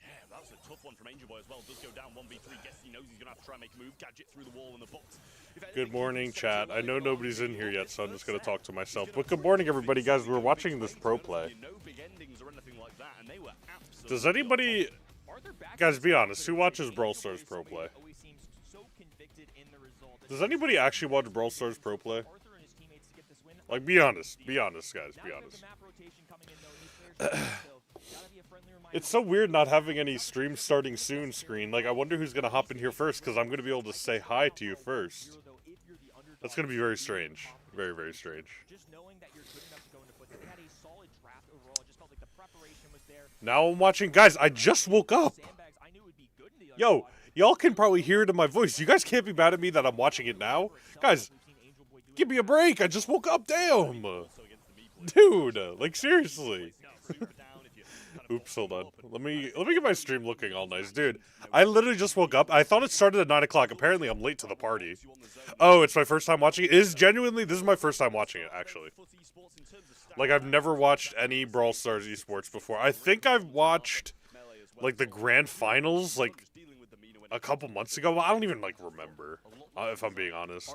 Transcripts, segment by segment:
Yeah, that was a tough one from Angel Boy as well. Does go down 1v3. Guess he knows he's going to have to try and make a move. Gadget through the wall in the box. Good morning, chat. I know nobody's in here yet, so I'm just going to talk to myself. But good morning, everybody. Guys, we're watching this pro play. Does anybody... Guys, be honest. Who watches Brawl Stars pro play? Does anybody actually watch Brawl Stars pro play? Like, be honest. Be honest, guys. Be honest. It's so weird not having any stream starting soon screen. Like, I wonder who's going to hop in here first, because I'm going to be able to say hi to you first. That's going to be very strange. Very, very strange. Now I'm watching. Guys, I just woke up. Yo, y'all can probably hear it in my voice. You guys can't be mad at me that I'm watching it now. Guys, give me a break. I just woke up. Damn. Dude, like, seriously. Oops, hold on. Let me get my stream looking all nice. Dude, I literally just woke up. I thought it started at 9 o'clock. Apparently, I'm late to the party. Oh, it's my first time watching it? This is my first time watching it, actually. Like, I've never watched any Brawl Stars esports before. I think I've watched, like, the grand finals, like, a couple months ago. I don't even, like, remember, if I'm being honest.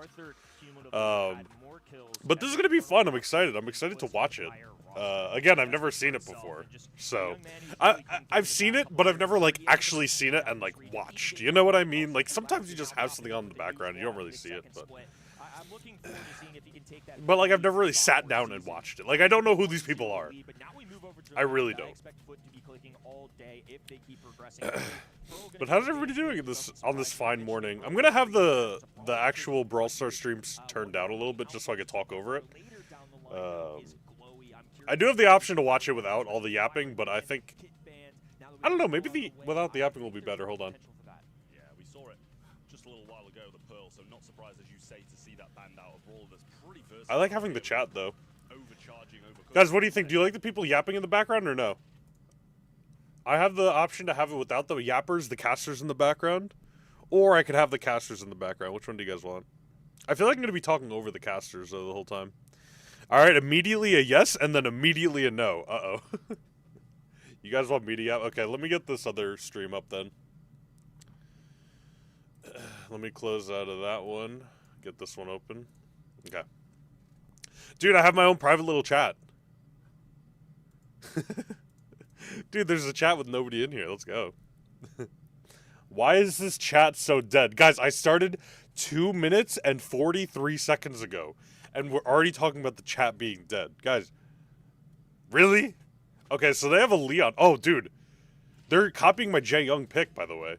But this is going to be fun. I'm excited. I'm excited to watch it. Again, I've never seen it before, so I've seen it, but I've never, like, actually seen it and, like, watched. You know what I mean? Like, sometimes you just have something on in the background, you don't really see it, but like, I've never really sat down and watched it. Like, I don't know who these people are. I really don't. But how's everybody doing on this fine morning? I'm gonna have the actual Brawl Stars streams turned down a little bit just so I can talk over it. I do have the option to watch it without all the yapping, but I think... I don't know, maybe without the yapping will be better. Hold on. Yeah, we saw it just a little while ago, the Pearl, so not surprised, as you say, to see that banned out of Brawl. That's pretty versatile. I like having the chat, though. Guys, what do you think? Do you like the people yapping in the background, or no? I have the option to have it without the yappers, the casters in the background, or I could have the casters in the background. Which one do you guys want? I feel like I'm going to be talking over the casters, though, the whole time. Alright, immediately a yes, and then immediately a no. Uh-oh. You guys want me to yap? Okay, let me get this other stream up, then. Let me close out of that one. Get this one open. Okay. Dude, I have my own private little chat. Dude, there's a chat with nobody in here. Let's go. Why is this chat so dead? Guys, I started 2 minutes and 43 seconds ago. And we're already talking about the chat being dead. Guys, really? Okay, so they have a Leon. Oh, dude. They're copying my Jae Young pick, by the way.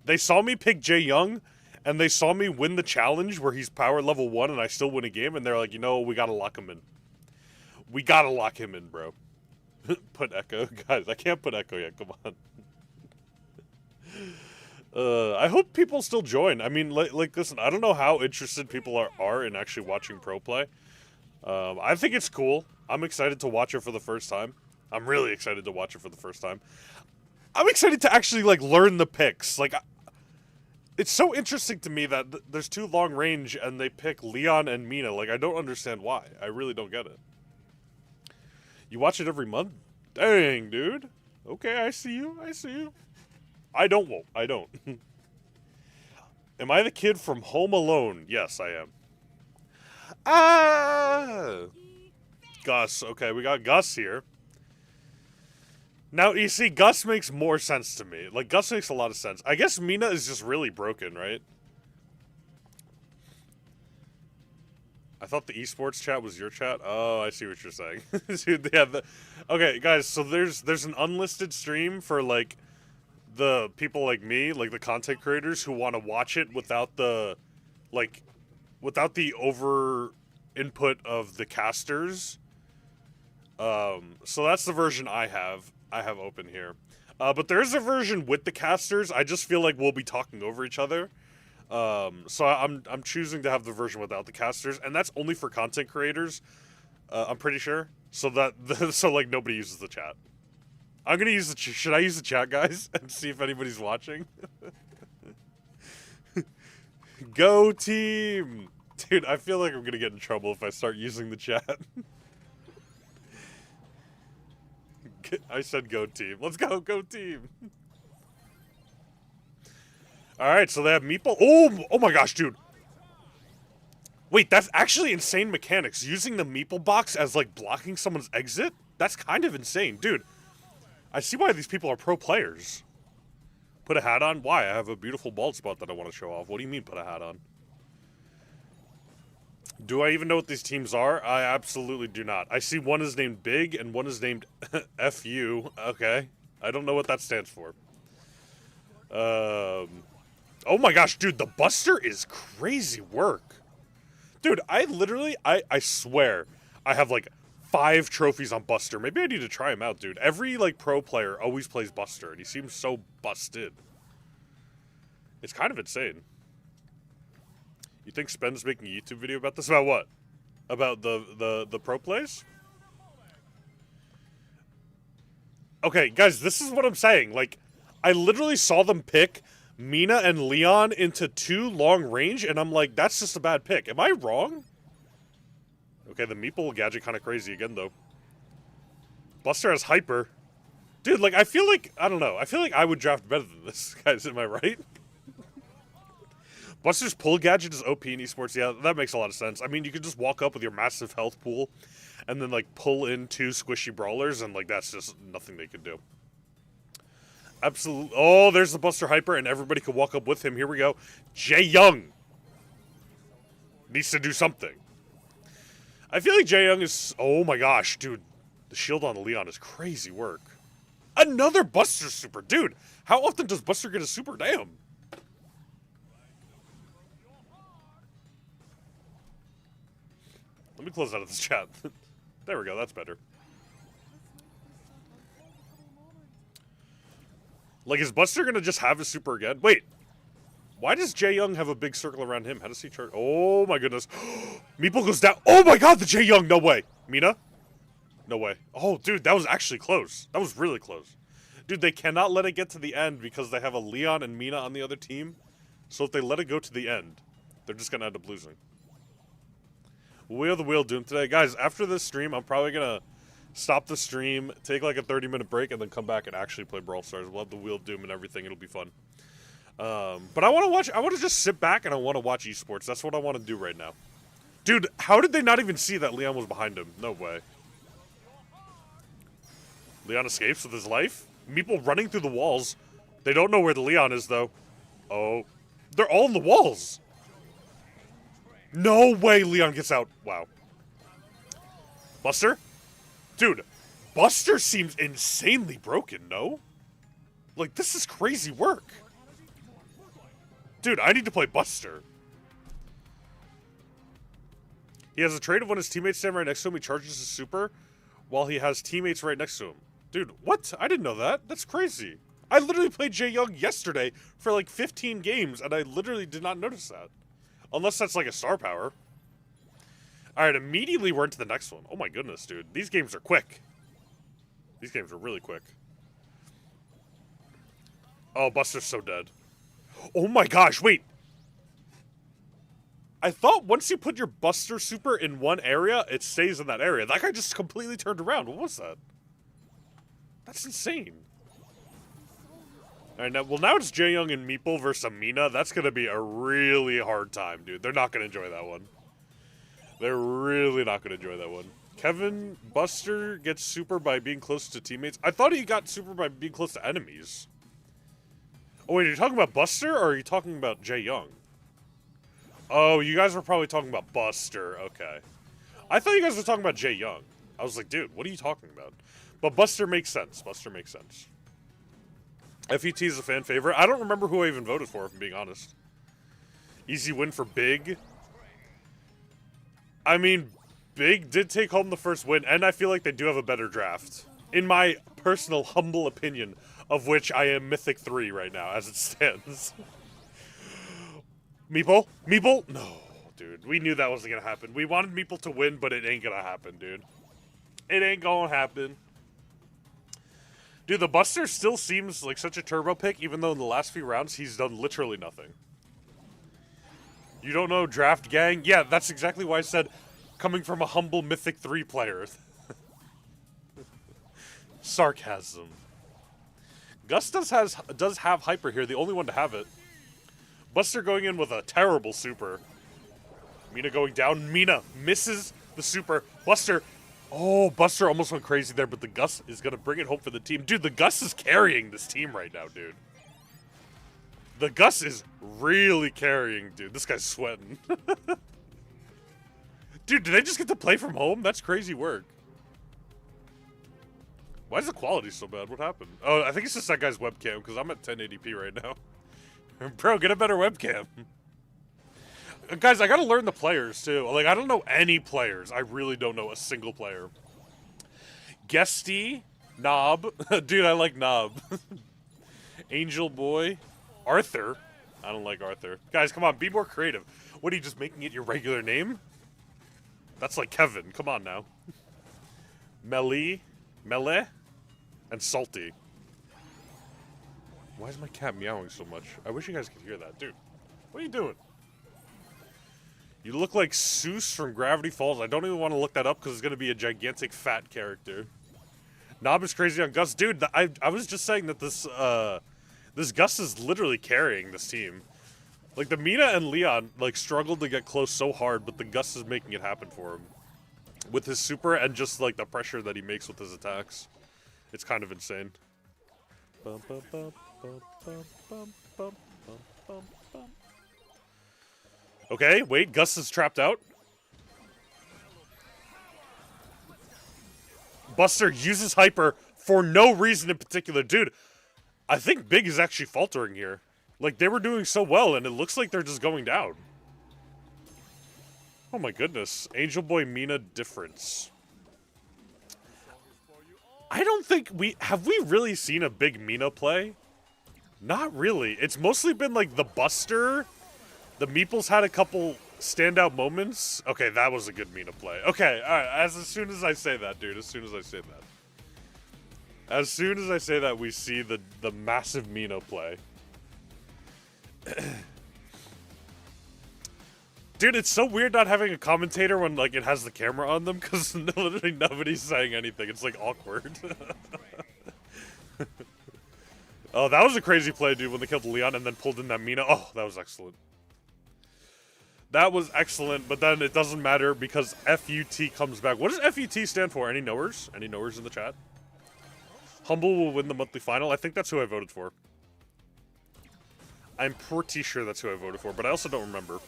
They saw me pick Jae Young, and they saw me win the challenge where he's power level 1 and I still win a game, and they're like, you know, we gotta lock him in. We gotta lock him in, bro. Put Echo. Guys, I can't put Echo yet. Come on. I hope people still join. I mean, like, listen, I don't know how interested people are in actually watching pro play. I think it's cool. I'm excited to watch it for the first time. I'm really excited to watch it for the first time. I'm excited to actually, like, learn the picks. Like, it's so interesting to me that there's 2 long range and they pick Leon and Mina. Like, I don't understand why. I really don't get it. You watch it every month? Dang, dude. Okay, I see you. I see you. I don't. Am I the kid from Home Alone? Yes, I am. Ah! Gus. Okay, we got Gus here. Now, you see, Gus makes more sense to me. Like, Gus makes a lot of sense. I guess Mina is just really broken, right? I thought the esports chat was your chat. Oh, I see what you're saying. Dude, yeah, okay, guys, so there's an unlisted stream for, like, the people like me, like the content creators who want to watch it without the, like, without the over input of the casters. So that's the version I have open here. But there is a version with the casters. I just feel like we'll be talking over each other. So I'm choosing to have the version without the casters, and that's only for content creators. I'm pretty sure. So so like nobody uses the chat. I'm gonna use the should I use the chat, guys, and see if anybody's watching? Go team! Dude, I feel like I'm gonna get in trouble if I start using the chat. I said go team. Let's go team. Alright, so they have Meeple. Oh my gosh, dude. Wait, that's actually insane mechanics. Using the Meeple box as, like, blocking someone's exit? That's kind of insane. Dude, I see why these people are pro players. Put a hat on? Why? I have a beautiful bald spot that I want to show off. What do you mean put a hat on? Do I even know what these teams are? I absolutely do not. I see one is named Big and one is named FU. Okay. I don't know what that stands for. Oh my gosh, dude, the Buster is crazy work. Dude, I swear, I have like 5 trophies on Buster. Maybe I need to try him out, dude. Every, like, pro player always plays Buster, and he seems so busted. It's kind of insane. You think Spen's making a YouTube video about this? About what? About the pro plays? Okay, guys, this is what I'm saying. Like, I literally saw them pick Mina and Leon into 2 long range, and I'm like, that's just a bad pick. Am I wrong? Okay, the Meeple gadget kind of crazy again, though. Buster has Hyper. Dude, like, I feel like, I don't know. I feel like I would draft better than this, guys. Am I right? Buster's pull gadget is OP in esports. Yeah, that makes a lot of sense. I mean, you could just walk up with your massive health pool and then, like, pull in 2 squishy brawlers, and, like, that's just nothing they could do. Absolutely. Oh, there's the Buster Hyper, and everybody could walk up with him. Here we go. Jae Young needs to do something. I feel like Jae Young is... Oh my gosh, dude. The shield on Leon is crazy work. Another Buster super. Dude, how often does Buster get a super? Damn. Let me close out of this chat. There we go, that's better. Like, is Buster gonna just have his super again? Wait. Why does Jae Young have a big circle around him? How does he charge? Oh my goodness. Meeple goes down. Oh my god, the Jae Young. No way. Mina? No way. Oh, dude, that was actually close. That was really close. Dude, they cannot let it get to the end because they have a Leon and Mina on the other team. So if they let it go to the end, they're just gonna end up losing. Wheel the Wheel Doom today. Guys, after this stream, I'm probably gonna stop the stream, take like a 30-minute break, and then come back and actually play Brawl Stars. We'll have the Wheel of Doom and everything. It'll be fun. But I want to just sit back and I want to watch esports. That's what I want to do right now. Dude, how did they not even see that Leon was behind him? No way. Leon escapes with his life. Meeple running through the walls. They don't know where the Leon is, though. Oh. They're all in the walls. No way Leon gets out. Wow. Buster? Dude, Buster seems insanely broken, no? Like, this is crazy work. Dude, I need to play Buster. He has a trait of when his teammates stand right next to him, he charges his super while he has teammates right next to him. Dude, what? I didn't know that. That's crazy. I literally played Jae Young yesterday for like 15 games, and I literally did not notice that. Unless that's like a star power. Alright, immediately we're into the next one. Oh my goodness, dude. These games are quick. These games are really quick. Oh, Buster's so dead. Oh my gosh, wait. I thought once you put your Buster super in one area, it stays in that area. That guy just completely turned around. What was that? That's insane. Alright, now it's Jae Young and Meeple versus Amina. That's going to be a really hard time, dude. They're not going to enjoy that one. They're really not going to enjoy that one. Kevin, Buster gets super by being close to teammates. I thought he got super by being close to enemies. Oh, wait, are you talking about Buster, or are you talking about Jae Young? Oh, you guys were probably talking about Buster. Okay. I thought you guys were talking about Jae Young. I was like, dude, what are you talking about? But Buster makes sense. Buster makes sense. FET is a fan favorite. I don't remember who I even voted for, if I'm being honest. Easy win for Big. I mean, Big did take home the first win, and I feel like they do have a better draft. In my personal, humble opinion, of which I am Mythic 3 right now, as it stands. Meeple? Meeple? No, dude. We knew that wasn't going to happen. We wanted Meeple to win, but it ain't going to happen, dude. It ain't going to happen. Dude, the Buster still seems like such a turbo pick, even though in the last few rounds, he's done literally nothing. You don't know Draft Gang? Yeah, that's exactly why I said coming from a humble Mythic 3 player. Sarcasm. Gus does have hyper here, the only one to have it. Buster going in with a terrible super. Mina going down. Mina misses the super. Buster. Oh, Buster almost went crazy there, but the Gus is going to bring it home for the team. Dude, the Gus is carrying this team right now, dude. The Gus is really carrying, dude. This guy's sweating. Dude, did they just get to play from home? That's crazy work. Why is the quality so bad? What happened? Oh, I think it's just that guy's webcam, because I'm at 1080p right now. Bro, get a better webcam. Guys, I gotta learn the players, too. Like, I don't know any players. I really don't know a single player. Guesty. Knob. Dude, I like Knob. Angel Boy. Arthur. I don't like Arthur. Guys, come on, be more creative. What, are you just making it your regular name? That's like Kevin. Come on now. Melee. And Salty. Why is my cat meowing so much? I wish you guys could hear that. Dude, what are you doing? You look like Seuss from Gravity Falls. I don't even want to look that up because it's going to be a gigantic fat character. Knob is crazy on Gus. Dude, I was just saying that this Gus is literally carrying this team. Like, the Mina and Leon, like, struggled to get close so hard, but the Gus is making it happen for him. With his super and just, like, the pressure that he makes with his attacks. It's kind of insane. Okay, wait, Gus is trapped out. Buster uses hyper for no reason in particular. Dude, I think Big is actually faltering here. Like, they were doing so well, and it looks like they're just going down. Oh my goodness. Angel Boy Mina difference. I don't think have we really seen a Big Mina play? Not really. It's mostly been like the Buster. The Meeples had a couple standout moments. Okay, that was a good Mina play. Okay, alright, as soon as I say that, dude, as soon as I say that. As soon as I say that, we see the massive Mina play. Dude, it's so weird not having a commentator when, like, it has the camera on them, because literally nobody's saying anything. It's, like, awkward. Oh, that was a crazy play, dude, when they killed Leon and then pulled in that Mina. Oh, that was excellent. That was excellent, but then it doesn't matter because FUT comes back. What does FUT stand for? Any knowers? Any knowers in the chat? Humble will win the monthly final. I think that's who I voted for. I'm pretty sure that's who I voted for, but I also don't remember.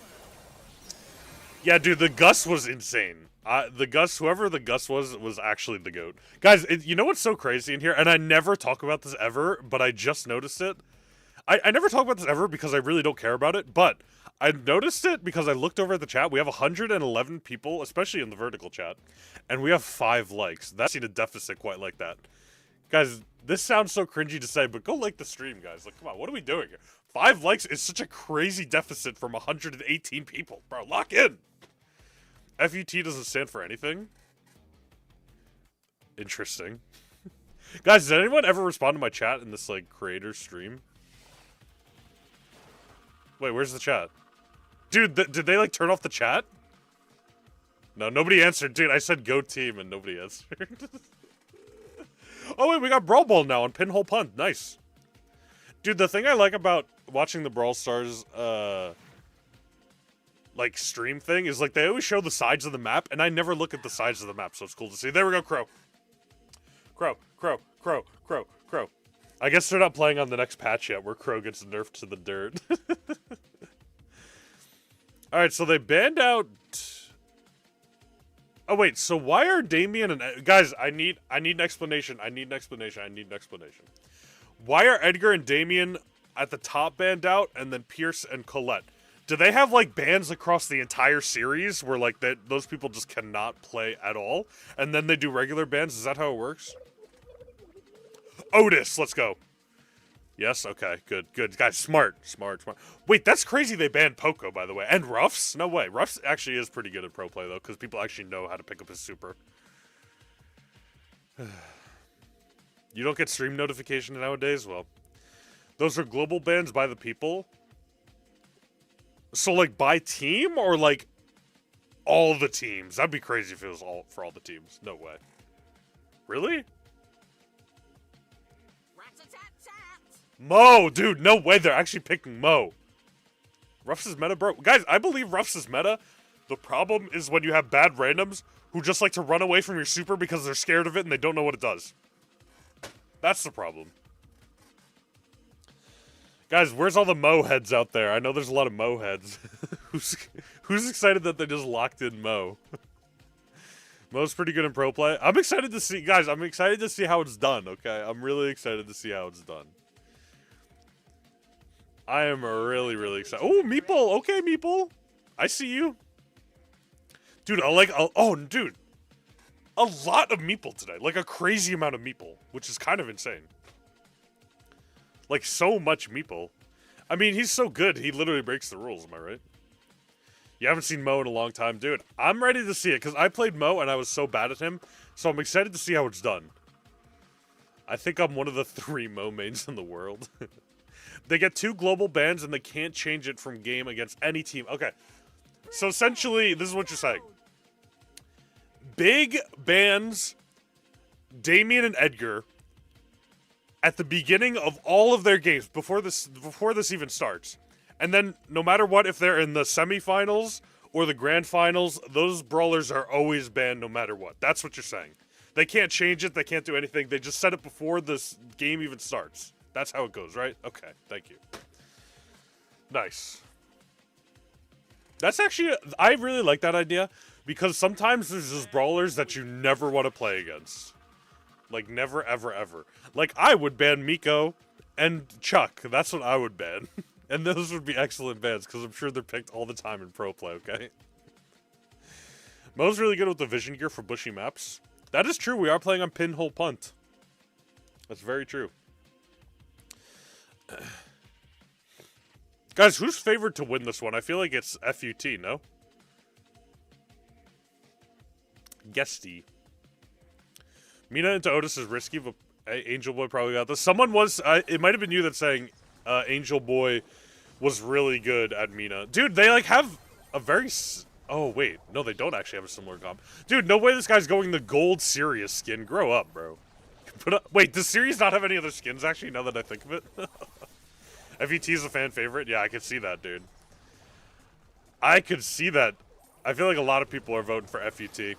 Yeah, dude, the Gus was insane. The Gus, whoever the Gus was actually the GOAT. Guys, you know what's so crazy in here? And I never talk about this ever, but I just noticed it. I never talk about this ever because I really don't care about it, but I noticed it because I looked over at the chat. We have 111 people, especially in the vertical chat, and we have 5 likes. That's seen a deficit quite like that. Guys, this sounds so cringy to say, but go like the stream, guys. Like, come on, what are we doing here? 5 likes is such a crazy deficit from 118 people. Bro, lock in! FUT doesn't stand for anything? Interesting. Guys, did anyone ever respond to my chat in this, like, creator stream? Wait, where's the chat? Dude, did they, like, turn off the chat? No, nobody answered. Dude, I said go team and nobody answered. Oh, wait, we got Brawl Ball now on Pinhole Punt. Nice. Dude, the thing I like about watching the Brawl Stars, like, stream thing is, like, they always show the sides of the map, and I never look at the sides of the map, so it's cool to see. There we go, Crow. Crow, Crow, Crow, Crow, Crow. I guess they're not playing on the next patch yet, where Crow gets nerfed to the dirt. Alright, so they banned out... Oh, wait, so why are Damien and... Guys, I need an explanation. I need an explanation. I need an explanation. Why are Edgar and Damien at the top banned out, and then Pierce and Colette? Do they have, like, bans across the entire series where, like, those people just cannot play at all? And then they do regular bans? Is that how it works? Otis, let's go. Yes? Okay, good, good. Guys, smart. Wait, that's crazy they banned Poco, by the way. And Ruffs? No way. Ruffs actually is pretty good at pro play, though, because people actually know how to pick up his super. You don't get stream notification nowadays? Well, those are global bans by the people. So, like, by team, or, like, all the teams? That'd be crazy if it was for all the teams. No way. Really? Mo, dude, no way they're actually picking Mo. Ruffs is meta, bro. Guys, I believe Ruffs is meta. The problem is when you have bad randoms who just like to run away from your super because they're scared of it and they don't know what it does. That's the problem. Guys, where's all the Mo heads out there? I know there's a lot of Mo heads. Who's excited that they just locked in Mo? Mo's pretty good in pro play. I'm excited to see, guys, I'm excited to see how it's done, okay? I'm really excited to see how it's done. I am really, really excited. Oh, Meeple. Okay, Meeple. I see you. Dude, dude. A lot of Meeple today. Like, a crazy amount of Meeple, which is kind of insane. Like, so much Meeple. I mean, he's so good, he literally breaks the rules, am I right? You haven't seen Mo in a long time. Dude, I'm ready to see it, because I played Mo, and I was so bad at him, so I'm excited to see how it's done. I think I'm one of the 3 Mo mains in the world. They get 2 global bans, and they can't change it from game against any team. Okay, so essentially, this is what you're saying. Big bans Damien and Edgar at the beginning of all of their games before this even starts. And then no matter what, if they're in the semifinals or the grand finals, those brawlers are always banned no matter what. That's what you're saying. They can't change it, they can't do anything. They just set it before this game even starts. That's how it goes, right? Okay, thank you. Nice. That's actually, I really like that idea, because sometimes there's just brawlers that you never want to play against. Like, never, ever, ever. Like, I would ban Miko and Chuck. That's what I would ban. And those would be excellent bans, because I'm sure they're picked all the time in pro play, okay? Mo's really good with the vision gear for bushy maps. That is true, we are playing on pinhole punt. That's very true. Guys, who's favored to win this one? I feel like it's FUT, no? Guesty. Mina into Otis is risky, but Angel Boy probably got this. Someone was, it might have been you that's saying Angel Boy was really good at Mina. Dude, they like have a very, oh wait, no they don't actually have a similar comp. Dude, no way this guy's going the gold Sirius skin. Grow up, bro. Wait, does Sirius not have any other skins actually, now that I think of it? FET is a fan favorite? Yeah, I could see that, dude. I could see that. I feel like a lot of people are voting for FET.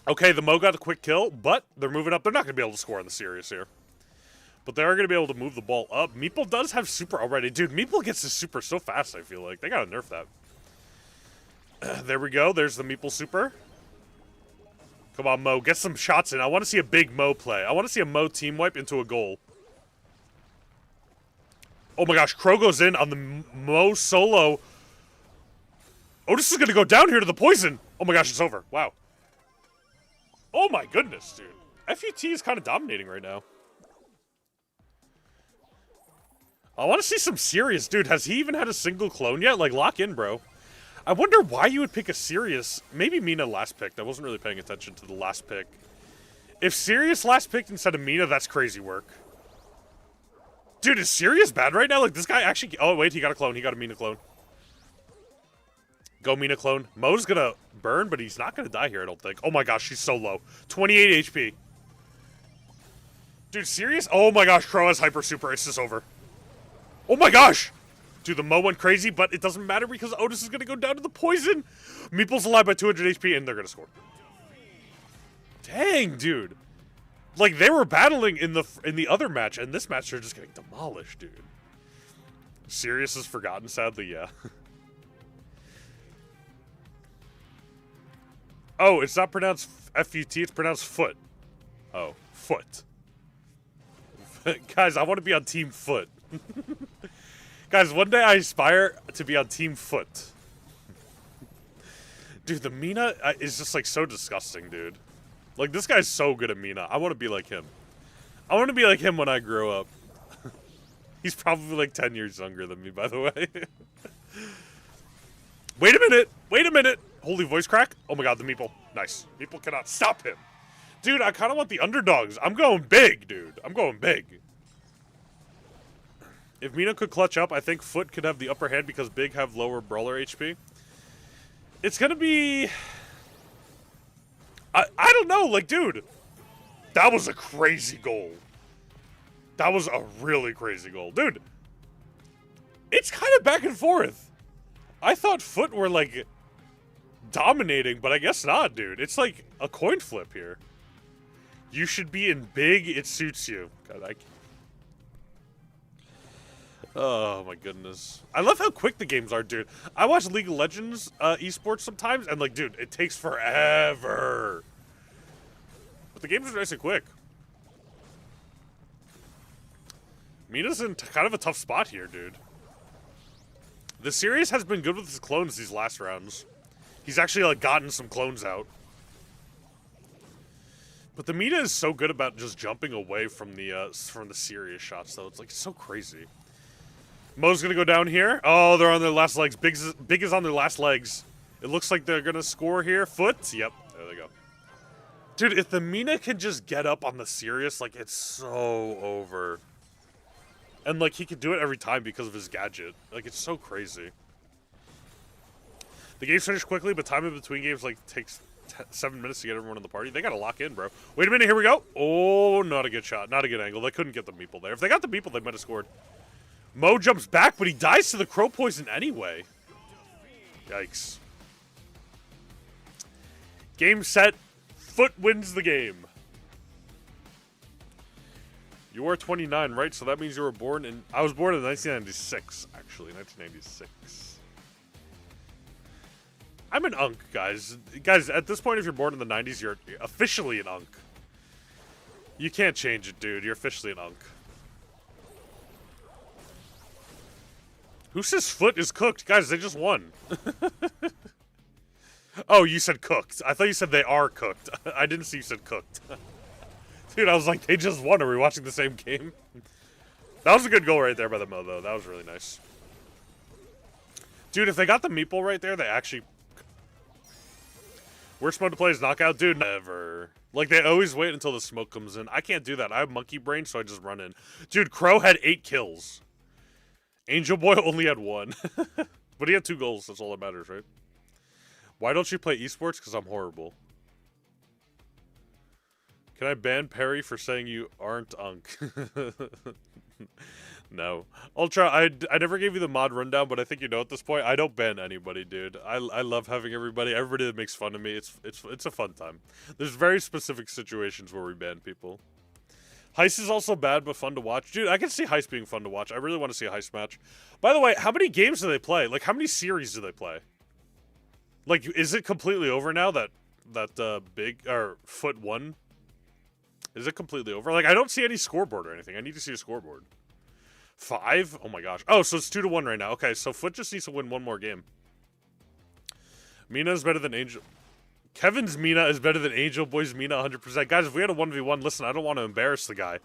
Okay, the Mo got a quick kill, but they're moving up. They're not going to be able to score on the series here. But they are going to be able to move the ball up. Meeple does have super already. Dude, Meeple gets his super so fast, I feel like. They got to nerf that. There we go. There's the Meeple super. Come on, Mo. Get some shots in. I want to see a big Mo play. I want to see a Mo team wipe into a goal. Oh my gosh, Crow goes in on the Mo solo. Otis is going to go down here to the poison. Oh my gosh, it's over. Wow. Oh my goodness, dude. FUT is kind of dominating right now. I want to see some serious. Dude, has he even had a single clone yet? Like, lock in, bro. I wonder why you would pick a Sirius. Maybe Mina last picked. I wasn't really paying attention to the last pick. If Sirius last picked instead of Mina, that's crazy work. Dude, is Sirius bad right now? Like, this guy actually... Oh, wait, he got a clone. He got a Mina clone. Go Mina clone. Mo's gonna burn, but he's not gonna die here, I don't think. Oh my gosh, she's so low. 28 HP. Dude, Sirius? Oh my gosh, Crow has hyper super. It's just over. Oh my gosh! Dude, the Mo went crazy, but it doesn't matter because Otis is gonna go down to the poison. Meeple's alive by 200 HP, and they're gonna score. Dang, dude. Like, they were battling in the other match, and this match they're just getting demolished, dude. Sirius is forgotten, sadly, yeah. Oh, it's not pronounced FUT, it's pronounced foot. Oh, foot. Guys, I want to be on Team Foot. Guys, one day I aspire to be on Team Foot. Dude, the Mina is just, like, so disgusting, dude. Like, this guy's so good at Mina. I want to be like him. I want to be like him when I grow up. He's probably, like, 10 years younger than me, by the way. Wait a minute! Wait a minute! Holy voice crack. Oh my god, the Meeple. Nice. Meeple cannot stop him. Dude, I kind of want the underdogs. I'm going big, dude. I'm going big. If Mina could clutch up, I think Foot could have the upper hand because Big have lower brawler HP. It's gonna be... I don't know, like, dude. That was a crazy goal. That was a really crazy goal. Dude, it's kind of back and forth. I thought Foot were, like, dominating, but I guess not, dude. It's like a coin flip here. You should be in big, it suits you. God, oh my goodness. I love how quick the games are, dude. I watch League of Legends esports sometimes, and like, dude, it takes forever. But the games are nice and quick. Mina's in kind of a tough spot here, dude. The series has been good with his clones these last rounds. He's actually, like, gotten some clones out. But the Mina is so good about just jumping away from the serious shots, though. It's, like, so crazy. Mo's gonna go down here. Oh, they're on their last legs. Big is on their last legs. It looks like they're gonna score here. Foot. Yep. There they go. Dude, if the Mina can just get up on the serious, like, it's so over. And, like, he could do it every time because of his gadget. Like, it's so crazy. The game's finished quickly, but time in between games, like, takes 7 minutes to get everyone in the party. They gotta lock in, bro. Wait a minute, here we go. Oh, not a good shot. Not a good angle. They couldn't get the meeple there. If they got the meeple, they might have scored. Mo jumps back, but he dies to the crow poison anyway. Yikes. Game set. Foot wins the game. You are 29, right? So that means you were born in... I was born in 1996, actually. 1996. I'm an unk, guys. Guys, at this point, if you're born in the 90s, you're officially an unk. You can't change it, dude. You're officially an unk. Who says Foot is cooked? Guys, they just won. Oh, you said cooked. I thought you said they are cooked. I didn't see you said cooked. Dude, I was like, they just won. Are we watching the same game? That was a good goal right there by the Mo, though. That was really nice. Dude, if they got the meeple right there, they actually... Worst mode to play is knockout? Dude, never. Like, they always wait until the smoke comes in. I can't do that. I have monkey brain, so I just run in. Dude, Crow had 8 kills. Angel Boy only had 1. But he had 2 goals. That's all that matters, right? Why don't you play esports? Because I'm horrible. Can I ban Perry for saying you aren't unk? No. Ultra, I never gave you the mod rundown, but I think you know at this point, I don't ban anybody, dude. I love having everybody that makes fun of me. It's a fun time. There's very specific situations where we ban people. Heist is also bad, but fun to watch. Dude, I can see Heist being fun to watch. I really want to see a Heist match. By the way, how many games do they play? Like, how many series do they play? Like, is it completely over now that big, or Foot won? Is it completely over? Like, I don't see any scoreboard or anything. I need to see a scoreboard. 5? Oh my gosh. Oh, so it's 2-1 right now. Okay, so Foot just needs to win one more game. Mina is better than Angel. Kevin's Mina is better than Angel Boy's Mina 100%. Guys, if we had a 1v1, listen, I don't want to embarrass the guy,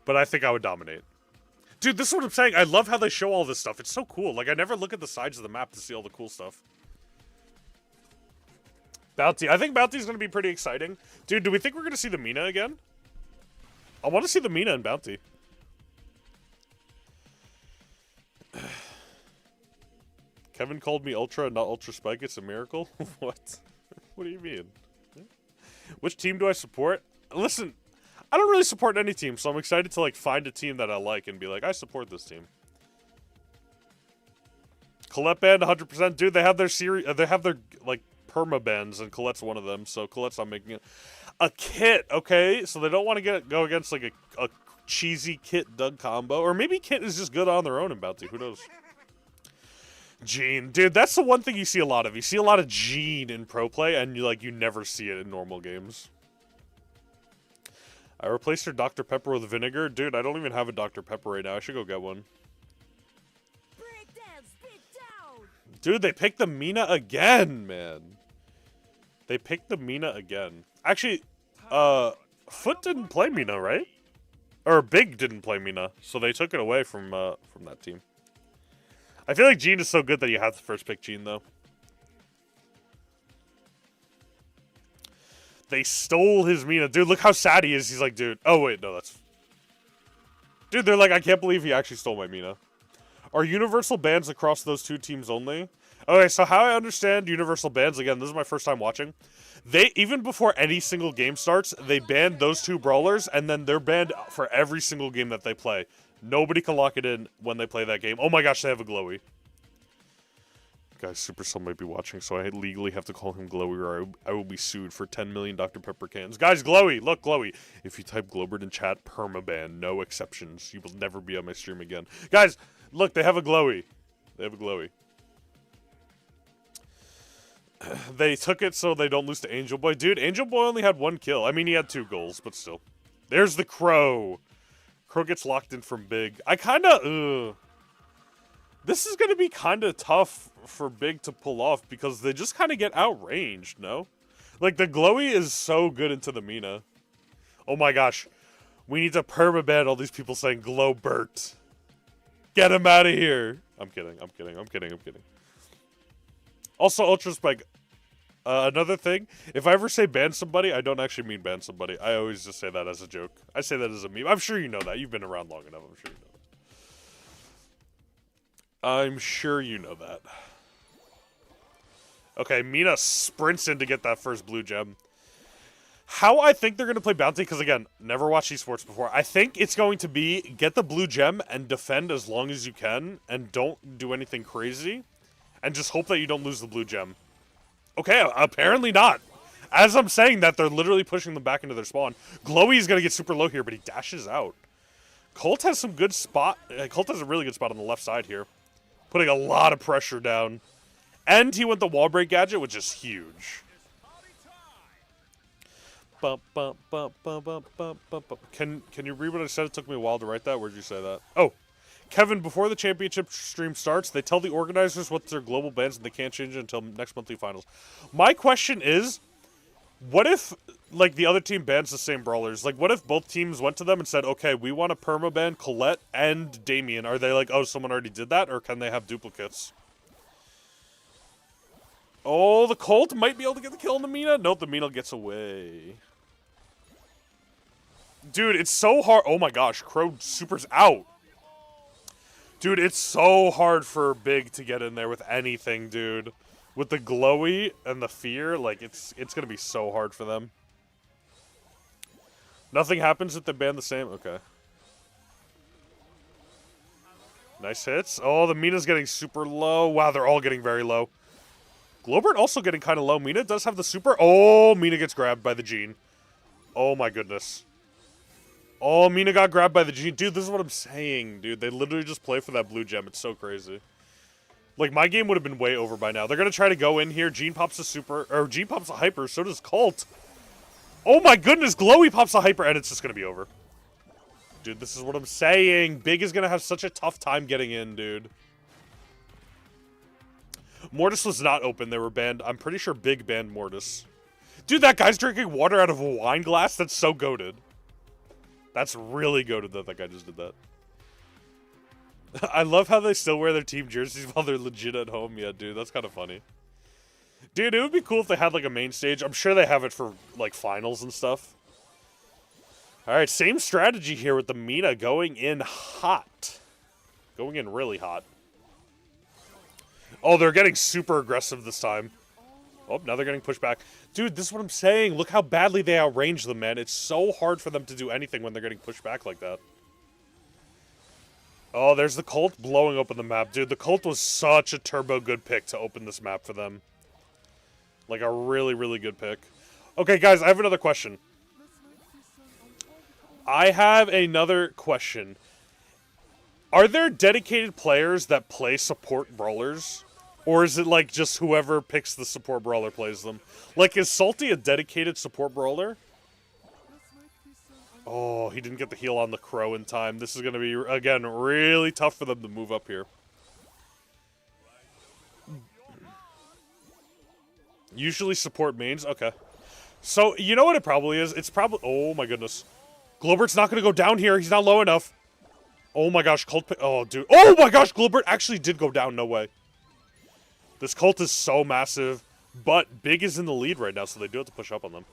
but I think I would dominate. Dude, this is what I'm saying. I love how they show all this stuff. It's so cool. Like, I never look at the sides of the map to see all the cool stuff. Bounty. I think Bounty's going to be pretty exciting. Dude, do we think we're going to see the Mina again? I want to see the Mina and Bounty. Kevin called me Ultra and not Ultra Spike. It's a miracle? What? What do you mean? Which team do I support? Listen, I don't really support any team, so I'm excited to, like, find a team that I like and be like, I support this team. Colette band, 100%. Dude, they have their series, they have their, like, perma bands, and Colette's one of them, so Colette's not making it. A Kit, okay? So they don't want to go against, like, a cheesy Kit-Doug combo. Or maybe Kit is just good on their own in Bounty. Who knows? Gene. Dude, that's the one thing you see a lot of. You see a lot of Gene in pro play, and you never see it in normal games. I replaced your Dr. Pepper with vinegar. Dude, I don't even have a Dr. Pepper right now. I should go get one. Dude, they picked the Mina again, man. They picked the Mina again. Actually, Foot didn't play Mina, right? Or Big didn't play Mina, so they took it away from that team. I feel like Gene is so good that you have to first pick Gene, though. They stole his Mina. Dude, look how sad he is. He's like, dude. Oh, wait, no, that's... Dude, they're like, I can't believe he actually stole my Mina. Are universal bans across those two teams only? Okay, so how I understand universal bans, again, this is my first time watching. They, even before any single game starts, they banned those 2 brawlers, and then they're banned for every single game that they play. Nobody can lock it in when they play that game. Oh my gosh, they have a Glowy. Guys, Supercell might be watching, so I legally have to call him Glowy, or I will be sued for 10 million Dr. Pepper cans. Guys, Glowy! Look, Glowy! If you type Globert in chat, permaban. No exceptions. You will never be on my stream again. Guys, look, they have a Glowy. They have a Glowy. They took it so they don't lose to Angel Boy. Dude, Angel Boy only had 1 kill. I mean, he had 2 goals, but still. There's the Crow. Crow gets locked in from Big. I kinda, This is gonna be kinda tough for Big to pull off because they just kinda get outranged, no? Like, the Glowy is so good into the Mina. Oh my gosh. We need to permaban all these people saying Glowbert. Get him out of here. I'm kidding. Also, Ultra Spike, another thing, if I ever say ban somebody, I don't actually mean ban somebody. I always just say that as a joke. I say that as a meme. I'm sure you know that. You've been around long enough. I'm sure you know that. Okay, Mina sprints in to get that first blue gem. How I think they're going to play Bounty, because again, never watched esports before. I think it's going to be get the blue gem and defend as long as you can, and don't do anything crazy. And just hope that you don't lose the blue gem. Okay, apparently not. As I'm saying that, they're literally pushing them back into their spawn. Glowy is going to get super low here, but he dashes out. Colt has some good spot. Colt has a really good spot on the left side here. Putting a lot of pressure down. And he went the wall break gadget, which is huge. Can you read what I said? It took me a while to write that. Where'd you say that? Oh. Kevin, before the championship stream starts, they tell the organizers what their global bans and they can't change it until next monthly finals. My question is, what if, like, the other team bans the same brawlers? Like, what if both teams went to them and said, okay, we want to permaban Colette and Damien? Are they like, oh, someone already did that? Or can they have duplicates? Oh, the Colt might be able to get the kill on the Mina. Nope, the Mina gets away. Dude, it's so hard. Oh my gosh, Crow supers out. Dude, it's so hard for Big to get in there with anything, dude. With the Glowy and the Fear, like, it's gonna be so hard for them. Nothing happens if they ban the same? Okay. Nice hits. Oh, the Mina's getting super low. Wow, they're all getting very low. Globert also getting kind of low. Mina does have the super. Oh, Mina gets grabbed by the Gene. Oh my goodness. Oh, Mina got grabbed by the Gene. Dude, this is what I'm saying, dude. They literally just play for that blue gem. It's so crazy. Like, my game would have been way over by now. They're going to try to go in here. Gene pops a super, or Gene pops a hyper. So does Colt. Oh my goodness, Glowy pops a hyper, and it's just going to be over. Dude, this is what I'm saying. Big is going to have such a tough time getting in, dude. Mortis was not open. They were banned. I'm pretty sure Big banned Mortis. Dude, that guy's drinking water out of a wine glass? That's so goated. That's really goated that that guy just did that. I love how they still wear their team jerseys while they're legit at home. Yeah, dude, that's kind of funny. Dude, it would be cool if they had, like, a main stage. I'm sure they have it for, like, finals and stuff. Alright, same strategy here with the Mina going in hot. Going in really hot. Oh, they're getting super aggressive this time. Oh, now they're getting pushed back. Dude, this is what I'm saying. Look how badly they outrange them, man. It's so hard for them to do anything when they're getting pushed back like that. Oh, there's the Colt blowing open the map. Dude, the Colt was such a turbo good pick to open this map for them. Like, a really, really good pick. Okay, guys, I have another question. Are there dedicated players that play support brawlers? Or is it, like, just whoever picks the support brawler plays them? Like, is Salty a dedicated support brawler? Oh, he didn't get the heal on the Crow in time. This is going to be, again, really tough for them to move up here. Usually support mains? Okay. So, you know what it probably is? It's probably... Oh, my goodness. Globert's not going to go down here. He's not low enough. Oh, my gosh. Oh, dude. Oh, my gosh. Globert actually did go down. No way. This Colt is so massive. But Big is in the lead right now, so they do have to push up on them.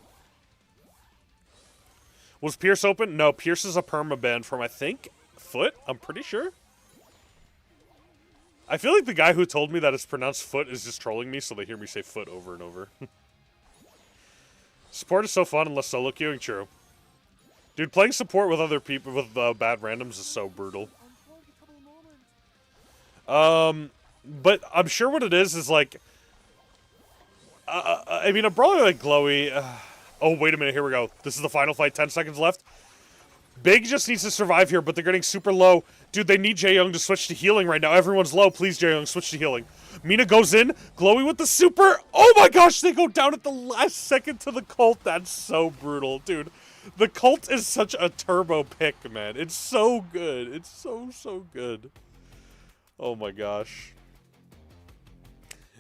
Was Pierce open? No, Pierce is a permaban from, I think, Foot? I'm pretty sure. I feel like the guy who told me that it's pronounced foot is just trolling me, so they hear me say foot over and over. Support is so fun unless solo queuing, true. Dude, playing support with other people, with bad randoms is so brutal. But I'm sure what it is like... I mean, a brawler like Glowy... oh, wait a minute, here we go. This is the final fight, 10 seconds left. Big just needs to survive here, but they're getting super low. Dude, they need Jaeyoung to switch to healing right now. Everyone's low. Please, Jaeyoung, switch to healing. Mina goes in. Glowy with the super. Oh my gosh, they go down at the last second to the cult. That's so brutal, dude. The cult is such a turbo pick, man. It's so good. It's so good. Oh my gosh.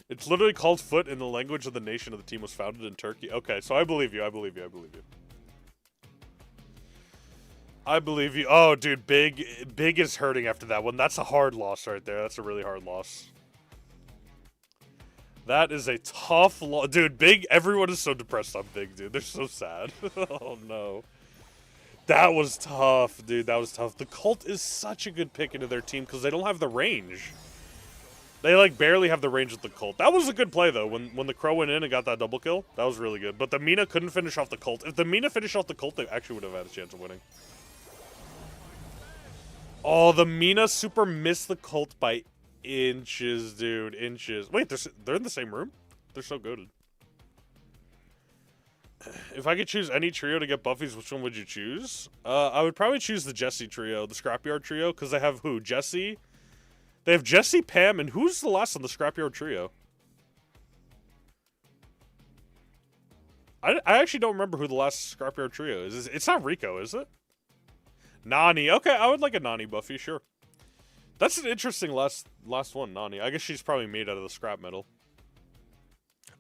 It's literally called foot in the language of the nation of the team was founded in Turkey. Okay, so I believe you. I believe you. I believe you. I believe you. Oh, dude, Big is hurting after that one. That's a hard loss right there. That's a really hard loss. That is a tough loss. Dude, Big, everyone is so depressed on Big, dude. They're so sad. Oh, no. That was tough, dude. That was tough. The Cult is such a good pick into their team because they don't have the range. They, like, barely have the range with the Cult. That was a good play, though, when the Crow went in and got that double kill. That was really good. But the Mina couldn't finish off the Cult. If the Mina finished off the Cult, they actually would have had a chance of winning. Oh, the Mina super missed the Cult by inches, dude. Inches. Wait, they're in the same room? They're so goated. If I could choose any trio to get buffies, which one would you choose? I would probably choose the Jessie trio, the Scrapyard trio, because they have who? Jessie? They have Jessie, Pam, and who's the last on the Scrapyard trio? I actually don't remember who the last Scrapyard trio is. It's not Rico, is it? Nani. Okay, I would like a Nani buffy, sure. That's an interesting last one, Nani. I guess she's probably made out of the scrap metal.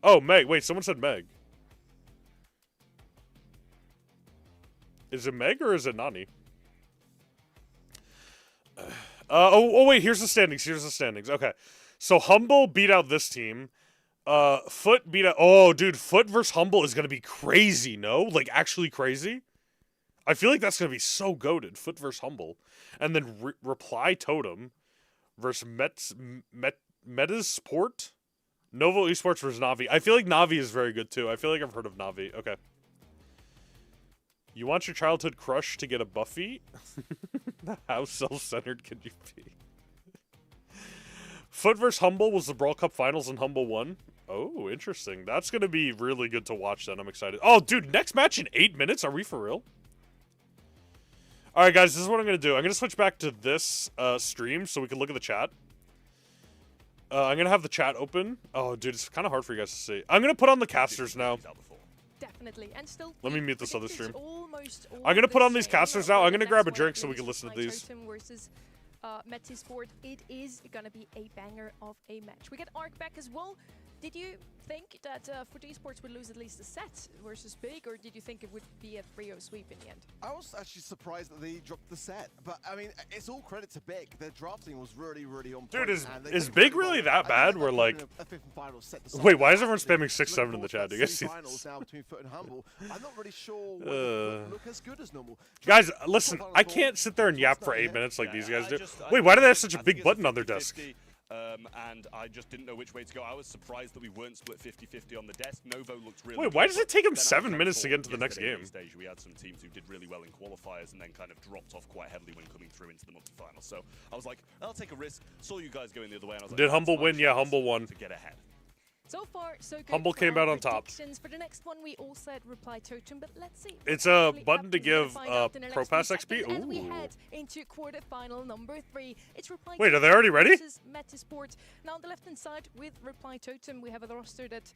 Oh, Meg. Wait, someone said Meg. Is it Meg or is it Nani? Oh, wait, here's the standings. Here's the standings. Okay. So Humble beat out this team. Foot beat out... Oh, dude, Foot versus Humble is going to be crazy, no? Like, actually crazy? I feel like that's going to be so goated. Foot versus Humble. And then Reply Totem versus Meta's Sport? Novo Esports versus Navi. I feel like Navi is very good, too. I feel like I've heard of Navi. Okay. You want your childhood crush to get a Buffy? How self-centered can you be? Foot vs. Humble was the Brawl Cup Finals and Humble won. Oh, interesting. That's going to be really good to watch then. I'm excited. Oh, dude, next match in 8 minutes? Are we for real? Alright, guys, this is what I'm going to do. I'm going to switch back to this stream so we can look at the chat. I'm going to have the chat open. Oh, dude, it's kind of hard for you guys to see. I'm going to put on the casters now. Definitely. And still, let me mute this other stream. I'm going to put on these casters now. I'm going to grab a drink so we can listen to these. Metisport, it is going to be a banger of a match. We get Arc back as well. Did you think that Foot Esports would lose at least a set versus Big, or did you think it would be a 3-0 sweep in the end? I was actually surprised that they dropped the set, but I mean, it's all credit to Big. Their drafting was really, really on point. Dude, is Big really that bad? We're like, wait, why is everyone spamming 6-7 in the chat? Do you guys see this? Now between Foot and Humble. I'm not really sure whether look as good as normal. Guys, listen, I can't sit there and yap for 8 minutes like these guys do. Wait, why do they have such a big button on their desk? And I just didn't know which way to go. I was surprised that we weren't split 50-50 on the desk. Novo looked really Wait, why does it take him 7 minutes to get into the next game? Stage, we had some teams who did really well in qualifiers and then kind of dropped off quite heavily when coming through into the multi-finals. So I was like, I'll take a risk. Saw you guys going the other way, and I was like, did Humble win? Yeah, Humble won. To get ahead. So far, so good. Humble came out on top. For the next one, we all said Reply Totem, but let's see. It's a button to give Pro Pass XP. And we head into quarterfinal number 3. It's Reply. Wait, are they already ready? Metisport. Now on the left-hand side with Reply Totem, we have a roster that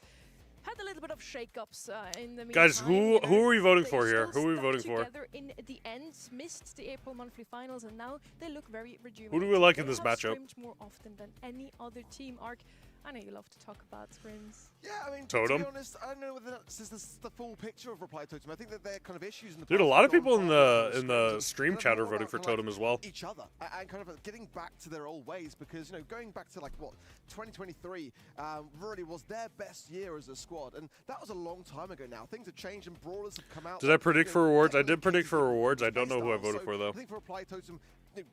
had a little bit of shakeups in the meantime. Guys, who are we voting for here? Who are we voting for? Together in the end, missed the April monthly finals, and now they look very rejuvenated. Who do we like in this matchup? More often than any other team. Arc, I know you love to talk about scrims. Yeah, I mean, Totem. to be honest, I don't know whether this is the full picture of Reply Totem. I think that they're kind of issues in the Dude, a lot of people in the stream chat are voting for Totem as well. Each other and kind of getting back to their old ways, because, you know, going back to like what 2023 really was their best year as a squad, and that was a long time ago now. Things have changed and brawlers have come out. Did I predict for rewards? I did predict for rewards. I don't know who I voted for though. I think for Reply Totem,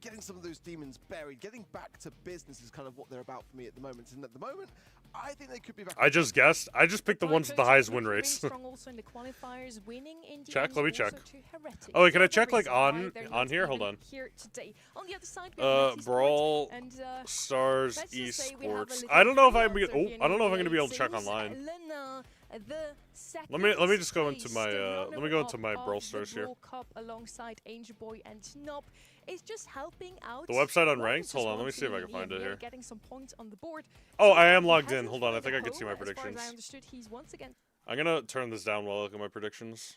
getting some of those demons buried, getting back to business is kind of what they're about for me at the moment. And at the moment, I think they could be back. I just guessed. I just picked the ones with the highest win rates. Check, let me check. Oh, wait, can I check, like, on here? Hold on. Brawl, Stars, Esports. I don't know if I'm gonna be able to check online. Let me just go into my let me go into my Brawl Stars here. Alongside Angel Boy and Snob is just helping out the website on ranks. Hold on, let me see if I can find it here. Getting some points on the board. Oh, I am logged in. Hold on, I think I can see my predictions. As far as I understood, he's once again. I'm gonna turn this down while I look at my predictions.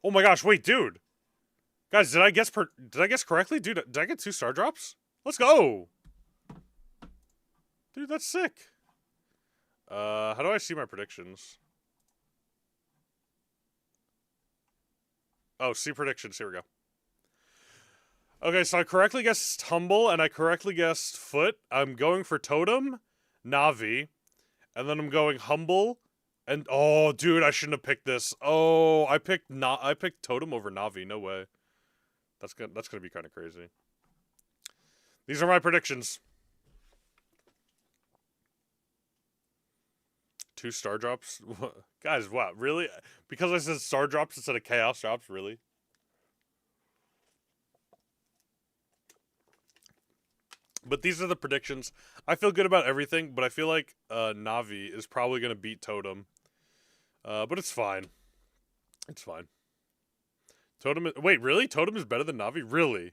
Oh my gosh, wait, dude. Guys, did I guess correctly? Dude, did I get 2 star drops? Let's go. Dude, that's sick. How do I see my predictions? Oh, see predictions. Here we go. Okay, so I correctly guessed Humble, and I correctly guessed Foot. I'm going for Totem, Navi, and then I'm going Humble, and oh, dude, I shouldn't have picked this. Oh, I picked Totem over Navi. No way. That's gonna be kind of crazy. These are my predictions. 2 star drops? Guys, what? Really? Because I said star drops instead of chaos drops? Really? But these are the predictions. I feel good about everything, but I feel like Navi is probably going to beat Totem. But it's fine. It's fine. Wait, really? Totem is better than Navi? Really?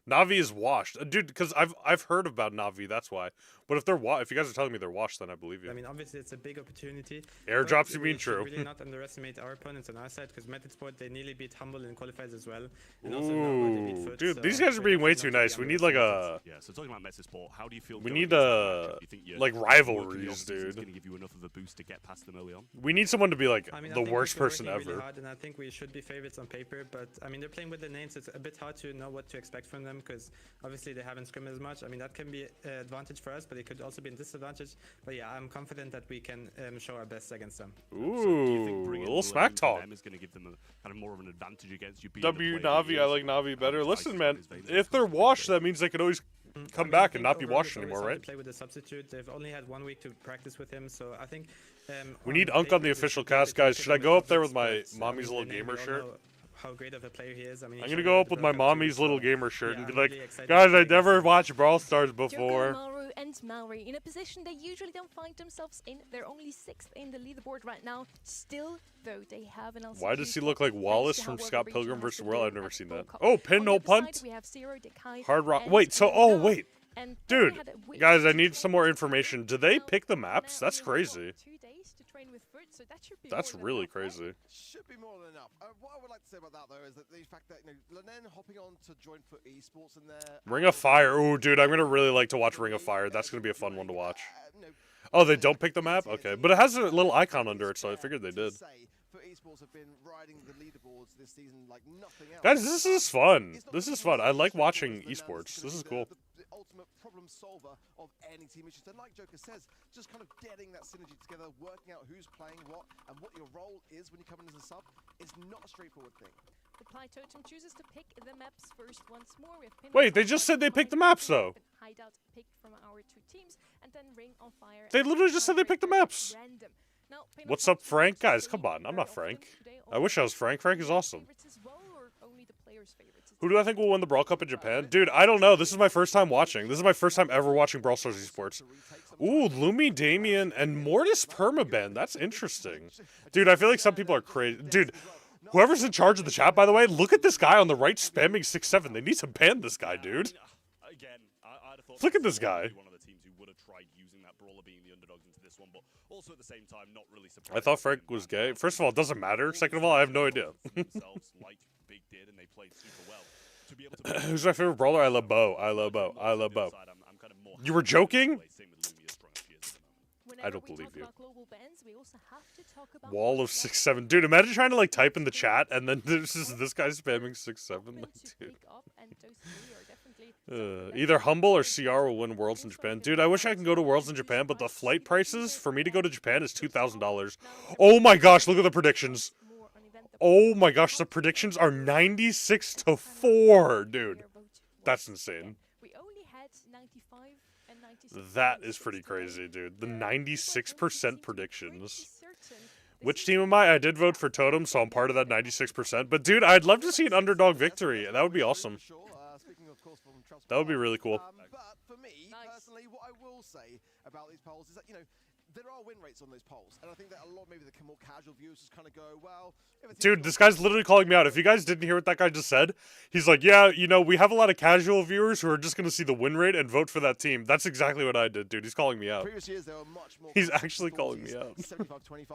Navi is washed. Dude, because I've heard about Navi, that's why. But if you guys are telling me they're washed, then I believe you. I mean, obviously, it's a big opportunity. Airdrops, you mean? True. We really not underestimate our opponents on our side, because Metasport, they nearly beat Humble in qualifiers as well. And also Ooh, they beat Foot, dude, so these guys are being way too nice. We need like a... Yeah, so talking about Metasport, how do you feel... We need like rivalries, dude. Going to give you enough of a boost to get past them early on? We need someone to be like I the worst person ever. Really hard, and I think we should be favorites on paper, but I mean, they're playing with the names. It's a bit hard to know what to expect from them, because obviously they haven't scrimmaged as much. I mean, that can be an advantage for us, but it could also be a disadvantage. But yeah, I'm confident that we can show our best against them. Ooh, a little smack talk. Is going to give them kind of more of an advantage against you. W Navi, I like Navi better. Listen, man, if they're washed, that means they can always come back and not be washed anymore, right? Play with the substitute. They've only had 1 week to practice with him, so I think we need Unk on the official cast, guys. Should I go up there with my mommy's little gamer shirt? How great of a player he is. I mean, I'm gonna go up with my mommy's little gamer shirt and be like, guys, I never watched Brawl Stars before. Maru and Maori in a position they usually don't find themselves in. They're only 6th in the leaderboard right now. Still, though, they have an LCQ. Why does he look like Wallace from Scott Pilgrim vs. the World? I've never seen that. Oh, pin, no punt. Hard rock. Wait, so, oh, wait. Dude, guys, I need some more information. Do they pick the maps? That's crazy. That's really crazy. Should be more than enough. What I would like to say about that, though, is that the fact that, Lenen hopping on to join for esports and their... Ring of Fire. Ooh, dude, I'm going to really like to watch Ring of Fire. That's going to be a fun one to watch. Oh, they don't pick the map? Okay. But it has a little icon under it, so I figured they did. Have been riding the leaderboards this season like nothing else. Guys, this is fun. This is fun. I like watching esports. This is cool. The ultimate problem solver of any team. It's just like Joker says, just kind of getting that synergy together, working out who's playing what and what your role is when you come in as a sub is not a straightforward thing. The Ply Totem chooses to pick the maps first once more. Wait, they just said they picked the maps though. Hideout picked from our 2 teams, and then Ring on Fire. They literally just said they picked the maps. Random. What's up, Frank? Guys, come on. I'm not Frank. I wish I was Frank. Frank is awesome. Who do I think will win the Brawl Cup in Japan? Dude, I don't know. This is my first time watching. This is my first time ever watching Brawl Stars Esports. Ooh, Lumi, Damien, and Mortis Permaban. That's interesting. Dude, I feel like some people are crazy. Dude, whoever's in charge of the chat, by the way, look at this guy on the right spamming 6-7. They need to ban this guy, dude. Look at this guy. Also at the same time, not really I thought Frank was gay. First of all, it doesn't matter. Second of all, I have no idea. Who's my favorite brawler? I love Bo. I love Bo. I love Bo. You were joking? I don't believe you. Wall of 6-7. Dude, imagine trying to like type in the chat and then there's just this guy spamming 6-7. Like, dude. Either Humble or CR will win Worlds in Japan. Dude, I wish I can go to Worlds in Japan, but the flight prices for me to go to Japan is $2,000. Oh my gosh, look at the predictions. Oh my gosh, the predictions are 96-4, dude. That's insane. We only had 95 and 96. That is pretty crazy, dude. The 96% predictions. Which Which team am I? I did vote for Totem, so I'm part of that 96%. But, dude, I'd love to see an underdog victory. That would be awesome. That would be really cool. But for me, personally, what I will say about these polls is that, you know, there are win rates on those polls. And I think that a lot, maybe the more casual viewers just kind of go, well... Dude, this guy's literally calling me out. If you guys didn't hear what that guy just said, he's like, yeah, you know, we have a lot of casual viewers who are just going to see the win rate and vote for that team. That's exactly what I did, dude. He's calling me out. Previous years, there were much more He's actually calling me out. 75-25s.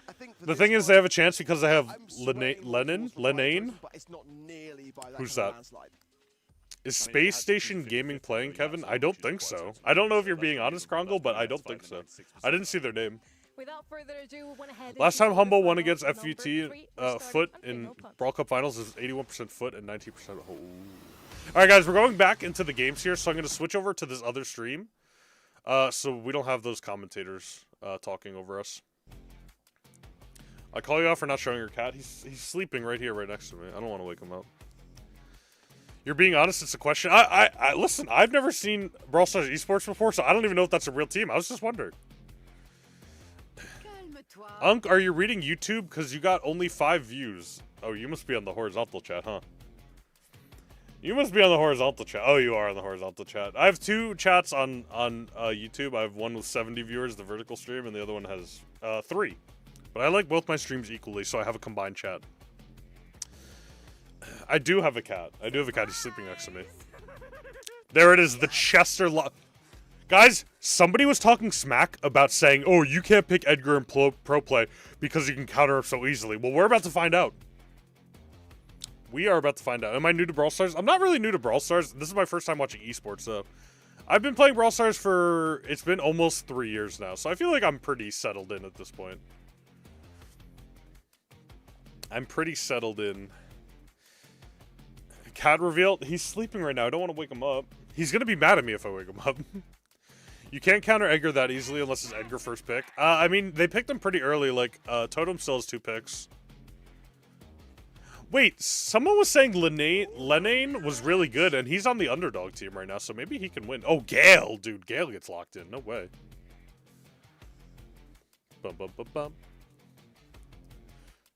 I think for The this thing is, one, they have a chance because they have I'm swaying more Lennon? towards the right Lenane? choices, but it's not nearly by that Who's kind of that? landslide. Is I mean, it Space has to be Station 50-50 Gaming playing, really, Kevin? so I don't which is think quite so. sensible. I don't know if you're Like, being you honest, know, Krongle, but I that's don't fine, think so. 96%. I didn't see their name. Without further ado, we went ahead. Last time into Humble the won final against number FUT 3. We're Foot starting- okay, in no pun. Brawl Cup Finals is 81% Foot and 19% Hole. Alright guys, we're going back into the games here, so I'm going to switch over to this other stream. So we don't have those commentators talking over us. I call you out for not showing your cat. He's sleeping right here, right next to me. I don't want to wake him up. You're being honest, it's a question. I listen, I've never seen Brawl Stars Esports before, so I don't even know if that's a real team. I was just wondering. Unk, are you reading YouTube? Because you got only 5 views. Oh, you must be on the horizontal chat, huh? You must be on the horizontal chat. Oh, you are on the horizontal chat. I have 2 chats on YouTube. I have one with 70 viewers, the vertical stream, and the other one has 3. But I like both my streams equally, so I have a combined chat. I do have a cat. I do have a cat. He's sleeping next to me. There it is, the Chester Guys, somebody was talking smack about saying, oh, you can't pick Edgar in pro play because you can counter him so easily. Well, we're about to find out. We are about to find out. Am I new to Brawl Stars? I'm not really new to Brawl Stars. This is my first time watching esports, though. I've been playing Brawl Stars for... It's been almost 3 years now, so I feel like I'm pretty settled in at this point. I'm pretty settled in. Cat revealed. He's sleeping right now. I don't want to wake him up. He's going to be mad at me if I wake him up. You can't counter Edgar that easily unless it's Edgar first pick. I mean, they picked him pretty early. Like, Totem still has 2 picks. Wait, someone was saying Lenane was really good, and he's on the underdog team right now, so maybe he can win. Oh, Gale, dude. Gale gets locked in. No way. Bum, bum, bum, bum.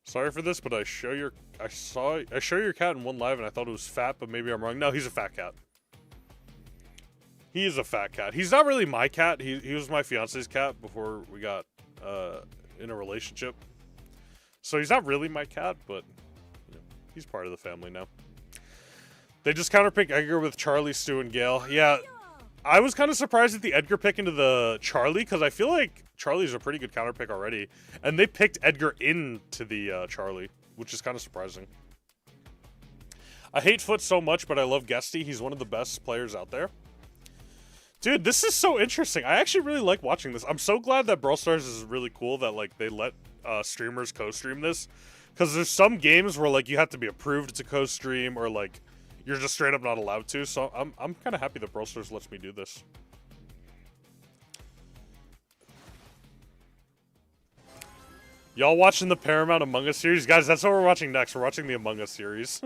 Sorry for this, but I show your cat in one live, and I thought it was fat, but maybe I'm wrong. No, he's a fat cat. He is a fat cat. He's not really my cat. He was my fiance's cat before we got in a relationship. So he's not really my cat, but you know, he's part of the family now. They just counterpick Edgar with Charlie, Stu, and Gale. Yeah, I was kind of surprised at the Edgar pick into the Charlie, because I feel like Charlie's a pretty good counterpick already. And they picked Edgar into the Charlie, which is kind of surprising. I hate Foot so much, but I love Guesty. He's one of the best players out there. Dude, this is so interesting. I actually really like watching this. I'm so glad that Brawl Stars is really cool that, like, they let streamers co-stream this. Because there's some games where, like, you have to be approved to co-stream or, like, you're just straight up not allowed to. So I'm kind of happy that Brawl Stars lets me do this. Y'all watching the Paramount Among Us series? Guys, that's what we're watching next. We're watching the Among Us series.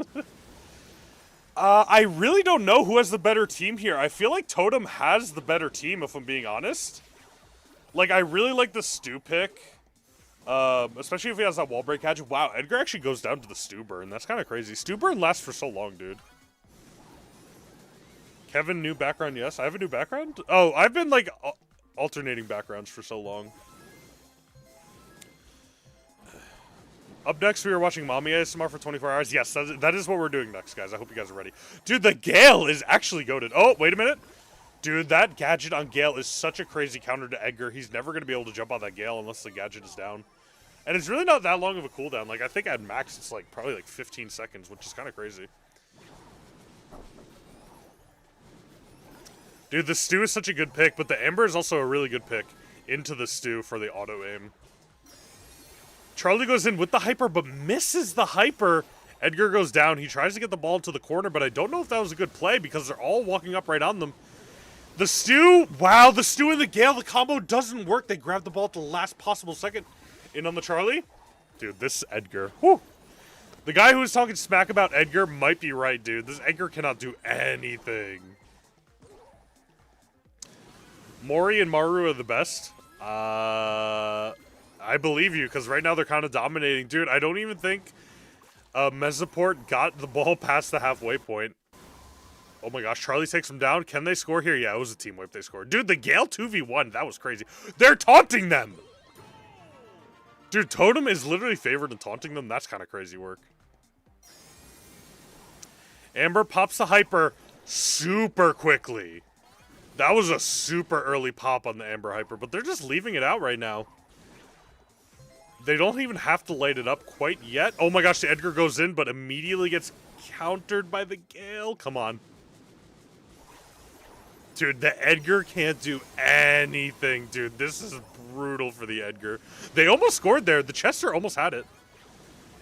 I really don't know who has the better team here. I feel like Totem has the better team, if I'm being honest. Like, I really like the Stu pick. Especially if he has that wall break gadget. Wow, Edgar actually goes down to the Stu burn. That's kind of crazy. Stu burn lasts for so long, dude. Kevin, new background, yes. I have a new background? Oh, I've been, like, alternating backgrounds for so long. Up next, we are watching Mommy ASMR for 24 hours. Yes, that is what we're doing next, guys. I hope you guys are ready. Dude, the Gale is actually goated. Oh, wait a minute. Dude, that gadget on Gale is such a crazy counter to Edgar. He's never going to be able to jump on that Gale unless the gadget is down. And it's really not that long of a cooldown. Like, I think at max, it's like probably like 15 seconds, which is kind of crazy. Dude, the Stu is such a good pick, but the Ember is also a really good pick into the Stu for the auto-aim. Charlie goes in with the hyper, but misses the hyper. Edgar goes down. He tries to get the ball into the corner, but I don't know if that was a good play because they're all walking up right on them. The Stu, wow, the Stu and the Gale, the combo doesn't work. They grab the ball at the last possible second. In on the Charlie. Dude, this Edgar, whew. The guy who was talking smack about Edgar might be right, dude. This Edgar cannot do anything. Mori and Maru are the best. I believe you, because right now they're kind of dominating. Dude, I don't even think Mesoport got the ball past the halfway point. Oh my gosh, Charlie takes him down. Can they score here? Yeah, it was a team wipe they scored. Dude, the Gale 2v1, that was crazy. They're taunting them! Dude, Totem is literally favored in taunting them. That's kind of crazy work. Amber pops the Hyper super quickly. That was a super early pop on the Amber Hyper, but they're just leaving it out right now. They don't even have to light it up quite yet. Oh my gosh, the Edgar goes in, but immediately gets countered by the Gale. Come on. Dude, the Edgar can't do anything, dude. This is brutal for the Edgar. They almost scored there. The Chester almost had it.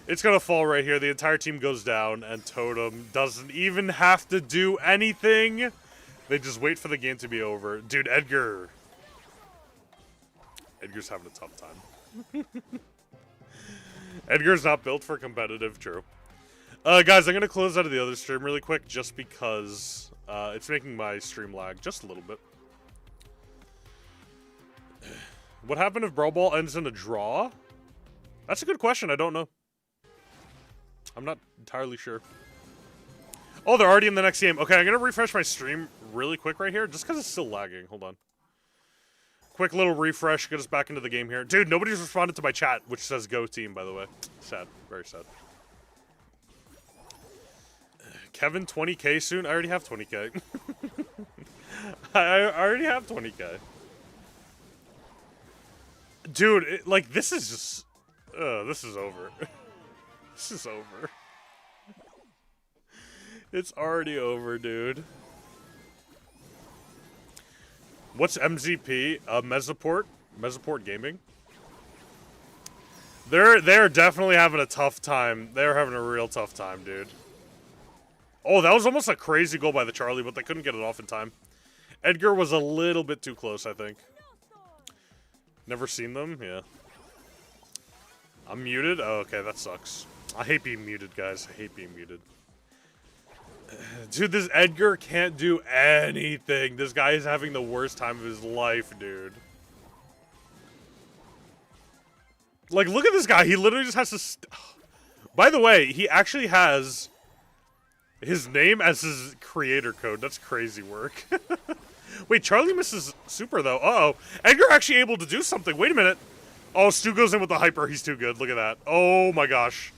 It's going to fall right here. The entire team goes down, and Totem doesn't even have to do anything. They just wait for the game to be over. Dude, Edgar's having a tough time. Edgar's not built for competitive, true. Guys, I'm going to close out of the other stream really quick just because it's making my stream lag just a little bit. What happened if Brawl Ball ends in a draw? That's a good question. I don't know. I'm not entirely sure. Oh, they're already in the next game. Okay, I'm going to refresh my stream really quick right here just because it's still lagging. Hold on. Quick little refresh. Get us back into the game here. Dude, nobody's responded to my chat, which says go team, by the way. Sad. Very sad. Kevin, 20k soon? I already have 20k. I already have 20k. Dude, like, this is just... this is over. This is over. It's already over, dude. What's MZP? Mesoport? Mesoport Gaming? They're definitely having a tough time. They're having a real tough time, dude. Oh, that was almost a crazy goal by the Charlie, but they couldn't get it off in time. Edgar was a little bit too close, I think. Never seen them? Yeah. I'm muted? Oh, okay, that sucks. I hate being muted, guys. I hate being muted. Dude, this Edgar can't do anything. This guy is having the worst time of his life, dude. Like, look at this guy. He literally just has to... By the way, he actually has his name as his creator code. That's crazy work. Wait, Charlie misses super, though. Uh-oh. Edgar actually able to do something. Wait a minute. Oh, Stu goes in with the Hyper. He's too good. Look at that. Oh, my gosh.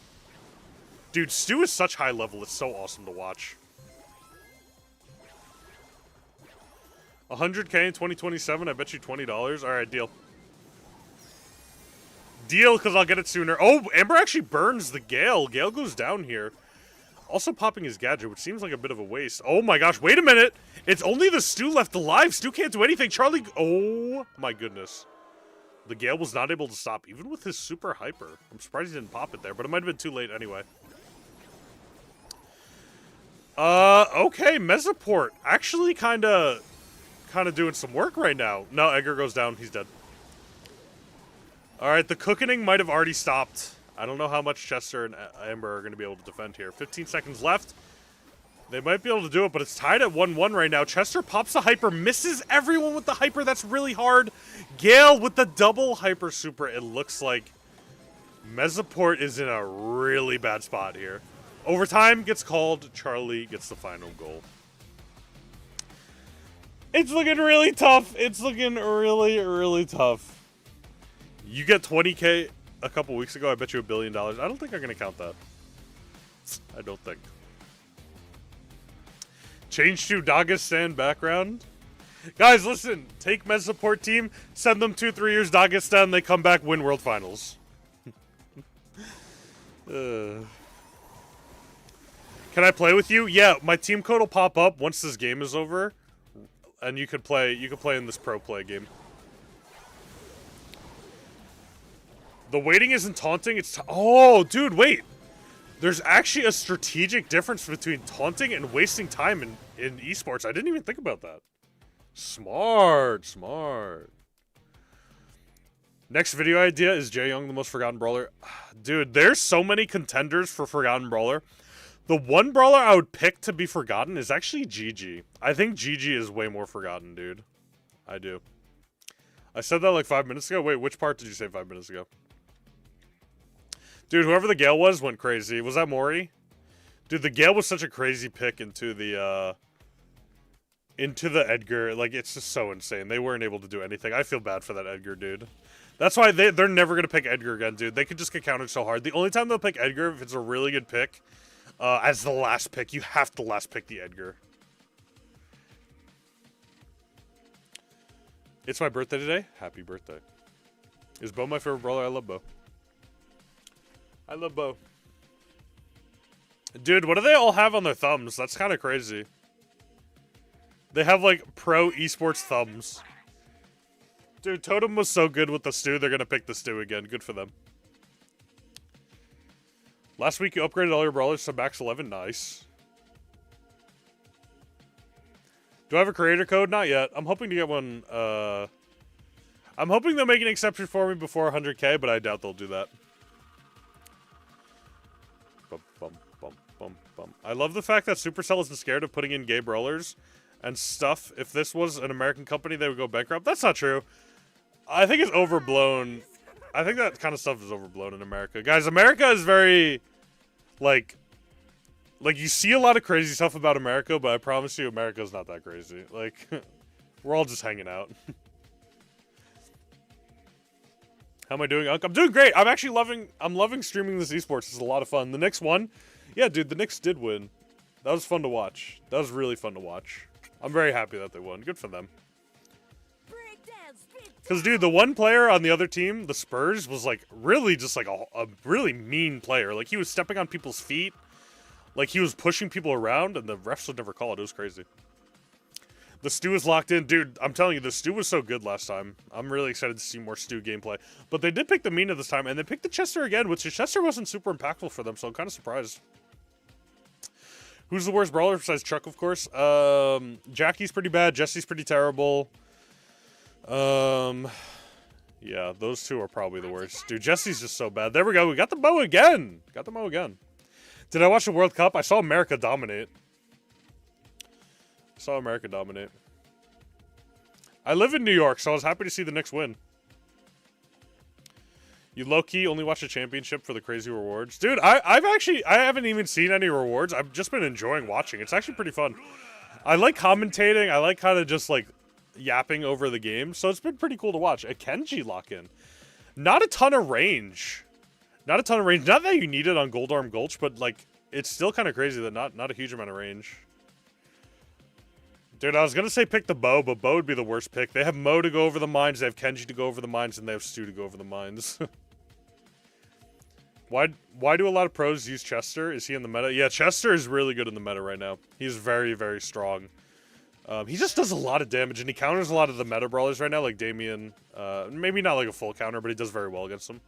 Dude, Stu is such high level. It's so awesome to watch. 100k in 2027. I bet you $20. All right, deal. Deal, because I'll get it sooner. Oh, Amber actually burns the Gale. Gale goes down here. Also popping his gadget, which seems like a bit of a waste. Oh my gosh, wait a minute. It's only the Stu left alive. Stu can't do anything. Charlie, oh my goodness. The Gale was not able to stop, even with his super hyper. I'm surprised he didn't pop it there, but it might have been too late anyway. Okay, Mesoport. Actually kind of doing some work right now. No, Edgar goes down. He's dead. Alright, the cooking might have already stopped. I don't know how much Chester and Amber are going to be able to defend here. 15 seconds left. They might be able to do it, but it's tied at 1-1 right now. Chester pops the Hyper, misses everyone with the Hyper. That's really hard. Gale with the double Hyper Super. It looks like Mesoport is in a really bad spot here. Overtime gets called. Charlie gets the final goal. It's looking really tough. It's looking really, really tough. You get 20k a couple weeks ago. I bet you $1 billion. I don't think I'm going to count that. I don't think. Change to Dagestan background. Guys, listen. Take Mesoport team. Send them 2-3 years Dagestan. They come back, win World Finals. Can I play with you? Yeah, my team code will pop up once this game is over. And you could play in this pro play game. The waiting isn't taunting, it's oh, dude, wait. There's actually a strategic difference between taunting and wasting time in esports. I didn't even think about that. Smart, smart. Next video idea, is Jae Young the most forgotten brawler? Dude, there's so many contenders for forgotten brawler. The one brawler I would pick to be forgotten is actually GG. I think GG is way more forgotten, dude. I do. I said that like 5 minutes ago. Wait, which part did you say 5 minutes ago? Dude, whoever the Gale was went crazy. Was that Mori? Dude, the Gale was such a crazy pick into the Edgar. Like, it's just so insane. They weren't able to do anything. I feel bad for that Edgar, dude. That's why they're never going to pick Edgar again, dude. They could just get countered so hard. The only time they'll pick Edgar, if it's a really good pick, as the last pick. You have to last pick the Edgar. It's my birthday today. Happy birthday. Is Bo my favorite brawler? I love Bo. I love Bo. Dude, what do they all have on their thumbs? That's kind of crazy. They have, like, pro esports thumbs. Dude, Totem was so good with the stew, they're gonna pick the stew again. Good for them. Last week you upgraded all your brawlers to max 11. Nice. Do I have a creator code? Not yet. I'm hoping to get one, I'm hoping they'll make an exception for me before 100k, but I doubt they'll do that. Bum, bum, bum, bum, bum. I love the fact that Supercell isn't scared of putting in gay brawlers and stuff. If this was an American company, they would go bankrupt. That's not true. I think it's overblown. I think that kind of stuff is overblown in America. Guys, America is very, like you see a lot of crazy stuff about America, but I promise you America's not that crazy. Like, we're all just hanging out. How am I doing, Unk? I'm doing great. I'm actually loving streaming this esports. It's a lot of fun. The next one, yeah, dude, the Knicks did win. That was fun to watch. That was really fun to watch. I'm very happy that they won. Good for them. Because, dude, the one player on the other team, the Spurs, was, like, really just, like, a really mean player. Like, he was stepping on people's feet. Like, he was pushing people around, and the refs would never call it. It was crazy. The Stew is locked in. Dude, I'm telling you, the Stew was so good last time. I'm really excited to see more Stew gameplay. But they did pick the Mina this time, and they picked the Chester again, which the Chester wasn't super impactful for them, so I'm kind of surprised. Who's the worst brawler besides Chuck, of course? Jackie's pretty bad. Jesse's pretty terrible. Yeah, those two are probably the worst. Dude, Jesse's just so bad. There we go. We got the bow again. Got the bow again. Did I watch the World Cup? I saw America dominate. I live in New York, so I was happy to see the Knicks win. You low-key only watch the championship for the crazy rewards? Dude, I haven't even seen any rewards. I've just been enjoying watching. It's actually pretty fun. I like commentating. I like kind of just, like, yapping over the game. So it's been pretty cool to watch. A Kenji lock-in. Not a ton of range. Not that you need it on Gold Arm Gulch, but, like, it's still kind of crazy that not a huge amount of range. Dude, I was going to say pick the Bow, but Bow would be the worst pick. They have Mo to go over the mines, they have Kenji to go over the mines, and they have Stu to go over the mines. Why do a lot of pros use Chester? Is he in the meta? Yeah, Chester is really good in the meta right now. He's very, very strong. He just does a lot of damage, and he counters a lot of the meta brawlers right now, like Damien. Maybe not like a full counter, but he does very well against them.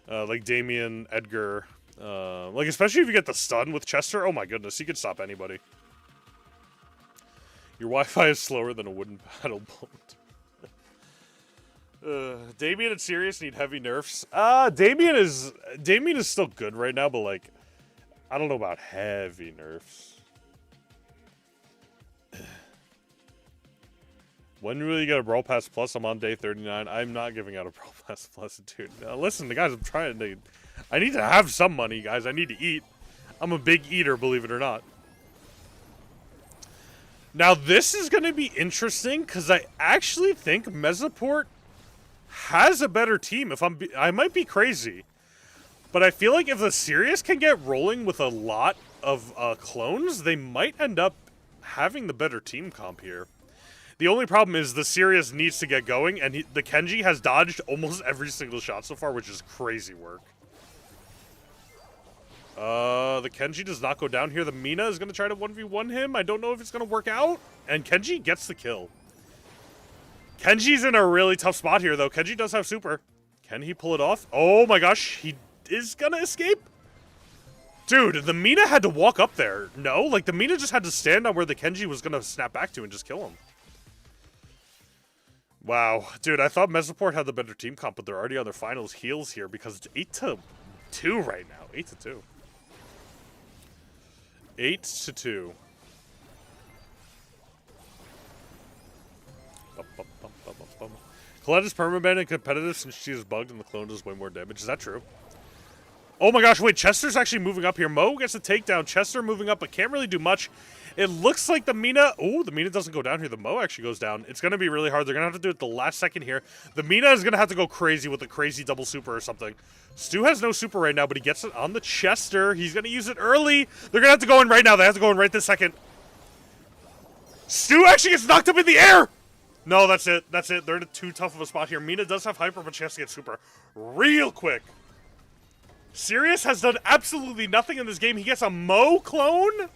Like Damien, Edgar. Like, especially if you get the stun with Chester. Oh my goodness, he could stop anybody. Your Wi-Fi is slower than a wooden paddle boat. Damien and Sirius need heavy nerfs. Damien is still good right now, but, like, I don't know about heavy nerfs. When will you get a Brawl Pass Plus? I'm on day 39. I'm not giving out a Brawl Pass Plus, dude. Listen, guys, I need to have some money, guys. I need to eat. I'm a big eater, believe it or not. Now, this is going to be interesting, because I actually think Mesaport has a better team. I might be crazy, but I feel like if the Sirius can get rolling with a lot of clones, they might end up having the better team comp here. The only problem is the Sirius needs to get going, and the Kenji has dodged almost every single shot so far, which is crazy work. The Kenji does not go down here. The Mina is going to try to 1v1 him. I don't know if it's going to work out. And Kenji gets the kill. Kenji's in a really tough spot here, though. Kenji does have super. Can he pull it off? Oh my gosh, he is going to escape. Dude, the Mina had to walk up there. No, like the Mina just had to stand on where the Kenji was going to snap back to and just kill him. Wow. Dude, I thought Mesoport had the better team comp, but they're already on their finals heels here because it's 8-2 right now. 8-2. 8-2. Colette is permaban and competitive since she is bugged and the clone does way more damage. Is that true? Oh my gosh, wait, Chester's actually moving up here. Mo gets a takedown. Chester moving up, but can't really do much. It looks like the Mina... Oh, the Mina doesn't go down here. The Mo actually goes down. It's going to be really hard. They're going to have to do it the last second here. The Mina is going to have to go crazy with a crazy double super or something. Stu has no super right now, but he gets it on the Chester. He's going to use it early. They're going to have to go in right now. They have to go in right this second. Stu actually gets knocked up in the air. No, that's it. That's it. They're in too tough of a spot here. Mina does have hyper, but she has to get super real quick. Sirius has done absolutely nothing in this game. He gets a Mo clone.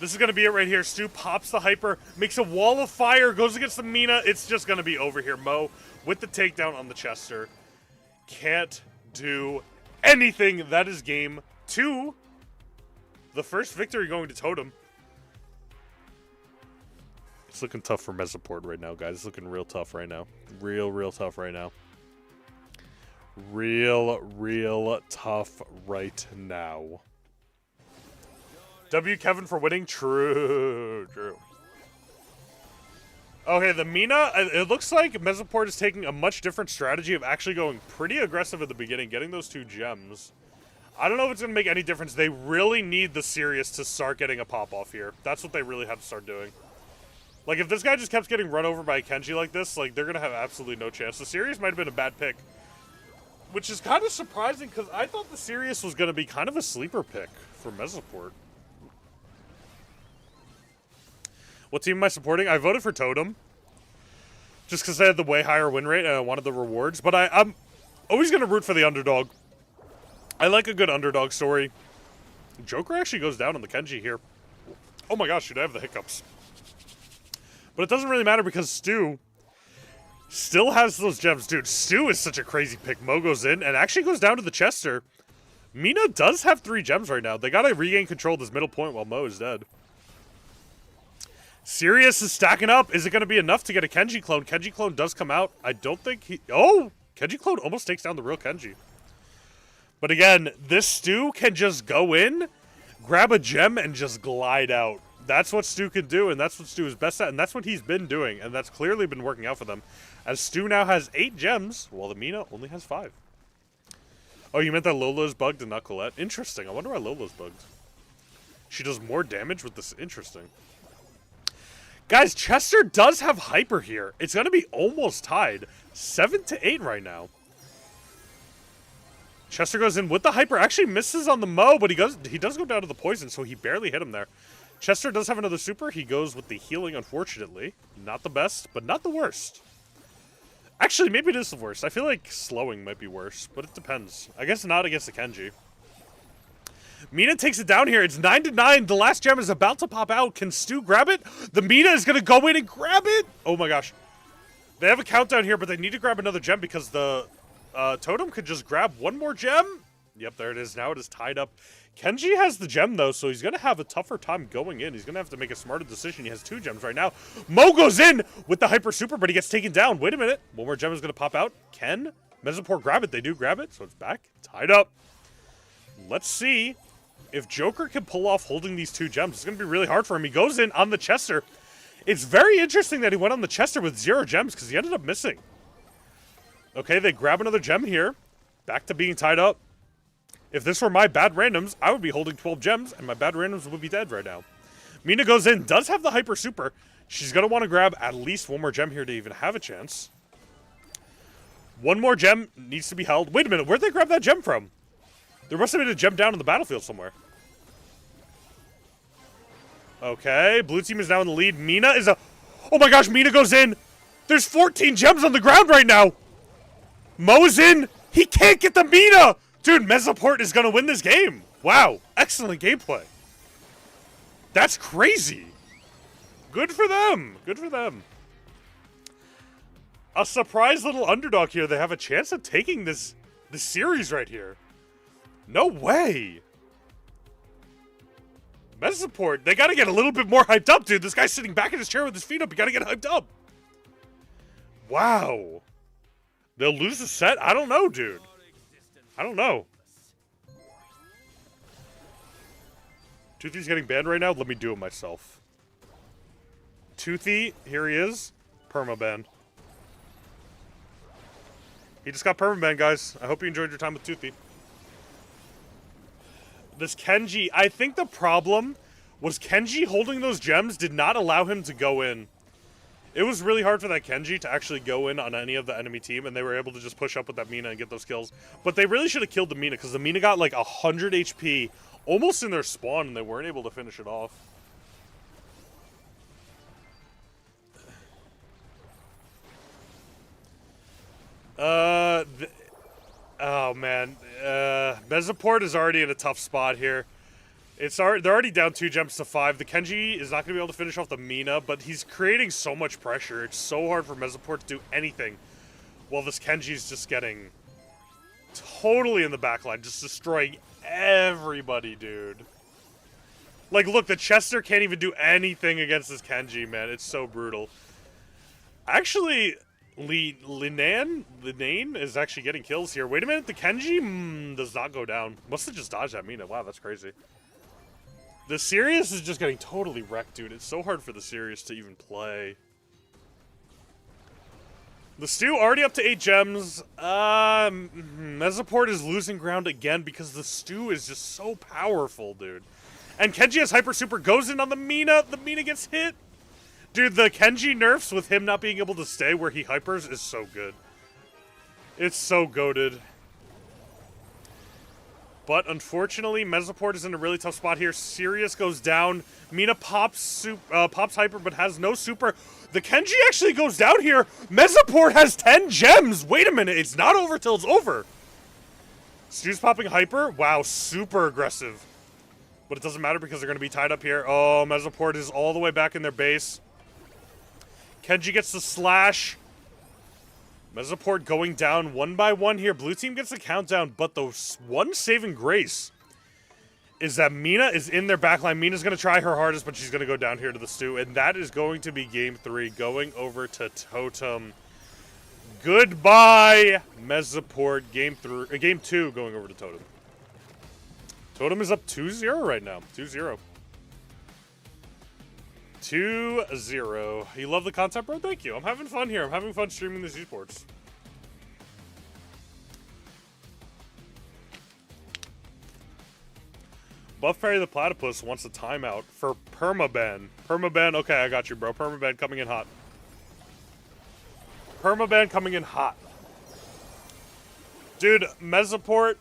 This is going to be it right here. Stu pops the hyper, makes a wall of fire, goes against the Mina. It's just going to be over here. Mo with the takedown on the Chester. Can't do anything. That is game 2. The first victory going to Totem. It's looking tough for Mesoport right now, guys. It's looking real tough right now. Real tough right now. Real tough right now. W Kevin for winning. True. Okay, the Mina, it looks like Mesoport is taking a much different strategy of actually going pretty aggressive at the beginning, getting those 2 gems. I don't know if it's going to make any difference. They really need the Sirius to start getting a pop-off here. That's what they really have to start doing. Like, if this guy just kept getting run over by a Kenji like this, like, they're going to have absolutely no chance. The Sirius might have been a bad pick. Which is kind of surprising, because I thought the Sirius was going to be kind of a sleeper pick for Mesoport. What team am I supporting? I voted for Totem. Just because they had the way higher win rate and I wanted the rewards. But I'm always going to root for the underdog. I like a good underdog story. Joker actually goes down on the Kenji here. Oh my gosh, dude, I have the hiccups. But it doesn't really matter because Stu still has those gems. Dude, Stu is such a crazy pick. Mo goes in and actually goes down to the Chester. Mina does have 3 gems right now. They got to regain control of this middle point while Mo is dead. Sirius is stacking up. Is it going to be enough to get a Kenji clone? Kenji clone does come out. I don't think he... Oh! Kenji clone almost takes down the real Kenji. But again, this Stu can just go in, grab a gem, and just glide out. That's what Stu can do, and that's what Stu is best at, and that's what he's been doing, and that's clearly been working out for them. As Stu now has 8 gems, while the Mina only has 5. Oh, you meant that Lola's bugged and not Colette? Interesting. I wonder why Lola's bugged. She does more damage with this. Interesting. Guys, Chester does have hyper here. It's going to be almost tied. 7-8 right now. Chester goes in with the hyper. Actually misses on the Mo, but he does go down to the poison, so he barely hit him there. Chester does have another super. He goes with the healing, unfortunately. Not the best, but not the worst. Actually, maybe it is the worst. I feel like slowing might be worse, but it depends. I guess not against the Kenji. Mina takes it down here. It's 9-9. The last gem is about to pop out. Can Stu grab it? The Mina is going to go in and grab it. Oh my gosh. They have a countdown here, but they need to grab another gem because the Totem could just grab one more gem. Yep, there it is. Now it is tied up. Kenji has the gem, though, so he's going to have a tougher time going in. He's going to have to make a smarter decision. He has 2 gems right now. Mo goes in with the hyper super, but he gets taken down. Wait a minute. One more gem is going to pop out. Can Mesoport grab it? They do grab it, so it's back. Tied up. Let's see if Joker can pull off holding these 2 gems. It's going to be really hard for him. He goes in on the Chester. It's very interesting that he went on the Chester with 0 gems because he ended up missing. Okay, they grab another gem here. Back to being tied up. If this were my bad randoms, I would be holding 12 gems, and my bad randoms would be dead right now. Mina goes in, does have the hyper super. She's going to want to grab at least 1 more gem here to even have a chance. 1 more gem needs to be held. Wait a minute, where'd they grab that gem from? There must have been a gem down in the battlefield somewhere. Okay, blue team is now in the lead. Mina is a... Oh my gosh, Mina goes in. There's 14 gems on the ground right now. Mo's in. He can't get the Mina. Dude, Mesoport is going to win this game. Wow, excellent gameplay. That's crazy. Good for them. Good for them. A surprise little underdog here. They have a chance of taking this series right here. No way. Mesoport, they got to get a little bit more hyped up, dude. This guy's sitting back in his chair with his feet up. You got to get hyped up. Wow. They'll lose the set? I don't know, dude. I don't know. Toothy's getting banned right now? Let me do it myself. Toothy, here he is. Permaban. He just got permaban, guys. I hope you enjoyed your time with Toothy. This Kenji, I think the problem was Kenji holding those gems did not allow him to go in. It was really hard for that Kenji to actually go in on any of the enemy team, and they were able to just push up with that Mina and get those kills. But they really should have killed the Mina, because the Mina got like 100 HP almost in their spawn, and they weren't able to finish it off. Oh man, Mesoport is already in a tough spot here. They're already down 2 gems to 5. The Kenji is not going to be able to finish off the Mina, but he's creating so much pressure. It's so hard for Mesoport to do anything, while this Kenji's just getting totally in the backline, just destroying everybody, dude. Like, look, the Chester can't even do anything against this Kenji, man. It's so brutal. Actually, Linane is actually getting kills here. Wait a minute, the Kenji does not go down. Must have just dodged that Mina. Wow, that's crazy. The Sirius is just getting totally wrecked, dude. It's so hard for the Sirius to even play. The Stew already up to 8 gems. Mesoport is losing ground again because the Stew is just so powerful, dude. And Kenji has Hyper Super, goes in on the Mina. The Mina gets hit. Dude, the Kenji nerfs with him not being able to stay where he hypers is so good. It's so goated. But unfortunately, Mesoport is in a really tough spot here. Sirius goes down. Mina pops hyper, but has no super. The Kenji actually goes down here. Mesoport has 10 gems. Wait a minute, it's not over till it's over. Stew's popping hyper. Wow, super aggressive. But it doesn't matter because they're going to be tied up here. Oh, Mesoport is all the way back in their base. Kenji gets the slash. Mesoport going down 1 by 1 here. Blue team gets the countdown, but the one saving grace is that Mina is in their backline. Mina's going to try her hardest, but she's going to go down here to the Stew, and that is going to be game 3, going over to Totem. Goodbye, Mesoport. Game 2 going over to Totem. Totem is up 2-0 right now. 2-0. 2-0. You love the content, bro? Thank you. I'm having fun here. I'm having fun streaming these esports. Buff Fairy the Platypus wants a timeout for permaban. Permaban, okay, I got you, bro. Permaban coming in hot. Permaban coming in hot. Dude, Mesoport,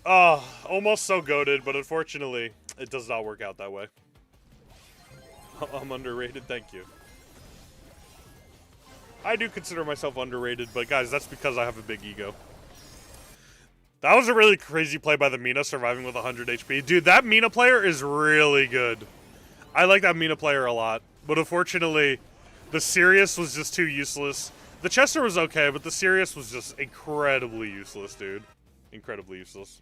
almost so goated, but unfortunately, it does not work out that way. I'm underrated, thank you. I do consider myself underrated, but guys, that's because I have a big ego. That was a really crazy play by the Mina, surviving with 100 HP. Dude, that Mina player is really good. I like that Mina player a lot. But unfortunately, the Sirius was just too useless. The Chester was okay, but the Sirius was just incredibly useless, dude. Incredibly useless.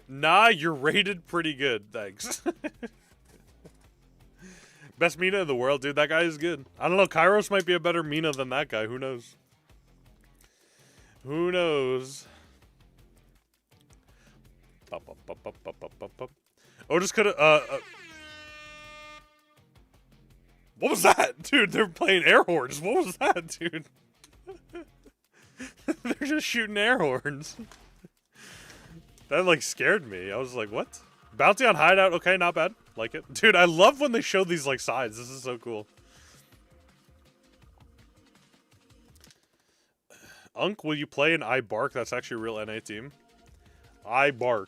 Nah, you're rated pretty good, thanks. Best Mina in the world, dude. That guy is good. I don't know, Kairos might be a better Mina than that guy. Who knows? Who knows? Otis could have, what was that? Dude, they're playing air horns. What was that, dude? They're just shooting air horns. That, like, scared me. I was like, what? Bounty on hideout. Okay, not bad. Like it. Dude, I love when they show these, like, sides. This is so cool. Unk, will you play an I Bark? That's actually a real NA team. I Bark.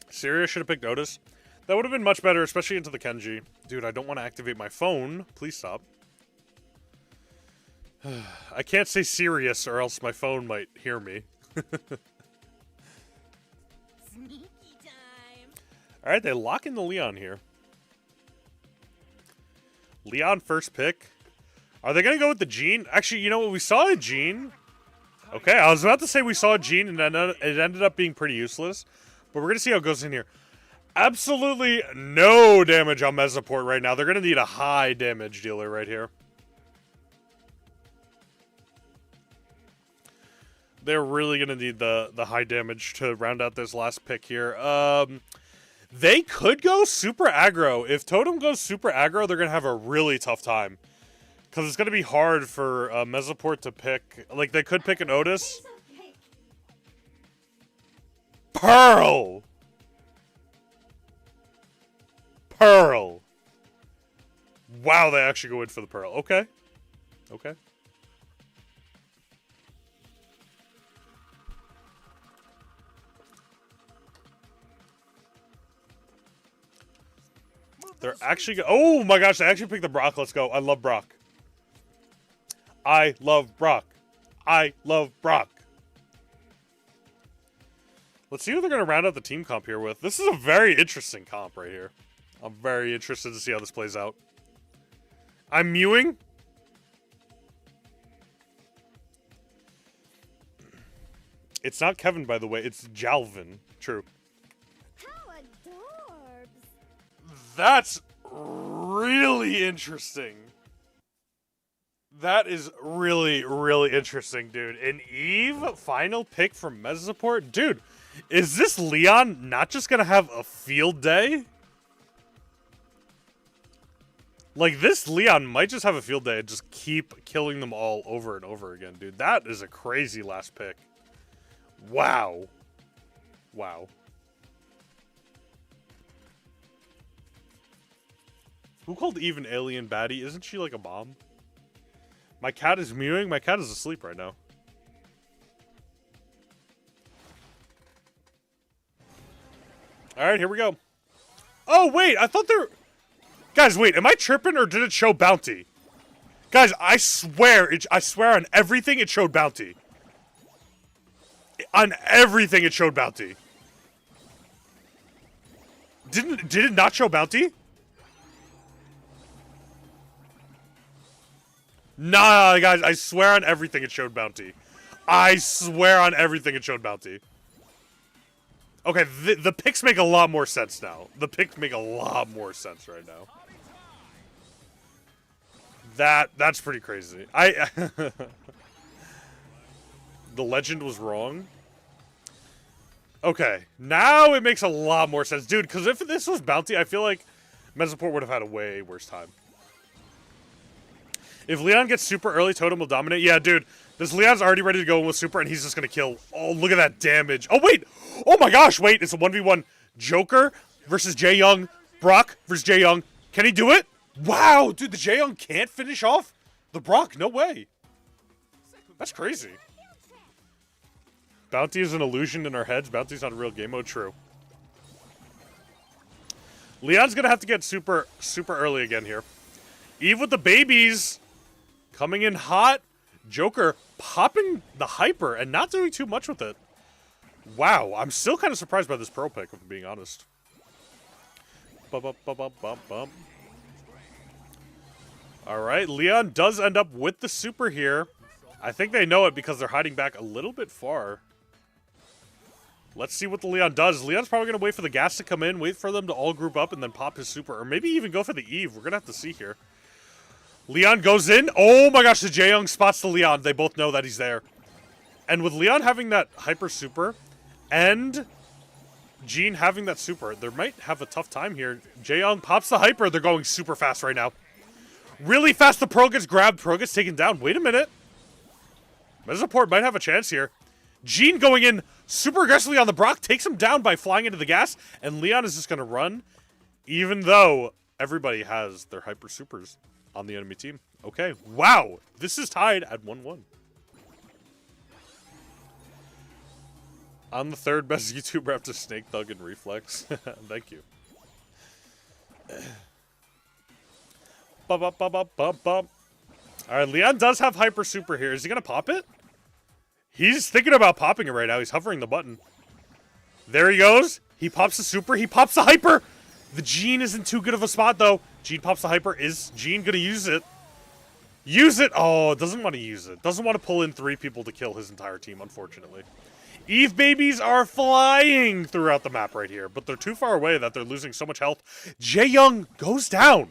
Sirius should have picked Otis. That would have been much better, especially into the Kenji. Dude, I don't want to activate my phone. Please stop. I can't say serious or else my phone might hear me. Sneaky time. Alright, they lock in the Leon here. Leon first pick. Are they going to go with the Jean? Actually, you know what we saw in Jean? Okay, I was about to say we saw Gene, and it ended up being pretty useless. But we're going to see how it goes in here. Absolutely no damage on Mesoport right now. They're going to need a high damage dealer right here. They're really going to need the high damage to round out this last pick here. They could go super aggro. If Totem goes super aggro, they're going to have a really tough time. Because it's going to be hard for Mesoport to pick. Like, they could pick an Otis. Pearl! Pearl! Wow, they actually go in for the Pearl. Okay. Okay. They're actually... Oh my gosh, they actually picked the Brock. Let's go. I love Brock. I love Brock. I love Brock. Let's see who they're going to round out the team comp here with. This is a very interesting comp right here. I'm very interested to see how this plays out. I'm mewing. It's not Kevin, by the way. It's Jalvin. True. How adorbs. That's really interesting. That is really, really interesting, dude. An Eve final pick from Mesoport? Dude, is this Leon not just going to have a field day? Like, this Leon might just have a field day and just keep killing them all over and over again, dude. That is a crazy last pick. Wow. Wow. Who called Eve an alien baddie? Isn't she like a bomb? My cat is mewing. My cat is asleep right now. Alright, here we go. Oh, wait. I thought there... Guys, wait. Am I tripping or did it show bounty? Guys, I swear on everything it showed bounty. On everything it showed bounty. Did it not show bounty? Nah, guys, I swear on everything it showed bounty. I swear on everything it showed bounty. Okay, the picks make a lot more sense now. The picks make a lot more sense right now. That's pretty crazy. The legend was wrong. Okay, now it makes a lot more sense. Dude, because if this was bounty, I feel like Mesoport would have had a way worse time. If Leon gets super early, Totem will dominate. Yeah, dude. This Leon's already ready to go in with super, and he's just going to kill. Oh, look at that damage. Oh, wait. Oh, my gosh. Wait. It's a 1v1. Joker versus Jae Young. Brock versus Jae Young. Can he do it? Wow. Dude, the Jae Young can't finish off the Brock. No way. That's crazy. Bounty is an illusion in our heads. Bounty's not a real game mode. True. Leon's going to have to get super early again here. Eve with the babies. Coming in hot. Joker popping the hyper and not doing too much with it. Wow, I'm still kind of surprised by this Pearl pick, if I'm being honest. Alright, Leon does end up with the super here. I think they know it because they're hiding back a little bit far. Let's see what the Leon does. Leon's probably going to wait for the gas to come in, wait for them to all group up, and then pop his super. Or maybe even go for the Eve. We're going to have to see here. Leon goes in. Oh my gosh, the Jae Young spots the Leon. They both know that he's there. And with Leon having that hyper super and Gene having that super, they might have a tough time here. Jae Young pops the hyper. They're going super fast right now. Really fast. The Pro gets grabbed. Pro gets taken down. Wait a minute. Mesoport might have a chance here. Gene going in super aggressively on the Brock. Takes him down by flying into the gas. And Leon is just going to run. Even though everybody has their hyper supers on the enemy team. Okay. Wow. This is tied at 1-1. I'm the third best YouTuber after Snake Thug and Reflex. Thank you. Alright, Leon does have hyper super here. Is he going to pop it? He's thinking about popping it right now. He's hovering the button. There he goes. He pops the super. He pops the hyper. The Gene isn't too good of a spot, though. Gene pops the hyper. Is Gene going to use it? Use it! Oh, doesn't want to use it. Doesn't want to pull in 3 people to kill his entire team, unfortunately. Eve babies are flying throughout the map right here, but they're too far away that they're losing so much health. Jaeyoung goes down.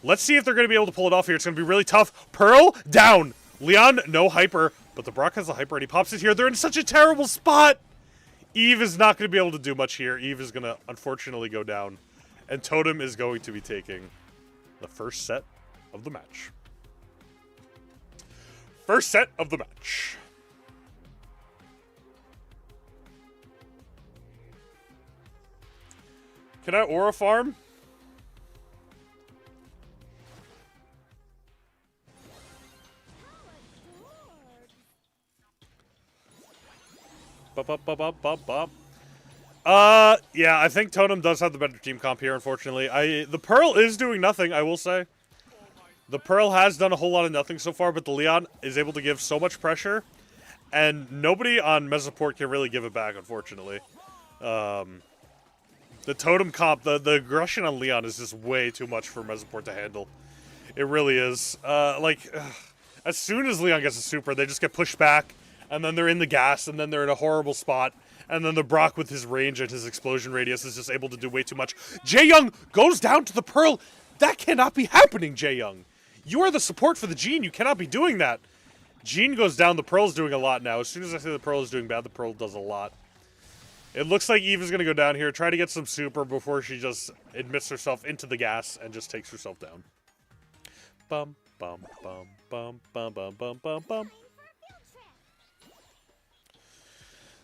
Let's see if they're going to be able to pull it off here. It's going to be really tough. Pearl, down. Leon, no hyper, but the Brock has the hyper and he pops it here. They're in such a terrible spot. Eve is not going to be able to do much here. Eve is going to, unfortunately, go down. And Totem is going to be taking the first set of the match. First set of the match. Can I aura farm? Yeah, I think Totem does have the better team comp here, unfortunately. The Pearl is doing nothing, I will say. The Pearl has done a whole lot of nothing so far, but the Leon is able to give so much pressure, and nobody on Mesoport can really give it back, unfortunately. The Totem comp, the aggression on Leon is just way too much for Mesoport to handle. It really is. As soon as Leon gets a super, they just get pushed back, and then they're in the gas, and then they're in a horrible spot. And then the Brock with his range and his explosion radius is just able to do way too much. Jaeyoung goes down to the Pearl. That cannot be happening, Jaeyoung. You are the support for the Gene. You cannot be doing that. Gene goes down. The Pearl's doing a lot now. As soon as I say the Pearl is doing bad, the Pearl does a lot. It looks like Eve is going to go down here, try to get some super before she just admits herself into the gas and just takes herself down. Bum, bum, bum, bum, bum, bum, bum, bum, bum.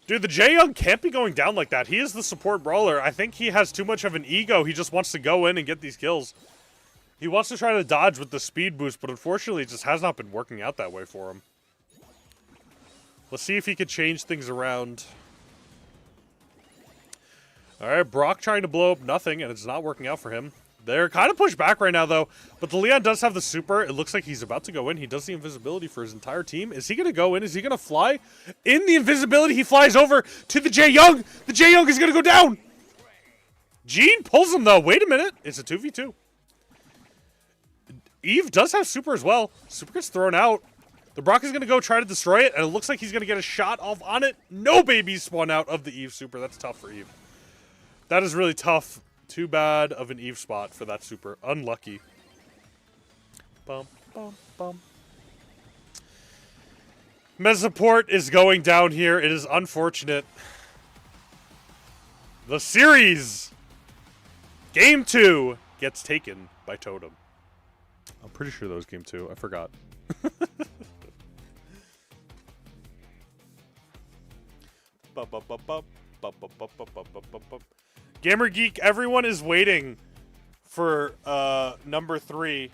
Dude, the Jaeyoung can't be going down like that. He is the support brawler. I think he has too much of an ego. He just wants to go in and get these kills. He wants to try to dodge with the speed boost, but unfortunately it just has not been working out that way for him. Let's see if he could change things around. Alright, Brock trying to blow up nothing, and it's not working out for him. They're kind of pushed back right now, though. But the Leon does have the super. It looks like he's about to go in. He does the invisibility for his entire team. Is he going to go in? Is he going to fly? In the invisibility, he flies over to the Jaeyoung. The Jaeyoung is going to go down. Gene pulls him, though. Wait a minute. It's a 2v2. Eve does have super as well. Super gets thrown out. The Brock is going to go try to destroy it, and it looks like he's going to get a shot off on it. No babies spawn out of the Eve super. That's tough for Eve. That is really tough. Too bad of an Eve spot for that super. Unlucky. Bum, bum, bum. Mesoport is going down here. It is unfortunate. The series, Game 2, gets taken by Totem. I'm pretty sure that was Game 2. I forgot. Gamer Geek, everyone is waiting for number 3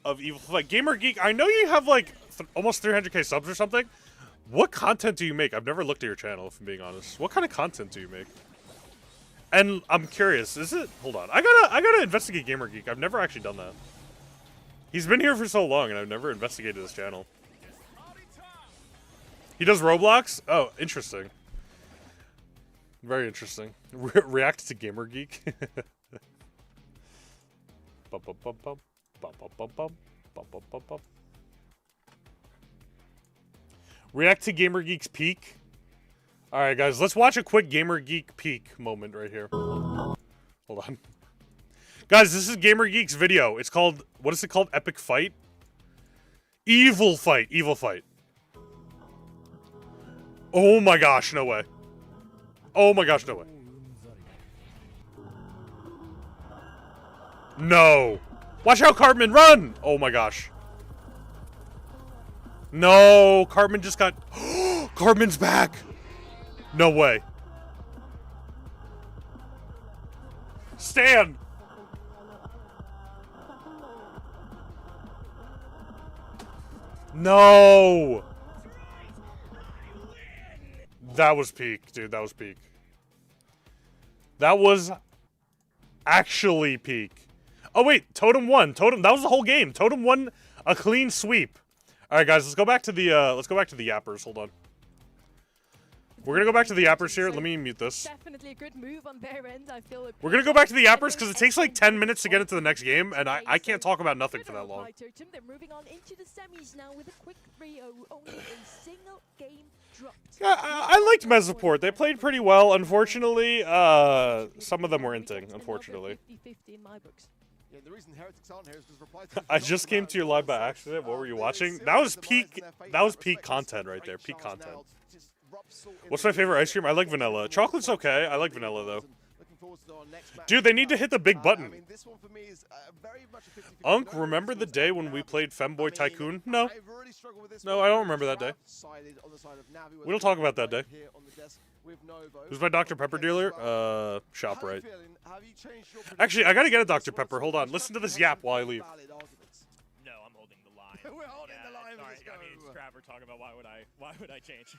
of Evil Fight. Gamer Geek, I know you have like almost 300k subs or something. What content do you make? I've never looked at your channel, if I'm being honest. What kind of content do you make? And I'm curious, is it? Hold on, I gotta investigate Gamer Geek. I've never actually done that. He's been here for so long, and I've never investigated his channel. He does Roblox? Oh, interesting. Very interesting. React to Gamer Geek. React to Gamer Geek's peak. All right, guys, let's watch a quick Gamer Geek peak moment right here. Hold on. Guys, this is Gamer Geek's video. It's called, what is it called? Epic Fight? Evil Fight. Evil Fight. Oh my gosh, no way. Oh my gosh, no way. No. Watch out, Cartman, run! Oh my gosh. No, Cartman just got... Cartman's back! No way. Stan! No! That was peak, dude. That was peak. That was actually peak. Oh wait, Totem won. Totem. That was the whole game. Totem won a clean sweep. All right, guys. Let's go back to the yappers. Hold on. We're gonna go back to the Yappers here. Let me mute this. Definitely a good move on their end. I feel We're gonna go back to the Yappers because it takes like 10 minutes to get into the next game, and I can't talk about nothing for that long. They're moving on into the semis now with a quick 3-0. Only a single game dropped. Yeah, I liked Mesoport. They played pretty well. Unfortunately, some of them were inting. Unfortunately. 50-50 in my books. Yeah, the reason Heretics aren't here is because Reply I just came to your live by accident. What were you watching? That was peak. That was peak content right there. Peak content. What's my favorite ice cream? I like vanilla. Chocolate's okay. I like vanilla though. Dude, they need to hit the big button. Unk, remember the day when we played Femboy Tycoon? No. No, I don't remember that day. We don't talk about that day. Who's my Dr. Pepper dealer? ShopRite. Actually, I gotta get a Dr. Pepper. Hold on. Listen to this yap while I leave. No, I'm holding the line. We're holding the line. Sorry, I mean, it's Trevor talking about why would I change?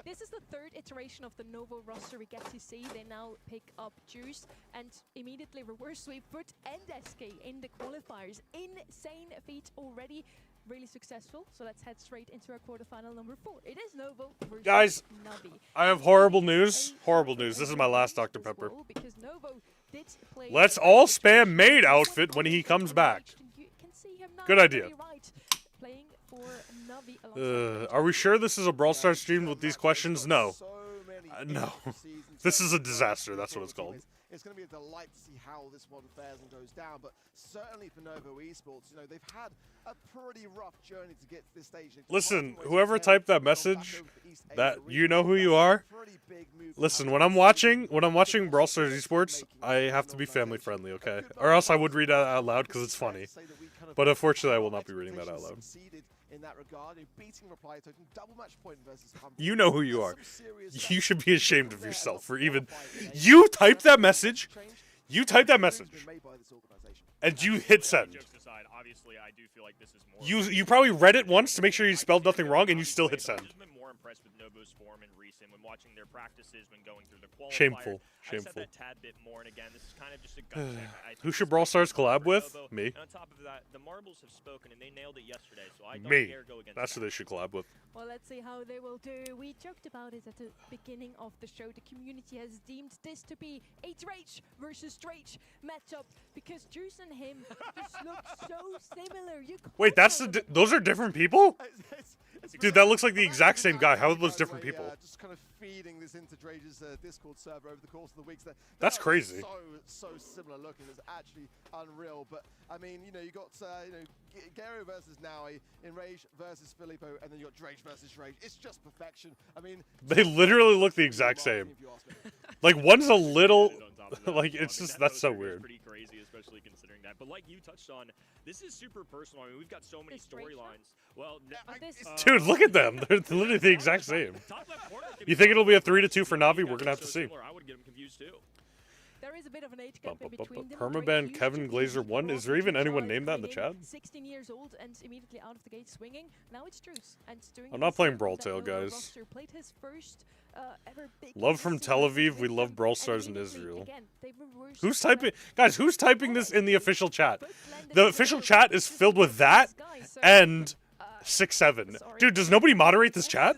This is the third iteration of the Novo roster we get to see. They now pick up Juice and immediately reverse sweep Foot and SK in the qualifiers. Insane feat already. Really successful. So let's head straight into our quarterfinal number 4. It is Novo versus Guys, Navi. I have horrible news. Horrible news. This is my last Dr. Pepper. Because Novo did play Let's all spam maid outfit when he comes back. You can see him now Good idea. really right, playing for Navi alongside Are we sure this is a Brawl Stars stream with these questions? No. No. This is a disaster. That's what it's called. It's going to be a delight to see how this one fares and goes down, but certainly for Novo Esports, you know, they've had a pretty rough journey to get to this stage. Listen, whoever typed that message, that you know who you are. Listen, when I'm watching Brawl Stars Esports, I have to be family friendly, okay? Or else I would read that out loud because it's funny. But unfortunately, I will not be reading that out loud. In that regard, beating Reply Token, double match point versus You know who you are. You should be ashamed of yourself for even... You typed that message. You typed that message. And you hit send. Obviously, I do feel like this is more. You probably read it once to make sure you spelled nothing wrong, and you still hit send. I've just been more impressed with Novo's form in recent when watching their practices, when going through the qualifier. Shameful. I Shameful. said that tad bit more, and again, this is kind of just a gut check. Who should Brawl Stars collab with? Me. And on top of that, the marbles have spoken, and they nailed it yesterday, so I don't Me. dare go against That's that. who they should collab with. Well, let's see how they will do. We joked about it at the beginning of the show. The community has deemed this to be a Drake versus Drake matchup because Juice and him just look so similar. You Wait, that's can't the... tell Those are different people? It's Dude, that looks like the exact same guy. How are those different people? Just kind of feeding this into Drage's Discord server over the course of the weeks. That's crazy. So similar looking. It's actually unreal. But I mean, you know, you got Garo versus Naui, Enrage versus Filippo, and then you got Drage versus Rage. It's just perfection. I mean, They literally look the exact same. Like, one's a little... Like, it's just... That's so weird. Pretty crazy, especially considering that. But like you touched on, this is super personal. I mean, we've got so many storylines. Well, Dude, look at them. They're literally the exact same. You think it'll be a 3-2 for Navi? We're gonna have to see. I would get them confused too. There is a bit of an age gap in between them. Permaban Drake Kevin used to Glazer be 1. Is there even anyone named that in the chat? 16 years old and immediately out of the gate swinging. Now it's Juice and doing. I'm not playing Brawl Tail, guys. Played his first ever big Love from Tel season Aviv. We love Brawl and Stars in immediately, Israel. again, they reversed Who's that. typing? Guys, who's typing this in the official chat? Both landed The in official row. chat is filled with that So, and uh, 6-7. sorry. Dude, does nobody moderate this chat?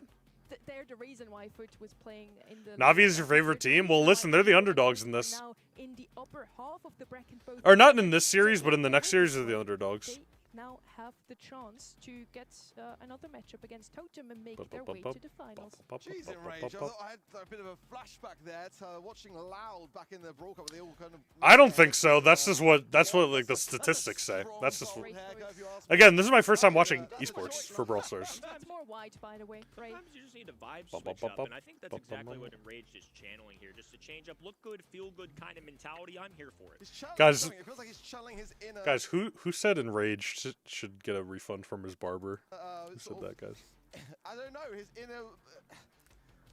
They're the reason why Foot was playing in the. Navi is your favorite team? Well, listen, they're the underdogs in this. Now in the upper half of the bracket, both Or not in this series, but in the next series they're the underdogs. They now have the chance to get another matchup against Totem and make their way to the finals. Jeez, Enrage. I thought I had a bit of a flashback there to watching Loud back in the Brawl Cup. They all kind of. I don't think so. That's what like the statistics say. That's just again, this is my first time watching esports for Brawl Stars. It's more wide, by the way, right? Sometimes you just need to vibe switch up, and I think that's exactly what Enraged is channeling here. Just to change up, look good, feel good kind of mentality. I'm here for it. Guys- It feels like he's channeling his inner. Guys, who said Enraged should get a refund from his barber? Who said sort of- that, guys? I don't know. His inner.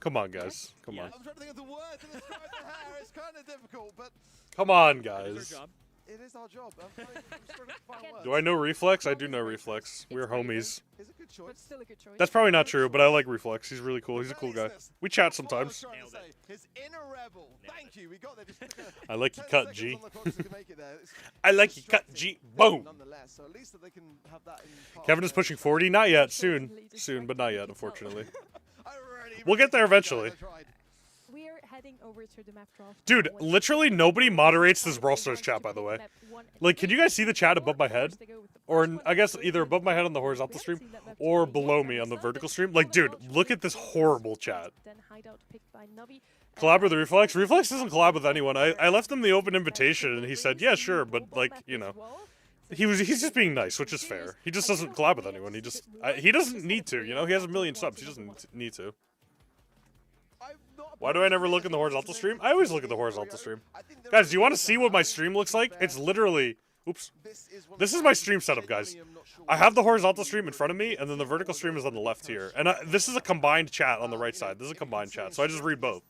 Come on, guys. Come on. I'm trying to think of the word to describe the hair. It's kind of difficult, but Come on, It's our guys. job. it is our job. I'm struggling to find words. Do I know Reflex? I do know Reflex. We're homies. It's a good But choice. still a good choice. That's probably not true, but I like Reflex. He's really cool. He's a cool guy. We chat sometimes. Nailed it. His inner rebel. Thank you. We got there. Just took a I like you 10 cut, seconds G. on the clock to make it there. It's I like you cut, G. Boom. nonetheless, so at least that they can have that in part Kevin of is their- pushing 40. Not yet. Soon. Soon, but not yet, unfortunately. We'll get there eventually. We are heading over to the map draft. Dude, literally nobody moderates this Brawl Stars chat, by the way. Like, can you guys see the chat above my head? Or, I guess, either above my head on the horizontal stream, or below me on the vertical stream? Like, dude, look at this horrible chat. Collab with Reflex? Reflex doesn't collab with anyone. I left him the open invitation, and he said, yeah, sure, but, like, you know. He's just being nice, which is fair. He just doesn't collab with anyone. He doesn't need to, you know? He has 1 million subs. He doesn't need to. Why do I never look in the horizontal stream? I always look at the horizontal stream. Guys, do you want to see what my stream looks like? It's literally... Oops. This is my stream setup, guys. I have the horizontal stream in front of me, and then the vertical stream is on the left here. And this is a combined chat on the right side. This is a combined chat, so I just read both.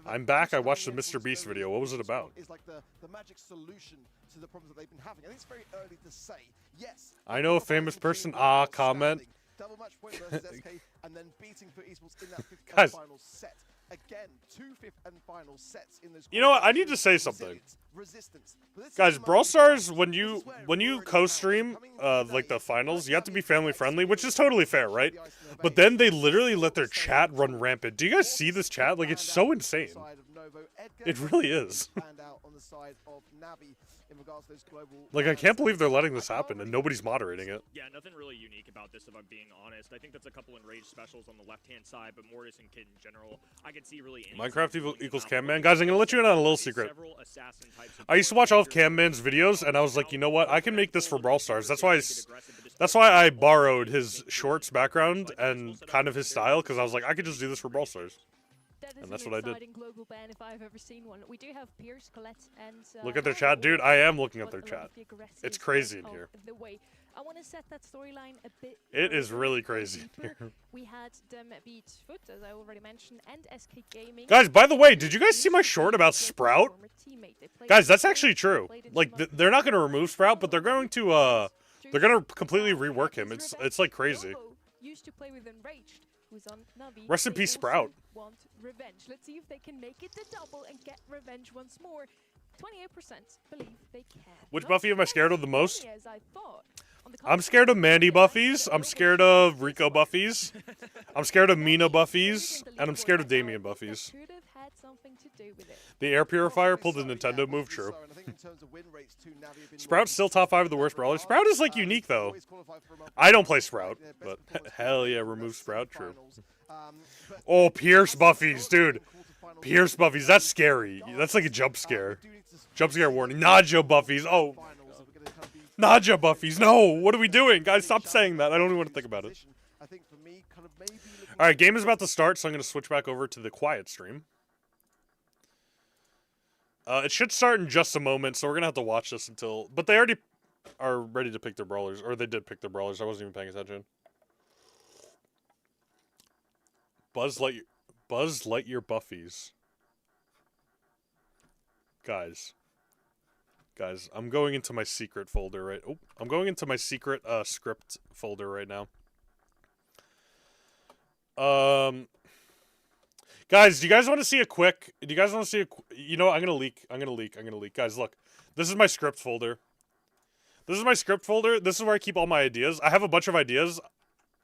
I'm back. I watched the Mr. Beast video. What was it about? I know a famous person. Ah, comment. Double match point versus SK, and then beating for esports in that fifth Guys. and final set. Again, 2 fifth and final sets in those. You know what? I need to say something. Guys, Brawl Stars, when you co-stream like the finals, you have to be family friendly, which is totally fair, right? But then they literally let their chat run rampant. Do you guys see this chat? Like, it's so insane. It really is. Like, I can't believe they're letting this happen and nobody's moderating it. Yeah, nothing really unique about this, if I'm being honest. I think that's a couple enraged specials on the left-hand side, but Mortis and Kid in general, I can see really... Minecraft equals Cam Man. Guys, I'm going to let you in on a little secret. I used to watch all of Cam Man's videos, and I was like, you know what? I can make this for Brawl Stars. That's why I borrowed his shorts background and kind of his style, because I was like, I could just do this for Brawl Stars. And that's what I did. Global ban if I've ever seen one. We do have Pierce, Colette, and look at their chat, dude. I am looking at their chat. It's crazy in here. I want to set that storyline a bit. It is really crazy in here. We had them beat Foot, as I already mentioned, and SK Gaming. Guys, by the way, did you guys see my short about Sprout? Guys, that's actually true. Like, they're not going to remove Sprout, but they're going to completely rework him. It's like crazy. Used to play with Enraged, who's on Navi. Rest in peace, Sprout. Want revenge. Let's see if they can make it the double and get revenge once more. 28% believe they can. Which Buffy am I scared of the most? As I thought. I'm scared of Mandy Buffies. I'm scared of Rico Buffies. I'm scared of Mina Buffies. And I'm scared of Damien Buffies. The air purifier pulled a Nintendo move, true. Sprout's still top 5 of the worst brawlers. Sprout is like unique though. I don't play Sprout, but hell yeah, remove Sprout, true. Oh, Pierce Buffies, dude. Pierce Buffies, that's scary. That's like a jump scare. Jump scare warning. Naja Buffies, oh. Naja Buffies, no, what are we doing? Guys, stop saying that. I don't even want to think about it. Alright, game is about to start, so I'm going to switch back over to the quiet stream. It should start in just a moment, so we're going to have to watch this until... But they already are ready to pick their brawlers, or they did pick their brawlers. I wasn't even paying attention. Buzz Lightyear Buffies. Guys, I'm going into my secret folder right. Oh, I'm going into my secret script folder right now. Guys, do you guys want to see a quick? Do you guys want to see a? You know, I'm gonna leak. Guys, look. This is my script folder. This is where I keep all my ideas. I have a bunch of ideas.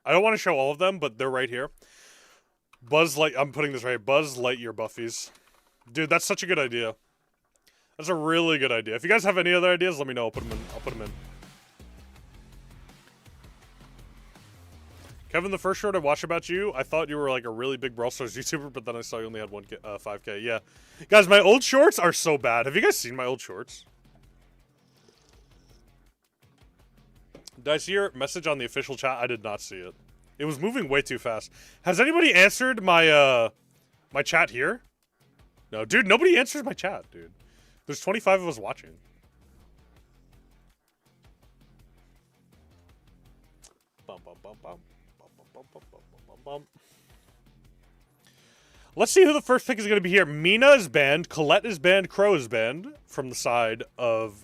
I don't want to show all of them, but they're right here. I'm putting this right here. Buzz Lightyear Buffies. Dude, that's such a good idea. That's a really good idea. If you guys have any other ideas, let me know. I'll put them in. Kevin, the first short I watched about you, I thought you were like a really big Brawl Stars YouTuber, but then I saw you only had 5K. Yeah. Guys, my old shorts are so bad. Have you guys seen my old shorts? Did I see your message on the official chat? I did not see it. It was moving way too fast. Has anybody answered my my chat here? No, dude, nobody answers my chat, dude. There's 25 of us watching. Let's see who the first pick is going to be here. Mina is banned. Colette is banned. Crow is banned from the side of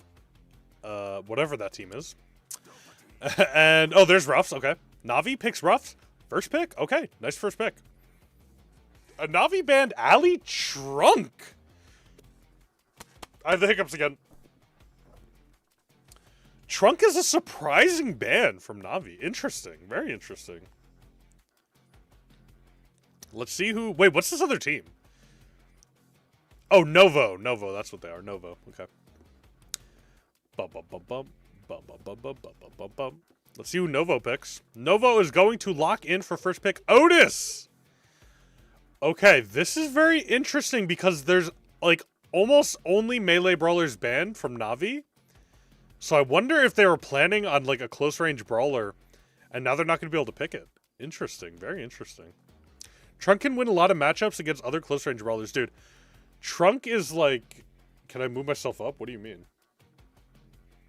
whatever that team is. And, oh, there's Ruffs. Okay. Navi picks Ruffs. First pick? Okay. Nice first pick. A Navi banned Ali Trunk. I have the hiccups again. Trunk is a surprising ban from Na'Vi. Interesting. Very interesting. Let's see who... Wait, what's this other team? Oh, Novo. Novo, that's what they are. Novo. Okay. Bum, bum, bum, bum. Bum, bum, bum, bum, bum, bum, bum, bum. Let's see who Novo picks. Novo is going to lock in for first pick. Otis! Okay, this is very interesting because there's, like, almost only melee brawlers banned from Na'Vi. So I wonder if they were planning on, like, a close-range brawler, and now they're not going to be able to pick it. Interesting. Very interesting. Trunk can win a lot of matchups against other close-range brawlers. Dude, Trunk is, like... Can I move myself up? What do you mean?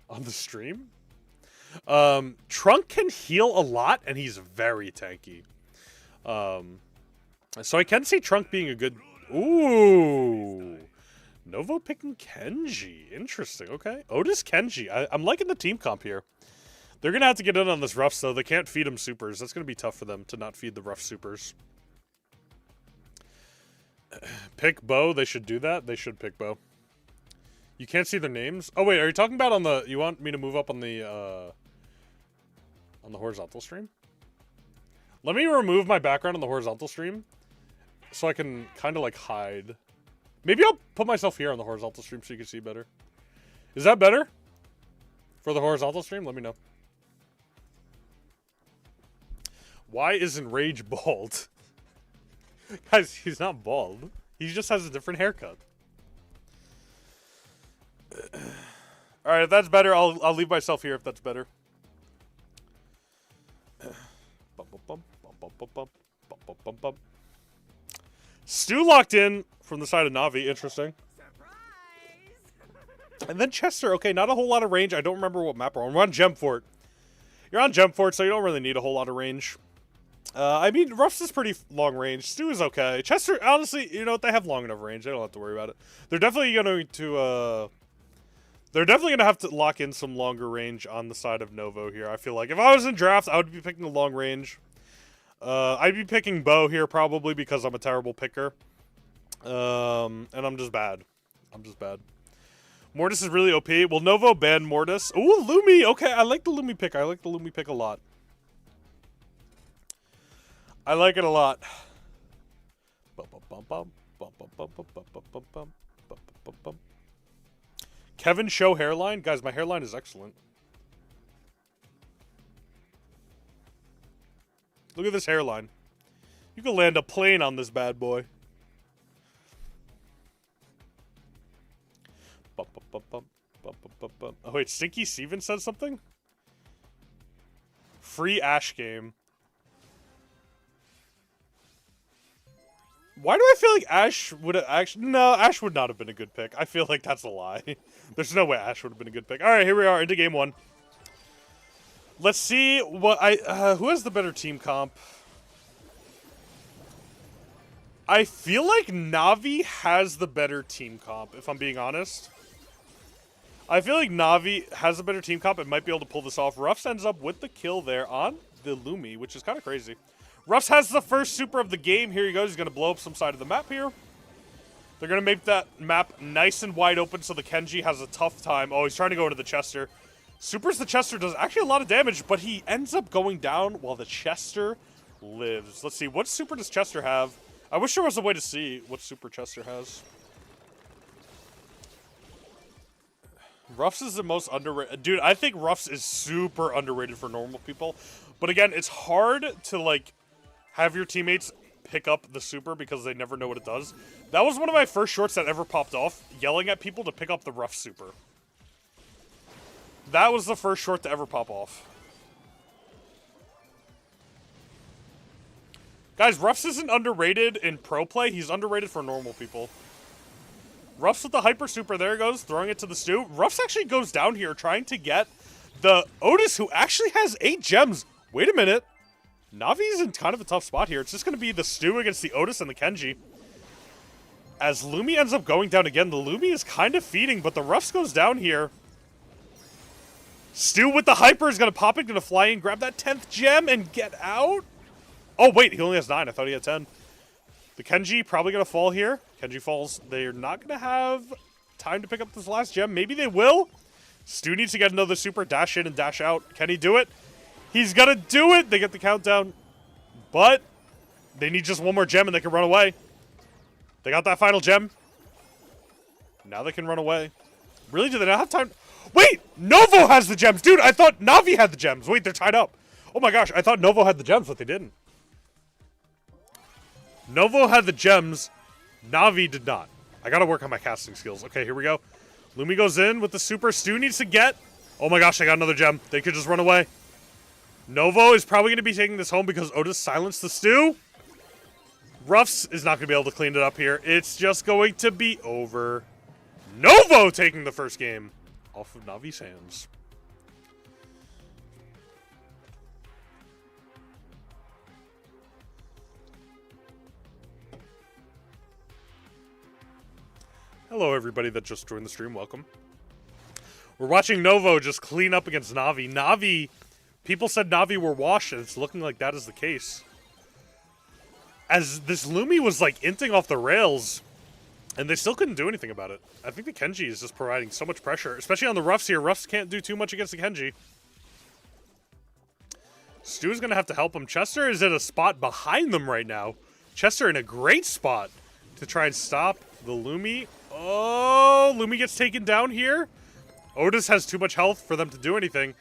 On the stream? Trunk can heal a lot, and he's very tanky. So I can see Trunk being a good... Ooh! Novo picking Kenji. Interesting, okay. Otis Kenji. I'm liking the team comp here. They're going to have to get in on this Ruffs, though. They can't feed him supers. That's going to be tough for them to not feed the Ruff supers. Pick Bo. They should do that. They should pick Bo. You can't see their names? Oh, wait. Are you talking about on the... You want me to move up on the horizontal stream? Let me remove my background on the horizontal stream so I can kind of, like, hide... Maybe I'll put myself here on the horizontal stream so you can see better. Is that better? For the horizontal stream? Let me know. Why isn't Rage bald? Guys, he's not bald. He just has a different haircut. Alright, if that's better, I'll leave myself here if that's better. Stu locked in from the side of Na'Vi. Interesting. And then Chester. Okay, not a whole lot of range. I don't remember what map we're on. We're on Gemfort. You're on Gemfort, so you don't really need a whole lot of range. I mean, Ruffs is pretty long range. Stu is okay. Chester, honestly, you know what? They have long enough range. They don't have to worry about it. They're definitely going to... They're definitely going to have to lock in some longer range on the side of Novo here. I feel like if I was in draft, I would be picking a long range. I'd be picking Bo here probably because I'm a terrible picker. And I'm just bad. Mortis is really OP. Will Novo ban Mortis? Ooh, Lumi. Okay, I like the Lumi pick. I like the Lumi pick a lot. I like it a lot. Kevin show hairline? Guys, my hairline is excellent. Look at this hairline. You can land a plane on this bad boy. Oh, wait, Stinky Steven said something? Free Ash game. Why do I feel like Ash would have actually... No, Ash would not have been a good pick. I feel like that's a lie. There's no way Ash would have been a good pick. Alright, here we are into game one. Let's see what who has the better team comp? I feel like Na'Vi has the better team comp, if I'm being honest. I feel like Na'Vi has a better team comp and might be able to pull this off. Ruffs ends up with the kill there on the Lumi, which is kind of crazy. Ruffs has the first super of the game. Here he goes. He's going to blow up some side of the map here. They're going to make that map nice and wide open so the Kenji has a tough time. Oh, he's trying to go into the Chester. Supers the Chester does actually a lot of damage, but he ends up going down while the Chester lives. Let's see. What super does Chester have? I wish there was a way to see what super Chester has. Ruffs is the most underrated. Dude, I think Ruffs is super underrated for normal people. But again, it's hard to, like, have your teammates pick up the super because they never know what it does. That was one of my first shorts that ever popped off, yelling at people to pick up the Ruff super. That was the first short to ever pop off. Guys, Ruffs isn't underrated in pro play. He's underrated for normal people. Ruffs with the hyper super. There he goes, throwing it to the Stu. Ruffs actually goes down here trying to get the Otis, who actually has 8 gems. Wait a minute. Navi's in kind of a tough spot here. It's just going to be the Stu against the Otis and the Kenji. As Lumi ends up going down again, the Lumi is kind of feeding, but the Ruffs goes down here. Stu with the hyper is going to pop it, going to fly in, grab that 10th gem, and get out. Oh, wait, he only has 9. I thought he had 10. The Kenji probably going to fall here. Kenji falls. They're not going to have time to pick up this last gem. Maybe they will. Stu needs to get another super dash in and dash out. Can he do it? He's gonna do it! They get the countdown. But they need just one more gem and they can run away. They got that final gem. Now they can run away. Really? Do they not have time? Wait! Novo has the gems! Dude, I thought Navi had the gems. Wait, they're tied up. Oh my gosh, I thought Novo had the gems, but they didn't. Novo had the gems. Navi did not. I gotta work on my casting skills. Okay, here we go. Lumi goes in with the super. Stu needs to get. Oh my gosh, they got another gem. They could just run away. Novo is probably going to be taking this home because Otis silenced the Stu. Ruffs is not going to be able to clean it up here. It's just going to be over. Novo taking the first game off of Navi's hands. Hello, everybody that just joined the stream. Welcome. We're watching Novo just clean up against Navi. Navi, people said Navi were washed, and it's looking like that is the case. As this Lumi was, like, inting off the rails, and they still couldn't do anything about it. I think the Kenji is just providing so much pressure, especially on the Ruffs here. Ruffs can't do too much against the Kenji. Stu's going to have to help him. Chester is at a spot behind them right now. Chester in a great spot to try and stop the Lumi. Oh, Lumi gets taken down here. Otis has too much health for them to do anything.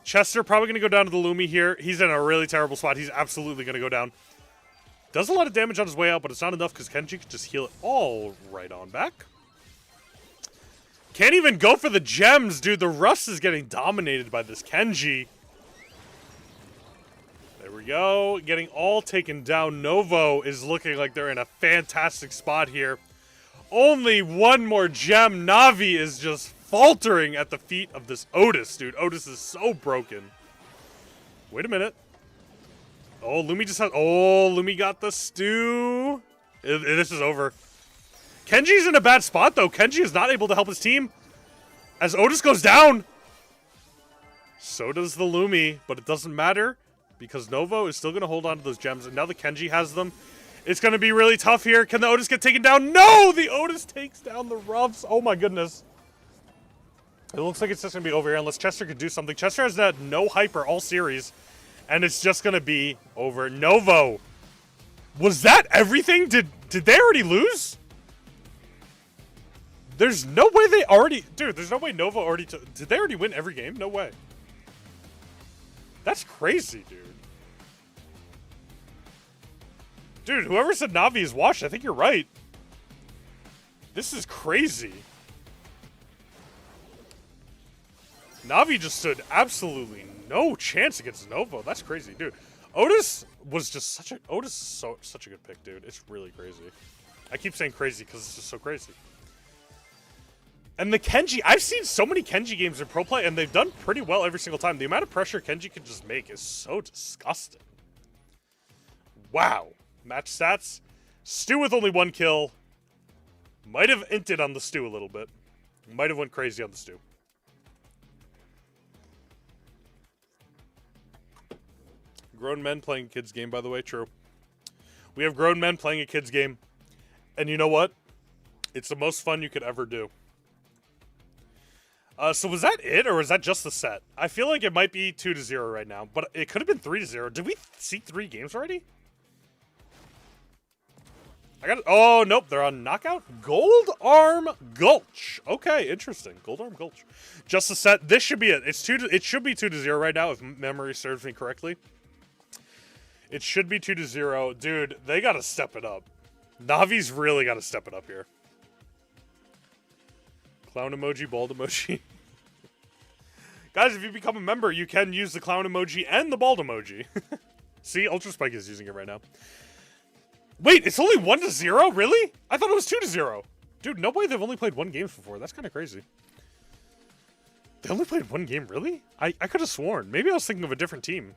Chester probably going to go down to the Lumi here. He's in a really terrible spot. He's absolutely going to go down. Does a lot of damage on his way out, but it's not enough because Kenji can just heal it all right on back. Can't even go for the gems, dude. The Russ is getting dominated by this Kenji. There we go. Getting all taken down. Novo is looking like they're in a fantastic spot here. Only one more gem. Navi is just faltering at the feet of this Otis, dude. Otis is so broken. Wait a minute. Oh, Lumi just has... Oh, Lumi got the Stu. This is over. Kenji's in a bad spot, though. Kenji is not able to help his team. As Otis goes down. So does the Lumi, but it doesn't matter because Novo is still going to hold on to those gems, and now the Kenji has them. It's going to be really tough here. Can the Otis get taken down? No! The Otis takes down the Ruffs. Oh, my goodness. It looks like it's just going to be over here unless Chester could do something. Chester has had no hyper all series, and it's just going to be over. Novo. Was that everything? Did they already lose? There's no way they already... Dude, there's no way Novo already... Did they already win every game? No way. That's crazy, dude. Dude, whoever said Navi is washed, I think you're right. This is crazy. Navi just stood absolutely no chance against Novo. That's crazy, dude. Otis was just such a... Otis is such a good pick, dude. It's really crazy. I keep saying crazy because it's just so crazy. And the Kenji... I've seen so many Kenji games in Pro Play, and they've done pretty well every single time. The amount of pressure Kenji can just make is so disgusting. Wow. Match stats. Stu with only 1 kill. Might have inted on the Stu a little bit. Might have went crazy on the Stu. Grown men playing a kid's game, by the way. True. We have grown men playing a kid's game. And you know what? It's the most fun you could ever do. So was that it, or was that just the set? I feel like it might be 2-0 right now, but it could have been 3-0. Did we see 3 games already? I got it. Oh, nope. They're on knockout. Gold Arm Gulch. Okay, interesting. Gold Arm Gulch. Just a set. This should be it. It should be 2-0 right now, if memory serves me correctly. It should be 2-0. Dude, they got to step it up. Navi's really got to step it up here. Clown emoji, bald emoji. Guys, if you become a member, you can use the clown emoji and the bald emoji. See, Ultra Spike is using it right now. Wait, it's only 1-0? Really? I thought it was 2-0. Dude, no way they've only played 1 game before. That's kind of crazy. They only played 1 game, really? I could have sworn. Maybe I was thinking of a different team.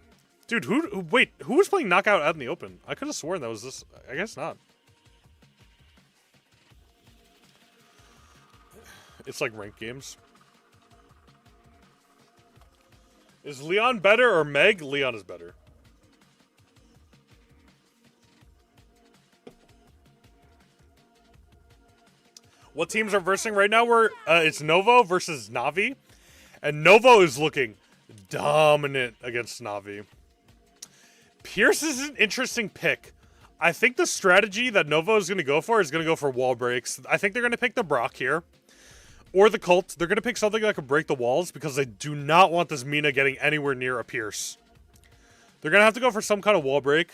Dude, wait, who was playing Knockout out in the open? I could have sworn that was this. I guess not. It's like ranked games. Is Leon better or Meg? Leon is better. What teams are versing right now? It's Novo versus Navi. And Novo is looking dominant against Navi. Pierce is an interesting pick. I think the strategy that Novo is going to go for wall breaks. I think they're going to pick the Brock here. Or the Cult. They're going to pick something that can break the walls because they do not want this Mina getting anywhere near a Pierce. They're going to have to go for some kind of wall break.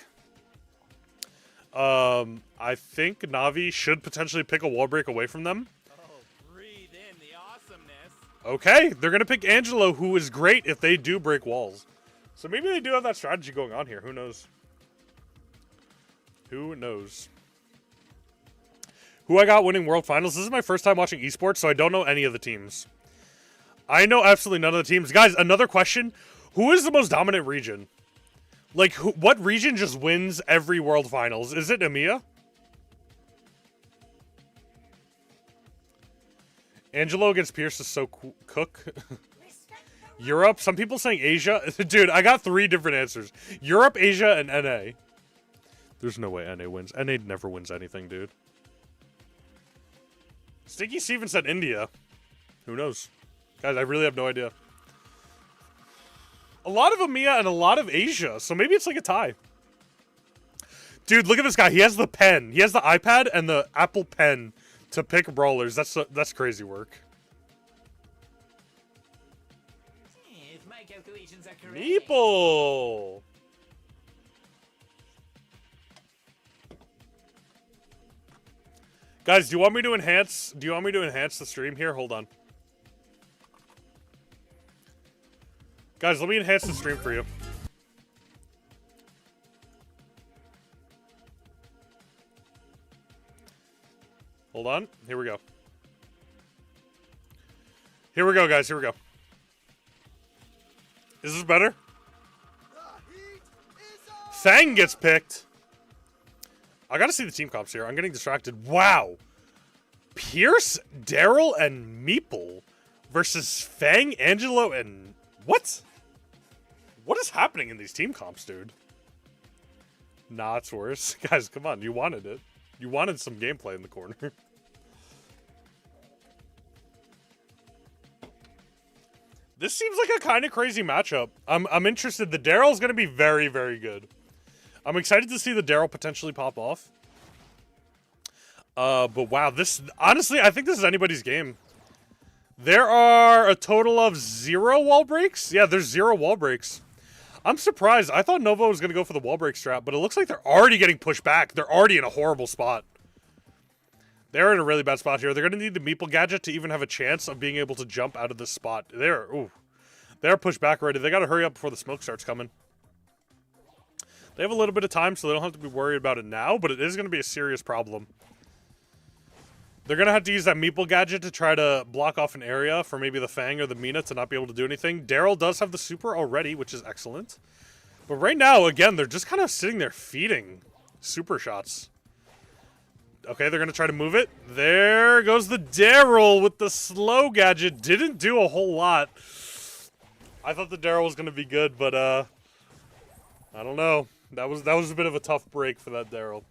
I think Navi should potentially pick a wall break away from them. Oh, breathe in the awesomeness. Okay, they're going to pick Angelo, who is great if they do break walls. So maybe they do have that strategy going on here. Who knows? Who knows? Who I got winning World Finals? This is my first time watching esports, so I don't know any of the teams. I know absolutely none of the teams. Guys, another question. Who is the most dominant region? Like, what region just wins every World Finals? Is it EMEA? Angelo against Pierce is so cook. Europe? Some people saying Asia. Dude, I got 3 different answers. Europe, Asia, and NA. There's no way NA wins. NA never wins anything, dude. Sticky Steven said India. Who knows? Guys, I really have no idea. A lot of EMEA and a lot of Asia, so maybe it's like a tie. Dude, look at this guy. He has the pen. He has the iPad and the Apple Pen to pick brawlers. That's crazy work. If my calculations are correct. Meeple! Guys, do you want me to enhance the stream here? Hold on. Guys, let me enhance the stream for you. Hold on. Here we go. Here we go, guys. Here we go. Is this better? Fang gets picked. I gotta see the team comps here. I'm getting distracted. Wow. Pierce, Daryl, and Meeple versus Fang, Angelo, and... What? What is happening in these team comps, dude? Nah, it's worse. Guys, come on. You wanted it. You wanted some gameplay in the corner. This seems like a kind of crazy matchup. I'm interested. The Daryl's going to be very, very good. I'm excited to see the Daryl potentially pop off. But wow, this... Honestly, I think this is anybody's game. There are a total of 0 wall breaks. Yeah, there's 0 wall breaks. I'm surprised. I thought Novo was going to go for the wall break strat, but it looks like they're already getting pushed back. They're already in a horrible spot. They're in a really bad spot here. They're going to need the Meeple gadget to even have a chance of being able to jump out of this spot. They're pushed back already. They got to hurry up before the smoke starts coming. They have a little bit of time, so they don't have to be worried about it now, but it is going to be a serious problem. They're going to have to use that Meeple gadget to try to block off an area for maybe the Fang or the Mina to not be able to do anything. Daryl does have the super already, which is excellent. But right now, again, they're just kind of sitting there feeding super shots. Okay, they're going to try to move it. There goes the Daryl with the slow gadget. Didn't do a whole lot. I thought the Daryl was going to be good, but I don't know. That was a bit of a tough break for that Daryl.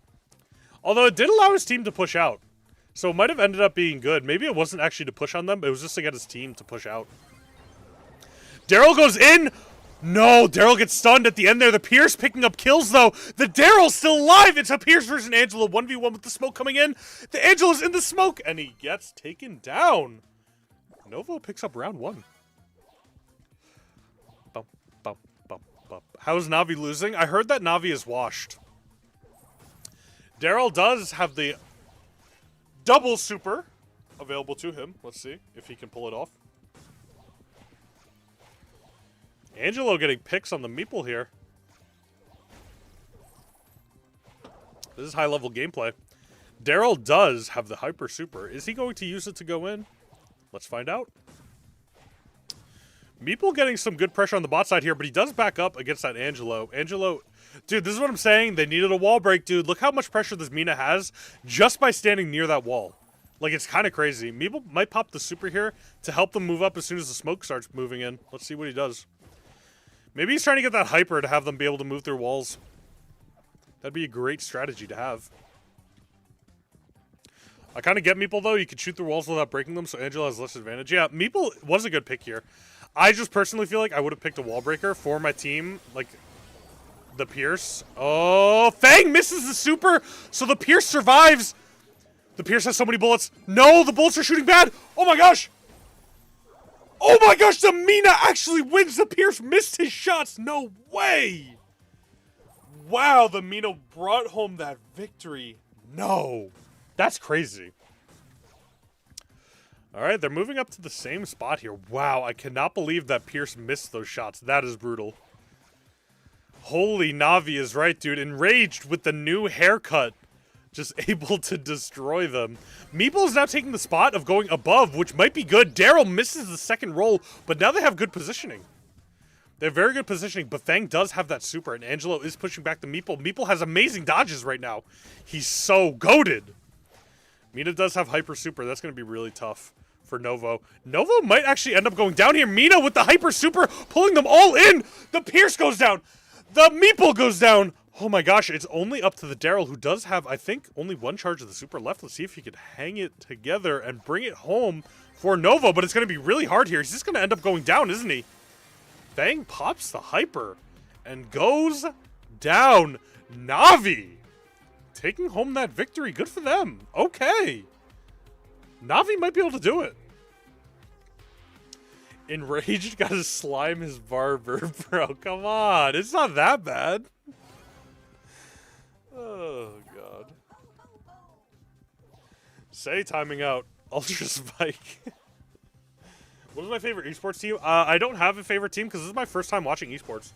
Although it did allow his team to push out. So it might have ended up being good. Maybe it wasn't actually to push on them, but it was just to get his team to push out. Daryl goes in! No, Daryl gets stunned at the end there. The Pierce picking up kills, though. The Daryl's still alive! It's a Pierce versus Angelo. 1v1 with the smoke coming in. The Angelo's in the smoke, and he gets taken down. Novo picks up round 1. How's Navi losing? I heard that Navi is washed. Daryl does have the double super available to him. Let's see if he can pull it off. Angelo getting picks on the Meeple here. This is high-level gameplay. Daryl does have the hyper super. Is he going to use it to go in? Let's find out. Meeple getting some good pressure on the bot side here, but he does back up against that Angelo. Angelo, dude, this is what I'm saying. They needed a wall break, dude. Look how much pressure this Mina has just by standing near that wall. Like, it's kind of crazy. Meeple might pop the super here to help them move up as soon as the smoke starts moving in. Let's see what he does. Maybe he's trying to get that hyper to have them be able to move through walls. That'd be a great strategy to have. I kind of get Meeple, though. You can shoot through walls without breaking them, so Angelo has less advantage. Yeah, Meeple was a good pick here. I just personally feel like I would have picked a wall breaker for my team, like the Pierce. Oh, Fang misses the super, so the Pierce survives. The Pierce has so many bullets. No, the bullets are shooting bad. Oh my gosh. Oh my gosh, the Mina actually wins. The Pierce missed his shots. No way. Wow, the Mina brought home that victory. No. That's crazy. All right, they're moving up to the same spot here. Wow, I cannot believe that Pierce missed those shots. That is brutal. Holy, Navi is right, dude. Enraged with the new haircut. Just able to destroy them. Meeple is now taking the spot of going above, which might be good. Daryl misses the second roll, but now they have good positioning. They have very good positioning, but Fang does have that super, and Angelo is pushing back the Meeple. Meeple has amazing dodges right now. He's so goated. Mina does have hyper super. That's going to be really tough for Novo. Novo might actually end up going down here. Mina with the hyper super, pulling them all in. The Pierce goes down. The Meeple goes down. Oh my gosh, it's only up to the Daryl, who does have, I think, only one charge of the super left. Let's see if he could hang it together and bring it home for Novo, but it's going to be really hard here. He's just going to end up going down, isn't he? Fang pops the hyper and goes down. Navi taking home that victory. Good for them. Okay. Navi might be able to do it. Enraged got to slime his barber, bro. Come on. It's not that bad. Oh, God. Say timing out. Ultra Spike. What is my favorite esports team? I don't have a favorite team because this is my first time watching esports.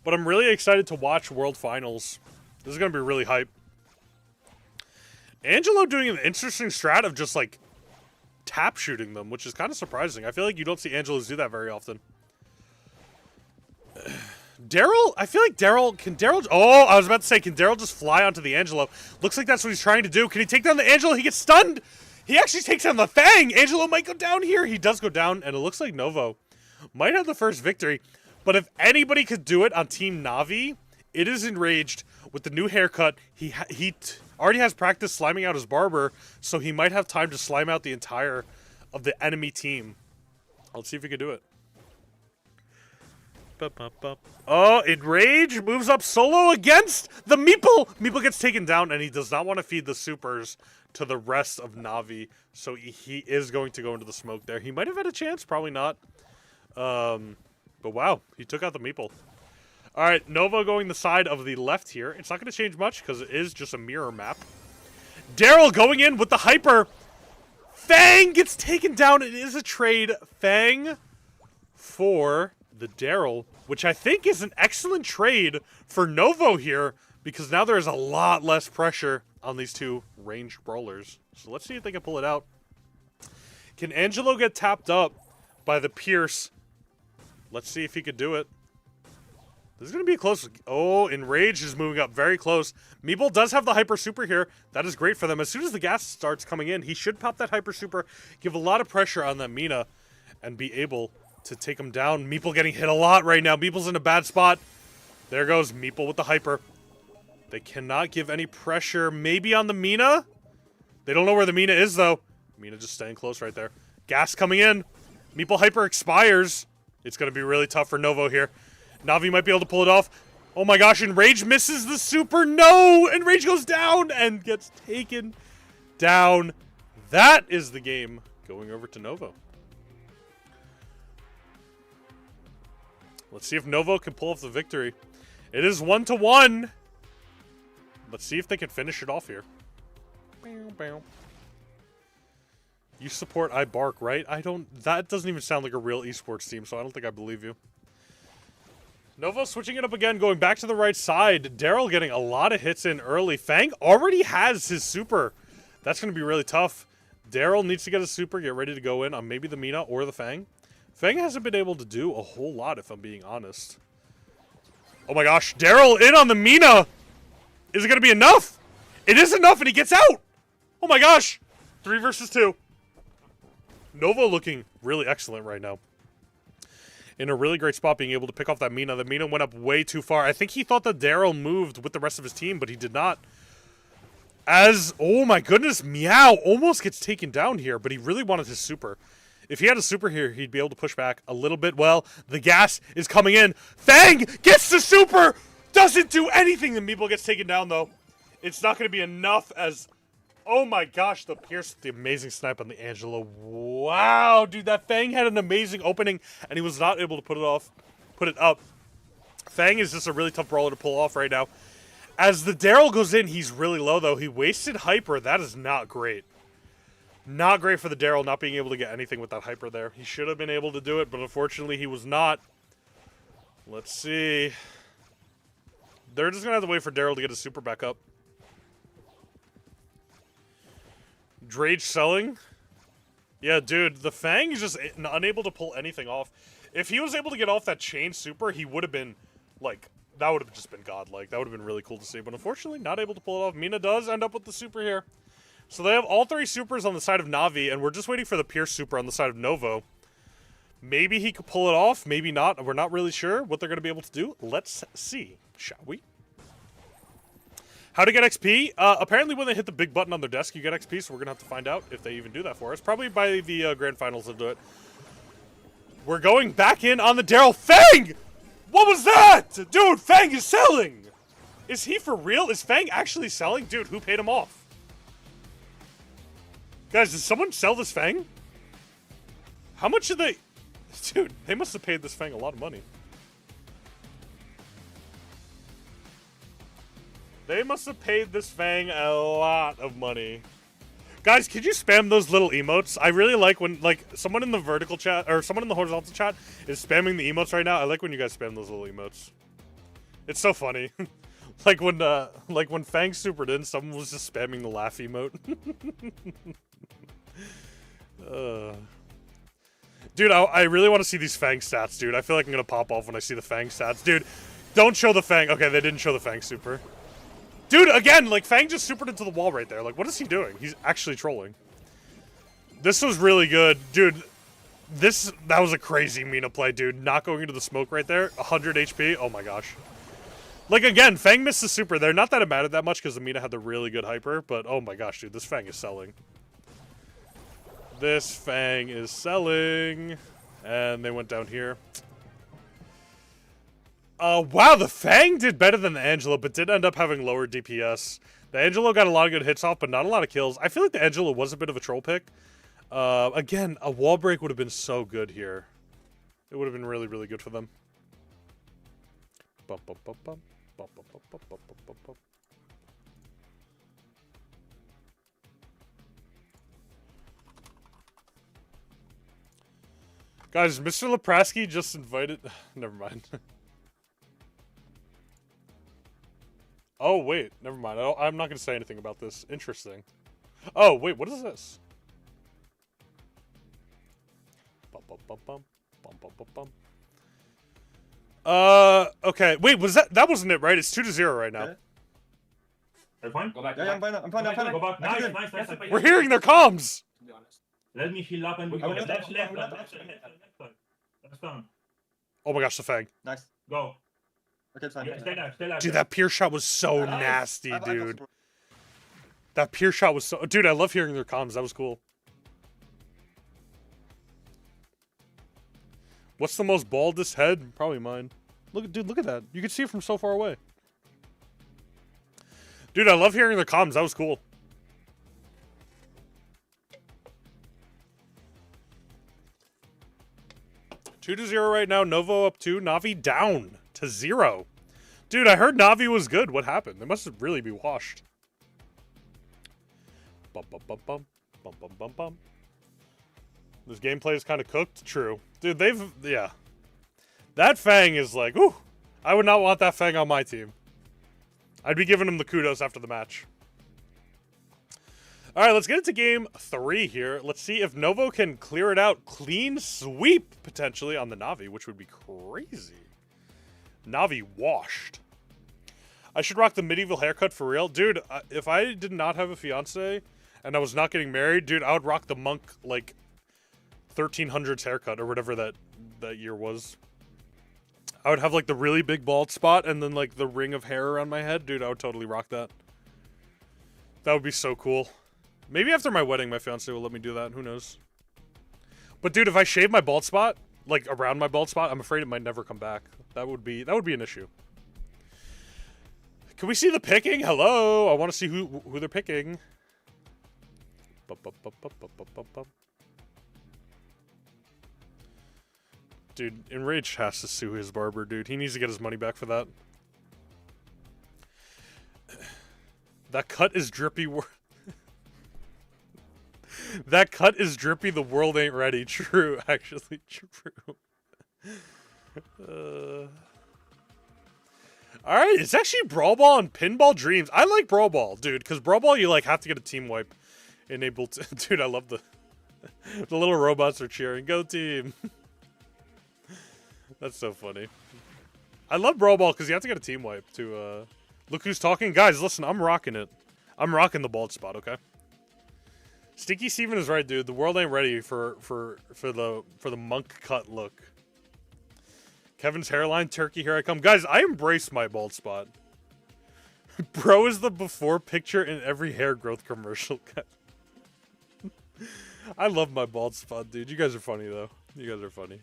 But I'm really excited to watch World Finals. This is going to be really hype. Angelo doing an interesting strat of just, like, tap shooting them, which is kind of surprising. I feel like you don't see Angelos do that very often. Daryl? I feel like Daryl... Can Daryl... Oh, I was about to say, can Daryl just fly onto the Angelo? Looks like that's what he's trying to do. Can he take down the Angelo? He gets stunned! He actually takes down the Fang! Angelo might go down here. He does go down, and it looks like Novo might have the first victory. But if anybody could do it on Team Navi, it is Enraged with the new haircut. He already has practice sliming out his barber, so he might have time to slime out the entire of the enemy team. Let's see if he can do it. Oh, Enrage moves up solo against the Meeple. Meeple gets taken down, and he does not want to feed the supers to the rest of Navi, so he is going to go into the smoke there. He might have had a chance, probably not. But wow, he took out the Meeple. All right, Novo going the side of the left here. It's not going to change much because it is just a mirror map. Daryl going in with the hyper. Fang gets taken down. It is a trade. Fang for the Daryl, which I think is an excellent trade for Novo here because now there is a lot less pressure on these two ranged brawlers. So let's see if they can pull it out. Can Angelo get tapped up by the Pierce? Let's see if he could do it. This is going to be a close... Oh, Enrage is moving up very close. Meeple does have the Hyper Super here. That is great for them. As soon as the gas starts coming in, he should pop that Hyper Super, give a lot of pressure on that Mina, and be able to take him down. Meeple getting hit a lot right now. Meeple's in a bad spot. There goes Meeple with the Hyper. They cannot give any pressure. Maybe on the Mina? They don't know where the Mina is, though. Mina just staying close right there. Gas coming in. Meeple Hyper expires. It's going to be really tough for Novo here. Navi might be able to pull it off. Oh my gosh, Enrage misses the super. No! Enrage goes down and gets taken down. That is the game going over to Novo. Let's see if Novo can pull off the victory. It is 1-1. Let's see if they can finish it off here. You support I Bark, right? I don't... That doesn't even sound like a real esports team, so I don't think I believe you. Novo switching it up again, going back to the right side. Daryl getting a lot of hits in early. Fang already has his super. That's going to be really tough. Daryl needs to get a super, get ready to go in on maybe the Mina or the Fang. Fang hasn't been able to do a whole lot, if I'm being honest. Oh my gosh, Daryl in on the Mina! Is it going to be enough? It is enough, and he gets out! Oh my gosh! 3 versus 2. Novo looking really excellent right now. in a really great spot being able to pick off that Mina. The Mina went up way too far. I think he thought that Daryl moved with the rest of his team, but he did not. As, oh my goodness, Meow almost gets taken down here, but he really wanted his super. If he had a super here, he'd be able to push back a little bit. Well, the gas is coming in. Fang gets the super! Doesn't do anything. The Meeple gets taken down, though. It's not going to be enough as... Oh my gosh, the Pierce, the amazing snipe on the Angela. Wow, dude, that Fang had an amazing opening, and he was not able to put it up. Fang is just a really tough brawler to pull off right now. As the Daryl goes in, he's really low, though. He wasted Hyper. That is not great. Not great for the Daryl not being able to get anything with that Hyper there. He should have been able to do it, but unfortunately, he was not. Let's see. They're just going to have to wait for Daryl to get his super back up. Drage selling? Yeah, dude, the Fang is just unable to pull anything off. If he was able to get off that chain super, he would have been, like, that would have just been godlike. That would have been really cool to see, but unfortunately, not able to pull it off. Mina does end up with the super here. So they have all 3 supers on the side of Na'Vi, and we're just waiting for the Pierce super on the side of Novo. Maybe he could pull it off, maybe not. We're not really sure what they're going to be able to do. Let's see, shall we? How to get XP? Apparently when they hit the big button on their desk, you get XP, so we're going to have to find out if they even do that for us. Probably by the Grand Finals they'll do it. We're going back in on the Daryl. Fang! What was that? Dude, Fang is selling! Is he for real? Is Fang actually selling? Dude, who paid him off? Guys, did someone sell this Fang? How much did they... Dude, they must have paid this Fang a lot of money. They must have paid this Fang a lot of money. Guys, could you spam those little emotes? I really like when, like, someone in the vertical chat, or someone in the horizontal chat is spamming the emotes right now. I like when you guys spam those little emotes. It's so funny. like when Fang supered in, someone was just spamming the laugh emote. Dude, I really want to see these Fang stats, dude. I feel like I'm going to pop off when I see the Fang stats. Dude, don't show the Fang. Okay, they didn't show the Fang super. Dude, again, like, Fang just supered into the wall right there. Like, what is he doing? He's actually trolling. This was really good. Dude, that was a crazy Mina play, dude. Not going into the smoke right there. 100 HP. Oh, my gosh. Like, again, Fang missed the super there. Not that it mattered that much because the Mina had the really good hyper. But, oh, my gosh, dude. This Fang is selling. This Fang is selling. And they went down here. Wow, the Fang did better than the Angelo, but did end up having lower DPS. The Angelo got a lot of good hits off, but not a lot of kills. I feel like the Angelo was a bit of a troll pick. Again, a wall break would have been so good here. It would have been really, really good for them. Bum, bum, bum, bum. Bum, bum, bum, bum, bum, bum, bum. Guys, Mr. Lepraski just invited... Never mind. Oh, wait. Never mind. I'm not going to say anything about this. Interesting. Oh, wait. What is this? Bum, bum, bum, bum. Bum, bum, bum, bum. Okay. Wait, was that wasn't it, right? It's 2-0 right now. Are you fine? Go back. Yeah, I'm fine. I'm fine. I'm fine. Go back. Nice, Nice. We're hearing their comms! To be honest. Let me heal up and we go. Okay. Left. That's fine. Oh my gosh, the Fang. Nice. Go. Okay, it's fine. Yeah, stay there. Dude, that Pierce shot was so nasty, I dude. That Pierce shot was so... Dude, I love hearing their comms. That was cool. What's the most baldest head? Probably mine. Look, dude, look at that. You can see it from so far away. Dude, I love hearing their comms. That was cool. Two to 0 right now. Novo up 2. Na'Vi down to 0. Dude, I heard Na'Vi was good. What happened? They must really be washed. Bum, bum, bum, bum. Bum, bum, bum, bum. This gameplay is kind of cooked. True. Dude, yeah. That Fang is like, ooh. I would not want that Fang on my team. I'd be giving him the kudos after the match. All right, let's get into game 3 here. Let's see if Novo can clear it out. Clean sweep, potentially, on the Na'Vi, which would be crazy. Na'Vi washed. I should rock the medieval haircut for real. Dude, if I did not have a fiance and I was not getting married, dude, I would rock the monk, like, 1300s haircut or whatever that year was. I would have like the really big bald spot and then like the ring of hair around my head. Dude, I would totally rock that. That would be so cool. Maybe after my wedding, my fiance will let me do that. Who knows? But dude, if I shave my bald spot, like around my bald spot, I'm afraid it might never come back. That would be an issue. Can we see the picking? Hello, I want to see who they're picking. Dude, Enraged has to sue his barber, dude. He needs to get his money back for that. That cut is drippy. That cut is drippy. The world ain't ready. True, actually, true. All right, it's actually Brawl Ball and Pinball Dreams. I like Brawl Ball, dude, because Brawl Ball you like have to get a team wipe enabled. Dude, I love the little robots are cheering. Go team. That's so funny. I love Brawl Ball because you have to get a team wipe to look who's talking. Guys, listen, I'm rocking it. I'm rocking the bald spot, okay? Stinky Steven is right, dude. The world ain't ready for the monk cut look. Kevin's hairline, turkey, here I come. Guys, I embrace my bald spot. Bro is the before picture in every hair growth commercial. I love my bald spot, dude. You guys are funny, though. You guys are funny.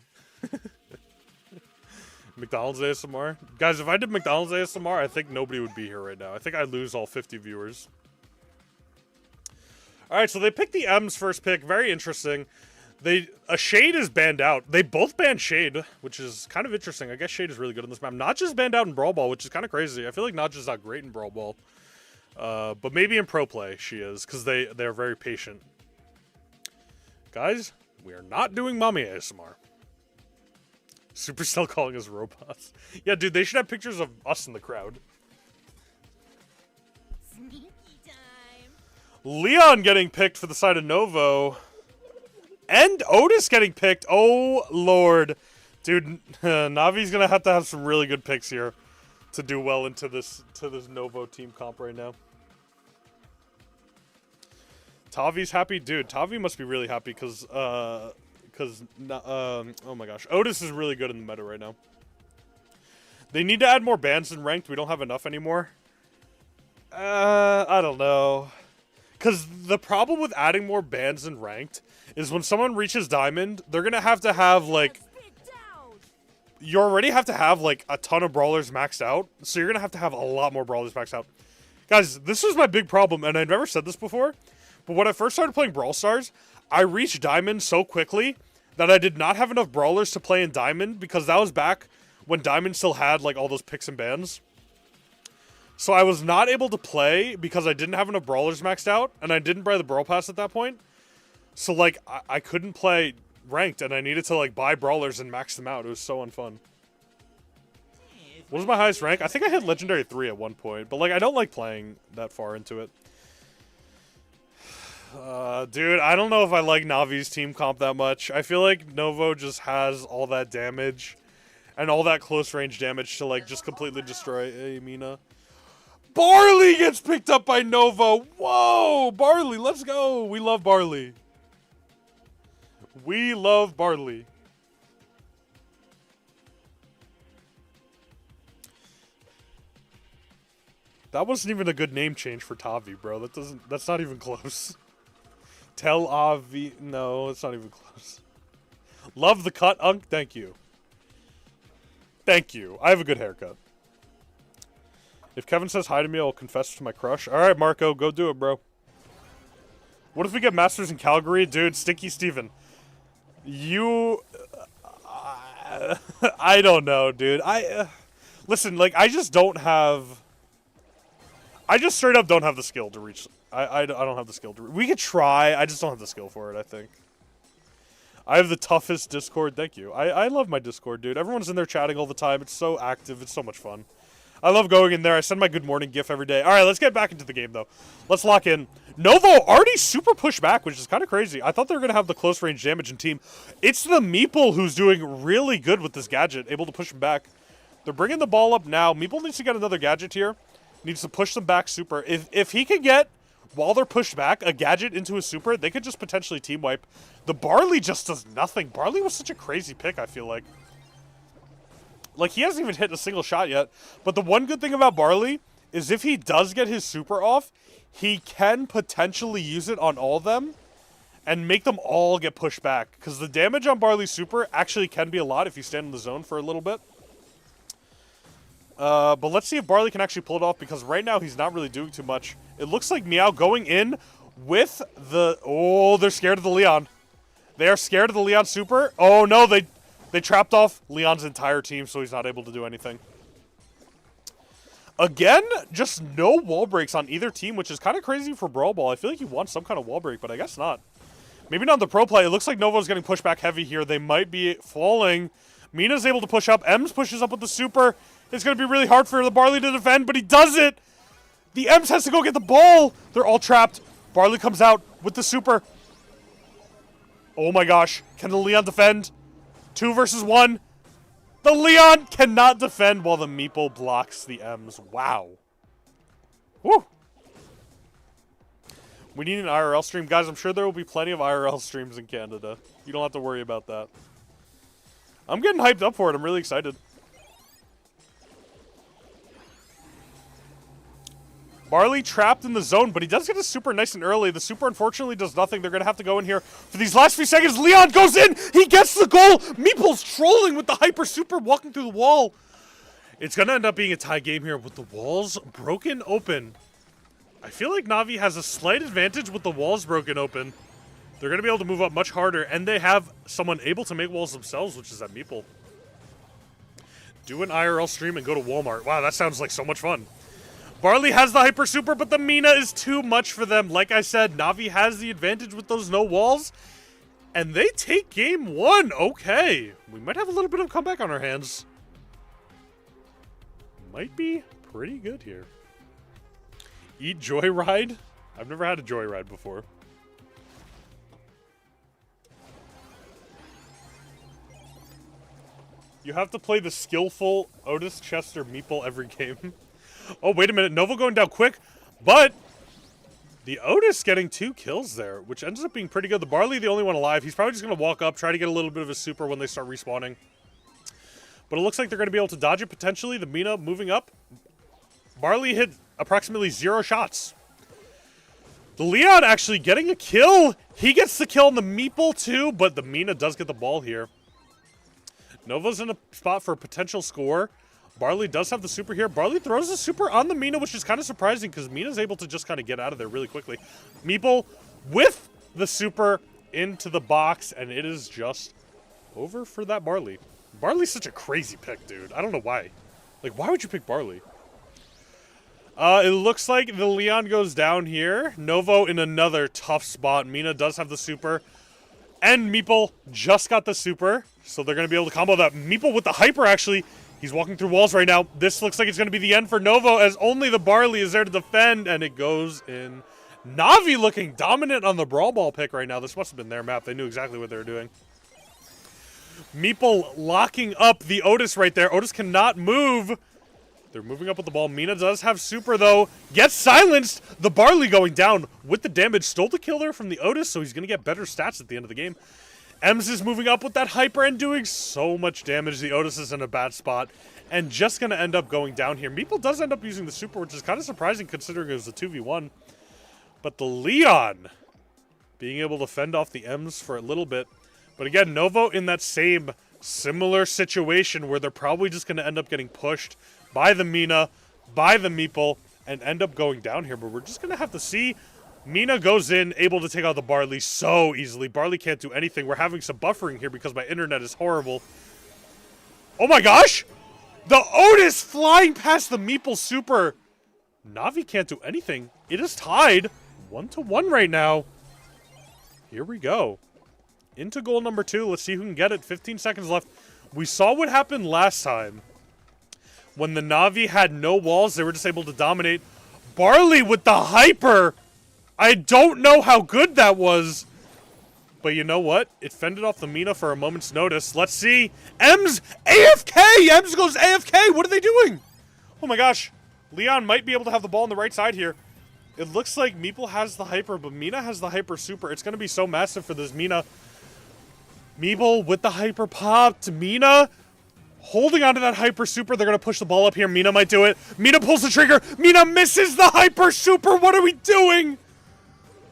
McDonald's ASMR? Guys, if I did McDonald's ASMR, I think nobody would be here right now. I think I'd lose all 50 viewers. Alright, so they picked the M's first pick. Very interesting. A Shade is banned out. They both banned Shade, which is kind of interesting. I guess Shade is really good on this map. Not just banned out in Brawl Ball, which is kind of crazy. I feel like Naja's not great in Brawl Ball. But maybe in Pro Play she is, because they're very patient. Guys, we are not doing mommy ASMR. Supercell calling us robots. Yeah, dude, they should have pictures of us in the crowd. Sneaky time. Leon getting picked for the side of Novo. And Otis getting picked. Oh, Lord. Dude, Navi's going to have some really good picks here to do well into this Novo team comp right now. Tavi's happy? Dude, Tavi must be really happy because oh my gosh, Otis is really good in the meta right now. They need to add more bans in ranked. We don't have enough anymore. I don't know. Because the problem with adding more bans in ranked is when someone reaches diamond, they're going to have like... You already have to have like a ton of brawlers maxed out. So you're going to have a lot more brawlers maxed out. Guys, this was my big problem, and I've never said this before. But when I first started playing Brawl Stars, I reached diamond so quickly that I did not have enough brawlers to play in diamond, because that was back when diamond still had like all those picks and bans. So I was not able to play because I didn't have enough brawlers maxed out, and I didn't buy the Brawl Pass at that point. So like I couldn't play ranked, and I needed to like buy brawlers and max them out. It was so unfun. What was my highest rank? I think I hit Legendary 3 at one point, but like I don't like playing that far into it. Dude, I don't know if I like Navi's team comp that much. I feel like Novo just has all that damage and all that close range damage to like just completely destroy Mina. Barley gets picked up by Novo. Whoa, Barley, let's go. We love Barley. We love Barley. That wasn't even a good name change for Tavi, bro. That's not even close. Tel Aviv. No, it's not even close. Love the cut, Unk. Thank you. Thank you. I have a good haircut. If Kevin says hi to me, I'll confess to my crush. All right, Marco, go do it, bro. What if we get Masters in Calgary? Dude, Stinky Steven. You... I don't know, dude. Listen, like, I just don't have... I just straight up don't have the skill to reach... I don't have the skill to... We could try. I just don't have the skill for it, I think. I have the toughest Discord. Thank you. I love my Discord, dude. Everyone's in there chatting all the time. It's so active. It's so much fun. I love going in there. I send my good morning gif every day. All right, let's get back into the game, though. Let's lock in. Novo already super pushed back, which is kind of crazy. I thought they were going to have the close range damage in team. It's the Meeple who's doing really good with this gadget, able to push him back. They're bringing the ball up now. Meeple needs to get another gadget here. Needs to push them back super. If he could get, while they're pushed back, a gadget into a super, they could just potentially team wipe. The Barley just does nothing. Barley was such a crazy pick, I feel like. Like, he hasn't even hit a single shot yet. But the one good thing about Barley is if he does get his super off, he can potentially use it on all of them and make them all get pushed back. Because the damage on Barley's super actually can be a lot if you stand in the zone for a little bit. But let's see if Barley can actually pull it off, because right now he's not really doing too much. It looks like Meow going in with the... Oh, they're scared of the Leon. They are scared of the Leon super. Oh, no, they trapped off Leon's entire team, so he's not able to do anything. Again, just no wall breaks on either team, which is kind of crazy for Brawl Ball. I feel like you want some kind of wall break, but I guess not. Maybe not the pro play. It looks like Novo's getting pushed back heavy here. They might be falling. Mina's able to push up. Ems pushes up with the super. It's going to be really hard for the Barley to defend, but he does it. The Ems has to go get the ball. They're all trapped. Barley comes out with the super. Oh my gosh. Can the Leon defend? 2 versus 1. The Leon cannot defend while the Meeple blocks the Ems. Wow. Woo. We need an IRL stream. Guys, I'm sure there will be plenty of IRL streams in Canada. You don't have to worry about that. I'm getting hyped up for it. I'm really excited. Barley trapped in the zone, but he does get a super nice and early. The super, unfortunately, does nothing. They're going to have to go in here for these last few seconds. Leon goes in. He gets the goal. Meeple's trolling with the hyper super, walking through the wall. It's going to end up being a tie game here with the walls broken open. I feel like Na'Vi has a slight advantage with the walls broken open. They're going to be able to move up much harder, and they have someone able to make walls themselves, which is that Meeple. Do an IRL stream and go to Walmart. Wow, that sounds like so much fun. Barley has the hyper super, but the Mina is too much for them. Like I said, Na'Vi has the advantage with those no walls, and they take game 1. Okay, we might have a little bit of comeback on our hands. Might be pretty good here. Eat Joyride? I've never had a Joyride before. You have to play the skillful Otis Chester Meeple every game. Oh, wait a minute. Novo going down quick, but the Otis getting 2 kills there, which ends up being pretty good. The Barley, the only one alive. He's probably just going to walk up, try to get a little bit of a super when they start respawning. But it looks like they're going to be able to dodge it potentially. The Mina moving up. Barley hit approximately 0 shots. The Leon actually getting a kill. He gets the kill on the Meeple too, but the Mina does get the ball here. Nova's in a spot for a potential score. Barley does have the super here. Barley throws the super on the Mina, which is kind of surprising because Mina's able to just kind of get out of there really quickly. Meeple with the super into the box, and it is just over for that Barley. Barley's such a crazy pick, dude. I don't know why. Like, why would you pick Barley? It looks like the Leon goes down here. Novo in another tough spot. Mina does have the super. And Meeple just got the super. So they're going to be able to combo that. Meeple with the hyper, actually. He's walking through walls right now. This looks like it's going to be the end for Novo as only the Barley is there to defend. And it goes in. Na'Vi looking dominant on the Brawl Ball pick right now. This must have been their map. They knew exactly what they were doing. Meeple locking up the Otis right there. Otis cannot move. They're moving up with the ball. Mina does have super, though. Gets silenced. The Barley going down with the damage. Stole the kill there from the Otis, so he's going to get better stats at the end of the game. Ems is moving up with that hyper and doing so much damage. The Otis is in a bad spot and just going to end up going down here. Meeple does end up using the super, which is kind of surprising considering it was a 2v1. But the Leon being able to fend off the Ems for a little bit. But again, Novo in that same similar situation where they're probably just going to end up getting pushed by the Mina, by the Meeple, and end up going down here. But we're just going to have to see. Mina goes in, able to take out the Barley so easily. Barley can't do anything. We're having some buffering here because my internet is horrible. Oh my gosh! The Otis flying past the Meeple super. Na'Vi can't do anything. It is tied 1-1 right now. Here we go. Into goal number 2. Let's see who can get it. 15 seconds left. We saw what happened last time. When the Na'Vi had no walls, they were just able to dominate. Barley with the hyper. I don't know how good that was. But you know what? It fended off the Mina for a moment's notice. Let's see. Ems AFK! Ems goes AFK! What are they doing? Oh my gosh. Leon might be able to have the ball on the right side here. It looks like Meeple has the hyper, but Mina has the hyper super. It's going to be so massive for this Mina. Meeple with the hyper popped. Mina Holding onto that hyper super. They're going to push the ball up here. Mina might do it. Mina pulls the trigger. Mina misses the hyper super. What are we doing?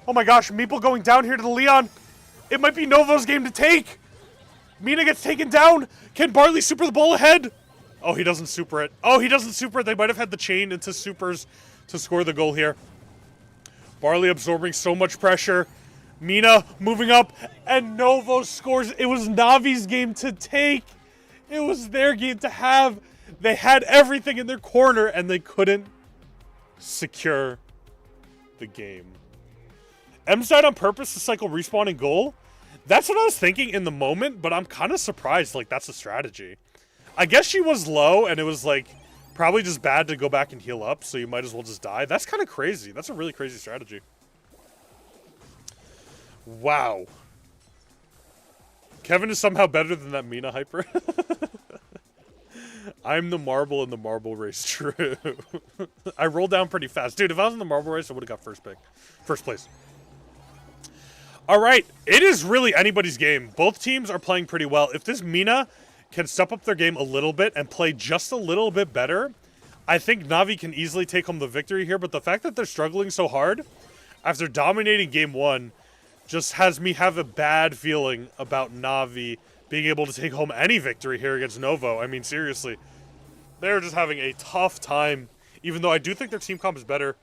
Oh my gosh. Meeple going down here to the Leon. It might be Novo's game to take. Mina gets taken down. Can Barley super the ball ahead? Oh, he doesn't super it. Oh, he doesn't super it. They might have had the chain into supers to score the goal here. Barley absorbing so much pressure. Mina moving up. And Novo scores. It was Navi's game to take. It was their game to have. They had everything in their corner, and they couldn't secure the game. M's died on purpose to cycle respawn and goal. That's what I was thinking in the moment, but I'm kind of surprised, like, that's a strategy. I guess she was low, and it was, like, probably just bad to go back and heal up, so you might as well just die. That's kind of crazy. That's a really crazy strategy. Wow. Kevin is somehow better than that Mina hyper. I'm the marble in the marble race. True. I rolled down pretty fast. Dude, if I was in the marble race, I would have got first place. All right. It is really anybody's game. Both teams are playing pretty well. If this Mina can step up their game a little bit and play just a little bit better, I think Na'Vi can easily take home the victory here. But the fact that they're struggling so hard after dominating game 1 just has me have a bad feeling about Na'Vi being able to take home any victory here against Novo. I mean, seriously. They're just having a tough time, even though I do think their team comp is better.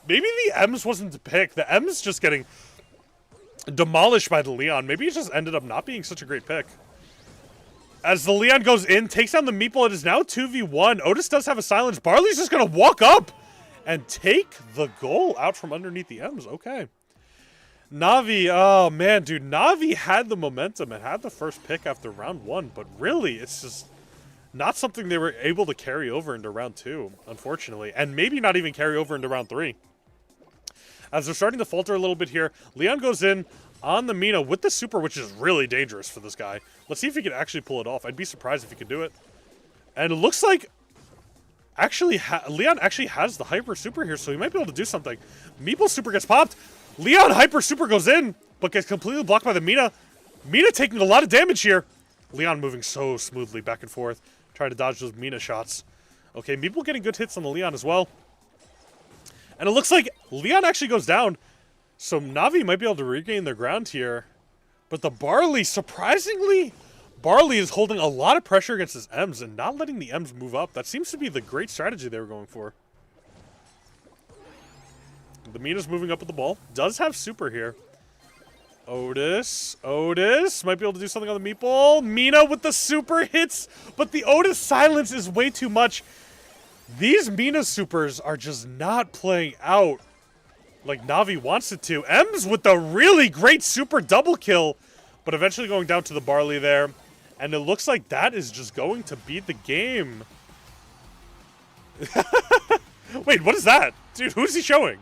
Maybe the M's wasn't to pick. The M's just getting demolished by the Leon. Maybe it just ended up not being such a great pick. As the Leon goes in, takes down the Meeple, it is now 2v1. Otis does have a silence. Barley's just going to walk up and take the goal out from underneath the M's. Okay. Na'Vi, oh man, dude, Na'Vi had the momentum and had the first pick after round 1, but really, it's just not something they were able to carry over into round 2, unfortunately, and maybe not even carry over into round 3. As they're starting to falter a little bit here, Leon goes in on the Mina with the super, which is really dangerous for this guy. Let's see if he can actually pull it off. I'd be surprised if he could do it. And it looks like actually Leon actually has the hyper super here, so he might be able to do something. Meeple super gets popped. Leon hyper super goes in, but gets completely blocked by the Mina. Mina taking a lot of damage here. Leon moving so smoothly back and forth, trying to dodge those Mina shots. Okay, Meeple getting good hits on the Leon as well. And it looks like Leon actually goes down, so Na'Vi might be able to regain their ground here. But the Barley, surprisingly, Barley is holding a lot of pressure against his M's and not letting the M's move up. That seems to be the great strategy they were going for. The Mina's moving up with the ball. Does have super here. Otis might be able to do something on the Meeple. Mina with the super hits, but the Otis silence is way too much. These Mina supers are just not playing out like Na'Vi wants it to. M's with the really great super double kill, but eventually going down to the Barley there. And it looks like that is just going to beat the game. Wait, what is that? Dude, who's he showing?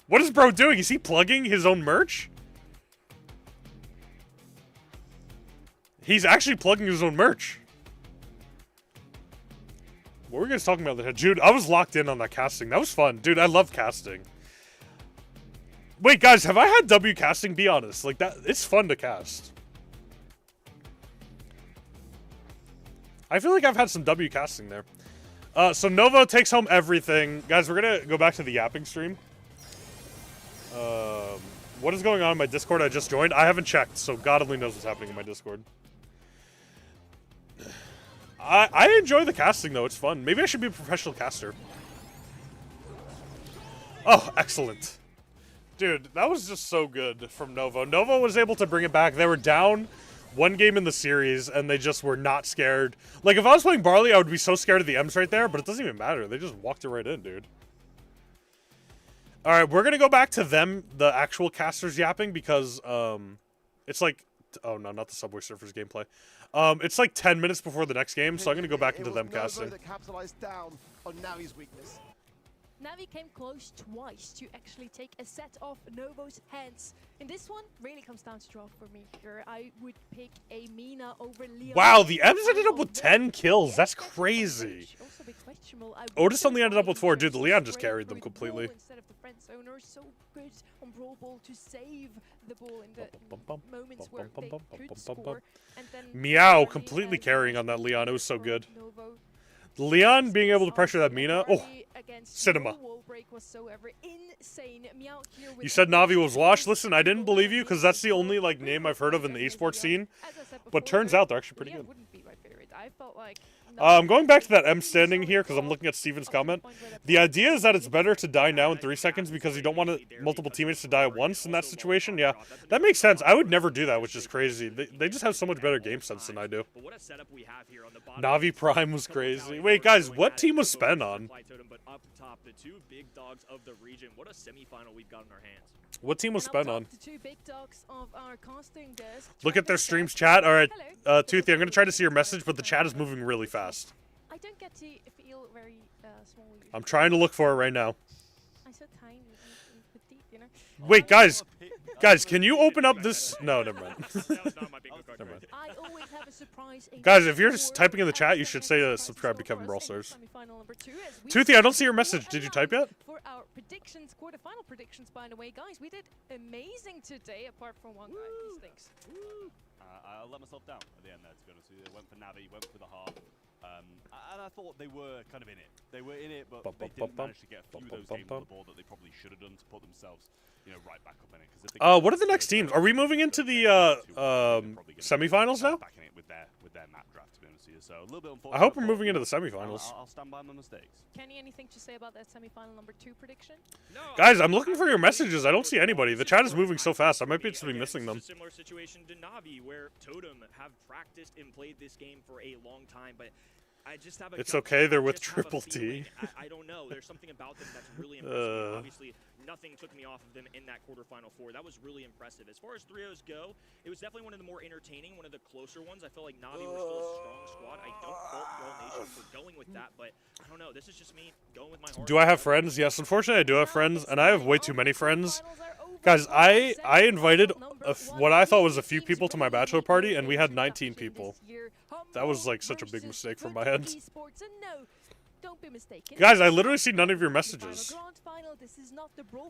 What is bro doing? Is he plugging his own merch? He's actually plugging his own merch. What were you guys talking about? Dude, I was locked in on that casting. That was fun. Dude, I love casting. Wait, guys, have I had W casting? Be honest. Like, that, it's fun to cast. I feel like I've had some W casting there. So Novo takes home everything. Guys, we're going to go back to the yapping stream. What is going on in my Discord? I just joined. I haven't checked, so God only knows what's happening in my Discord. I enjoy the casting, though. It's fun. Maybe I should be a professional caster. Oh, excellent. Dude, that was just so good from Novo. Novo was able to bring it back. They were down one game in the series, and they just were not scared. Like, if I was playing Barley, I would be so scared of the M's right there, but it doesn't even matter. They just walked it right in, dude. All right, we're going to go back to them, the actual casters yapping, because it's like... Oh, no, not the Subway Surfers gameplay. It's like 10 minutes before the next game, so I'm going to go back into them casting. That capitalized down on Navi's weakness. Navi came close twice to actually take a set off Novo's hands. In this one, really comes down to draw for me here. I would pick a Mina over Leon. Wow, the Ems ended up with 10 kills. That's crazy. Also a bit questionable. I Otis would only ended up with 4. Dude, the just Leon just spray carried them with completely. Brawl instead of the friend zoner. So good on Brawl Ball to save the ball in the moments where they could score. And then Meow really, completely carrying on that Leon. It was so for good. Novo. Leon being able to pressure that Mina. Oh, cinema. You said Navi was washed. Listen, I didn't believe you because that's the only like name I've heard of in the esports scene. But turns out they're actually pretty good. I'm going back to that M standing here because I'm looking at Steven's comment. The idea is that it's better to die now in 3 seconds because you don't want multiple teammates to die at once in that situation. Yeah, that makes sense. I would never do that, which is crazy. They just have so much better game sense than I do. Navi Prime was crazy. Wait, guys, what team was Spen on? What team was Spen on? Look at their streams chat. All right, Toothy, I'm going to try to see your message, but the chat is moving really fast. I don't get to feel very small. I'm trying to look for it right now. I'm so tiny and petite, you know. Wait, guys, can you open up this? No, never mind. Never mind. I always have a surprise. Guys, if you're just typing in the chat, you should say subscribe to Kevin Brawl Stars. Toothy, I don't see your message. Did you type yet? For our predictions, quarterfinal predictions, by the way, guys, we did amazing today, apart from one guy. He stinks. I let myself down at the end there, to be honest with you. I went for Navi, went for the heart. And I thought they were kind of in it. They were in it, but they didn't manage to get a few of those games on the board that they probably should have done to put themselves, you know, right back up in it. What are the next teams? Are we moving into the semifinals now? Back in it with their map draft, to be honest with you. So a little bit unfortunate. I hope we're moving into the semifinals. I'll stand by my mistakes. Kenny, anything to say about that semifinal number 2 prediction? No, Guys, I'm looking for your messages. I don't see anybody. The chat is moving so fast. I might be just be missing them. It's a similar situation to Navi, where Totem have practiced and played this game for a long time, but I just have a It's okay, they're with Triple T. T. I don't know. There's something about them that's really impressive. Obviously, nothing took me off of them in that quarterfinal 4. That was really impressive. As far as 3-0s go, it was definitely one of the more entertaining, one of the closer ones. I feel like Navi were still a strong squad. I don't fault Brawl Nation for going with that, but I don't know. This is just me going with my heart. Do I have friends? Yes, unfortunately I do have friends, and I have way too many friends. Guys, I invited what I thought was a few people to my bachelor party, and we had 19 people. That was like such a big mistake from my end. Guys, I literally see none of your messages.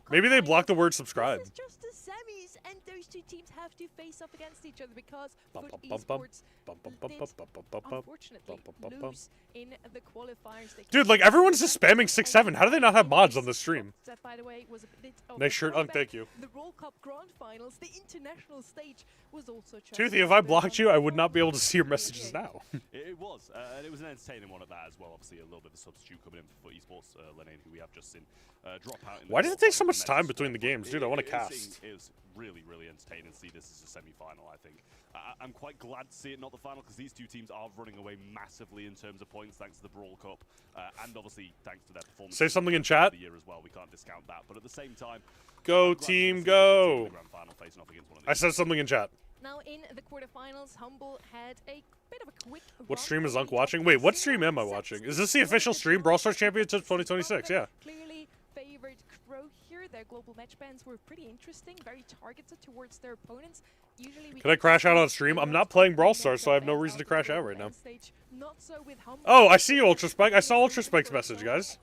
Maybe they blocked the word subscribe. This is just the semis, and those two teams have to face off against each other because Foot Esports did, unfortunately, lose in the qualifiers. Dude, like everyone's just spamming 6-7. How do they not have mods on the stream? That, by the way, was a bit of Nice shirt. Oh, thank you. The World Cup Grand Finals, the international stage, was also Toothy, if I blocked you, I would not be able to see your messages now. It was, and it was an entertaining one at that as well. Obviously, a little bit of a substitute coming in for Esports, Lenane, who we have just seen drop out. Why does it take so much time between the games? Dude, I want to cast. It was really, really entertaining to see this as a semi-final, I think. I'm quite glad to see it not the final, because these two teams are running away massively in terms of points, thanks to the Brawl Cup, and obviously thanks to their performance. Say something in chat. The year as well. We can't discount that, but at the same time, go team, go! I said something in chat. Now in the quarterfinals, Humble had a bit of a quick. What stream is Unk watching? Wait, what stream am I watching? Is this the official stream? Brawl Stars Championship 2026, yeah. Clearly favored Crow here. Their global match bans were pretty interesting, very targeted towards their opponents. Usually we Can I crash out on stream? I'm not playing Brawl Stars, so I have no reason to crash out right now. Oh, I see you, Ultra Spike. I saw Ultra Spike's message, guys.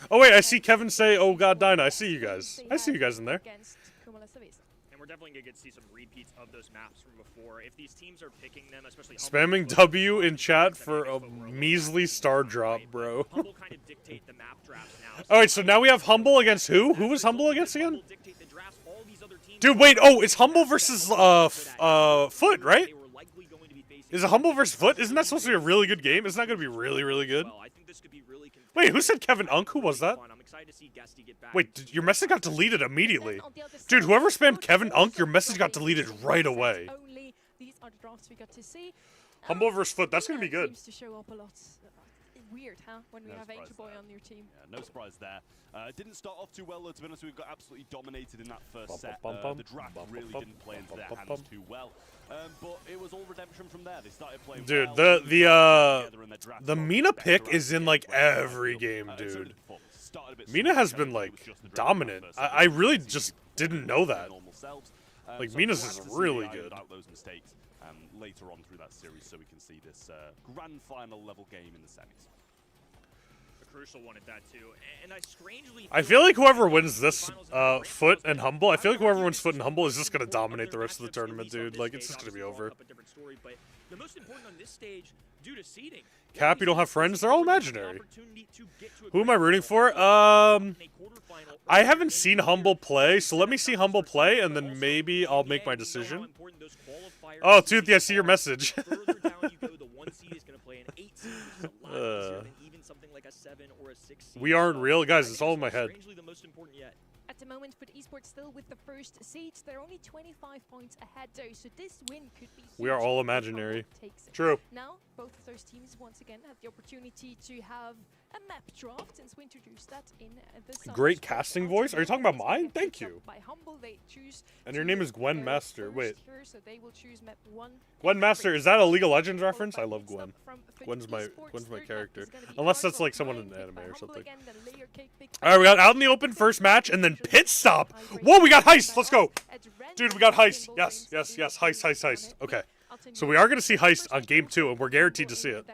Oh wait, I see Kevin say, "Oh God, Dinah." I see you guys. I see you guys in there. And we're definitely going to get to see some repeats of those maps from before. If these teams are picking them, especially Spamming W in chat for a measly star drop, bro. Humble kind of dictate the map drafts now. Alright, so now we have Humble against who? Who was Humble against again? Dude, wait, oh, it's Humble versus Foot, right? Is it Humble versus Foot? Isn't that supposed to be a really good game? Isn't that going to be really, really good? Wait, who said Kevin Unk? Who was that? Wait, your message got deleted immediately. Dude, whoever spammed Kevin Unk, your message got deleted right away. Humble versus Foot, that's going to be good. Weird, huh? When we have Angel Boy on your team. Yeah, no surprise there. Didn't start off too well, though, to be honest. We got absolutely dominated in that first set. The draft really didn't play into their hands too well. But it was all redemption from there. They started playing dude, well, the Mina pick is in like every game, dude. started a bit Mina slow. has Kevin been, was like, just the dominant. first I really season. just didn't know that. Normal selves. Like, So Mina's glad is to see really they good. ironed out those mistakes later on through that series, so we can see this grand final level game in the semis. A crucial one at that too, and I strangely. I feel like whoever wins this Foot and Humble, I feel like whoever wins Foot and Humble is just gonna dominate the rest of the tournament, dude. Like, it's just gonna be over. The most important on this stage, due to seeding. Cap, you don't have friends? They're all imaginary. Who am I rooting for? I haven't seen Humble play, so let me see Humble play, and then maybe I'll make my decision. Oh, Toothy, I see your message. We aren't real, guys. It's all in my head. At the moment, for esports still with the first seeds, they're only 25 points ahead though, so this win could be huge. We are all if Humble imaginary. takes it. True. Now, both of those teams once again have the opportunity to have a map draft, since we introduced that in the summer. Great casting voice? Are you talking about mine? Thank you. By Humble, they choose And your to name is Gwen go Master. first Wait. here, so they will choose map 1. Gwen Master, is that a League of Legends reference? I Followed by love Gwen. Pit Stop from Gwen's my Esports. Gwen's my Third map character. is gonna be Unless that's Argyle like someone in 9, an picked by anime or Humble something. again, then Layer Cake picked Alright, we got out in the open first match, and then Pit Stop! Whoa, we got Heist! Let's go! Dude, we got Heist! Yes, yes, yes, Heist, Heist, Heist. Okay. So we are going to see Heist on Game 2, and we're guaranteed to see it.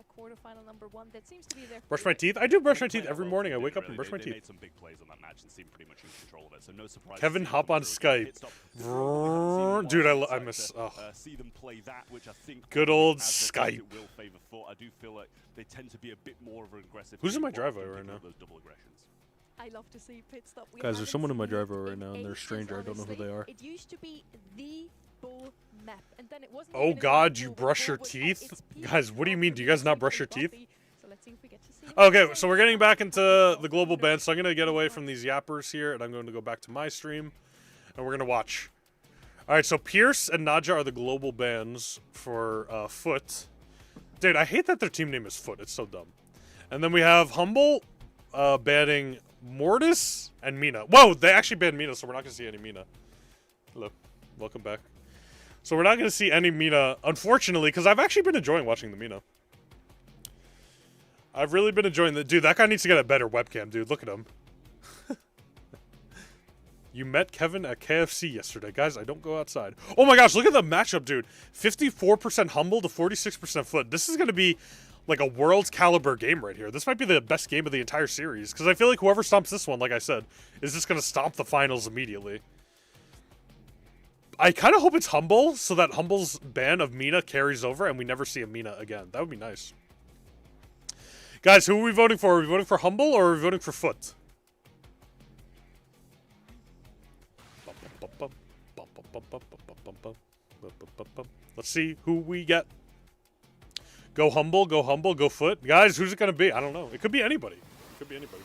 Brush my teeth? I do brush my teeth every morning. I wake up and brush my They teeth. made some big plays on that match and seemed pretty much in control of it, so no surprise. Kevin, hop on Skype. Dude, I miss... Oh. See them play that, which I think Good old as they Skype. think it will favor Foot. I do feel like they tend to be a bit more of an aggressive. Who's in my team, driveway often right picking now? up Those double aggressions. I love to see Pit Stop. We Guys, there's haven't someone in my seen it driveway right in now, and they're a ages, stranger. I don't know who honestly. they are. It used to be the bull map, and then it wasn't Oh even God, a you bull, brush bull your was at teeth? its peak. Guys, what do you mean? Do you guys not brush your teeth? So let's see if we get to see it. Okay, so we're getting back into the global ban, so I'm going to get away from these yappers here, and I'm going to go back to my stream, and we're going to watch. Alright, so Pierce and Nadja are the global bans for Foot. Dude, I hate that their team name is Foot. It's so dumb. And then we have Humble banning Mortis and Mina. Whoa, they actually banned Mina, so we're not going to see any Mina. Hello. Welcome back. So we're not going to see any Mina, unfortunately, because I've actually been enjoying watching the Mina. I've really been enjoying the... Dude, that guy needs to get a better webcam, dude. Look at him. You met Kevin at KFC yesterday. Guys, I don't go outside. Oh my gosh, look at the matchup, dude. 54% Humble to 46% Foot. This is going to be like a world caliber game right here. This might be the best game of the entire series. Because I feel like whoever stomps this one, like I said, is just going to stomp the finals immediately. I kind of hope it's Humble, so that Humble's ban of Mina carries over and we never see a Mina again. That would be nice. Guys, who are we voting for? Are we voting for Humble or are we voting for Foot? Let's see who we get. Go Humble, go Humble, go Foot. Guys, who's it going to be? I don't know. It could be anybody. It could be anybody.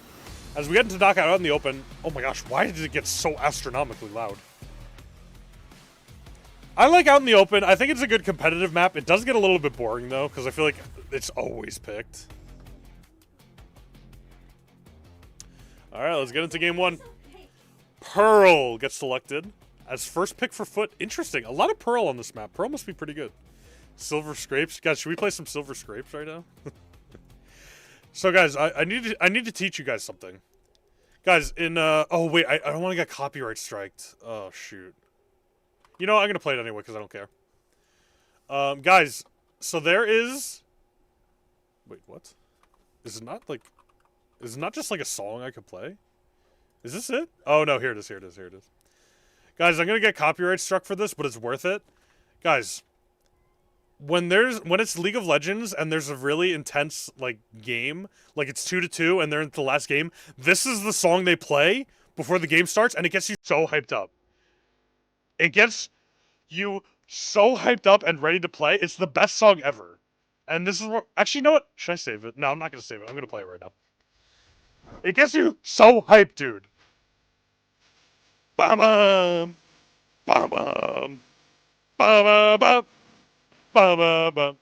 As we get into knockout out in the open, oh my gosh, why did it get so astronomically loud? I like out in the open. I think it's a good competitive map. It does get a little bit boring, though, because I feel like it's always picked. All right, let's get into game one. Pearl gets selected as first pick for Foot. Interesting. A lot of Pearl on this map. Pearl must be pretty good. Silver Scrapes. Guys, should we play some Silver Scrapes right now? So, guys, I need to teach you guys something. Guys, in... oh, wait. I don't want to get copyright striked. Oh, shoot. You know, I'm going to play it anyway because I don't care. Guys, so there is... Wait, what? Is it not, like... Is it not just, like, a song I could play? Is this it? Oh, no, here it is, here it is, here it is. Guys, I'm going to get copyright struck for this, but it's worth it. Guys, when it's League of Legends and there's a really intense, like, game, like it's 2-2 and they're into the last game, this is the song they play before the game starts, and it gets you so hyped up. It gets you so hyped up and ready to play. It's the best song ever. And this is what... Actually, you know what? Should I save it? No, I'm not going to save it. I'm going to play it right now. It gets you so hyped, dude. Ba-bum. Ba-bum. Ba-ba-bum. Ba-ba-bum.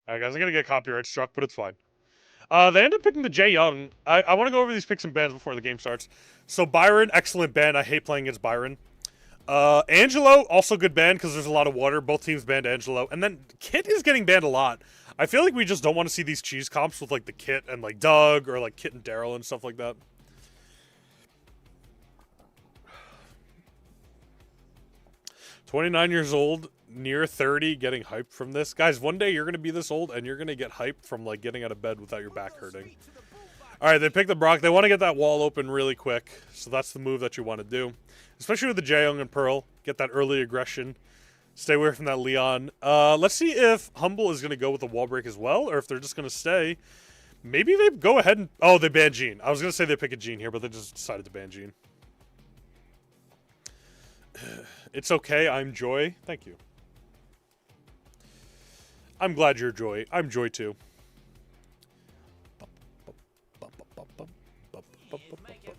Alright, guys, I'm going to get copyright struck, but it's fine. They end up picking the Jay Young. I want to go over these picks and bans before the game starts. So, Byron, excellent ban. I hate playing against Byron. Angelo, also good ban because there's a lot of water. Both teams banned Angelo. And then Kit is getting banned a lot. I feel like we just don't want to see these cheese comps with, like, the Kit and, like, Doug or, like, Kit and Daryl and stuff like that. "29 years old, near 30, getting hyped from this." Guys, one day you're going to be this old and you're going to get hyped from, like, getting out of bed without your back hurting. All right, they picked the Brock. They want to get that wall open really quick, so that's the move that you want to do. Especially with the Jaeyoung and Pearl. Get that early aggression. Stay away from that Leon. Let's see if Humble is going to go with the wall break as well, or if they're just going to stay. Maybe they go ahead and... Oh, they ban Gene. I was going to say they pick a Gene here, but they just decided to ban Gene. It's okay, I'm Joy. Thank you. I'm glad you're Joy. I'm Joy too.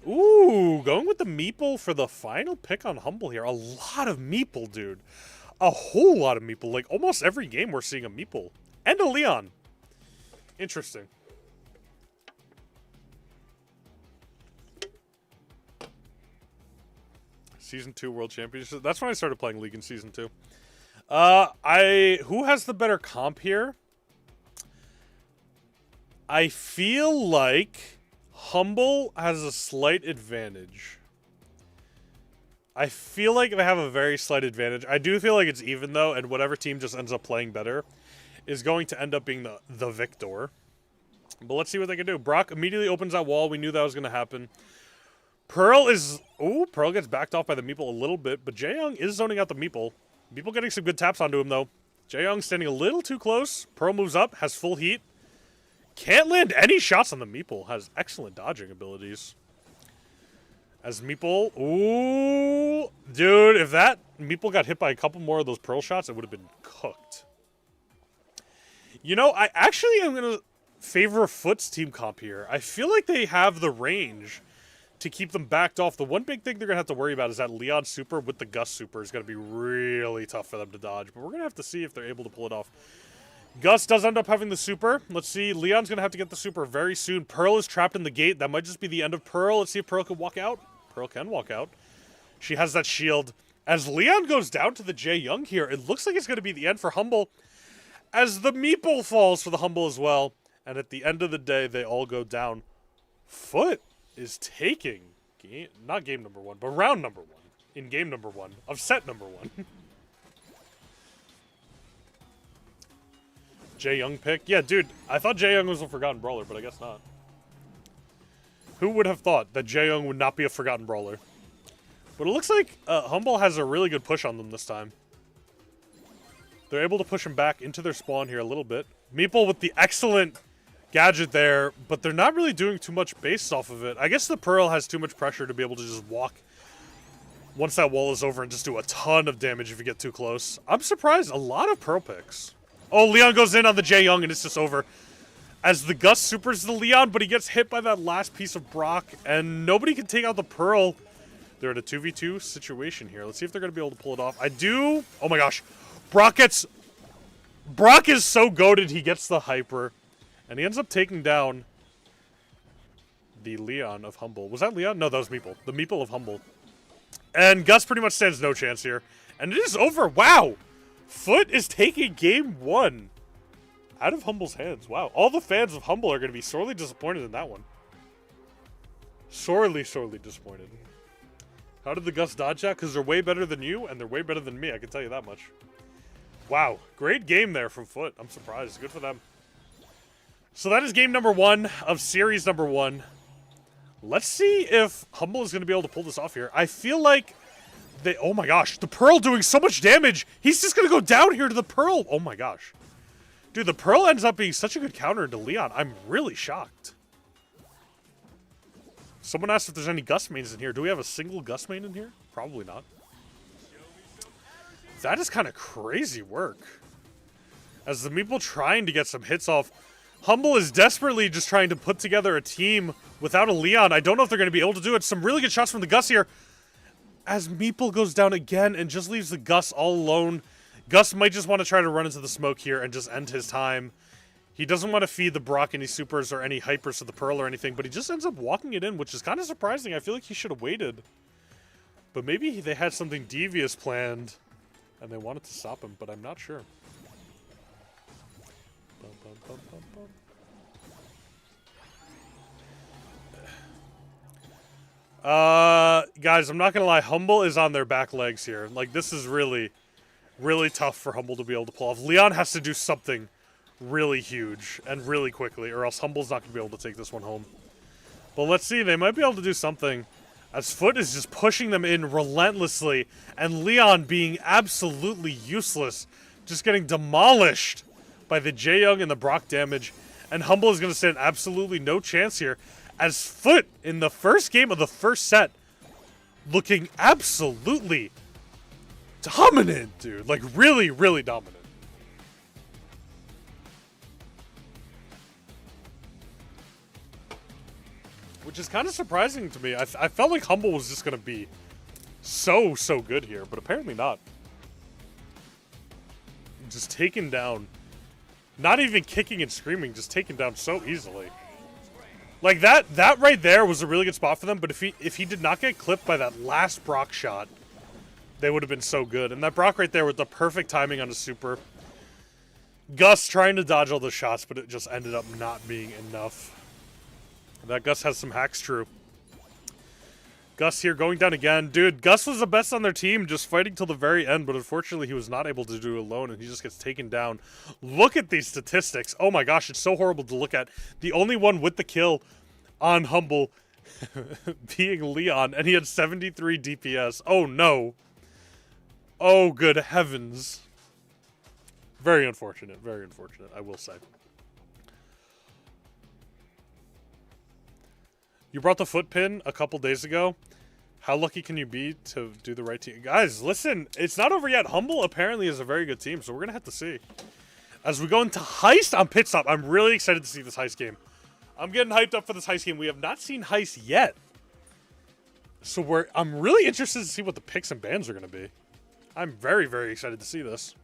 Ooh, going with the Meeple for the final pick on Humble here. A lot of Meeple, dude. A whole lot of Meeple. Like, almost every game we're seeing a Meeple. And a Leon. Interesting. Season 2 World Championship. That's when I started playing League in Season 2. Who has the better comp here? I feel like Humble has a slight advantage. I feel like they have a very slight advantage. I do feel like it's even, though, and whatever team just ends up playing better is going to end up being the victor. But let's see what they can do. Brock immediately opens that wall. We knew that was going to happen. Pearl is... Ooh, Pearl gets backed off by the Meeple a little bit, but Jaeyoung is zoning out the Meeple. Meeple getting some good taps onto him, though. Jaeyoung standing a little too close. Pearl moves up, has full heat. Can't land any shots on the Meeple. Has excellent dodging abilities. As Meeple... Ooh... Dude, if that Meeple got hit by a couple more of those Pearl shots, it would have been cooked. You know, I actually am going to favor Foot's team comp here. I feel like they have the range to keep them backed off. The one big thing they're going to have to worry about is that Leon super with the Gus super is going to be really tough for them to dodge. But we're going to have to see if they're able to pull it off. Gus does end up having the super. Let's see. Leon's going to have to get the super very soon. Pearl is trapped in the gate. That might just be the end of Pearl. Let's see if Pearl can walk out. Pearl can walk out. She has that shield. As Leon goes down to the Jaeyoung here, it looks like it's going to be the end for Humble. As the Meeple falls for the Humble as well. And at the end of the day, they all go down. Foot is taking, not game number 1, but round number 1 in game number 1 of set number 1. Jaeyoung pick? Yeah, dude, I thought Jaeyoung was a forgotten brawler, but I guess not. Who would have thought that Jaeyoung would not be a forgotten brawler? But it looks like Humble has a really good push on them this time. They're able to push him back into their spawn here a little bit. Meeple with the excellent gadget there, but they're not really doing too much based off of it. I guess the Pearl has too much pressure to be able to just walk once that wall is over and just do a ton of damage if you get too close. I'm surprised. A lot of Pearl picks. Oh, Leon goes in on the Jaeyoung and it's just over. As the Gus supers the Leon, but he gets hit by that last piece of Brock, and nobody can take out the Pearl. They're in a 2v2 situation here. Let's see if they're going to be able to pull it off. I do... Oh my gosh. Brock is so goated, he gets the hyper. And he ends up taking down the Leon of Humble. Was that Leon? No, that was Meeple. The Meeple of Humble. And Gus pretty much stands no chance here. And it is over. Wow. Foot is taking game 1 out of Humble's hands. Wow. All the fans of Humble are going to be sorely disappointed in that one. Sorely, sorely disappointed. How did the Gus dodge that? Because they're way better than you, and they're way better than me. I can tell you that much. Wow. Great game there from Foot. I'm surprised. Good for them. So that is game number 1 of series number 1. Let's see if Humble is going to be able to pull this off here. I feel like they... Oh my gosh. The Pearl doing so much damage. He's just going to go down here to the Pearl. Oh my gosh. Dude, the Pearl ends up being such a good counter to Leon. I'm really shocked. Someone asked if there's any Gus mains in here. Do we have a single Gus main in here? Probably not. That is kind of crazy work. As the Meeple trying to get some hits off... Humble is desperately just trying to put together a team without a Leon. I don't know if they're going to be able to do it. Some really good shots from the Gus here. As Meeple goes down again and just leaves the Gus all alone. Gus might just want to try to run into the smoke here and just end his time. He doesn't want to feed the Brock any supers or any hypers to the Pearl or anything, but he just ends up walking it in, which is kind of surprising. I feel like he should have waited. But maybe they had something devious planned, and they wanted to stop him, but I'm not sure. Bum, bum, bum, bum, bum. Guys, I'm not gonna lie. Humble is on their back legs here. Like, this is really, really tough for Humble to be able to pull off. Leon has to do something really huge and really quickly, or else Humble's not gonna be able to take this one home. But let's see. They might be able to do something. As Foot is just pushing them in relentlessly, and Leon being absolutely useless, just getting demolished by the Jaeyoung and the Brock damage. And Humble is going to stand absolutely no chance here, as Foot in the first game of the first set, looking absolutely dominant, dude. Like, really, really dominant. Which is kind of surprising to me. I felt like Humble was just going to be so good here, but apparently not. Just taken down. Not even kicking and screaming, just taken down so easily. Like, that right there was a really good spot for them, but if he did not get clipped by that last Brock shot, they would have been so good. And that Brock right there with the perfect timing on the super. Gus trying to dodge all the shots, but it just ended up not being enough. That Gus has some hacks, true. Gus here going down again. Dude, Gus was the best on their team, just fighting till the very end, but unfortunately he was not able to do it alone, and he just gets taken down. Look at these statistics. Oh my gosh, it's so horrible to look at. The only one with the kill on Humble being Leon, and he had 73 DPS. Oh no. Oh, good heavens. Very unfortunate, I will say. You brought the foot pin a couple days ago. How lucky can you be to do the right team? Guys, listen, it's not over yet. Humble apparently is a very good team, so we're going to have to see. As we go into Heist on Pit Stop, I'm really excited to see this Heist game. I'm getting hyped up for this Heist game. We have not seen Heist yet. So I'm really interested to see what the picks and bans are going to be. I'm very, very excited to see this.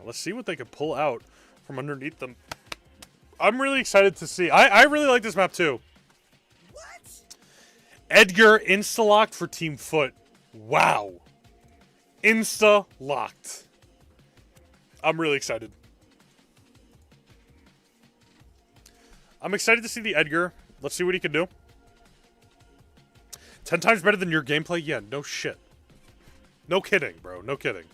Let's see what they can pull out from underneath them. I'm really excited to see. I really like this map too. What? Edgar insta-locked for Team Foot. Wow. Insta-locked. I'm really excited. I'm excited to see the Edgar. Let's see what he can do. 10 times better than your gameplay? Yeah, no shit. No kidding, bro. No kidding.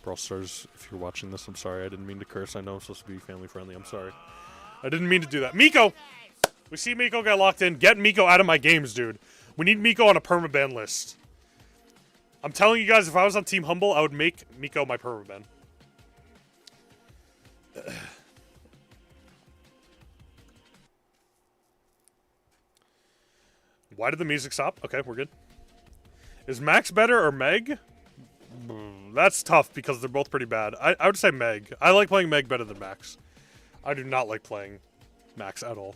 Brawl Stars, if you're watching this, I'm sorry. I didn't mean to curse. I know I'm supposed to be family friendly. I'm sorry. I didn't mean to do that. Miko! We see Miko get locked in. Get Miko out of my games, dude. We need Miko on a permaban list. I'm telling you guys, if I was on Team Humble, I would make Miko my permaban. Why did the music stop? Okay, we're good. Is Max better or Meg? That's tough because they're both pretty bad. I would say Meg. I like playing Meg better than Max. I do not like playing Max at all.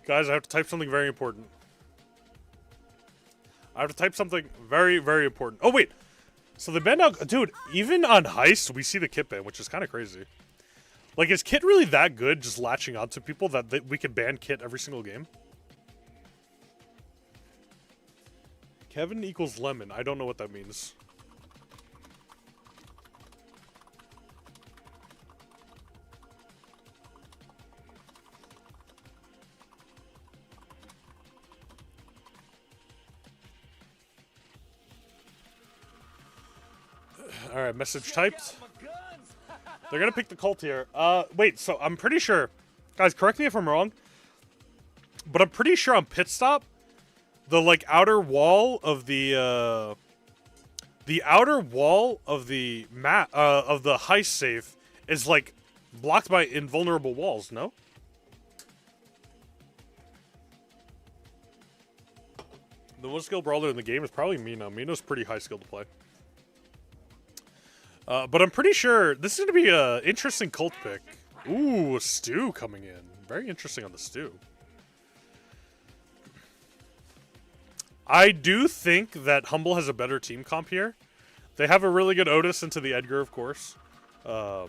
Guys, I have to type something very important. I have to type something very, very important. Oh, wait. So the ban now... Dude, even on Heist, we see the kit ban, which is kind of crazy. Like, is Kit really that good just latching onto people that we can ban Kit every single game? Kevin equals Lemon. I don't know what that means. Alright, message typed. They're gonna pick the cult here. Wait, so I'm pretty sure... Guys, correct me if I'm wrong. But I'm pretty sure on Pit Stop, the, like, outer wall of the, the outer wall of the map, of the heist safe is, like, blocked by invulnerable walls, no? The most skilled brawler in the game is probably Mino. Mino's pretty high skill to play. But I'm pretty sure this is going to be an interesting cult pick. Ooh, Stu coming in. Very interesting on the Stu. I do think that Humble has a better team comp here. They have a really good Otis into the Edgar, of course. I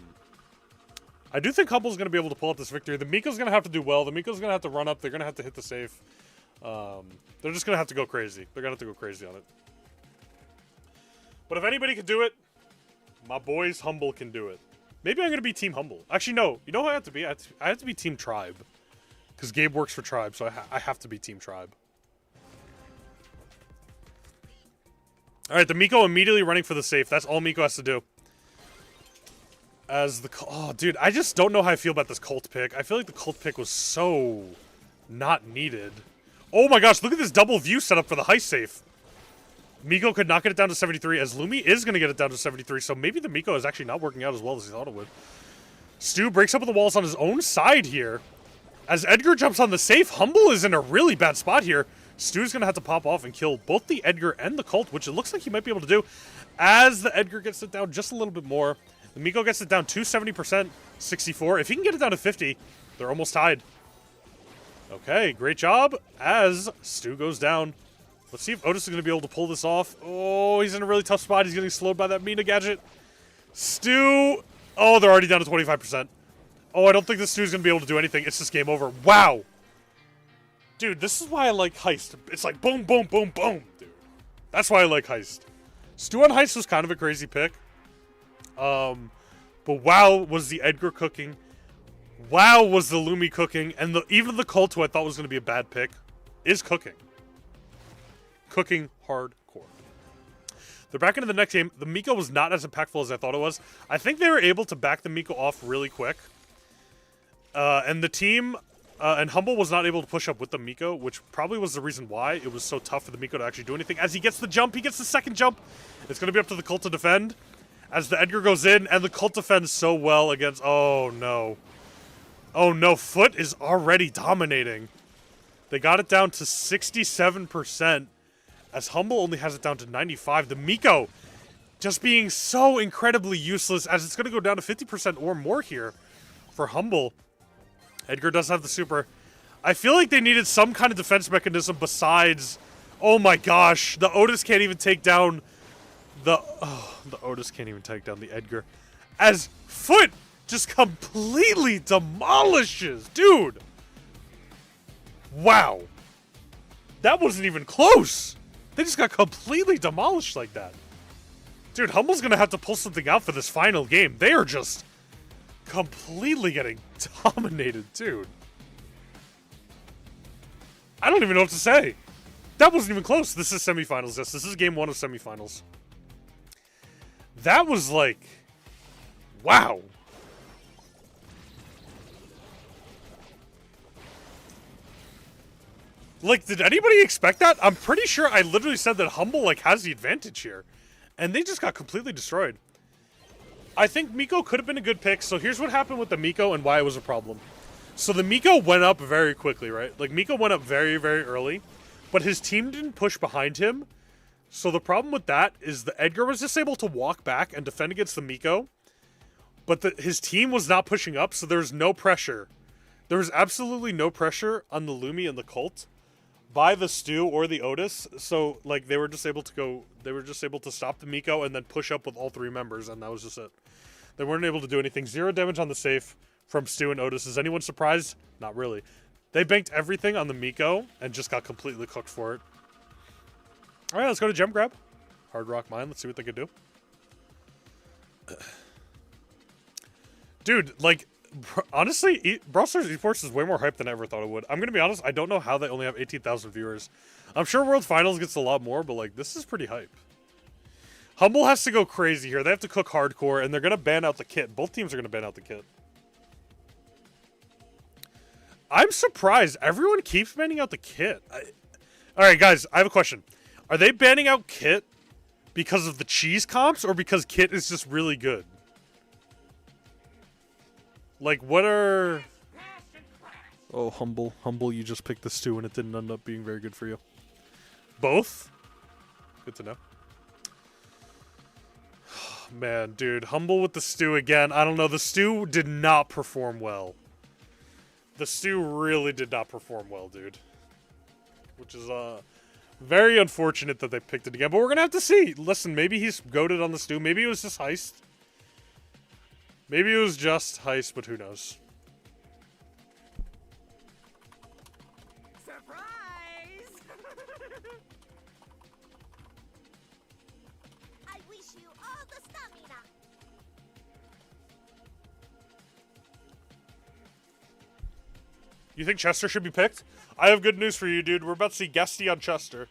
do think Humble's going to be able to pull up this victory. The Miko's going to have to do well. The Miko's going to have to run up. They're going to have to hit the safe. They're just going to have to go crazy. They're going to have to go crazy on it. But if anybody can do it, my boys Humble can do it. Maybe I'm going to be Team Humble. Actually, no. You know who I have to be? I have to be Team Tribe. Because Gabe works for Tribe, so I have to be Team Tribe. Alright, the Miko immediately running for the safe. That's all Miko has to do. As the... Oh, dude, I just don't know how I feel about this Colt pick. I feel like the Colt pick was so not needed. Oh my gosh, look at this double view setup for the heist safe. Miko could not get it down to 73, as Lumi is going to get it down to 73, so maybe the Miko is actually not working out as well as he thought it would. Stu breaks up with the walls on his own side here. As Edgar jumps on the safe, Humble is in a really bad spot here. Stu's going to have to pop off and kill both the Edgar and the Colt, which it looks like he might be able to do. As the Edgar gets it down just a little bit more, the Miko gets it down to 70%, 64. If he can get it down to 50, they're almost tied. Okay, great job as Stu goes down. Let's see if Otis is going to be able to pull this off. Oh, he's in a really tough spot. He's getting slowed by that Mina gadget. Stu. Oh, they're already down to 25%. Oh, I don't think this Stu's going to be able to do anything. It's just game over. Wow. Dude, this is why I like Heist. It's like boom, boom, boom, boom, dude. That's why I like Heist. Stu on Heist was kind of a crazy pick. But wow, was the Edgar cooking. Wow, was the Lumi cooking. And even the Colt, who I thought was going to be a bad pick, is cooking. Cooking hardcore. They're back into the next game. The Miko was not as impactful as I thought it was. I think they were able to back the Miko off really quick. And the team, and Humble was not able to push up with the Miko, which probably was the reason why it was so tough for the Miko to actually do anything. As he gets the jump, he gets the second jump. It's going to be up to the Cult to defend. As the Edgar goes in, and the Cult defends so well against... Oh, no. Oh, no. Foot is already dominating. They got it down to 67%. As Humble only has it down to 95. The Miko just being so incredibly useless, as it's going to go down to 50% or more here for Humble. Edgar does have the super. I feel like they needed some kind of defense mechanism besides... Oh my gosh, the Otis can't even take down the Otis can't even take down the Edgar. As Foot just completely demolishes. Dude. Wow. That wasn't even close. They just got completely demolished like that. Dude, Humble's going to have to pull something out for this final game. They are just completely getting dominated, dude. I don't even know what to say. That wasn't even close. This is semifinals. Yes, this is game 1 of semifinals. That was like... Wow. Like, did anybody expect that? I'm pretty sure I literally said that Humble, like, has the advantage here. And they just got completely destroyed. I think Miko could have been a good pick. So here's what happened with the Miko and why it was a problem. So the Miko went up very quickly, right? Like, Miko went up very, very early. But his team didn't push behind him. So the problem with that is the Edgar was just able to walk back and defend against the Miko. But his team was not pushing up, so there was no pressure. There was absolutely no pressure on the Lumi and the Colt by the Stu or the Otis. So, like, they were just able to stop the Miko and then push up with all 3 members, and that was just it. They weren't able to do anything. 0 damage on the safe from Stu and Otis. Is anyone surprised? Not really. They banked everything on the Miko and just got completely cooked for it. All right, let's go to Gem Grab. Hard Rock Mine. Let's see what they can do. Dude, like, honestly, Brawl Stars Esports is way more hype than I ever thought it would. I'm going to be honest, I don't know how they only have 18,000 viewers. I'm sure World Finals gets a lot more, but, like, this is pretty hype. Humble has to go crazy here. They have to cook hardcore, and they're going to ban out the kit. Both teams are going to ban out the kit. I'm surprised. Everyone keeps banning out the kit. All right, guys, I have a question. Are they banning out kit because of the cheese comps or because kit is just really good? Like, what are... Oh, Humble. Humble, you just picked the Stu and it didn't end up being very good for you. Both? Good to know. man, dude. Humble with the stew again. I don't know. The stew did not perform well. The stew really did not perform well, dude. Which is, very unfortunate that they picked it again. But we're going to have to see. Listen, maybe he's goated on the stew. Maybe it was just heist. Maybe it was just heist, but who knows? Surprise! I wish you all the stamina. You think Chester should be picked? I have good news for you, dude. We're about to see Guesty on Chester.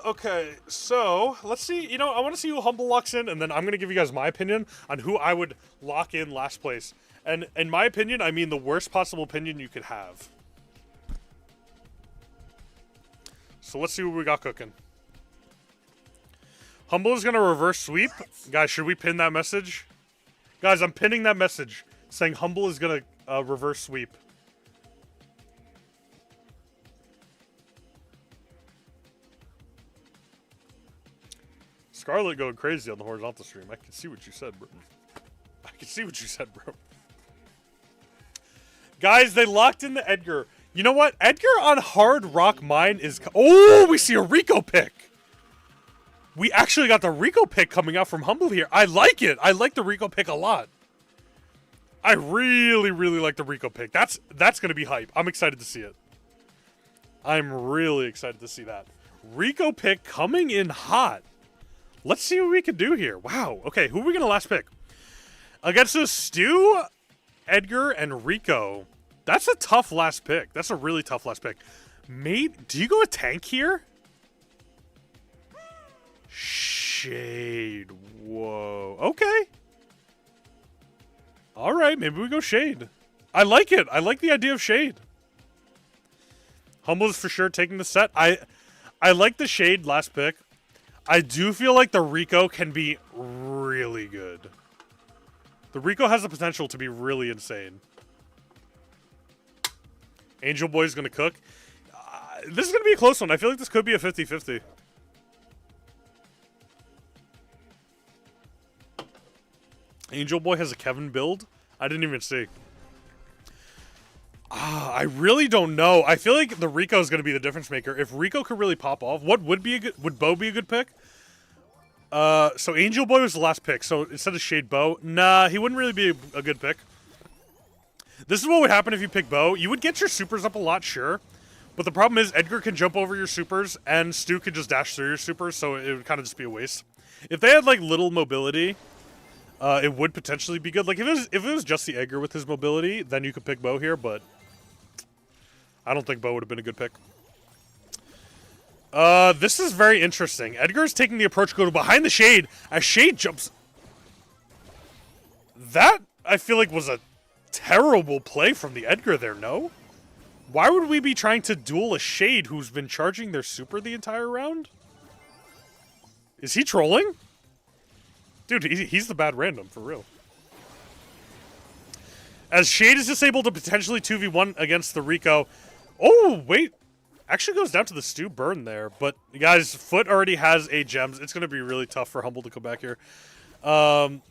Okay. So, let's see. You know, I want to see who Humble locks in, and then I'm going to give you guys my opinion on who I would lock in last place. And in my opinion, I mean the worst possible opinion you could have. So, let's see what we got cooking. Humble is going to reverse sweep. Guys, should we pin that message? Guys, I'm pinning that message saying Humble is going to reverse sweep. Scarlet going crazy on the horizontal stream. I can see what you said, bro. I can see what you said, bro. Guys, they locked in the Edgar. You know what? Edgar on Hard Rock Mine is... Oh, we see a Rico pick. We actually got the Rico pick coming out from Humble here. I like it. I like the Rico pick a lot. I really, really like the Rico pick. That's going to be hype. I'm excited to see it. I'm really excited to see that. Rico pick coming in hot. Let's see what we can do here. Wow. Okay, who are we going to last pick? Against the Stu, Edgar, and Rico. That's a tough last pick. That's a really tough last pick. Mate, do you go a tank here? Shade. Whoa. Okay. All right, maybe we go Shade. I like it. I like the idea of Shade. Humble is for sure taking the set. I like the Shade last pick. I do feel like the Rico can be really good. The Rico has the potential to be really insane. Angel Boy's going to cook. This is going to be a close one. I feel like this could be a 50-50. Angel Boy has a Kevin build? I didn't even see. I really don't know. I feel like the Rico is going to be the difference maker. If Rico could really pop off, what would be a good... Would Bo be a good pick? So Angel Boy was the last pick. So instead of Shade Bo, nah, he wouldn't really be a good pick. This is what would happen if you pick Bo. You would get your supers up a lot, sure. But the problem is Edgar can jump over your supers and Stu could just dash through your supers, so it would kind of just be a waste. If they had like little mobility, it would potentially be good. Like if it was just the Edgar with his mobility, then you could pick Bo here, but I don't think Bo would have been a good pick. This is very interesting. Edgar's taking the approach to go behind the Shade as Shade jumps. That, I feel like, was a terrible play from the Edgar there, no? Why would we be trying to duel a Shade who's been charging their super the entire round? Is he trolling? Dude, he's the bad random, for real. As Shade is just able to potentially 2v1 against the Rico. Oh, wait. Actually goes down to the Stu burn there. But, guys, Foot already has 8 gems. It's going to be really tough for Humble to come back here.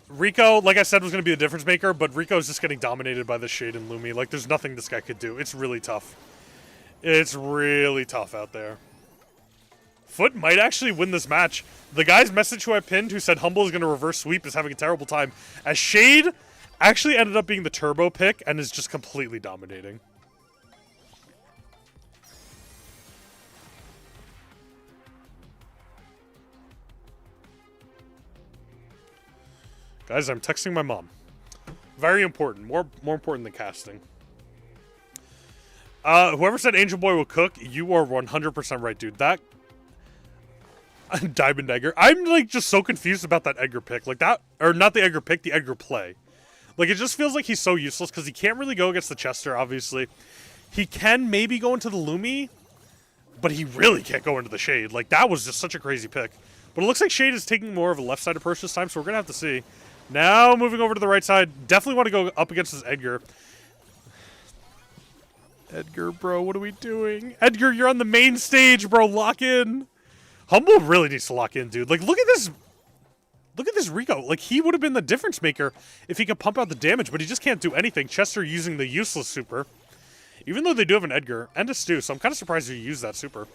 Rico, like I said, was going to be the difference maker. But Rico's just getting dominated by the Shade and Lumi. Like, there's nothing this guy could do. It's really tough. It's really tough out there. Foot might actually win this match. The guy's message who I pinned who said Humble is going to reverse sweep is having a terrible time. As Shade actually ended up being the turbo pick and is just completely dominating. Guys, I'm texting my mom. Very important. More important than casting. Whoever said Angel Boy will cook, you are 100% right, dude. That... Diamond Edgar. I'm, like, just so confused about that Edgar pick. Like, that... Or not the Edgar pick, the Edgar play. Like, it just feels like he's so useless because he can't really go against the Chester, obviously. He can maybe go into the Lumi, but he really can't go into the Shade. Like, that was just such a crazy pick. But it looks like Shade is taking more of a left side approach this time, so we're going to have to see. Now, moving over to the right side. Definitely want to go up against this Edgar. Edgar, bro, what are we doing? Edgar, you're on the main stage, bro. Lock in. Humble really needs to lock in, dude. Like, look at this. Look at this Rico. Like, he would have been the difference maker if he could pump out the damage, but he just can't do anything. Chester using the useless super. Even though they do have an Edgar and a Stu, so I'm kind of surprised he used that super.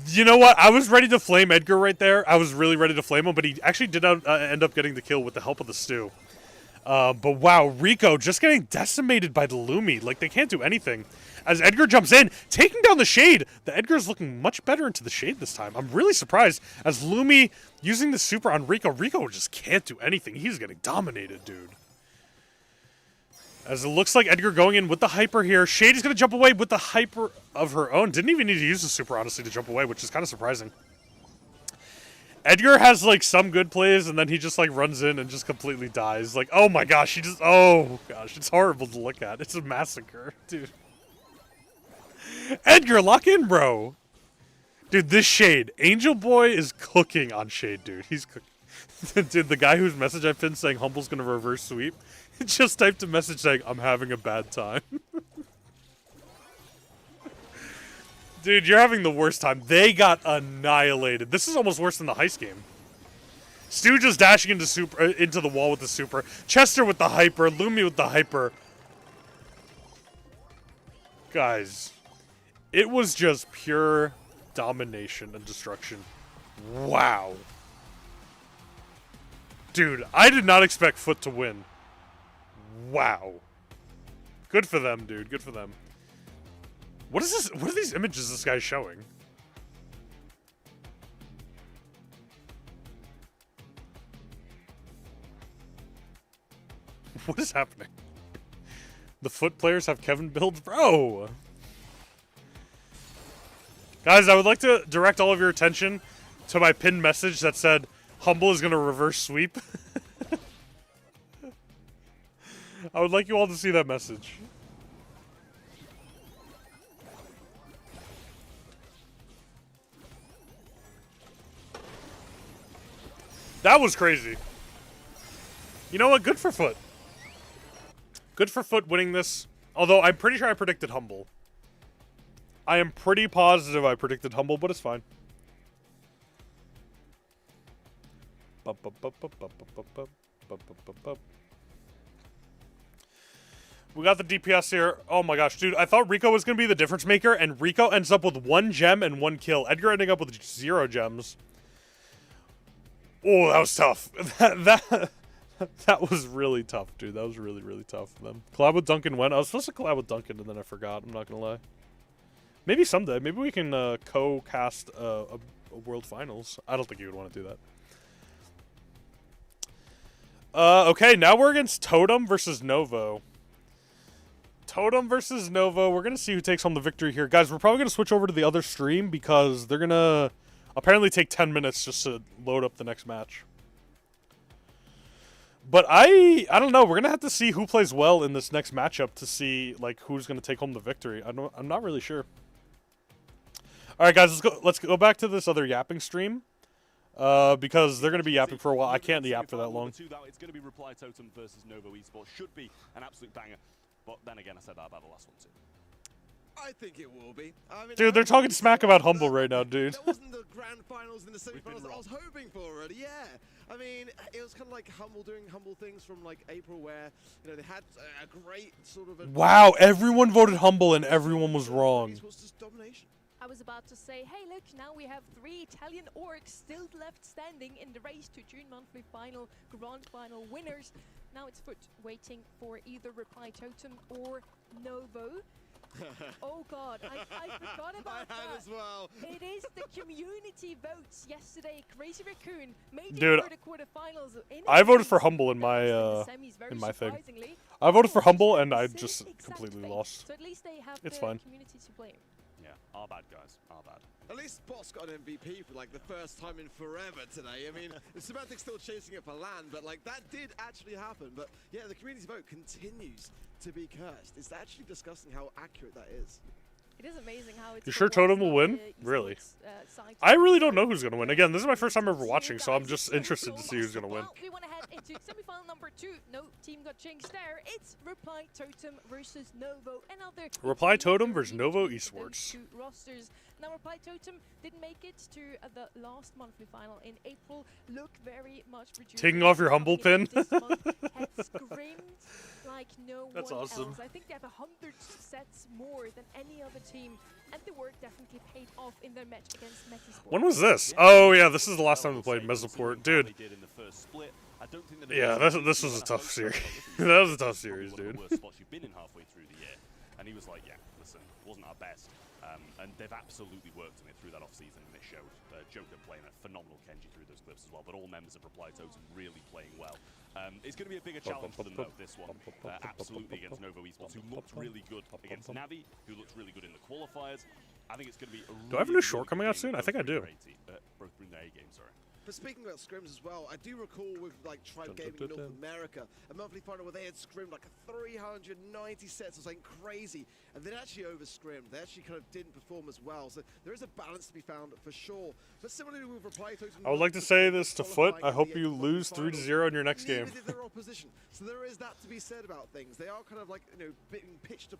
You know what? I was ready to flame Edgar right there. I was really ready to flame him, but he actually did end up getting the kill with the help of the Stu. But wow, Rico just getting decimated by the Lumi. Like, they can't do anything. As Edgar jumps in, taking down the Shade. The Edgar's looking much better into the Shade this time. I'm really surprised. As Lumi using the super on Rico, Rico just can't do anything. He's getting dominated, dude. As it looks like Edgar going in with the hyper here. Shade is going to jump away with the hyper of her own. Didn't even need to use the super, honestly, to jump away, which is kind of surprising. Edgar has, like, some good plays, and then he just, like, runs in and just completely dies. Like, oh my gosh, he just... Oh, gosh, it's horrible to look at. It's a massacre, dude. Edgar, lock in, bro. Dude, this Shade. Angel Boy is cooking on Shade, dude. He's cooking. Dude, the guy whose message I pinned saying Humble's going to reverse sweep, just typed a message saying, I'm having a bad time. Dude, you're having the worst time. They got annihilated. This is almost worse than the heist game. Stu just dashing into the wall with the super. Chester with the hyper. Lumi with the hyper. Guys, it was just pure domination and destruction. Wow. Dude, I did not expect Foot to win. Wow. Good for them, dude. Good for them. What is this? What are these images this guy's showing? What is happening? The Foot players have Kevin builds? Bro! Guys, I would like to direct all of your attention to my pinned message that said, Humble is going to reverse sweep. I would like you all to see that message. That was crazy. You know what? Good for Foot. Good for Foot winning this. Although, I'm pretty sure I predicted Humble. I am pretty positive I predicted Humble, but it's fine. We got the DPS here. Oh my gosh, dude. I thought Rico was going to be the difference maker, and Rico ends up with 1 gem and 1 kill. Edgar ending up with 0 gems. Oh, that was tough. That was really tough, dude. That was really, really tough for them. Collab with Duncan when? I was supposed to collab with Duncan, and then I forgot. I'm not going to lie. Maybe someday. Maybe we can co-cast a World Finals. I don't think you would want to do that. Okay, now we're against Totem versus Novo. Totem versus Novo. We're going to see who takes home the victory here. Guys, we're probably going to switch over to the other stream because they're going to apparently take 10 minutes just to load up the next match. But I don't know. We're going to have to see who plays well in this next matchup to see like who's going to take home the victory. I'm not really sure. All right, guys, let's go back to this other yapping stream. Because they're going to be yapping for a while. I can't yap for that long. It's going to be Reply Totem versus Novo Esports. Should be an absolute banger. But then again, I said that about the last one too. I think it will be. I mean, Dude, they're talking smack about Humble right now, dude. That wasn't the grand finals and the semi-finals I was hoping for already, yeah. I mean, it was kind of like Humble doing Humble things from like April where, you know, they had a great sort of... Wow, everyone voted Humble and everyone was wrong. It was just domination. I was about to say, hey look, now we have 3 Italian orcs still left standing in the race to June monthly final, grand final winners. Now it's Foot waiting for either Reply Totem or Novo. Oh god, I forgot about that. As well. It is the community votes yesterday. Crazy Raccoon made Dude, it for the quarterfinals. I voted for Humble in my thing. I voted for Humble and I just completely lost. So at least they have it's the fine. community to blame. Yeah, our bad, guys. Our bad. At least Boss got an MVP for like the first time in forever today. I mean, the Semantic's still chasing it for land, but like that did actually happen. But yeah, the community vote continues to be cursed. It's actually disgusting how accurate that is. It is amazing how it's You sure Totem will win? Really? I really don't know who's going to win. Again, this is my first time ever watching, so I'm just interested to see who's going to win. Well, we want to head into semifinal number 2. No team got changed there. It's Reply Totem versus Novo. Another Reply Totem versus Novo Esports. Two rosters. Now, Reply Totem didn't make it to the last monthly final in April. Look very much reduced. Taking off your humble pin. This month had scrimmed like no That's one awesome. else. I think they have 100 sets more than any other team, and the work definitely paid off in their match against Metisport. When was this? Oh, yeah, this is the last time we played Mesoport. Dude. Yeah, this was a tough series. That was a tough series, dude. Worst spots you've been in halfway through the year. And he was like, yeah, listen, wasn't our best. And they've absolutely worked on it through that off-season, and it showed. Joker playing a phenomenal Kenji through those clips as well, but all members of Reply Totem really playing well. It's going to be a bigger challenge for them, though, this one. Absolutely against Novo Esports, who looked really good against Navi, who looked really good in the qualifiers. I think it's going to be a Do I have a new short coming out soon? I think I do. Both bring their A game, sorry. But speaking about scrims as well, I do recall with like Tribe Gaming in North America, a monthly final where they had scrimmed like 390 sets or something crazy, and they'd actually over scrimmed. They actually kind of didn't perform as well. So there is a balance to be found for sure. But similarly with Reply Totem, I would like to say this to Foot. I hope you lose 3-0 in your next game. Their opposition. So there is that to be said about things. They are kind of like, you know, being pitched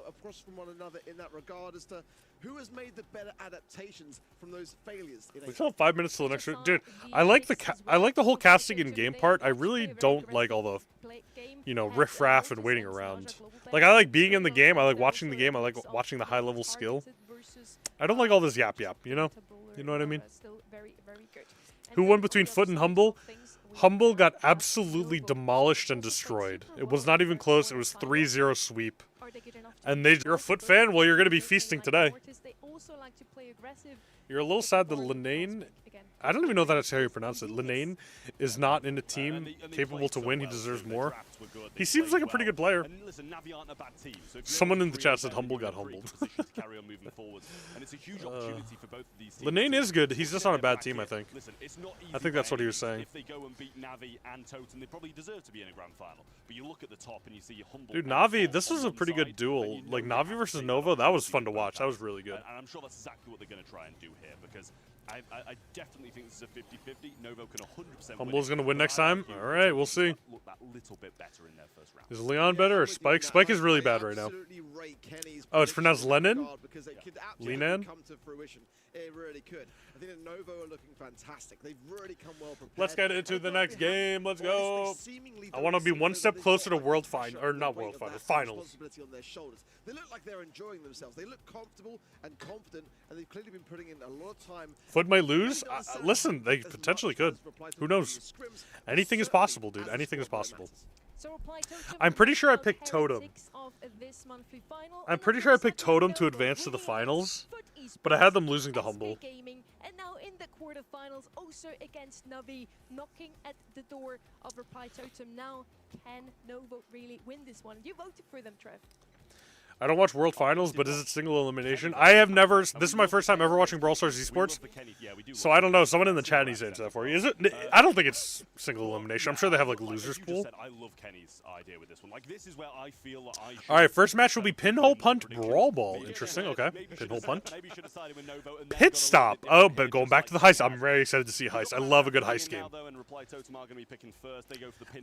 across from one another in that regard as to who has made the better adaptations from those failures. We still have 5 minutes till the next round. Dude, I like the whole casting and game part. I really don't like all the, you know, riff-raff and waiting around. Like, I like being in the game. I like watching the game. I like watching the high-level skill. I don't like all this yap-yap, you know? You know what I mean? Who won between Foot and Humble? Humble got absolutely demolished and destroyed. It was not even close. It was 3-0 sweep. And you're a Foot fan? Well, you're going to be feasting today. You're a little sad that Linane, I don't even know that's how you pronounce it, Linane is not in a team capable to win. He deserves more. He seems like a pretty good player. Someone in the chat said Humble got humbled. Linane is good. He's just on a bad team, I think. I think that's what he was saying. If they go and beat Navi and Totem, they probably deserve to be in a grand final. But you look at the top and you see Humble. Dude, Navi, this was a pretty good duel. Like, Navi versus Nova, that was fun to watch. That was really good. And I'm sure that's exactly what they're going to try and do here, because I definitely think this is a 50-50. Novo can 100% Humble's going to win next time? All right, we'll see. Look that little bit better in their first round. Is Leon better or Spike? Spike is really bad right now. Oh, it's pronounced Lennon? Lenan? It really could. I think that Novo are looking fantastic. They've really come well prepared. Let's get into the next game. Let's go. I want to be one step closer to World Final, or not World Final, Finals. On their shoulders. They look like they're enjoying themselves. They look comfortable and confident, and they've clearly been putting in a lot of time. Foot might lose. Listen, they potentially could. Who knows? Anything is possible, dude. Anything is possible. I'm pretty sure I picked Totem. I'm pretty sure I picked Totem to advance to the finals, but I had them losing to Humble. And now in the quarterfinals, also against Navi, knocking at the door of Reply Totem. Now, can Novo really win this one? You voted for them, Trev. I don't watch World Finals, but is it single elimination? I have never. This is my first time ever watching Brawl Stars Esports, so I don't know. Someone in the chat needs to answer that for you. Is it? I don't think it's single elimination. I'm sure they have like losers pool. I love Kenny's idea with this one. Like, this is where I feel that I should. All right, first match will be Pinhole Punt Brawl Ball. Interesting. Okay, Pinhole Punt. Pit stop. Oh, but going back to the heist. I'm very excited to see heist. I love a good heist game.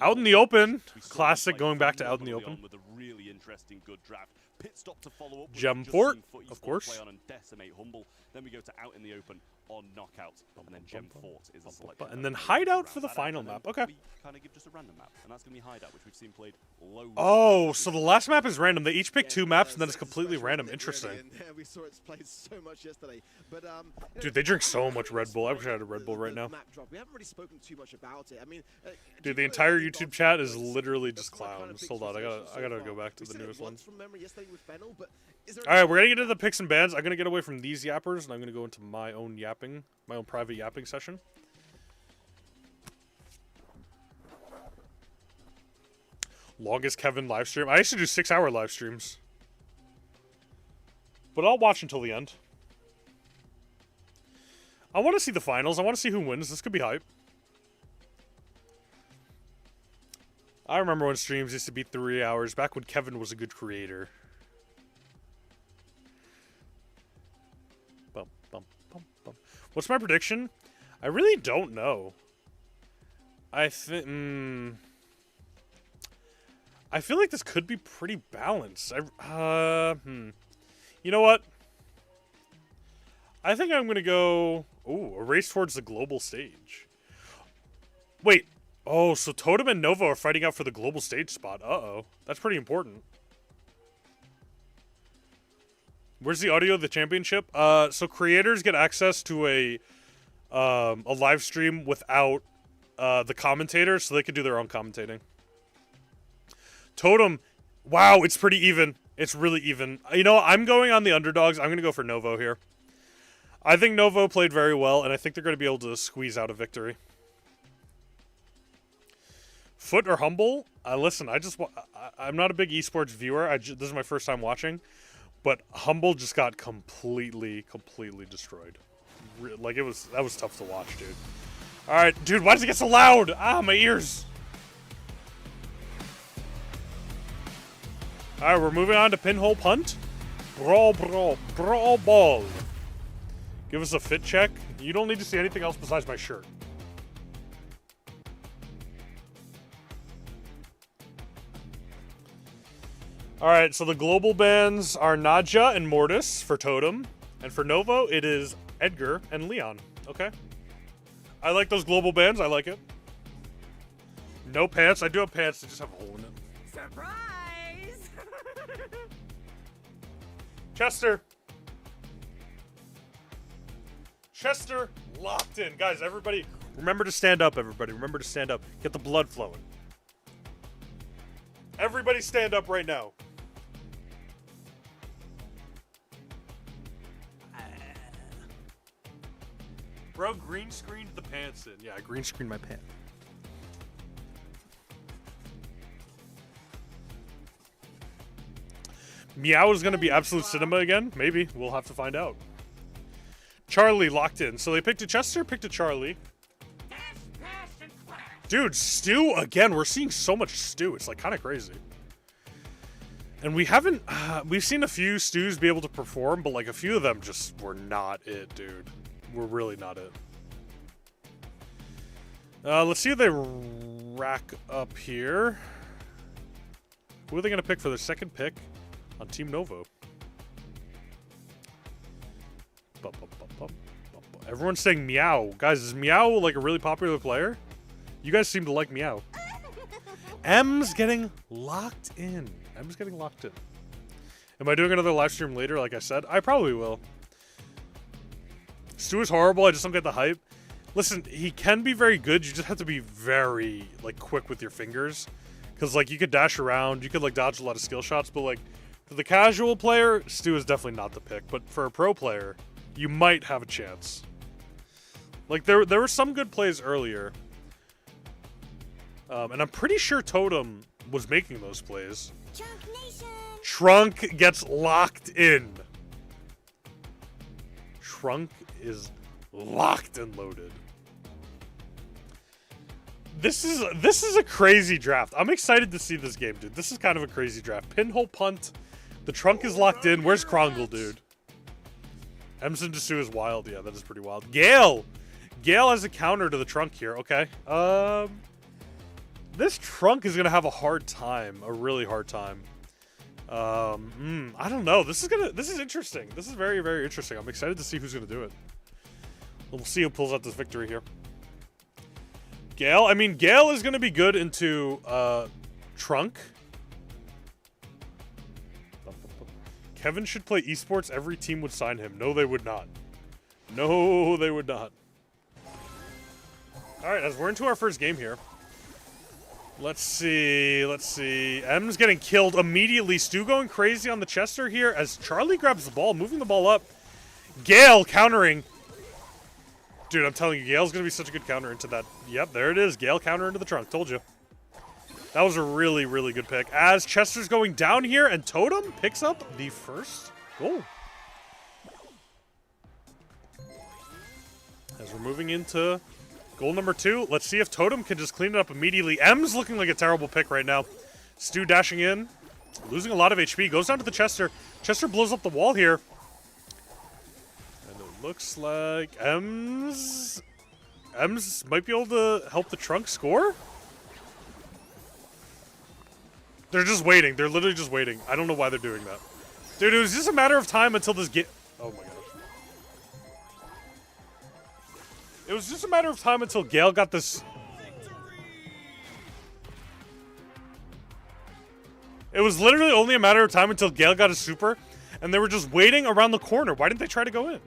Out in the open, classic. Going back to out in the open. With a really interesting good draft. Pit stop to follow up. Gem Fort, of course. Play on and decimate Humble. Then we go to out in the open on knockout, and then Gem Fort is a selection. And then Hideout for the final map. Okay. We kind of give just a random map, and that's going to be Hideout, which we've seen played loads. Oh, so the last map is random. They each pick 2 maps, and then it's completely random. Interesting. We saw it played so much yesterday. But dude, they drink so much Red Bull. I wish I had a Red Bull right now. We haven't really spoken too much about it. I mean, dude, the entire YouTube chat is literally just clowns. Hold on, I gotta go back to the newest one. All right, we're gonna get into the picks and bans. I'm gonna get away from these yappers, and I'm gonna go into my own yapping, my own private yapping session. Longest Kevin live stream. I used to do 6-hour live streams, but I'll watch until the end. I want to see the finals. I want to see who wins. This could be hype. I remember when streams used to be 3 hours, back when Kevin was a good creator. What's my prediction? I really don't know. I think... I feel like this could be pretty balanced. You know what? I think I'm going to go... Ooh, a race towards the global stage. Wait. Oh, so Totem and Nova are fighting out for the global stage spot. Uh-oh. That's pretty important. Where's the audio of the championship? So creators get access to a live stream without the commentators, so they can do their own commentating. Totem, wow, it's pretty even. It's really even. You know, I'm going on the underdogs. I'm going to go for Novo here. I think Novo played very well, and I think they're going to be able to squeeze out a victory. Foot or Humble? Listen, I'm not a big esports viewer. This is my first time watching. But Humble just got completely destroyed. Like, that was tough to watch, dude. Alright, dude, why does it get so loud? Ah, my ears. Alright, we're moving on to Pinhole Punt. Brawl, ball. Give us a fit check. You don't need to see anything else besides my shirt. Alright, so the global bans are Nadja and Mortis for Totem. And for Novo, it is Edgar and Leon. Okay. I like those global bans. I like it. No pants. I do have pants. They just have a hole in it. Surprise! Chester. Chester locked in. Guys, everybody, remember to stand up, everybody. Remember to stand up. Get the blood flowing. Everybody stand up right now. Bro, green screened the pants in. Yeah, I green screened my pants. Meow is going to be absolute cinema again? Maybe. We'll have to find out. Charlie locked in. So they picked a Chester, picked a Charlie. Dude, Stu again. We're seeing so much Stu. It's like kind of crazy. And we haven't... we've seen a few Stus be able to perform, but like a few of them just were not it, dude. We're really not it. Let's see if they rack up here. Who are they going to pick for their second pick on Team Novo? Everyone's saying Meow. Guys, is Meow like a really popular player? You guys seem to like Meow. M's getting locked in. M's getting locked in. Am I doing another live stream later, like I said? I probably will. Stu is horrible. I just don't get the hype. Listen, he can be very good. You just have to be very, like, quick with your fingers. Because, like, you could dash around. You could, like, dodge a lot of skill shots. But, like, for the casual player, Stu is definitely not the pick. But for a pro player, you might have a chance. Like, there were some good plays earlier. And I'm pretty sure Totem was making those plays. Trunk gets locked in. Trunk is locked and loaded. This is a crazy draft. I'm excited to see this game, dude. This is kind of a crazy draft. Pinhole punt. The Trunk is locked in. Where's Krongle, dude? Emson Dessou is wild. Yeah, that is pretty wild. Gale! Gale has a counter to the Trunk here. Okay. This Trunk is going to have a hard time. A really hard time. I don't know. This is interesting. This is very, very interesting. I'm excited to see who's going to do it. We'll see who pulls out this victory here. Gale? I mean, Gale is going to be good into, Trunk. Kevin should play esports. Every team would sign him. No, they would not. No, they would not. Alright, as we're into our first game here. Let's see. M's getting killed immediately. Stu going crazy on the Chester here as Charlie grabs the ball, moving the ball up. Gale countering. Dude, I'm telling you, Gale's going to be such a good counter into that. Yep, there it is. Gale counter into the Trunk. Told you. That was a really, really good pick. As Chester's going down here, and Totem picks up the first goal. As we're moving into goal number 2, let's see if Totem can just clean it up immediately. M's looking like a terrible pick right now. Stu dashing in, losing a lot of HP, goes down to the Chester. Chester blows up the wall here. And it Looks like Ems might be able to help the Trunk score? They're just waiting. They're literally just waiting. I don't know why they're doing that. Dude, it was just a matter of time until this game... Oh my gosh. It was just a matter of time until Gale got this... It was literally only a matter of time until Gale got a super, and they were just waiting around the corner. Why didn't they try to go in?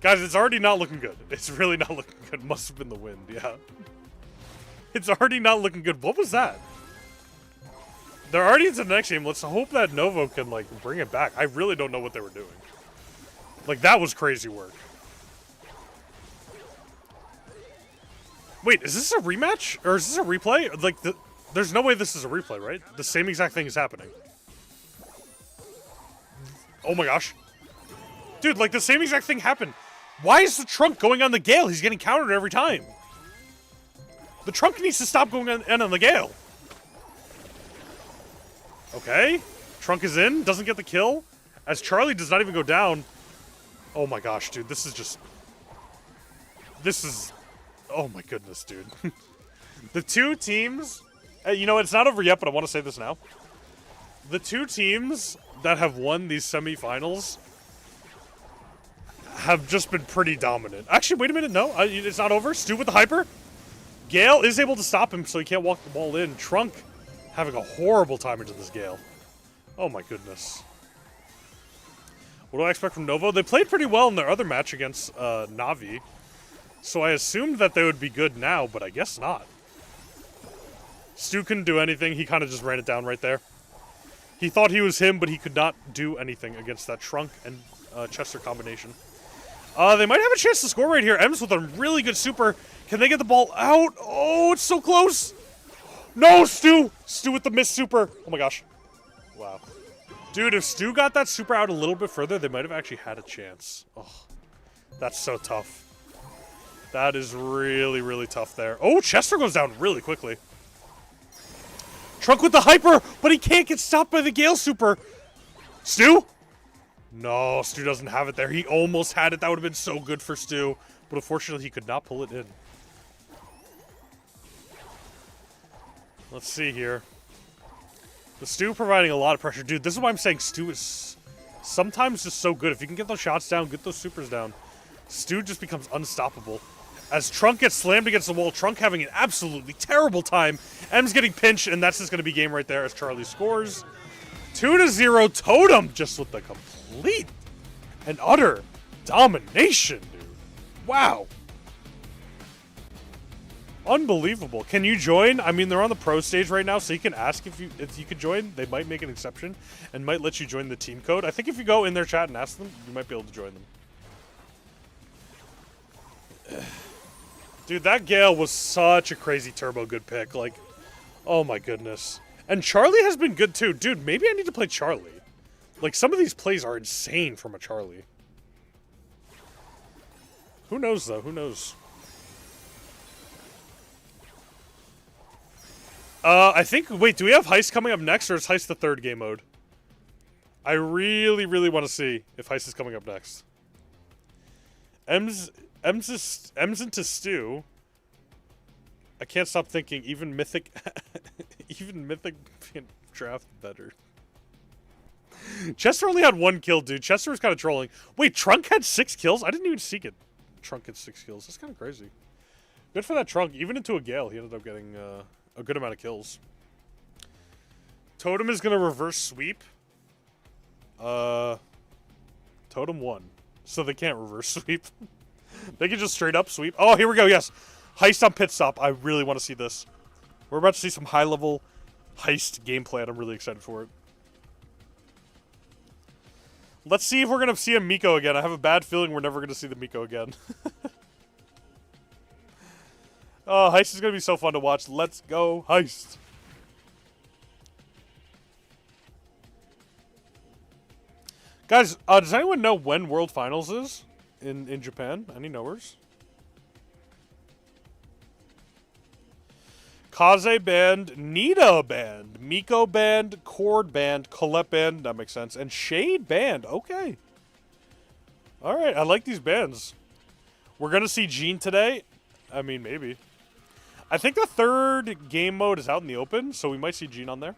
Guys, it's already not looking good. It's really not looking good. Must have been the wind, yeah. It's already not looking good. What was that? They're already into the next game. Let's hope that Novo can, like, bring it back. I really don't know what they were doing. Like, that was crazy work. Wait, is this a rematch? Or is this a replay? Like, there's no way this is a replay, right? The same exact thing is happening. Oh my gosh. Dude, like, the same exact thing happened. Why is the Trunk going on the Gale? He's getting countered every time. The Trunk needs to stop going on the Gale. Okay. Trunk is in, doesn't get the kill. As Charlie does not even go down. Oh my gosh, dude, this is just... This is... Oh my goodness, dude. The two teams... You know, it's not over yet, but I want to say this now. The two teams that have won these semifinals have just been pretty dominant. Actually, wait a minute, no. It's not over. Stu with the hyper. Gale is able to stop him, so he can't walk the ball in. Trunk having a horrible time into this Gale. Oh my goodness. What do I expect from Novo? They played pretty well in their other match against Navi. So I assumed that they would be good now, but I guess not. Stu couldn't do anything. He kind of just ran it down right there. He thought he was him, but he could not do anything against that Trunk and Chester combination. They might have a chance to score right here. Ems with a really good super. Can they get the ball out? Oh, it's so close. No, Stu. Stu with the missed super. Oh my gosh. Wow. Dude, if Stu got that super out a little bit further, they might have actually had a chance. Oh, that's so tough. That is really, really tough there. Oh, Chester goes down really quickly. Trunk with the hyper, but he can't get stopped by the Gale super. Stu? No, Stu doesn't have it there. He almost had it. That would have been so good for Stu. But unfortunately, he could not pull it in. Let's see here. The Stu providing a lot of pressure. Dude, this is why I'm saying Stu is sometimes just so good. If you can get those shots down, get those supers down, Stu just becomes unstoppable. As Trunk gets slammed against the wall, Trunk having an absolutely terrible time. M's getting pinched, and that's just going to be game right there as Charlie scores. 2-0 Totem just with the complete and utter domination, dude. Wow. Unbelievable. Can you join? I mean, they're on the pro stage right now, so you can ask if you could join. They might make an exception and might let you join the team code. I think if you go in their chat and ask them, you might be able to join them. Dude, that Gale was such a crazy turbo good pick. Like, oh my goodness. And Charlie has been good too. Dude, maybe I need to play Charlie. Like, some of these plays are insane from a Charlie. Who knows, though? Who knows? I think... Wait, do we have Heist coming up next, or is Heist the third game mode? I really, really want to see if Heist is coming up next. Ems into Stu. I can't stop thinking even Mythic even Mythic draft better. Chester only had 1 kill, dude. Chester was kind of trolling. Wait, Trunk had 6 kills? I didn't even see it. Trunk had 6 kills. That's kind of crazy. Good for that Trunk. Even into a Gale, he ended up getting a good amount of kills. Totem is going to reverse sweep. Totem won. So they can't reverse sweep. They can just straight up sweep. Oh, here we go. Yes. Heist on pit stop. I really want to see this. We're about to see some high-level Heist gameplay, and I'm really excited for it. Let's see if we're going to see a Miko again. I have a bad feeling we're never going to see the Miko again. Oh, Heist is going to be so fun to watch. Let's go, Heist. Guys, does anyone know when World Finals is in Japan? Any knowers? Kaze banned, Nita banned, Miko banned, Cord banned, Colette banned, that makes sense, and Shade banned. Okay. Alright, I like these bans. We're gonna see Gene today. I mean, maybe. I think the third game mode is out in the open, so we might see Gene on there.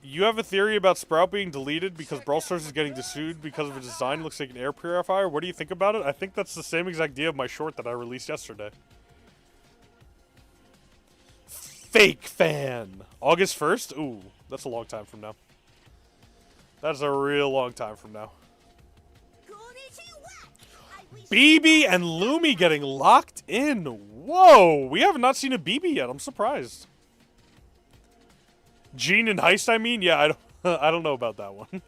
You have a theory about Sprout being deleted because Brawl Stars is getting sued because of a design looks like an air purifier. What do you think about it? I think that's the same exact idea of my short that I released yesterday. Fake fan. August 1st? Ooh, that's a long time from now. That's a real long time from now. BB and Lumi getting locked in. Whoa, we have not seen a BB yet. I'm surprised. Gene and Heist, I mean? Yeah, I don't know about that one.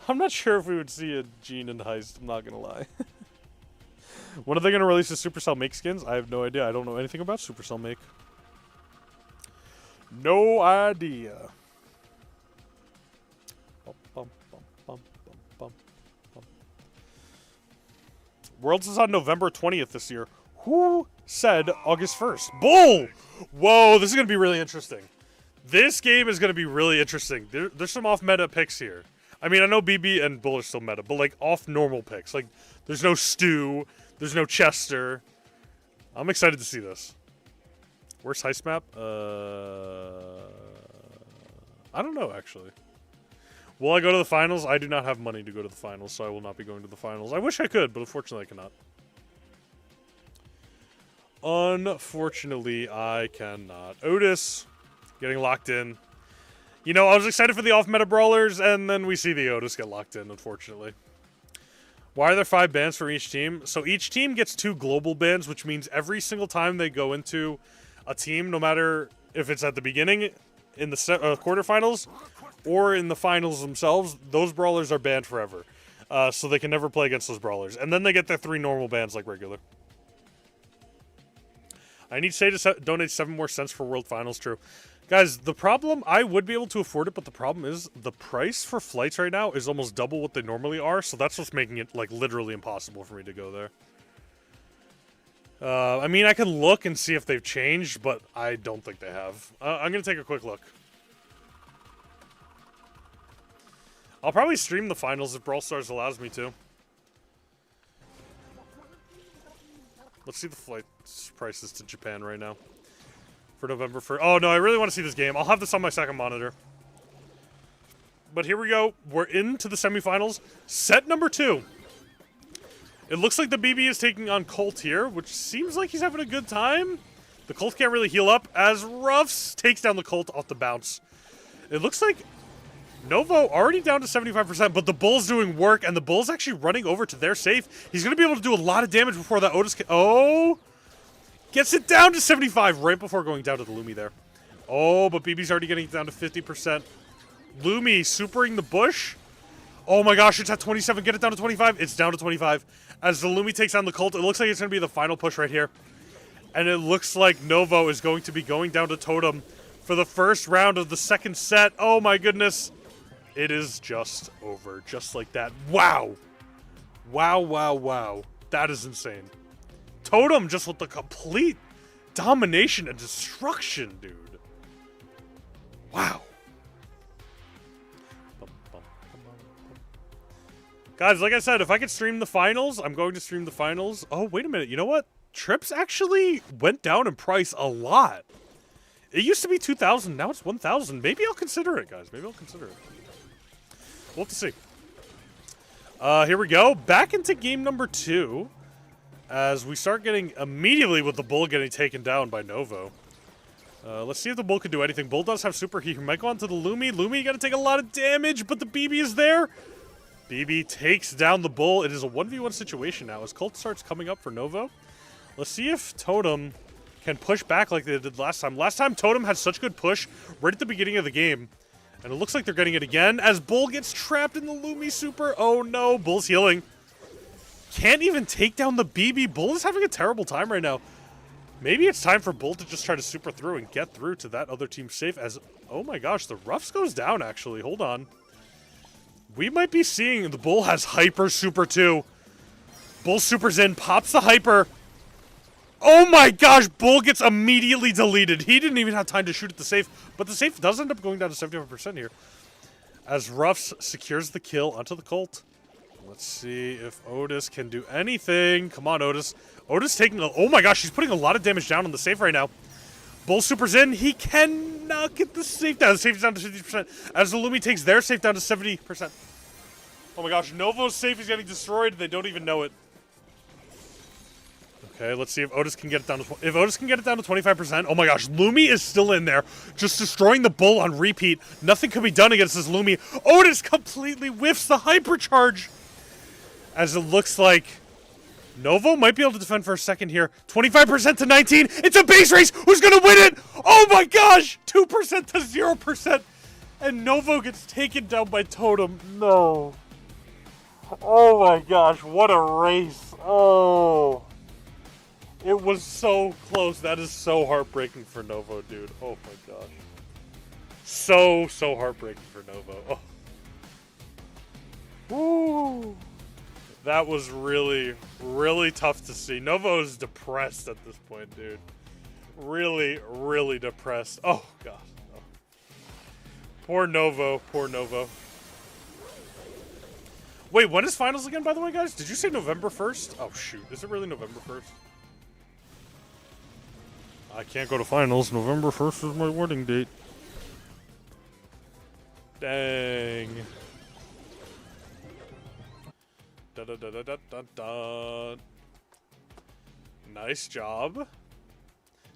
I'm not sure if we would see a Gene and Heist, I'm not gonna lie. When are they gonna release the Supercell Make skins? I have no idea. I don't know anything about Supercell Make. No idea. Worlds is on November 20th this year. Who said August 1st? Bull! Whoa, this is going to be really interesting. This game is going to be really interesting. There's some off-meta picks here. I mean, I know BB and Bull are still meta, but, like, off-normal picks. Like, there's no Stu. There's no Chester. I'm excited to see this. Where's Heist Map? I don't know, actually. Will I go to the finals? I do not have money to go to the finals, so I will not be going to the finals. I wish I could, but unfortunately I cannot. Unfortunately, I cannot. Otis getting locked in. You know, I was excited for the off-meta brawlers, and then we see the Otis get locked in, unfortunately. Why are there 5 bans for each team? So each team gets 2 global bans, which means every single time they go into a team, no matter if it's at the beginning, in the quarterfinals, or in the finals themselves, those brawlers are banned forever. So they can never play against those brawlers. And then they get their 3 normal bans like regular. I need Shay to donate 7 more cents for World Finals, true. Guys, the problem, I would be able to afford it, but the problem is the price for flights right now is almost double what they normally are, so that's what's making it, like, literally impossible for me to go there. I mean, I can look and see if they've changed, but I don't think they have. I'm going to take a quick look. I'll probably stream the finals if Brawl Stars allows me to. Let's see the flight prices to Japan right now. For November 1st. Oh, no, I really want to see this game. I'll have this on my second monitor. But here we go. We're into the semifinals. Set number 2. It looks like the BB is taking on Colt here, which seems like he's having a good time. The Colt can't really heal up as Ruffs takes down the Colt off the bounce. It looks like Novo already down to 75%, but the Bull's doing work, and the Bull's actually running over to their safe. He's going to be able to do a lot of damage before that Otis can... Oh! Gets it down to 75 right before going down to the Lumi there. Oh, but BB's already getting it down to 50%. Lumi supering the bush. Oh my gosh, it's at 27. Get it down to 25. It's down to 25. As the Lumi takes down the Colt, it looks like it's going to be the final push right here. And it looks like Novo is going to be going down to Totem for the first round of the second set. Oh my goodness. It is just over. Just like that. Wow. Wow, wow, wow. That is insane. Totem just with the complete domination and destruction, dude. Wow. Guys, like I said, if I could stream the finals, I'm going to stream the finals. Oh, wait a minute. You know what? Trips actually went down in price a lot. It used to be 2,000. Now it's 1,000. Maybe I'll consider it, guys. Maybe I'll consider it. We'll have to see. Here we go. Back into game number 2. As we start getting immediately with the Bull getting taken down by Novo. Let's see if the Bull can do anything. Bull does have super heat. He might go on to the Lumi. Lumi got to take a lot of damage, but the BB is there. BB takes down the Bull. It is a 1v1 situation now as Colt starts coming up for Novo. Let's see if Totem can push back like they did last time. Last time, Totem had such good push right at the beginning of the game. And it looks like they're getting it again as Bull gets trapped in the Lumi super. Oh no, Bull's healing. Can't even take down the BB. Bull is having a terrible time right now. Maybe it's time for Bull to just try to super through and get through to that other team safe as... Oh my gosh, the Ruffs goes down actually. Hold on. We might be seeing the Bull has Hyper Super too. Bull supers in, pops the Hyper. Oh my gosh, Bull gets immediately deleted. He didn't even have time to shoot at the safe, but the safe does end up going down to 75% here. As Ruffs secures the kill onto the Colt. Let's see if Otis can do anything. Come on, Otis. Otis taking a... Oh my gosh, he's putting a lot of damage down on the safe right now. Bull supers in. He cannot get the safe down. The safe is down to 50%. As the Lumi takes their safe down to 70%. Oh my gosh, Novo's safe is getting destroyed. They don't even know it. Okay, let's see if Otis can get it down to... If Otis can get it down to 25%... Oh my gosh, Lumi is still in there. Just destroying the Bull on repeat. Nothing can be done against this Lumi. Otis completely whiffs the hypercharge. As it looks like Novo might be able to defend for a second here. 25% to 19. It's a base race. Who's going to win it? Oh my gosh. 2% to 0%. And Novo gets taken down by Totem. No. Oh my gosh. What a race. Oh. It was so close. That is so heartbreaking for Novo, dude. Oh my gosh. So heartbreaking for Novo. Oh. Woo. That was really, really tough to see. Novo is depressed at this point, dude. Really, really depressed. Oh, God. Oh. Poor Novo. Poor Novo. Wait, when is finals again, by the way, guys? Did you say November 1st? Oh, shoot. Is it really November 1st? I can't go to finals. November 1st is my wedding date. Dang. Da, da, da, da, da, da, da. Nice job.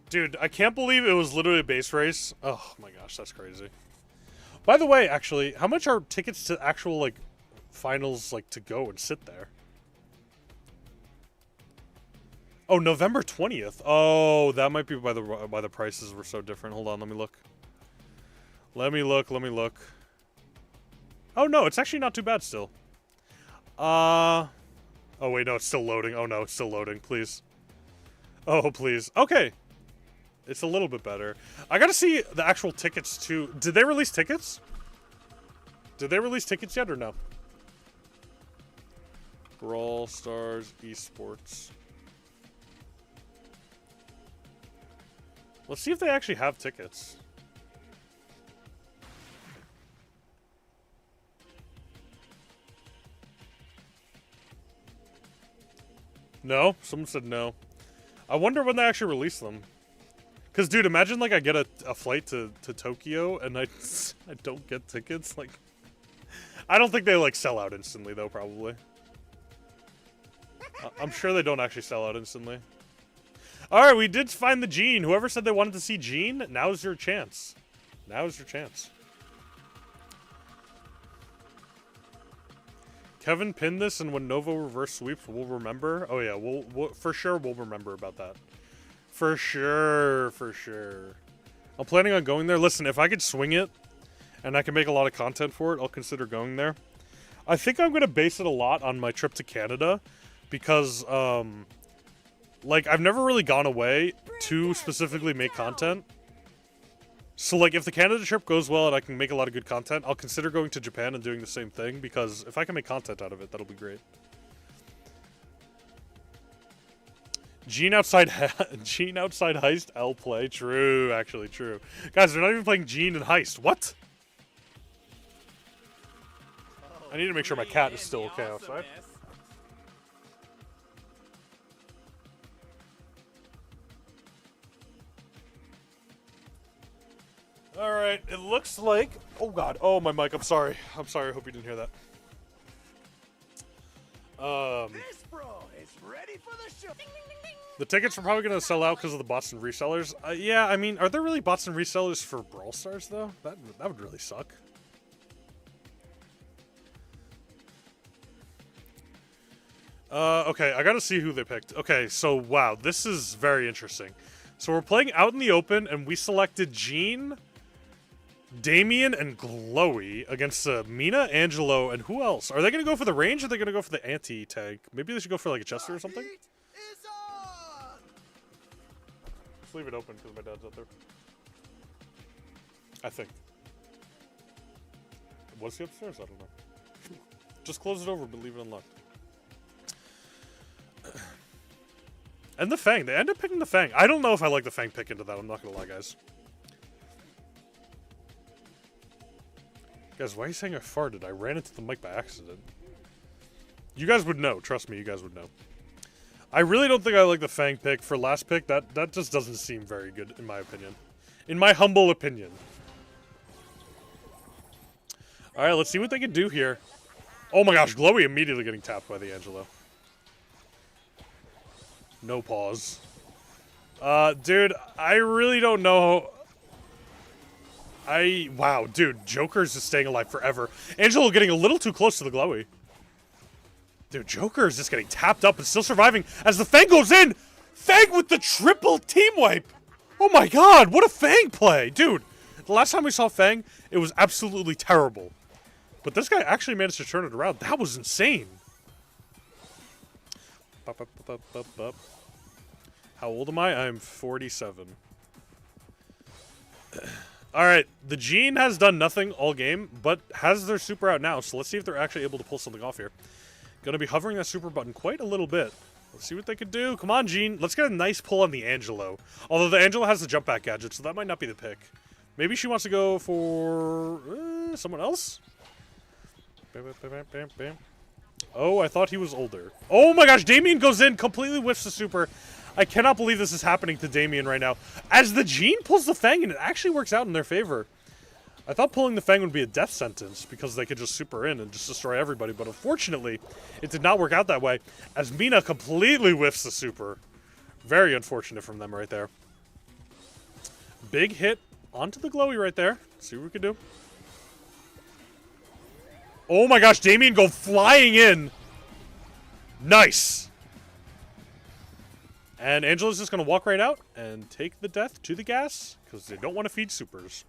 Dude, I can't believe it was literally a base race. Oh my gosh, that's crazy. By the way, actually, how much are tickets to actual, like, finals, like, to go and sit there? Oh, November 20th. Oh, that might be by the prices were so different. Hold on, let me look. Let me look. Oh no, it's actually not too bad still. Oh wait, no, it's still loading. Oh no, it's still loading, please. Oh, please. Okay. It's a little bit better. I gotta see the actual tickets too. Did they release tickets? Did they release tickets yet or no? Brawl Stars Esports. Let's see if they actually have tickets. No? Someone said no. I wonder when they actually release them. Because, dude, imagine, like, I get a flight to Tokyo and I don't get tickets. Like, I don't think they, like, sell out instantly, though, probably. I'm sure they don't actually sell out instantly. Alright, we did find the Gene. Whoever said they wanted to see Gene, now's your chance. Now's your chance. Kevin pinned this, and when Novo reverse sweeps, we'll remember. Oh yeah, we'll for sure we'll remember about that. For sure. I'm planning on going there. Listen, if I could swing it, and I can make a lot of content for it, I'll consider going there. I think I'm gonna base it a lot on my trip to Canada, because like I've never really gone away to specifically make content. So, like, if the Canada trip goes well and I can make a lot of good content, I'll consider going to Japan and doing the same thing, because if I can make content out of it, that'll be great. Gene outside Heist, L play. True, actually, true. Guys, they're not even playing Gene and Heist. What? I need to make sure my cat is still okay outside. Alright, it looks like... Oh god, oh my mic, I'm sorry. I hope you didn't hear that. This bro is ready for the show. The tickets are probably going to sell out because of the bots and resellers. Yeah, I mean, are there really bots and resellers for Brawl Stars, though? That would really suck. Okay, I gotta see who they picked. Okay, so, wow, this is very interesting. So we're playing out in the open, and we selected Gene, Damien, and Glowy against Mina, Angelo, and who else? Are they going to go for the range, or are they going to go for the anti-tank? Maybe they should go for, like, a Chester or something? Just leave it open, because my dad's out there. I think. Was he upstairs? I don't know. Just close it over, but leave it unlocked. And the Fang. They end up picking the Fang. I don't know if I like the Fang pick into that. I'm not going to lie, guys. Guys, why are you saying I farted? I ran into the mic by accident. You guys would know. Trust me, you guys would know. I really don't think I like the Fang pick for last pick. That just doesn't seem very good, in my opinion. In my humble opinion. Alright, let's see what they can do here. Oh my gosh, Glowy immediately getting tapped by the Angelo. No pause. Dude, I really don't know. Wow, dude, Joker's just staying alive forever. Angelo getting a little too close to the Glowy. Dude, Joker is just getting tapped up and still surviving as the Fang goes in. Fang with the triple team wipe. Oh my god, what a Fang play. Dude, the last time we saw Fang, it was absolutely terrible. But this guy actually managed to turn it around. That was insane. How old am I? I'm 47. Alright, the Gene has done nothing all game, but has their super out now. So let's see if they're actually able to pull something off here. Gonna be hovering that super button quite a little bit. Let's see what they can do. Come on, Gene. Let's get a nice pull on the Angelo. Although the Angelo has the jump back gadget, so that might not be the pick. Maybe she wants to go for someone else? Bam, bam, bam, bam, bam. Oh, I thought he was older. Oh my gosh, Damien goes in, completely whiffs the super. I cannot believe this is happening to Damien right now. As the Gene pulls the Fang, and it actually works out in their favor. I thought pulling the Fang would be a death sentence because they could just super in and just destroy everybody, but unfortunately, it did not work out that way, as Mina completely whiffs the super. Very unfortunate from them right there. Big hit onto the Glowy right there. Let's see what we can do. Oh my gosh, Damien go flying in. Nice. And Angela's just going to walk right out and take the death to the gas because they don't want to feed supers.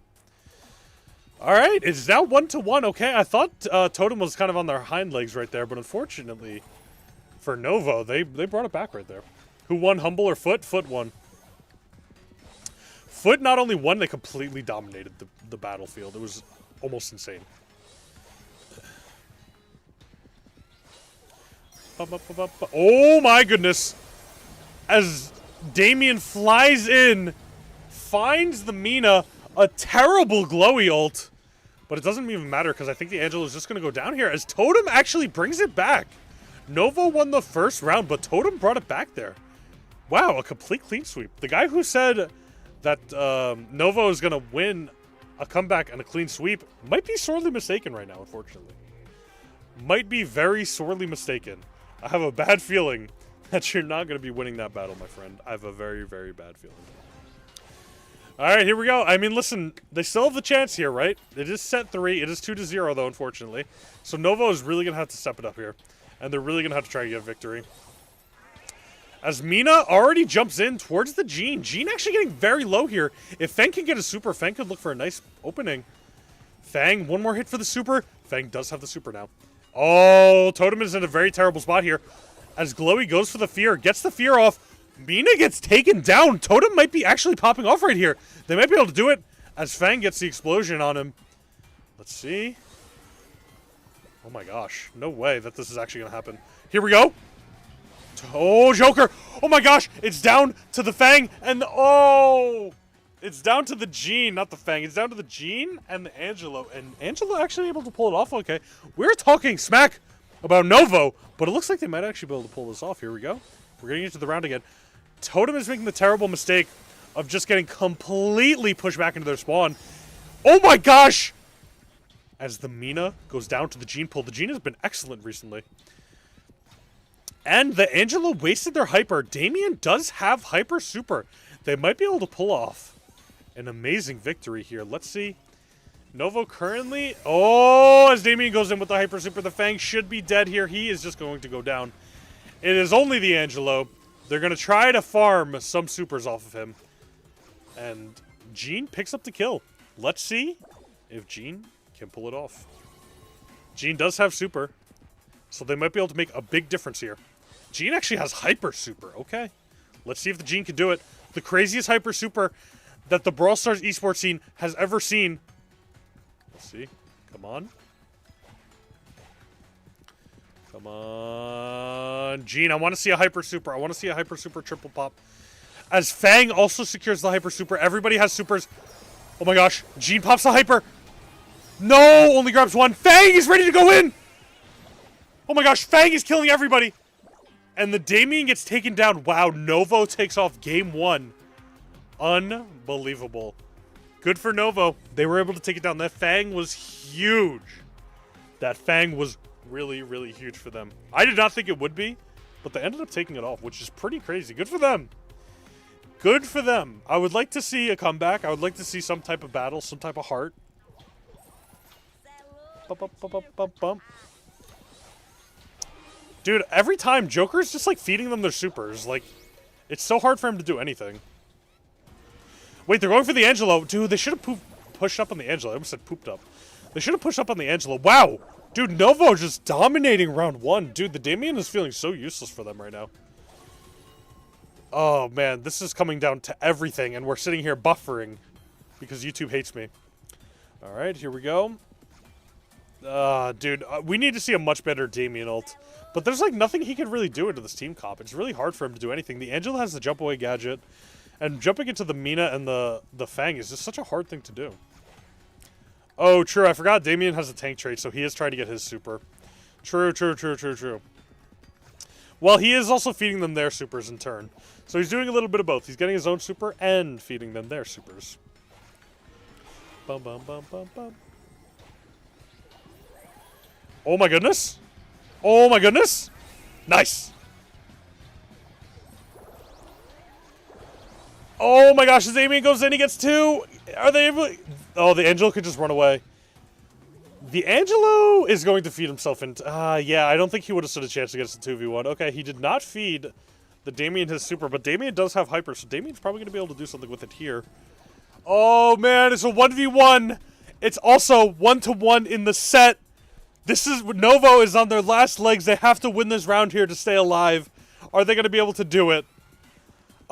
All right, it's now 1-1. Okay, I thought Totem was kind of on their hind legs right there, but unfortunately for Novo, they brought it back right there. Who won, Humble or Foot? Foot won. Foot not only won, they completely dominated the battlefield. It was almost insane. Oh my goodness. As Damien flies in, finds the Mina, a terrible Glowy ult. But it doesn't even matter because I think the Angelo is just going to go down here as Totem actually brings it back. Novo won the first round, but Totem brought it back there. Wow, a complete clean sweep. The guy who said that Novo is going to win a comeback and a clean sweep might be sorely mistaken right now, unfortunately. Might be very sorely mistaken. I have a bad feeling that you're not going to be winning that battle, my friend. I have a very, very bad feeling. All right, here we go. I mean, listen, they still have the chance here, right? It is set 3. It is 2-0, though, unfortunately. So Novo is really going to have to step it up here. And they're really going to have to try to get a victory. As Mina already jumps in towards the Gene. Gene actually getting very low here. If Fang can get a super, Fang could look for a nice opening. Fang, one more hit for the super. Fang does have the super now. Oh, Totem is in a very terrible spot here. As Glowy goes for the fear, gets the fear off. Mina gets taken down. Totem might be actually popping off right here. They might be able to do it as Fang gets the explosion on him. Let's see. Oh my gosh. No way that this is actually going to happen. Here we go. Oh, Joker. Oh my gosh. It's down to the Fang and oh. It's down to the Gene, not the Fang. It's down to the Gene and the Angelo. And Angelo actually able to pull it off okay. We're talking smack about Novo, but it looks like they might actually be able to pull this off. Here we go. We're getting into the round again. Totem is making the terrible mistake of just getting completely pushed back into their spawn. Oh my gosh! As the Mina goes down to the Gene pull. The Gene has been excellent recently. And the Angelo wasted their hyper. Damien does have hyper super. They might be able to pull off an amazing victory here. Let's see. Novo currently... Oh, as Damien goes in with the hyper super, the Fang should be dead here. He is just going to go down. It is only the Angelo. They're going to try to farm some supers off of him. And Gene picks up the kill. Let's see if Gene can pull it off. Gene does have super, so they might be able to make a big difference here. Gene actually has hyper super. Okay. Let's see if the Gene can do it. The craziest hyper super that the Brawl Stars esports scene has ever seen. Let's see. Come on. Come on. Gene, I want to see a Hyper Super. I want to see a Hyper Super triple pop. As Fang also secures the Hyper Super. Everybody has supers. Oh my gosh. Gene pops the Hyper. No, only grabs one. Fang is ready to go in. Oh my gosh, Fang is killing everybody. And the Damien gets taken down. Wow, Novo takes off game 1. Unbelievable. Good for Novo. They were able to take it down. That Fang was huge. That Fang was really, really huge for them. I did not think it would be, but they ended up taking it off, which is pretty crazy. Good for them. Good for them. I would like to see a comeback. I would like to see some type of battle, some type of heart. Bump. Dude, every time, Joker's just, like, feeding them their supers. Like, it's so hard for him to do anything. Wait, they're going for the Angelo. Dude, they should have pushed up on the Angelo. I almost said pooped up. They should have pushed up on the Angelo. Wow! Dude, Novo just dominating round 1. Dude, the Damien is feeling so useless for them right now. Oh, man, this is coming down to everything, and we're sitting here buffering because YouTube hates me. All right, here we go. Dude, we need to see a much better Damien ult. But there's, like, nothing he can really do into this team comp. It's really hard for him to do anything. The Angela has the jump away gadget, and jumping into the Mina and the Fang is just such a hard thing to do. Oh, true. I forgot Damien has a tank trait, so he is trying to get his super. True. Well, he is also feeding them their supers in turn. So he's doing a little bit of both. He's getting his own super and feeding them their supers. Bum. Oh my goodness. Oh my goodness. Nice. Oh my gosh, as Damien goes in, he gets 2. Are they able to... Oh, the Angelo could just run away. The Angelo is going to feed himself into... yeah, I don't think he would have stood a chance to get us a 2v1. Okay, he did not feed the Damien his super, but Damien does have hyper, so Damien's probably going to be able to do something with it here. Oh, man, it's a 1v1. It's also 1-to-1 in the set. This is... Novo is on their last legs. They have to win this round here to stay alive. Are they going to be able to do it?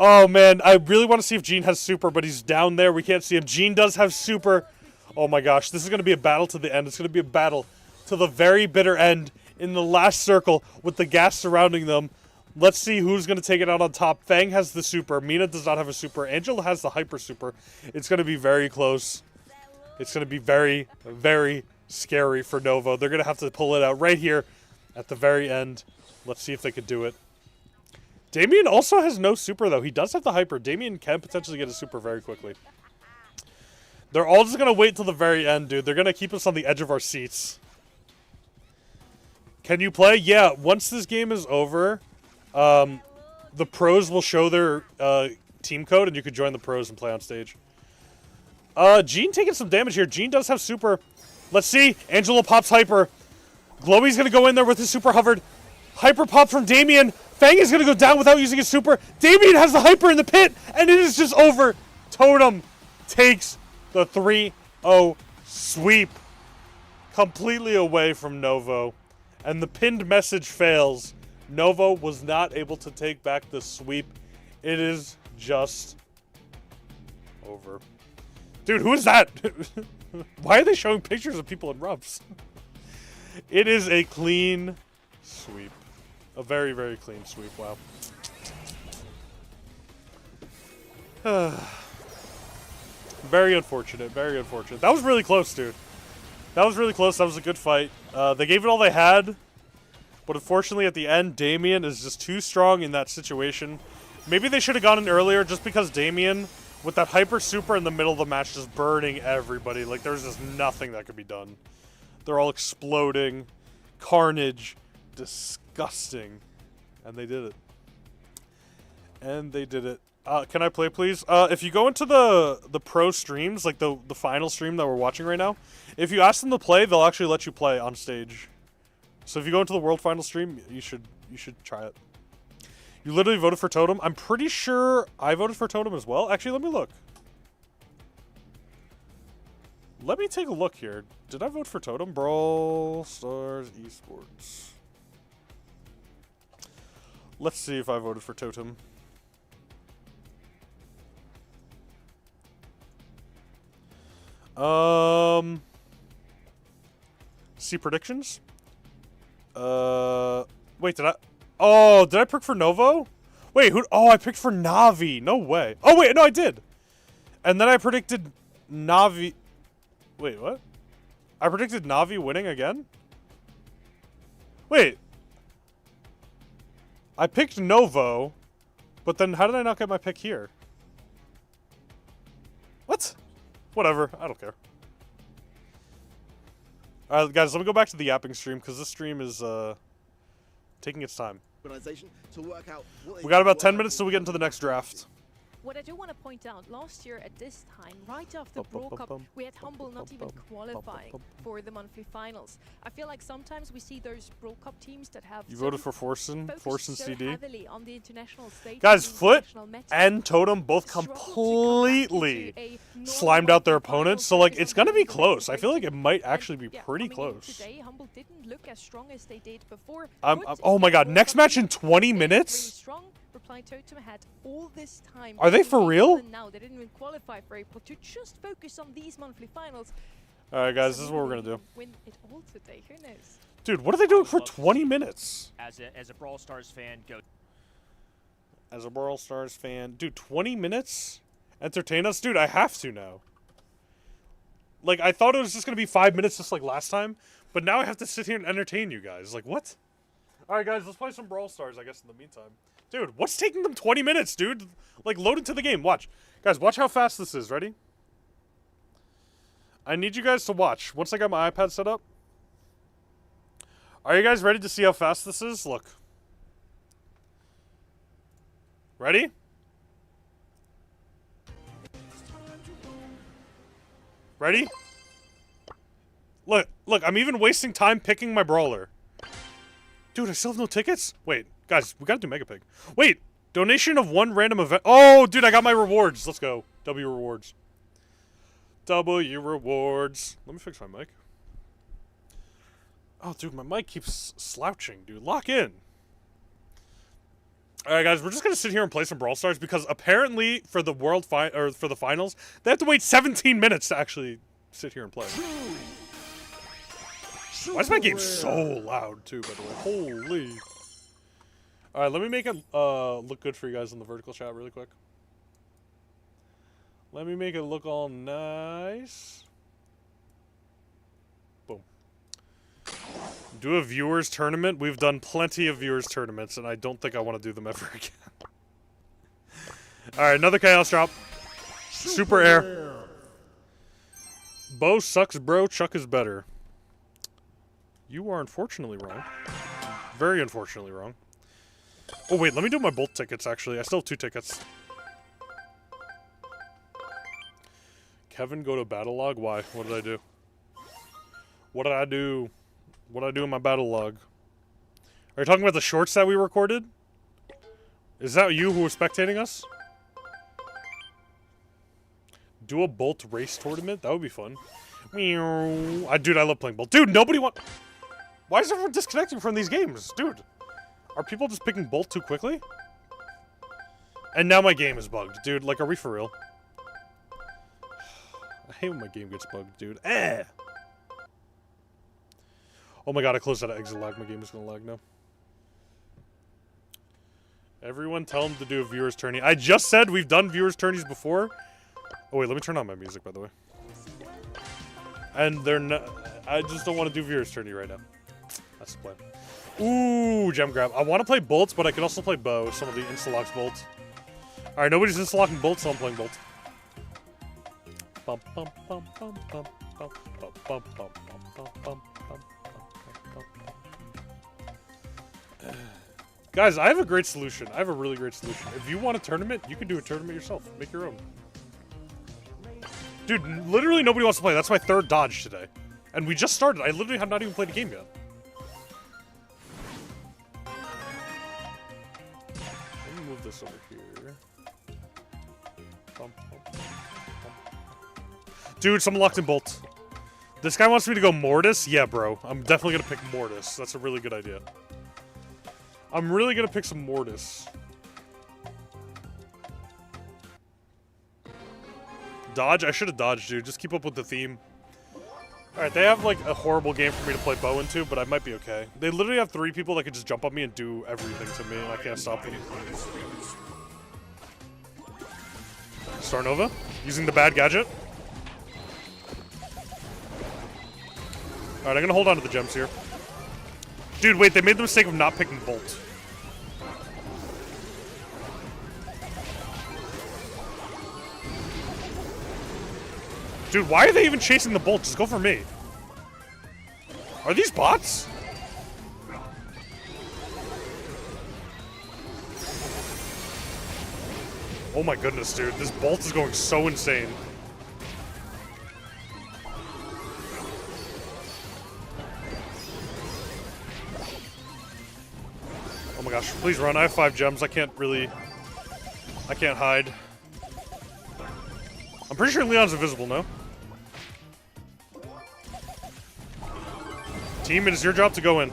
Oh, man, I really want to see if Gene has super, but he's down there. We can't see him. Gene does have super. Oh, my gosh, this is going to be a battle to the end. It's going to be a battle to the very bitter end in the last circle with the gas surrounding them. Let's see who's going to take it out on top. Fang has the super. Mina does not have a super. Angela has the hyper super. It's going to be very close. It's going to be very, very scary for Novo. They're going to have to pull it out right here at the very end. Let's see if they could do it. Damien also has no super, though. He does have the hyper. Damien can potentially get a super very quickly. They're all just going to wait till the very end, dude. They're going to keep us on the edge of our seats. Can you play? Yeah, once this game is over, the pros will show their team code, and you can join the pros and play on stage. Gene taking some damage here. Gene does have super. Let's see. Angelo pops hyper. Glowy's going to go in there with his super hovered. Hyper pop from Damien. Fang is going to go down without using his super. Damien has the hyper in the pit, and it is just over. Totem takes the 3-0 sweep completely away from Novo. And the pinned message fails. Novo was not able to take back the sweep. It is just over. Dude, who is that? Why are they showing pictures of people in roughs? It is a clean sweep. A very, very clean sweep. Wow. Very unfortunate. Very unfortunate. That was really close, dude. That was really close. That was a good fight. They gave it all they had. But unfortunately, at the end, Damien is just too strong in that situation. Maybe they should have gone in earlier just because Damien, with that hyper super in the middle of the match, just burning everybody. Like, there's just nothing that could be done. They're all exploding. Carnage. Disgusting. And they did it. And they did it. Can I play, please? If you go into the pro streams, like the final stream that we're watching right now, if you ask them to play, they'll actually let you play on stage. So if you go into the world final stream, you should try it. You literally voted for Totem. I'm pretty sure I voted for Totem as well. Actually, let me look. Let me take a look here. Did I vote for Totem? Brawl Stars Esports. Let's see if I voted for Totem. See predictions. Wait, did I? Oh, did I pick for Novo? Wait, who? Oh, I picked for Navi. No way. Oh, wait, no, I did. And then I predicted Navi. Wait, what? I predicted Navi winning again? Wait. I picked Novo, but then how did I not get my pick here? What? Whatever, I don't care. Alright, guys, let me go back to the yapping stream, because this stream is, taking its time. To work out what We got about 10 minutes till we get into the next draft. What I do want to point out, last year at this time, right after Brawl Cup, we had Humble not even qualifying for the monthly finals. I feel like sometimes we see those Brawl Cup teams that have You voted for Forsen so CD. heavily on the international stage. Guys, Foot and Totem both completely slimed out their opponents, so like it's gonna be close. I feel like it might actually be pretty close. Today, Humble didn't look as strong as they did before. Oh my god, next match in 20 minutes? Reply Totem had all this time. Are they for real? Now they didn't even qualify for April to just focus on these monthly finals. Alright guys, this is what we're gonna do. Win it all today, who knows? Dude, what are they doing for 20 minutes? As a Brawl Stars fan, go. As a Brawl Stars fan, dude, 20 minutes? Entertain us? Dude, I have to now. Like, I thought it was just gonna be 5 minutes just like last time, but now I have to sit here and entertain you guys. Like, what? Alright guys, let's play some Brawl Stars, I guess, in the meantime. Dude, what's taking them 20 minutes, dude? Like, load into the game. Watch. Guys, watch how fast this is. Ready? I need you guys to watch. Once I got my iPad set up. Are you guys ready to see how fast this is? Look. Ready? Ready? Look, I'm even wasting time picking my brawler. Dude, I still have no tickets? Wait, guys, we gotta do Mega Pig. Wait, donation of 1 random event. Oh, dude, I got my rewards. Let's go. W rewards. W rewards. Let me fix my mic. Oh, dude, my mic keeps slouching, dude. Lock in. Alright, guys, we're just gonna sit here and play some Brawl Stars because apparently for the for the finals, they have to wait 17 minutes to actually sit here and play. Why is my game so loud, too, by the way? Holy. Alright, let me make it look good for you guys in the vertical chat really quick. Let me make it look all nice. Boom. Do a viewers tournament? We've done plenty of viewers tournaments, and I don't think I want to do them ever again. Alright, another Chaos Drop. Super Air. Bo sucks, bro. Chuck is better. You are unfortunately wrong. Very unfortunately wrong. Oh, wait, let me do my Bolt tickets, actually. I still have 2 tickets. Kevin, go to battle log? Why? What did I do? What did I do? What did I do in my battle log? Are you talking about the shorts that we recorded? Is that you who was spectating us? Do a Bolt race tournament? That would be fun. Meow. Dude, I love playing Bolt. Dude, nobody want... Why is everyone disconnecting from these games? Dude, are people just picking Bolt too quickly? And now my game is bugged. Dude, like, are we for real? I hate when my game gets bugged, dude. Eh! Oh my god, I closed out of ExitLag. My game is gonna lag now. Everyone tell them to do a viewers tourney. I just said we've done viewers tourneys before. Oh wait, let me turn on my music, by the way. And they're not... I just don't want to do viewers tourney right now. That's the plan. Ooh, gem grab. I want to play bolts, but I can also play bow. Some of the insta-locks bolts. Alright, nobody's insta-locking bolts, so I'm playing bolt. Guys, I have a great solution. I have a really great solution. If you want a tournament, you can do a tournament yourself. Make your own. Dude, literally nobody wants to play. That's my 3rd dodge today. And we just started. I literally have not even played a game yet. Let me move this over here. Dude, someone locked in Bolt. This guy wants me to go Mortis? Yeah, bro. I'm definitely going to pick Mortis. That's a really good idea. I'm really going to pick some Mortis. Dodge? I should have dodged, dude. Just keep up with the theme. Alright, they have like a horrible game for me to play bow into, but I might be okay. They literally have 3 people that can just jump on me and do everything to me, and I can't stop them. Star Nova, using the bad gadget. Alright, I'm gonna hold on to the gems here. Dude, wait, they made the mistake of not picking Bolt. Dude, why are they even chasing the Bolt? Just go for me. Are these bots? Oh my goodness, dude. This Bolt is going so insane. Oh my gosh, please run. I have 5 gems. I can't hide. I'm pretty sure Leon's invisible, no? Team, it is your job to go in.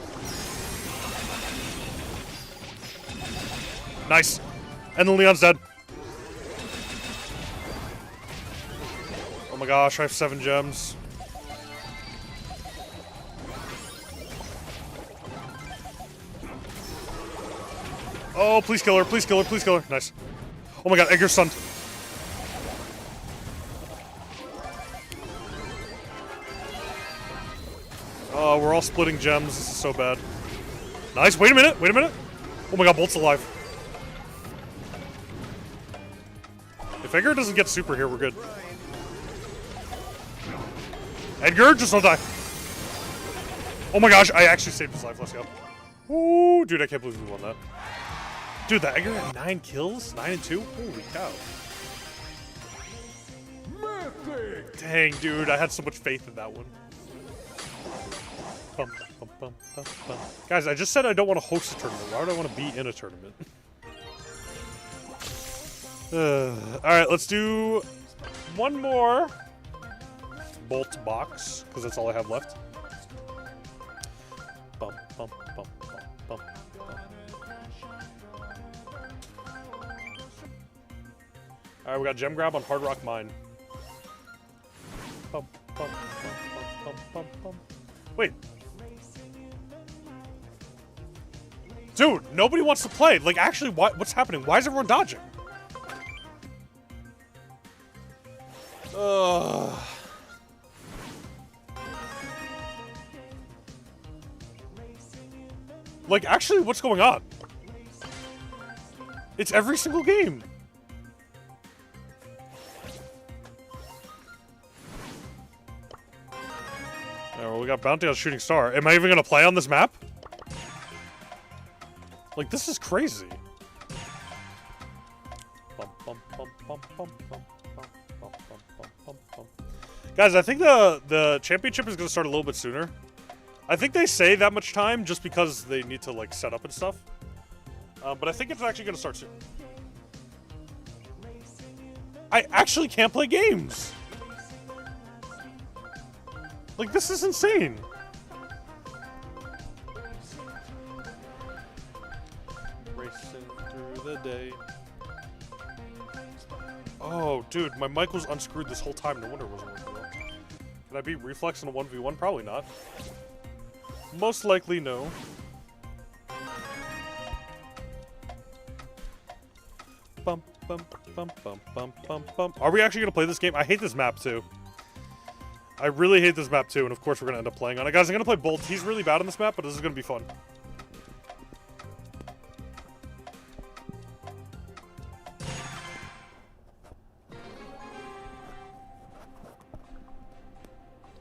Nice. And then Leon's dead. Oh my gosh, I have 7 gems. Oh, please kill her, please kill her, please kill her. Nice. Oh my god, Edgar's stunned. Oh, we're all splitting gems. This is so bad. Nice. Wait a minute. Wait a minute. Oh my god, Bolt's alive. If Edgar doesn't get super here, we're good. Edgar, just don't die. Oh my gosh, I actually saved his life. Let's go. Ooh, dude, I can't believe we won that. Dude, that Edgar had 9 kills? 9 and 2? Holy cow. Dang, dude, I had so much faith in that one. Bum, bum, bum, bum, bum. Guys, I just said I don't want to host a tournament. Why would I want to be in a tournament? Alright, let's do one more Bolt box, because that's all I have left. Bum, bum, bum, bum, bum, bum. Alright, we got Gem Grab on Hard Rock Mine. Bum, bum, bum, bum, bum, bum. Wait. Dude, nobody wants to play. Like, actually, what's happening? Why is everyone dodging? Like, actually, what's going on? It's every single game. Well, we got Bounty on Shooting Star. Am I even gonna play on this map? Like, this is crazy. Guys, I think the championship is gonna start a little bit sooner. I think they say that much time just because they need to, like, set up and stuff. But I think it's actually gonna start soon. I actually can't play games! Like, this is insane! Racing through the day. Oh, dude, my mic was unscrewed this whole time. No wonder it wasn't working well. Can I beat Reflex in a 1v1? Probably not. Most likely, no. Bum, bum, bum, bum, bum, bum, bum. Are we actually going to play this game? I hate this map, too. I really hate this map, too, and of course we're going to end up playing on it. Guys, I'm going to play Bolt. He's really bad on this map, but this is going to be fun.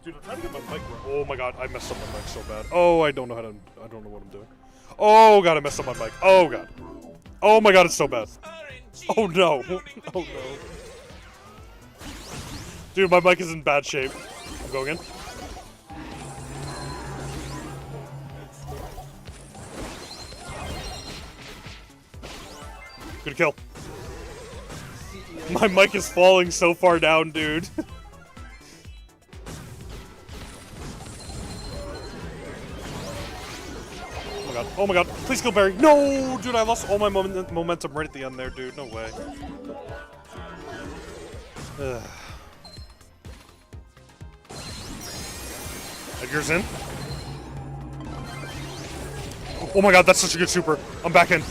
Dude, I'm trying to get my mic right. Oh my god, I messed up my mic so bad. Oh, I don't know what I'm doing. Oh god, I messed up my mic. Oh god. Oh my god, it's so bad. Oh no. Oh no. Dude, my mic is in bad shape. I'm going in. Good kill. My mic is falling so far down, dude. Oh my god, please kill Barry. No, dude, I lost all my momentum right at the end there, dude. No way. Edgar's in. Oh my god, that's such a good super. I'm back in.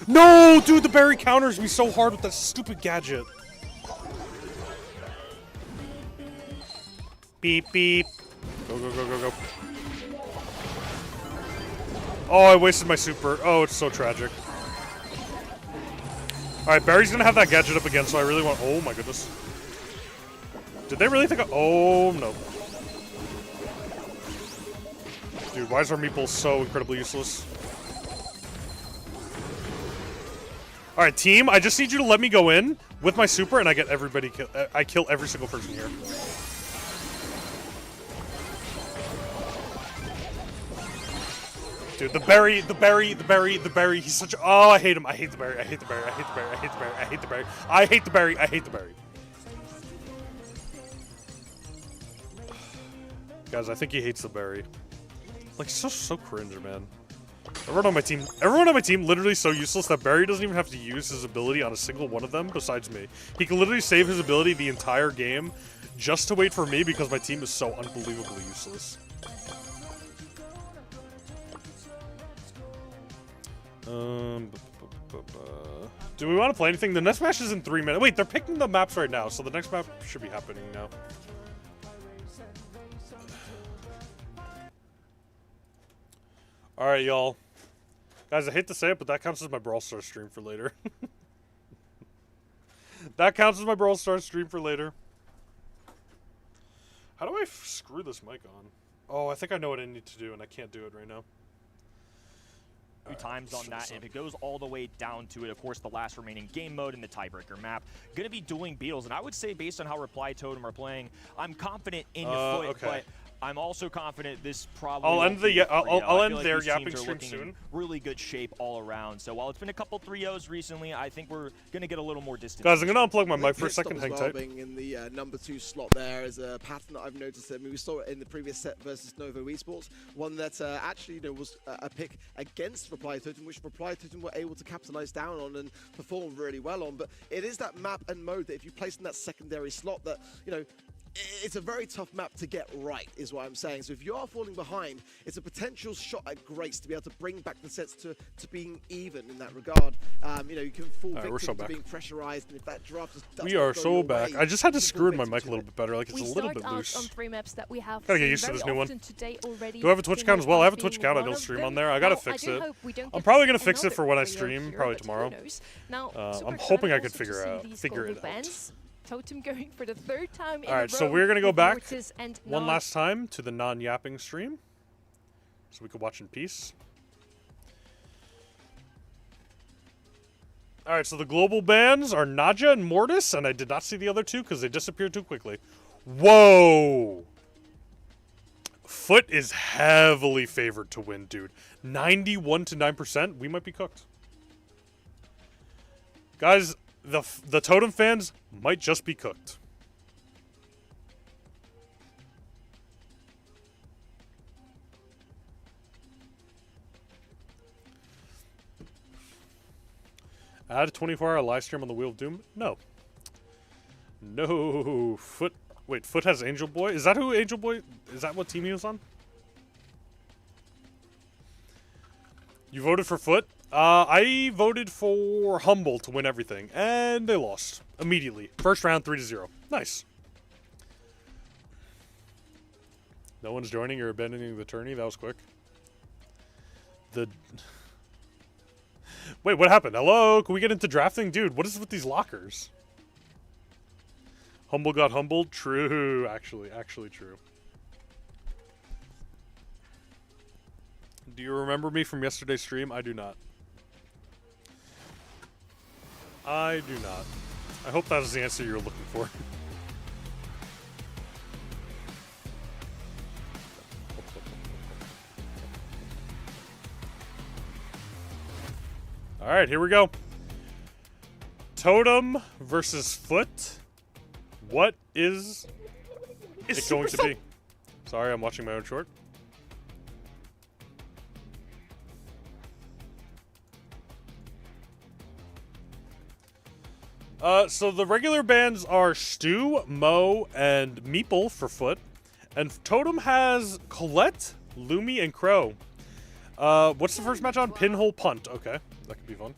No, dude, the berry counters me so hard with that stupid gadget. Beep, beep. Go, go, go, go, go. Oh, I wasted my super. Oh, it's so tragic. Alright, Barry's gonna have that gadget up again, so I really want... Oh my goodness. Did they really think... Oh, no. Dude, why is our meatball so incredibly useless? Alright, team, I just need you to let me go in with my super, and I get everybody kill. I kill every single person here. Dude, the berry, he's such a... Oh, I hate him. I hate the berry, I hate the berry, I hate the berry, I hate the berry, I hate the berry. I hate the berry, I hate the berry. Guys, I think he hates the berry. Like, so cringe, man. Everyone on my team literally so useless that Barry doesn't even have to use his ability on a single one of them besides me. He can literally save his ability the entire game just to wait for me because my team is so unbelievably useless. Do we want to play anything? The next match is in 3 minutes. Wait, they're picking the maps right now, so the next map should be happening now. Alright, y'all. Guys, I hate to say it, but that counts as my Brawl Stars stream for later. That counts as my Brawl Stars stream for later. How do I screw this mic on? Oh, I think I know what I need to do, and I can't do it right now. Few times on that, and if it goes all the way down to it, of course, the last remaining game mode in the tiebreaker map, going to be dueling Beetles, and I would say based on how Reply Totem are playing, I'm confident in Foot, okay. But I'm also confident this probably I'll end the I'll end their these yapping teams are stream looking soon. in really good shape all around. So while it's been a couple 3-0s recently, I think we're going to get a little more distance. Guys, I'm going to unplug my mic for a second. Hang tight. Being in the number 2 slot there is a pattern that I've noticed. I mean, we saw it in the previous set versus Novo Esports, one that actually was a pick against Reply Totem, which Reply Totem were able to capitalize down on and perform really well on. But it is that map and mode that if you place in that secondary slot that, it's a very tough map to get right, is what I'm saying. So if you are falling behind, it's a potential shot at grace to be able to bring back the sets to being even in that regard. You can fall victim to being pressurized, and if that draft just doesn't We are go so your back. way, I just had to you screw in my fall mic a little bit better. Like, it's a little bit loose. We start out on 3 maps that we have Gotta get seen used to very this new one. often today already. Do I have a Twitch account as well? I have a Twitch account. I Being don't one stream of on them. there. I gotta Now, fix do it. hope we don't I'm get probably gonna fix it another for when I 3-0 stream, here, probably but who tomorrow. knows? Now, I'm super hoping I excited could also to see these figure global it out. bans. Totem going for the 3rd time in All right, a so row we're gonna go with back Mortis and one Nod. last time to the non-yapping stream, so we can watch in peace. All right, so the global bans are Nadja and Mortis, and I did not see the other two because they disappeared too quickly. Whoa! Foot is heavily favored to win, dude. 91 to 9%. We might be cooked. Guys, the Totem fans might just be cooked. Add a 24-hour live stream on the Wheel of Doom? No. No. Foot. Wait, Foot has Angel Boy? Is that who Angel Boy... Is that what team he was on? You voted for Foot? I voted for Humble to win everything, and they lost immediately. First round, 3-0. Nice. No one's joining or abandoning the tourney. That was quick. Wait, what happened? Hello? Can we get into drafting? Dude, what is with these lockers? Humble got humbled? True. Actually true. Do you remember me from yesterday's stream? I do not. I do not. I hope that is the answer you're looking for. Alright, here we go. Totem versus Foot. What is it going to be? Sorry, I'm watching my own short. So the regular bans are Stu, Mo, and Meeple for Foot. And Totem has Colette, Lumi, and Crow. What's the first match on? Pinhole Punt. Okay, that could be fun.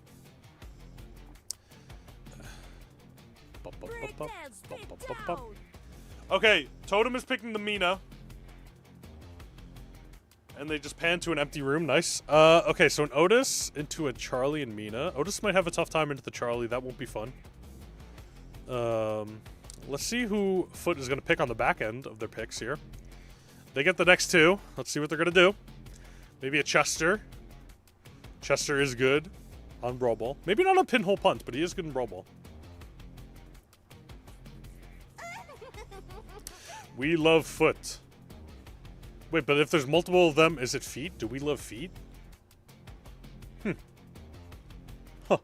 Okay, Totem is picking the Mina. And they just pan to an empty room. Nice. Okay, so an Otis into a Charlie and Mina. Otis might have a tough time into the Charlie. That won't be fun. Let's see who Foot is going to pick on the back end of their picks here. They get the next two. Let's see what they're going to do. Maybe a Chester. Chester is good on Brawl Ball. Maybe not on Pinhole Punt, but he is good in Brawl Ball. We love Foot. Wait, but if there's multiple of them, is it Feet? Do we love Feet? Huh.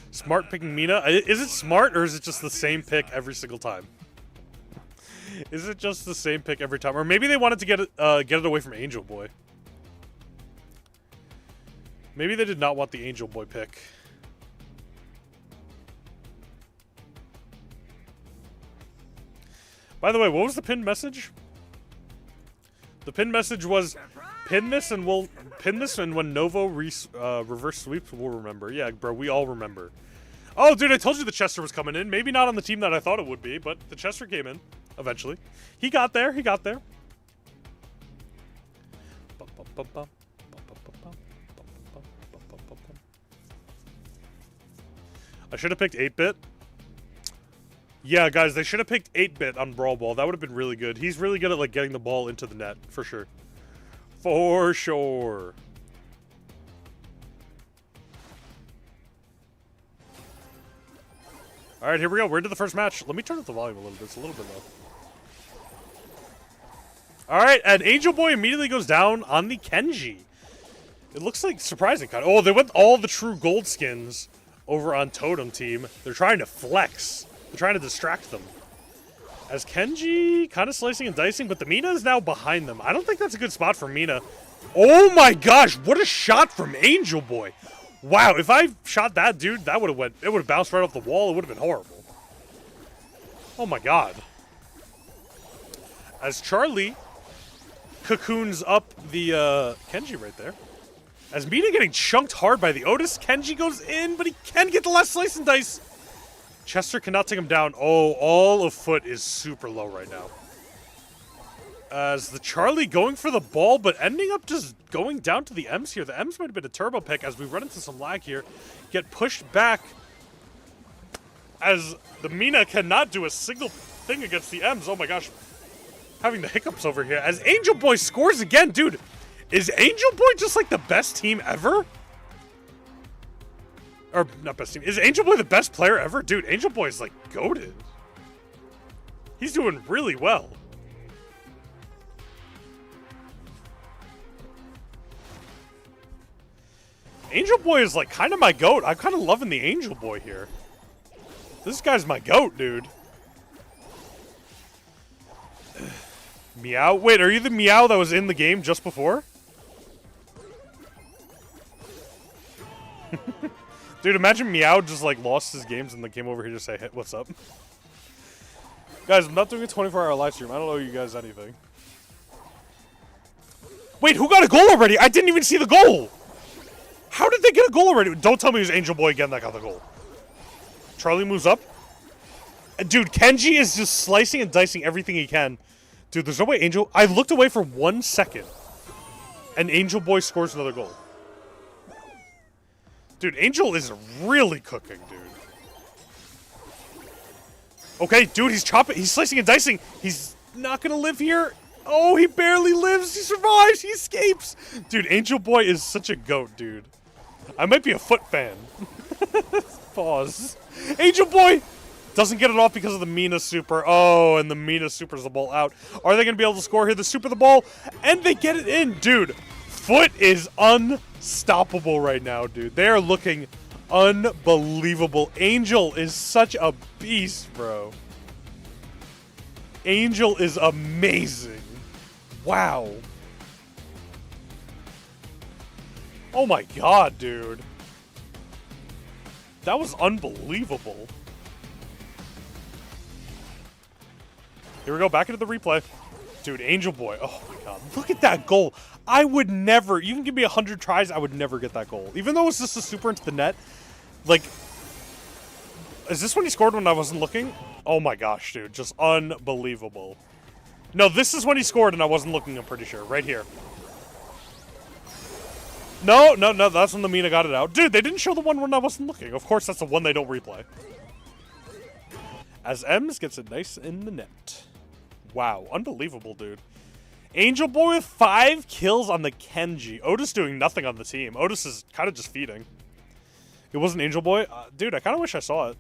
Smart picking Mina. Is it smart, or is it just the same pick every single time? Is it just the same pick every time? Or maybe they wanted to get it away from Angel Boy. Maybe they did not want the Angel Boy pick. By the way, what was the pinned message? The pinned message was, pin this and when Novo reverse sweeps, we'll remember. Yeah, bro, we all remember. Oh, dude, I told you the Chester was coming in. Maybe not on the team that I thought it would be, but the Chester came in eventually. He got there. He got there. I should have picked 8-bit. Yeah, guys, they should have picked 8-bit on Brawl Ball. That would have been really good. He's really good at, like, getting the ball into the net, for sure. For sure. All right, here we go. We're into the first match. Let me turn up the volume a little bit. It's a little bit low. All right, and Angel Boy immediately goes down on the Kenji. It looks like surprising kind of. Oh, they went all the true gold skins over on Totem team. They're trying to flex. They're trying to distract them. As Kenji kind of slicing and dicing, but the Mina is now behind them. I don't think that's a good spot for Mina. Oh my gosh, what a shot from Angel Boy. Wow, if I shot that dude, that would have went, it would have bounced right off the wall. It would have been horrible. Oh my god. As Charlie cocoons up the Kenji right there. As Mina getting chunked hard by the Otis, Kenji goes in, but he can get the last slice and dice. Chester cannot take him down. Oh, all of Foot is super low right now. As the Charlie going for the ball, but ending up just going down to the M's here. The M's might have been a turbo pick as we run into some lag here. Get pushed back as the Mina cannot do a single thing against the M's. Oh my gosh. Having the hiccups over here. As Angel Boy scores again. Dude, is Angel Boy just like the best team ever? Or, not best team. Is Angel Boy the best player ever? Dude, Angel Boy is, like, goated. He's doing really well. Angel Boy is, like, kind of my goat. I'm kind of loving the Angel Boy here. This guy's my goat, dude. Meow? Wait, are you the Meow that was in the game just before? Dude, imagine Meow just, like, lost his games and then came over here to say, hey, what's up? Guys, I'm not doing a 24-hour live stream. I don't owe you guys anything. Wait, who got a goal already? I didn't even see the goal! How did they get a goal already? Don't tell me it was Angel Boy again that got the goal. Charlie moves up. Dude, Kenji is just slicing and dicing everything he can. Dude, there's no way Angel... I looked away for 1 second. And Angel Boy scores another goal. Dude, Angel is really cooking, dude. Okay, dude, he's chopping. He's slicing and dicing. He's not going to live here. Oh, he barely lives. He survives. He escapes. Dude, Angel Boy is such a goat, dude. I might be a Foot fan. Pause. Angel Boy doesn't get it off because of the Mina super. Oh, and the Mina supers the ball out. Are they going to be able to score here? The super the ball, and they get it in. Dude, Foot is unstoppable right now, dude. They are looking unbelievable. Angel is such a beast, bro. Angel is amazing. Wow. Oh my god, dude. That was unbelievable. Here we go, back into the replay. Dude, Angel Boy. Oh my god. Look at that goal. I would never, you can give me 100 tries, I would never get that goal. Even though it's just a super into the net. Like, is this when he scored when I wasn't looking? Oh my gosh, dude. Just unbelievable. No, this is when he scored and I wasn't looking, I'm pretty sure. Right here. No, that's when the Mina got it out. Dude, they didn't show the one when I wasn't looking. Of course, that's the one they don't replay. As Ems gets it nice in the net. Wow, unbelievable, dude. Angel Boy with 5 kills on the Kenji. Otis doing nothing on the team. Otis is kind of just feeding. It wasn't Angel Boy? Dude, I kind of wish I saw it.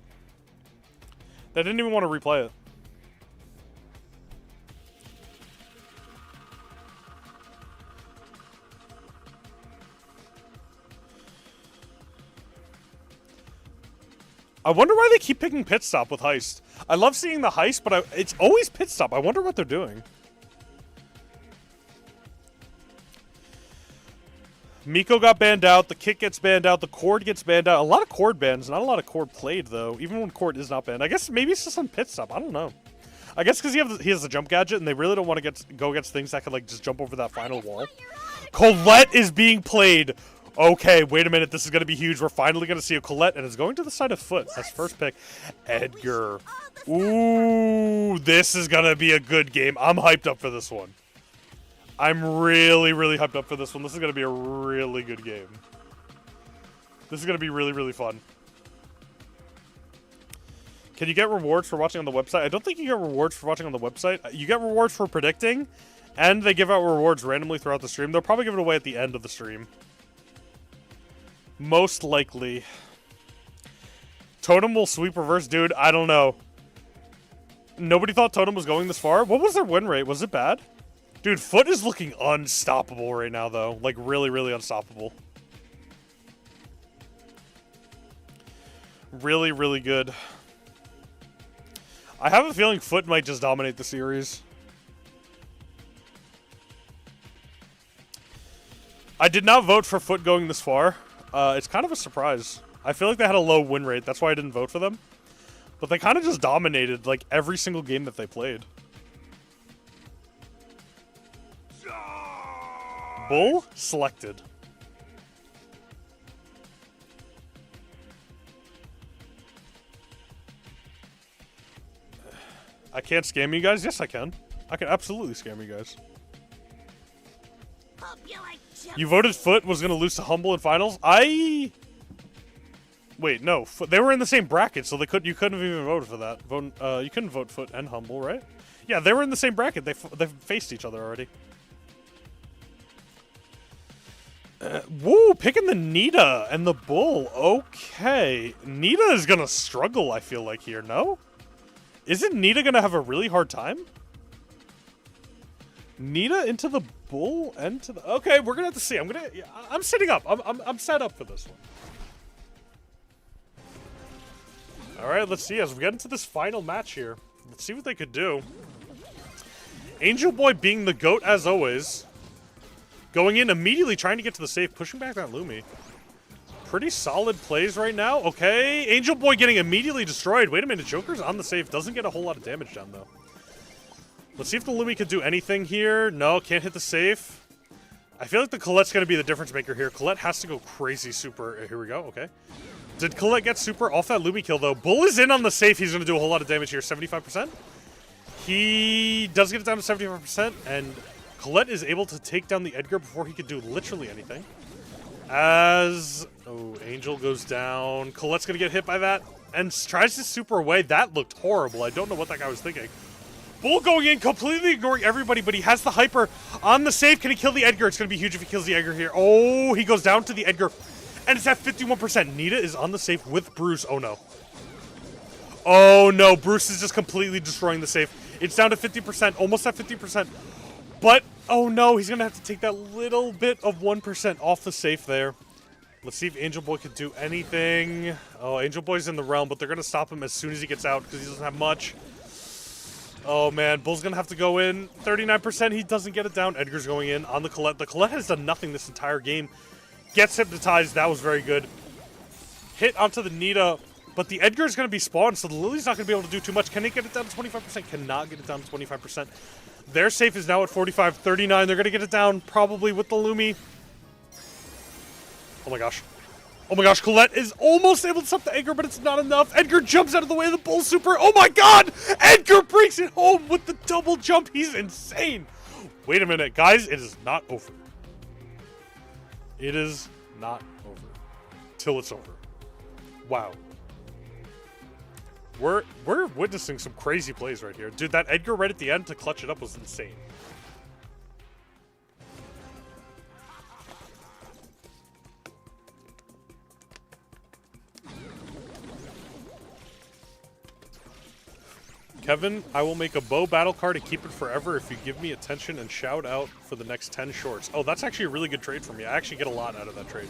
They didn't even want to replay it. I wonder why they keep picking Pit Stop with Heist. I love seeing the Heist, but it's always Pit Stop. I wonder what they're doing. Miko got banned out. The kick gets banned out. The cord gets banned out. A lot of cord bans. Not a lot of cord played, though. Even when cord is not banned. I guess maybe it's just on Pit Stop. I don't know. I guess because he has the jump gadget, and they really don't want to go against things that could, like, just jump over that final wall. Colette is being played. Okay, wait a minute. This is going to be huge. We're finally going to see a Colette, and it's going to the side of Foot. That's first pick. Edgar. Ooh, this is going to be a good game. I'm hyped up for this one. I'm really, really hyped up for this one. This is going to be a really good game. This is going to be really, really fun. Can you get rewards for watching on the website? I don't think you get rewards for watching on the website. You get rewards for predicting, and they give out rewards randomly throughout the stream. They'll probably give it away at the end of the stream. Most likely. Totem will sweep reverse. Dude, I don't know. Nobody thought Totem was going this far. What was their win rate? Was it bad? Dude, Foot is looking unstoppable right now, though. Like, really, really unstoppable. Really, really good. I have a feeling Foot might just dominate the series. I did not vote for Foot going this far. It's kind of a surprise. I feel like they had a low win rate. That's why I didn't vote for them. But they kind of just dominated, like, every single game that they played. Bull selected. I can't scam you guys? Yes, I can. I can absolutely scam you guys. You voted Foot was going to lose to Humble in finals? Wait, no. They were in the same bracket, so you couldn't have even voted for that. You couldn't vote Foot and Humble, right? Yeah, they were in the same bracket. They faced each other already. Woo, picking the Nita and the Bull. Okay. Nita is going to struggle, I feel like, here, no? Isn't Nita going to have a really hard time? Nita into the Bull and to the... Okay, we're going to have to see. I'm sitting up. I'm set up for this one. Alright, let's see. As we get into this final match here, let's see what they could do. Angel Boy being the GOAT as always. Going in immediately, trying to get to the safe, pushing back that Lumi. Pretty solid plays right now. Okay, Angel Boy getting immediately destroyed. Wait a minute, Joker's on the safe. Doesn't get a whole lot of damage down, though. Let's see if the Lumi could do anything here. No, can't hit the safe. I feel like the Colette's going to be the difference maker here. Colette has to go crazy super. Here we go, okay. Did Colette get super off that Lumi kill, though? Bull is in on the safe. He's going to do a whole lot of damage here. 75%. He does get it down to 75%, and Colette is able to take down the Edgar before he could do literally anything. As... Oh, Angel goes down. Colette's going to get hit by that and tries to super away. That looked horrible. I don't know what that guy was thinking. Bull going in, completely ignoring everybody, but he has the Hyper on the save. Can he kill the Edgar? It's going to be huge if he kills the Edgar here. Oh, he goes down to the Edgar, and it's at 51%. Nita is on the save with Bruce. Oh, no. Oh, no. Bruce is just completely destroying the save. It's down to 50%, almost at 50%. But, oh, no, he's going to have to take that little bit of 1% off the safe there. Let's see if Angel Boy could do anything. Oh, Angel Boy's in the realm, but they're going to stop him as soon as he gets out because he doesn't have much. Oh, man. Bull's going to have to go in. 39%. He doesn't get it down. Edgar's going in on the Colette. The Colette has done nothing this entire game. Gets hypnotized. That was very good. Hit onto the Nita. But the Edgar's going to be spawned, so the Lily's not going to be able to do too much. Can he get it down to 25%? Cannot get it down to 25%. Their safe is now at 45-39. They're going to get it down probably with the Lumi. Oh my gosh. Oh my gosh, Colette is almost able to stop the Edgar, but it's not enough. Edgar jumps out of the way of the Bull Super. Oh my god! Edgar breaks it home with the double jump. He's insane. Wait a minute, guys. It is not over. It is not over. Till it's over. Wow. We're witnessing some crazy plays right here. Dude, that Edgar right at the end to clutch it up was insane. Kevin, I will make a bow battle card and keep it forever if you give me attention and shout out for the next 10 shorts. Oh, that's actually a really good trade for me. I actually get a lot out of that trade.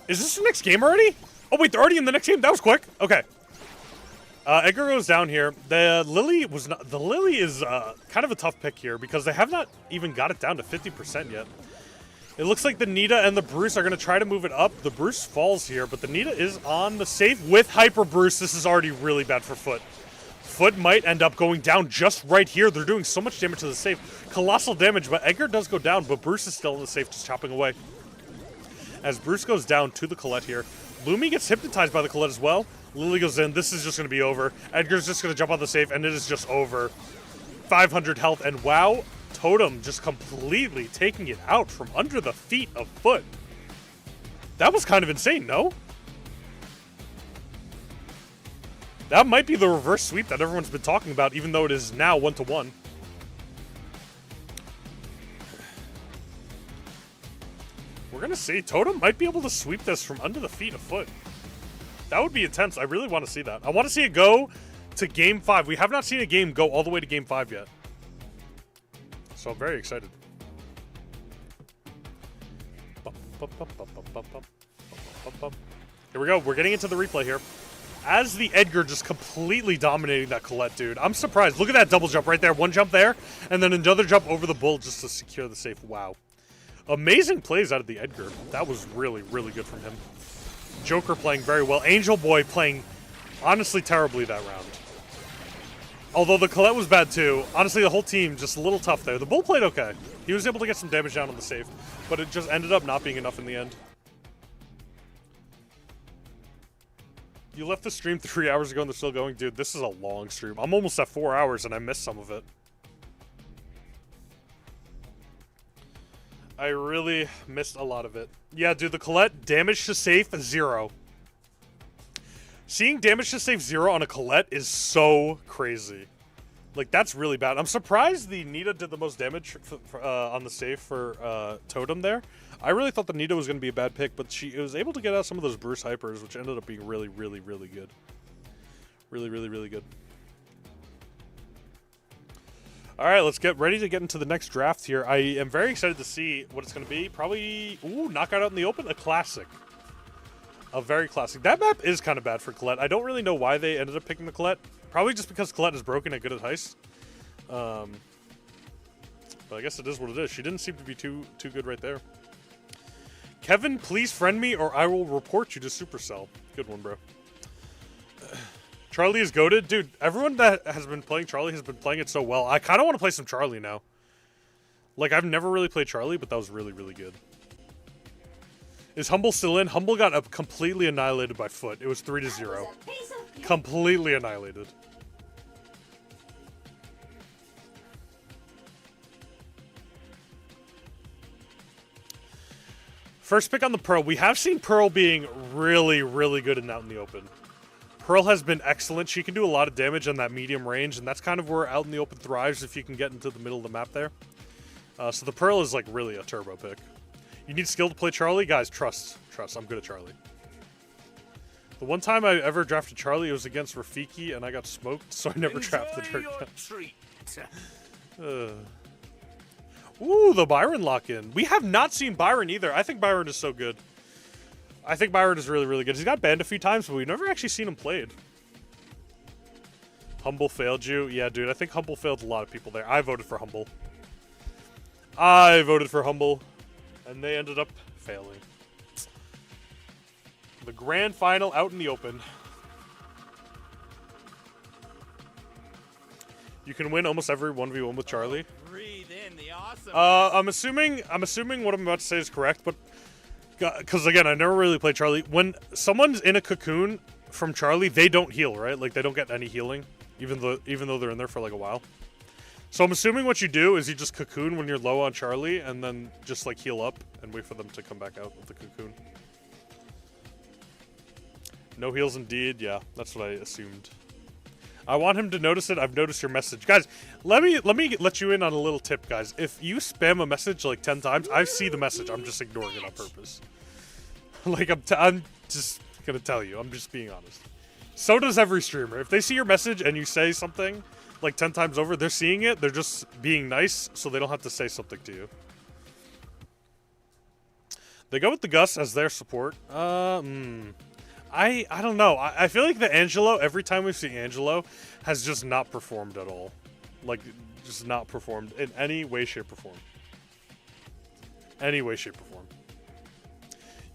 Is this the next game already? Oh, wait, they're already in the next game? That was quick. Okay. Edgar goes down here. The Lily is kind of a tough pick here because they have not even got it down to 50% yet. It looks like the Nita and the Bruce are going to try to move it up. The Bruce falls here, but the Nita is on the safe with Hyper Bruce. This is already really bad for Foot. Foot might end up going down just right here. They're doing so much damage to the safe. Colossal damage, but Edgar does go down, but Bruce is still in the safe, just chopping away. As Bruce goes down to the Colette here, Lumi gets hypnotized by the Colette as well. Lily goes in. This is just going to be over. Edgar's just going to jump on the safe, and it is just over. 500 health, and wow, Totem just completely taking it out from under the feet of Foot. That was kind of insane, no? That might be the reverse sweep that everyone's been talking about, even though it is now 1-1. We're going to see. Totem might be able to sweep this from under the feet of Foot. That would be intense. I really want to see that. I want to see it go to Game 5. We have not seen a game go all the way to Game 5 yet. So I'm very excited. Here we go. We're getting into the replay here. As the Edgar just completely dominating that Colette, dude. I'm surprised. Look at that double jump right there. One jump there, and then another jump over the Bull just to secure the safe. Wow. Amazing plays out of the Edgar. That was really, really good from him. Joker playing very well. Angel Boy playing honestly terribly that round. Although the Colette was bad too. Honestly, the whole team just a little tough there. The Bull played okay. He was able to get some damage down on the safe, but it just ended up not being enough in the end. You left the stream 3 hours ago and they're still going? Dude, this is a long stream. I'm almost at 4 hours and I missed some of it. I really missed a lot of it. Yeah, dude, the Colette, damage to safe, 0. Seeing damage to safe 0 on a Colette is so crazy. Like, that's really bad. I'm surprised the Nita did the most damage on the safe for Totem there. I really thought the Nita was going to be a bad pick, but she was able to get out some of those Bruce Hypers, which ended up being really, really, really good. Really, really, really good. All right, let's get ready to get into the next draft here. I am very excited to see what it's going to be. Probably, ooh, knockout out in the open, a classic. A very classic. That map is kind of bad for Colette. I don't really know why they ended up picking the Colette. Probably just because Colette is broken and good at heist. But I guess it is what it is. She didn't seem to be too good right there. Kevin, please friend me or I will report you to Supercell. Good one, bro. Charlie is goated. Dude, everyone that has been playing Charlie has been playing it so well. I kind of want to play some Charlie now. Like, I've never really played Charlie, but that was really, really good. Is Humble still in? Humble got completely annihilated by Foot. It was 3-0. Completely annihilated. First pick on the Pearl. We have seen Pearl being really, really good in out in the open. Pearl has been excellent. She can do a lot of damage on that medium range, and that's kind of where out in the open thrives if you can get into the middle of the map there. So the Pearl is like really a turbo pick. You need skill to play Charlie? Guys, trust. Trust. I'm good at Charlie. The one time I ever drafted Charlie, it was against Rafiki, and I got smoked, so I never drafted her. Ooh, the Byron lock-in. We have not seen Byron either. I think Byron is so good. I think Byron is really, really good. He's got banned a few times, but we've never actually seen him played. Humble failed you? Yeah, dude, I think Humble failed a lot of people there. I voted for Humble. I voted for Humble, and they ended up failing. The grand final out in the open. You can win almost every 1v1 with Charlie. Breathe in the awesome. I'm assuming what I'm about to say is correct, but because again, I never really played Charlie. When someone's in a cocoon from Charlie, they don't heal, right? Like they don't get any healing, even though they're in there for like a while. So I'm assuming what you do is you just cocoon when you're low on Charlie, and then just like heal up and wait for them to come back out of the cocoon. No heals indeed. Yeah, that's what I assumed. I want him to notice it. I've noticed your message. Guys, let me let you in on a little tip, guys. If you spam a message like 10 times, I see the message. I'm just ignoring it on purpose. Like, I'm just going to tell you. I'm just being honest. So does every streamer. If they see your message and you say something like 10 times over, they're seeing it. They're just being nice, so they don't have to say something to you. They go with the Gus as their support. I don't know. I feel like the Angelo, every time we've seen Angelo, has just not performed at all. Like, just not performed in any way, shape, or form. Any way, shape, or form.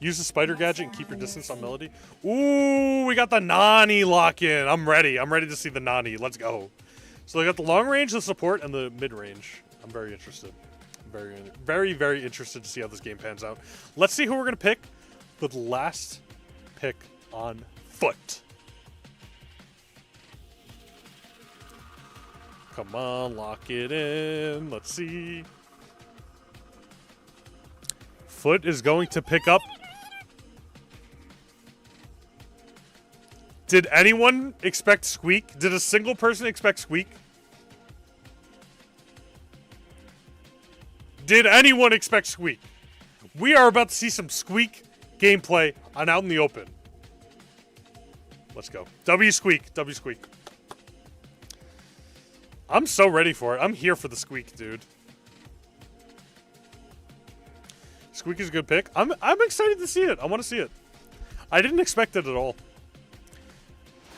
Use the spider gadget and keep your distance on Melody. Ooh, we got the Nani lock-in. I'm ready. I'm ready to see the Nani. Let's go. So they got the long range, the support, and the mid-range. I'm very interested. Very, very interested to see how this game pans out. Let's see who we're going to pick. The last pick on foot. Come on, lock it in. Let's see. Foot is going to pick up. Did anyone expect Squeak? Did a single person expect Squeak? Did anyone expect Squeak? We are about to see some Squeak gameplay on Out in the Open. Let's go. W Squeak. W Squeak. I'm so ready for it. I'm here for the Squeak, dude. Squeak is a good pick. I'm excited to see it. I want to see it. I didn't expect it at all.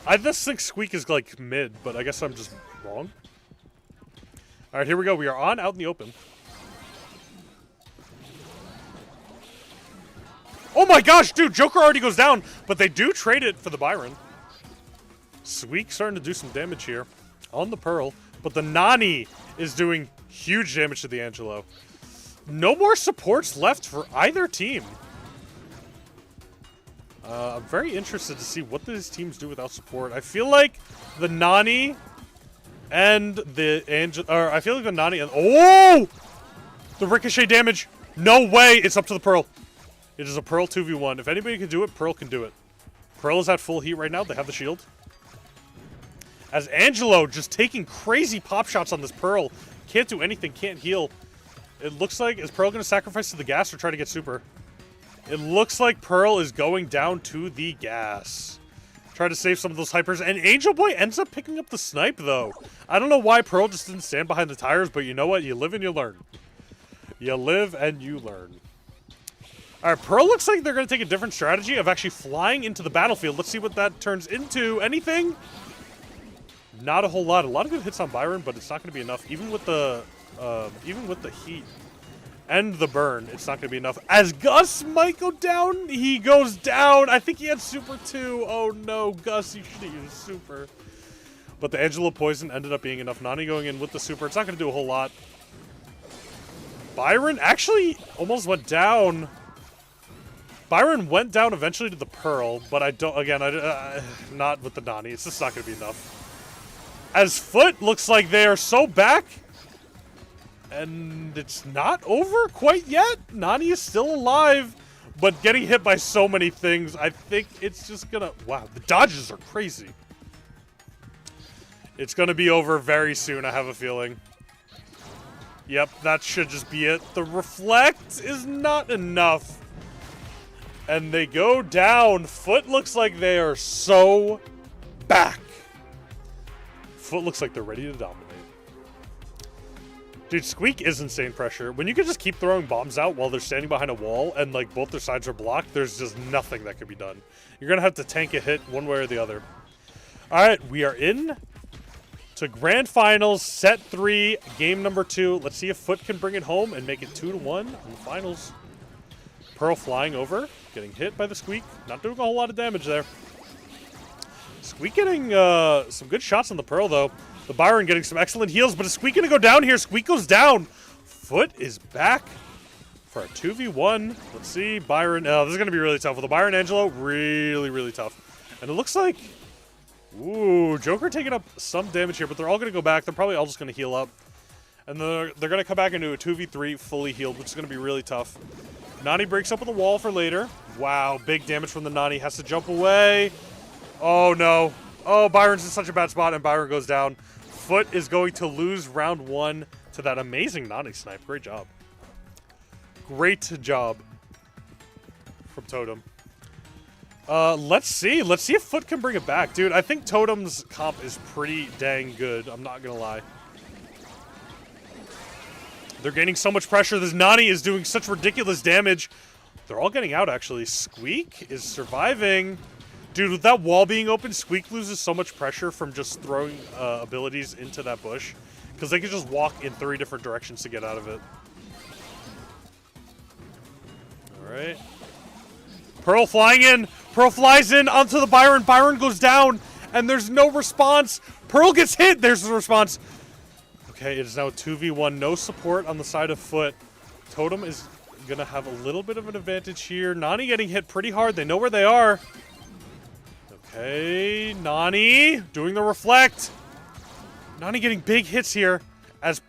I just think Squeak is like mid, but I guess I'm just wrong. All right, here we go. We are on Out in the Open. Oh my gosh, dude, Joker already goes down, but they do trade it for the Byron. Squeak starting to do some damage here on the Pearl, but the Nani is doing huge damage to the Angelo. No more supports left for either team. I'm very interested to see what these teams do without support. I feel like the Nani and the Angel, or I feel like the Nani and oh, the ricochet damage. No way! It's up to the Pearl. It is a Pearl 2v1. If anybody can do it, Pearl can do it. Pearl is at full heat right now. They have the shield. As Angelo just taking crazy pop shots on this Pearl. Can't do anything, can't heal. It looks like, is Pearl going to sacrifice to the gas or try to get super? It looks like Pearl is going down to the gas. Try to save some of those hypers. And Angel Boy ends up picking up the snipe, though. I don't know why Pearl just didn't stand behind the tires, but you know what? You live and you learn. You live and you learn. All right, Pearl looks like they're going to take a different strategy of actually flying into the battlefield. Let's see what that turns into. Anything? Not a whole lot. A lot of good hits on Byron, but it's not going to be enough. Even with the heat and the burn, it's not going to be enough. As Gus might go down, he goes down. I think he had super too. Oh no, Gus, you should have used super. But the Angelo poison ended up being enough. Nani going in with the super. It's not going to do a whole lot. Byron actually almost went down. Byron went down eventually to the Pearl, but I don't, again, not with the Nani. It's just not going to be enough. As Foot looks like they are so back, and it's not over quite yet. Nani is still alive, but getting hit by so many things, I think it's just going to, wow, the dodges are crazy. It's going to be over very soon, I have a feeling. Yep, that should just be it. The reflect is not enough. And they go down. Foot looks like they are so back. Foot looks like they're ready to dominate. Dude, Squeak is insane pressure. When you can just keep throwing bombs out while they're standing behind a wall and like both their sides are blocked, there's just nothing that can be done. You're going to have to tank a hit one way or the other. All right, we are in to Grand Finals, Set 3, Game number 2. Let's see if Foot can bring it home and make it 2-1 in the finals. Pearl flying over, getting hit by the Squeak. Not doing a whole lot of damage there. Squeak getting some good shots on the Pearl, though. The Byron getting some excellent heals, but is Squeak going to go down here? Squeak goes down. Foot is back for a 2v1. Let's see. Byron. This is going to be really tough. With the Byron Angelo, really, really tough. And it looks like... Ooh, Joker taking up some damage here, but they're all going to go back. They're probably all just going to heal up. And they're going to come back into a 2v3 fully healed, which is going to be really tough. Nani breaks up with the wall for later. Wow, big damage from the Nani. Has to jump away. Oh, no. Oh, Byron's in such a bad spot, and Byron goes down. Foot is going to lose round 1 to that amazing Nani snipe. Great job. Great job from Totem. Let's see. Let's see if Foot can bring it back. Dude, I think Totem's comp is pretty dang good. I'm not going to lie. They're gaining so much pressure. This Nani is doing such ridiculous damage. They're all getting out, actually. Squeak is surviving. Dude, with that wall being open, Squeak loses so much pressure from just throwing abilities into that bush. Because they can just walk in 3 different directions to get out of it. Alright. Pearl flying in. Pearl flies in onto the Byron. Byron goes down. And there's no response. Pearl gets hit. There's the response. Okay, it is now 2v1. No support on the side of Foot. Totem is going to have a little bit of an advantage here. Nani getting hit pretty hard. They know where they are. Okay, Nani doing the reflect. Nani getting big hits here as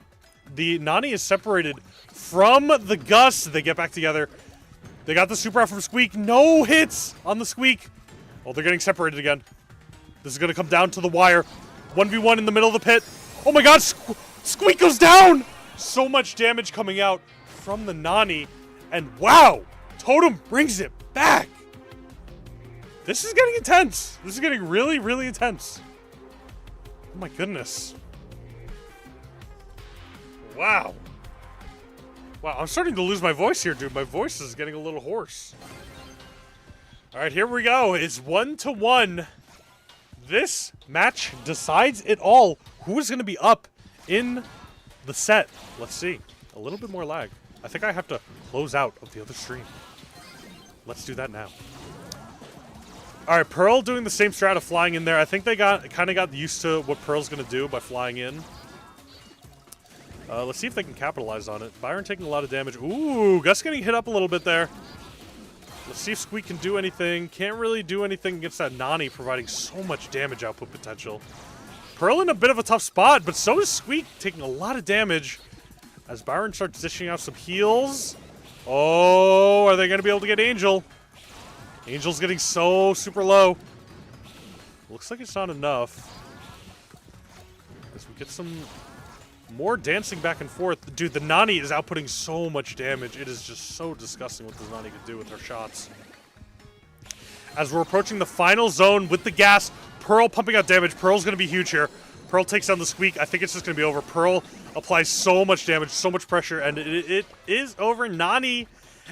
the Nani is separated from the Gus. They get back together. They got the super out from Squeak. No hits on the Squeak. Oh, they're getting separated again. This is going to come down to the wire. 1v1 in the middle of the pit. Oh my god, Squeak goes down! So much damage coming out from the Nani. And wow, Totem brings it back. This is getting intense. This is getting really, really intense. Oh my goodness. Wow. Wow, I'm starting to lose my voice here, dude. My voice is getting a little hoarse. All right, here we go. It's 1-1. This match decides it all. Who is going to be up in the set? Let's see. A little bit more lag. I think I have to close out of the other stream. Let's do that now. All right, Pearl doing the same strat of flying in there. I think they kind of got used to what Pearl's going to do by flying in. Let's see if they can capitalize on it. Byron taking a lot of damage. Ooh, Gus getting hit up a little bit there. Let's see if Squeak can do anything. Can't really do anything against that Nani, providing so much damage output potential. Pearl in a bit of a tough spot, but so is Squeak, taking a lot of damage as Byron starts dishing out some heals. Oh, are they going to be able to get Angel? Angel's getting so super low. Looks like it's not enough. As we get some more dancing back and forth. Dude, the Nani is outputting so much damage. It is just so disgusting what the Nani can do with her shots. As we're approaching the final zone with the gas, Pearl pumping out damage. Pearl's going to be huge here. Pearl takes down the Squeak. I think it's just going to be over. Pearl applies so much damage, so much pressure, and it is over. Nani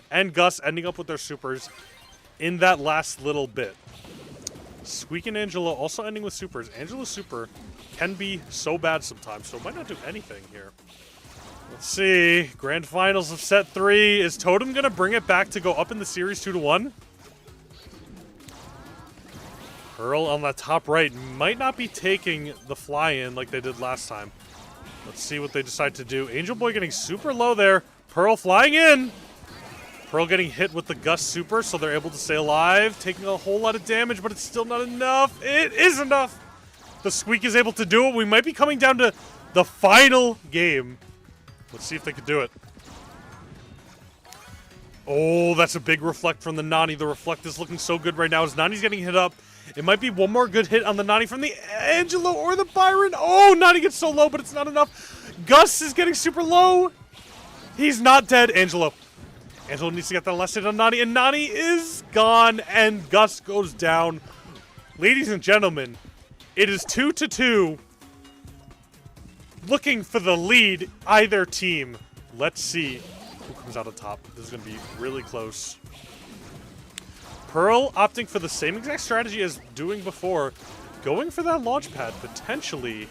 and Gus ending up with their supers in that last little bit. Squeak and Angelo also ending with supers. Angelo's super can be so bad sometimes, so might not do anything here. Let's see. Grand finals of set 3. Is Totem going to bring it back to go up in the series 2-1? Pearl on that top right might not be taking the fly-in like they did last time. Let's see what they decide to do. Angel Boy getting super low there. Pearl flying in. Pearl getting hit with the Gus super, so they're able to stay alive. Taking a whole lot of damage, but it's still not enough. It is enough. The Squeak is able to do it. We might be coming down to the final game. Let's see if they can do it. Oh, that's a big reflect from the Nani. The reflect is looking so good right now as Nani's getting hit up. It might be one more good hit on the Nani from the Angelo or the Byron. Oh, Nani gets so low, but it's not enough. Gus is getting super low. He's not dead. Angelo needs to get that last hit on Nani, and Nani is gone, and Gus goes down. Ladies and gentlemen, it is 2-2. Looking for the lead, either team. Let's see who comes out on top. This is going to be really close. Pearl opting for the same exact strategy as doing before. Going for that launch pad, potentially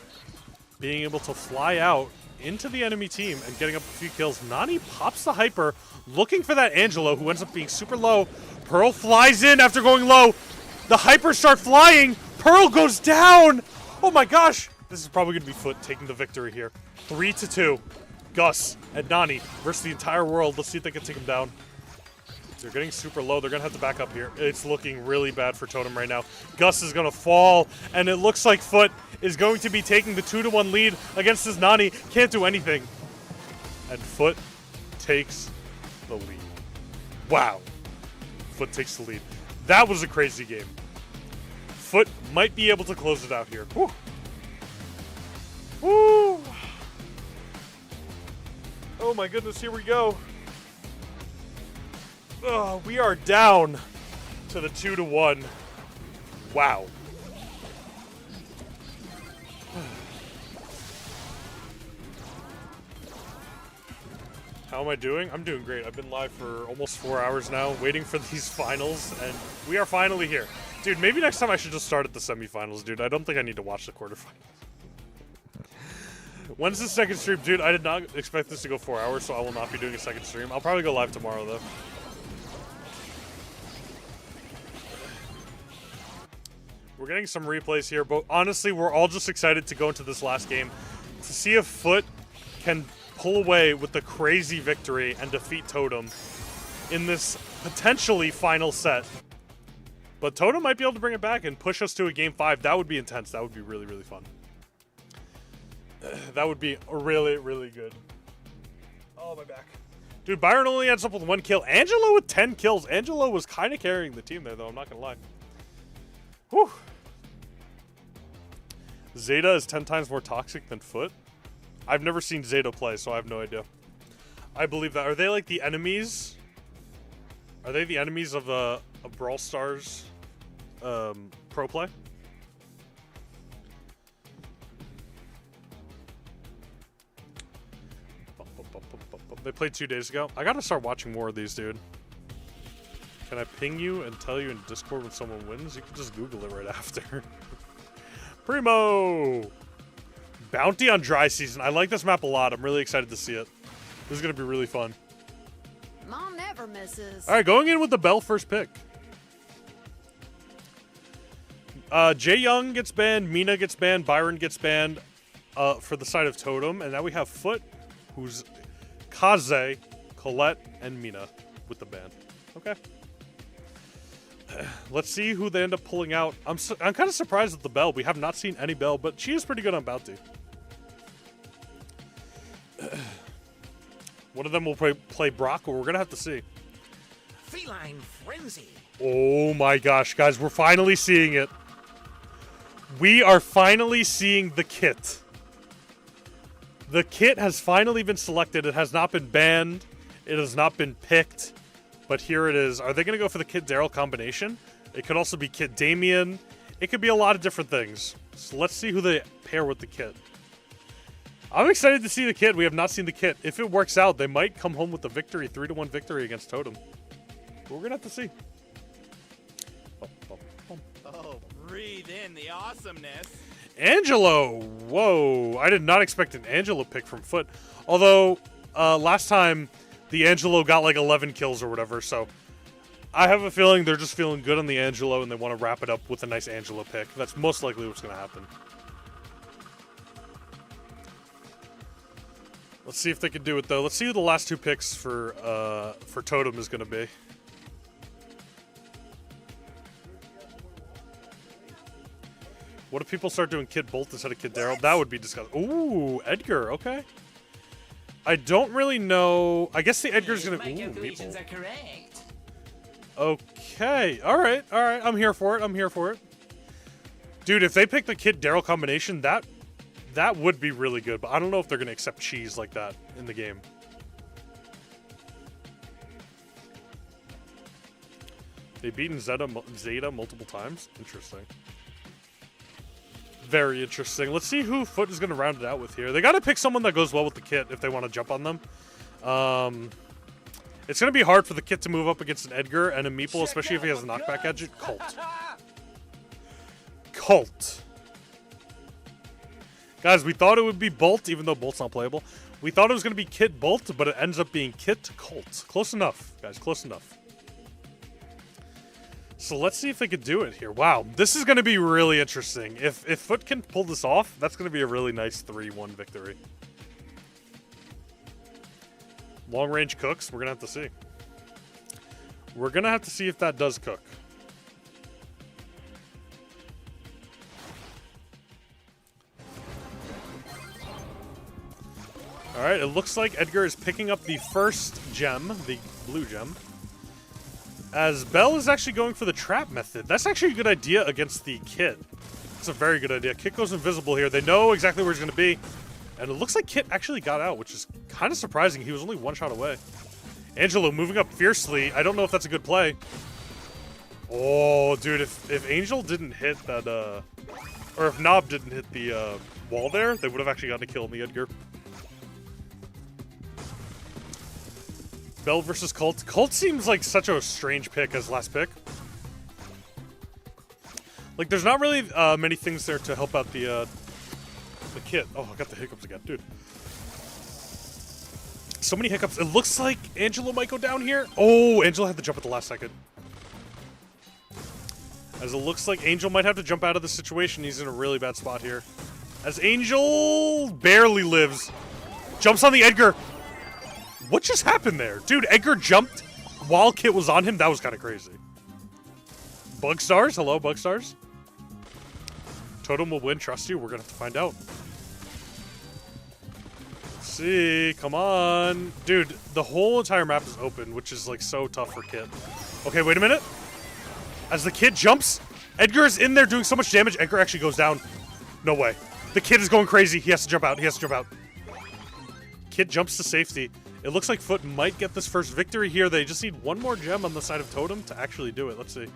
being able to fly out into the enemy team and getting up a few kills. Nani pops the hyper, looking for that Angelo, who ends up being super low. Pearl flies in after going low. The hyper start flying. Pearl goes down. Oh my gosh. This is probably going to be Foot taking the victory here. 3-2. Gus and Nani versus the entire world. Let's see if they can take him down. They're getting super low. They're going to have to back up here. It's looking really bad for Totem right now. Gus is going to fall, and it looks like Foot is going to be taking the 2-1 lead against his Nani. Can't do anything. And Foot takes the lead. Wow. Foot takes the lead. That was a crazy game. Foot might be able to close it out here. Woo. Woo. Oh my goodness, here we go. Oh, we are down to the 2-1. Wow. How am I doing? I'm doing great. I've been live for almost 4 hours now, waiting for these finals, and we are finally here. Dude, maybe next time I should just start at the semifinals, dude. I don't think I need to watch the quarterfinals. When's the second stream? Dude, I did not expect this to go 4 hours, so I will not be doing a second stream. I'll probably go live tomorrow, though. We're getting some replays here, but honestly, we're all just excited to go into this last game to see if Foot can pull away with the crazy victory and defeat Totem in this potentially final set. But Totem might be able to bring it back and push us to a game 5. That would be intense. That would be really, really fun. That would be really, really good. Oh, my back. Dude, Byron only ends up with 1 kill. Angelo with 10 kills. Angelo was kind of carrying the team there, though. I'm not going to lie. Whew. Zeta is 10 times more toxic than Foot. I've never seen Zeta play, so I have no idea. I believe that. Are they like the enemies? Are they the enemies of a Brawl Stars pro play? They played 2 days ago. I gotta start watching more of these, dude. Can I ping you and tell you in Discord when someone wins? You can just Google it right after. Primo! Bounty on dry season. I like this map a lot. I'm really excited to see it. This is going to be really fun. Mom never misses. All right, going in with the Bell first pick. Jay Young gets banned. Mina gets banned. Byron gets banned for the side of Totem. And now we have Foot, who's Kaze, Colette, and Mina with the ban. Okay. Let's see who they end up pulling out. I'm kind of surprised at the Bell. We have not seen any Bell, but she is pretty good on Bounty. One of them will play Brock, or we're going to have to see. Feline frenzy. Oh my gosh, guys. We're finally seeing it. We are finally seeing the kit. The kit has finally been selected. It has not been banned. It has not been picked. But here it is. Are they going to go for the Kit Daryl combination? It could also be Kit Damien. It could be a lot of different things. So let's see who they pair with the kit. I'm excited to see the kit. We have not seen the kit. If it works out, they might come home with the victory, 3-1 victory against Totem. But we're going to have to see. Oh, breathe in the awesomeness. Angelo. Whoa. I did not expect an Angelo pick from Foot. Although, last time, the Angelo got like 11 kills or whatever, so I have a feeling they're just feeling good on the Angelo and they want to wrap it up with a nice Angelo pick. That's most likely what's going to happen. Let's see if they can do it, though. Let's see who the last 2 picks for Totem is going to be. What if people start doing Kid Bolt instead of Kid Daryl? That would be disgusting. Ooh, Edgar, okay. I don't really know. I guess the Edgar's going to... Ooh, Meeple. Are correct. Okay. All right. All right. I'm here for it. I'm here for it. Dude, if they pick the Kid Daryl combination, that would be really good. But I don't know if they're going to accept cheese like that in the game. They've beaten Zeta multiple times. Interesting. Very interesting. Let's see who Foot is going to round it out with here. They got to pick someone that goes well with the kit if they want to jump on them. It's going to be hard for the kit to move up against an Edgar and a Meeple, especially if he has a knockback gadget. Colt. Colt. Guys, we thought it would be Bolt, even though Bolt's not playable. We thought it was going to be Kit Bolt, but it ends up being Kit Colt. Close enough, guys. Close enough. So let's see if they could do it here. Wow, this is going to be really interesting. If Foot can pull this off, that's going to be a really nice 3-1 victory. Long range cooks, we're going to have to see. We're going to have to see if that does cook. All right, it looks like Edgar is picking up the first gem, the blue gem. As Bell is actually going for the trap method. That's actually a good idea against the Kit. It's a very good idea. Kit goes invisible here. They know exactly where he's going to be. And it looks like Kit actually got out, which is kind of surprising. He was only 1 shot away. Angelo moving up fiercely. I don't know if that's a good play. Oh, dude, if Angel didn't hit that, or if Nob didn't hit the wall there, they would have actually gotten a kill on the Edgar. Bell versus Colt. Colt seems like such a strange pick as last pick. Like, there's not really many things there to help out the Kit. Oh, I got the hiccups again, dude. So many hiccups. It looks like Angelo might go down here. Oh, Angelo had to jump at the last second. As it looks like Angel might have to jump out of the situation. He's in a really bad spot here. As Angel barely lives. Jumps on the Edgar. What just happened there? Dude, Edgar jumped while Kit was on him. That was kind of crazy. Bug Stars? Hello, Bug Stars? Totem will win. Trust you. We're going to have to find out. Let's see. Come on. Dude, the whole entire map is open, which is, like, so tough for Kit. Okay, wait a minute. As the Kid jumps, Edgar is in there doing so much damage. Edgar actually goes down. No way. The Kid is going crazy. He has to jump out. He has to jump out. Kid jumps to safety. It looks like Foot might get this first victory here. They just need one more gem on the side of Totem to actually do it. Let's see.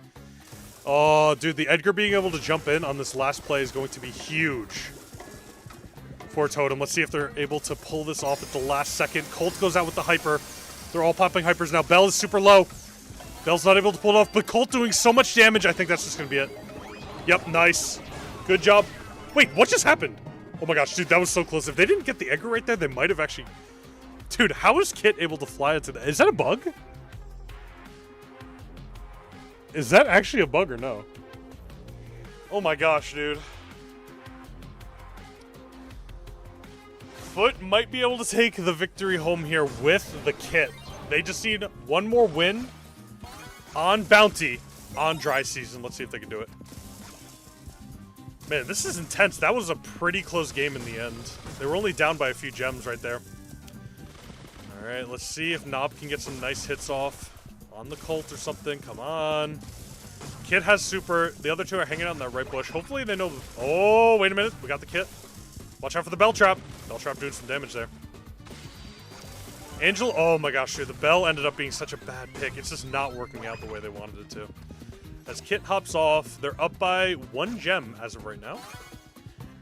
Oh, dude, the Edgar being able to jump in on this last play is going to be huge for Totem. Let's see if they're able to pull this off at the last second. Colt goes out with the Hyper. They're all popping Hypers now. Bell is super low. Bell's not able to pull it off, but Colt doing so much damage, I think that's just going to be it. Yep, nice. Good job. Wait, what just happened? Oh my gosh, dude, that was so close. If they didn't get the Edgar right there, they might have actually... Dude, how is Kit able to fly into that? Is that a bug? Is that actually a bug or no? Oh my gosh, dude. Foot might be able to take the victory home here with the Kit. They just need one more win on Bounty on Dry Season. Let's see if they can do it. Man, this is intense. That was a pretty close game in the end. They were only down by a few gems right there. All right, let's see if Nob can get some nice hits off on the Colt or something. Come on. Kit has super. The other two are hanging out in that right bush. Hopefully they know. Oh, wait a minute. We got the Kit. Watch out for the Bell Trap. Bell Trap doing some damage there. Angel. Oh my gosh, dude. The Bell ended up being such a bad pick. It's just not working out the way they wanted it to. As Kit hops off, they're up by 1 gem as of right now.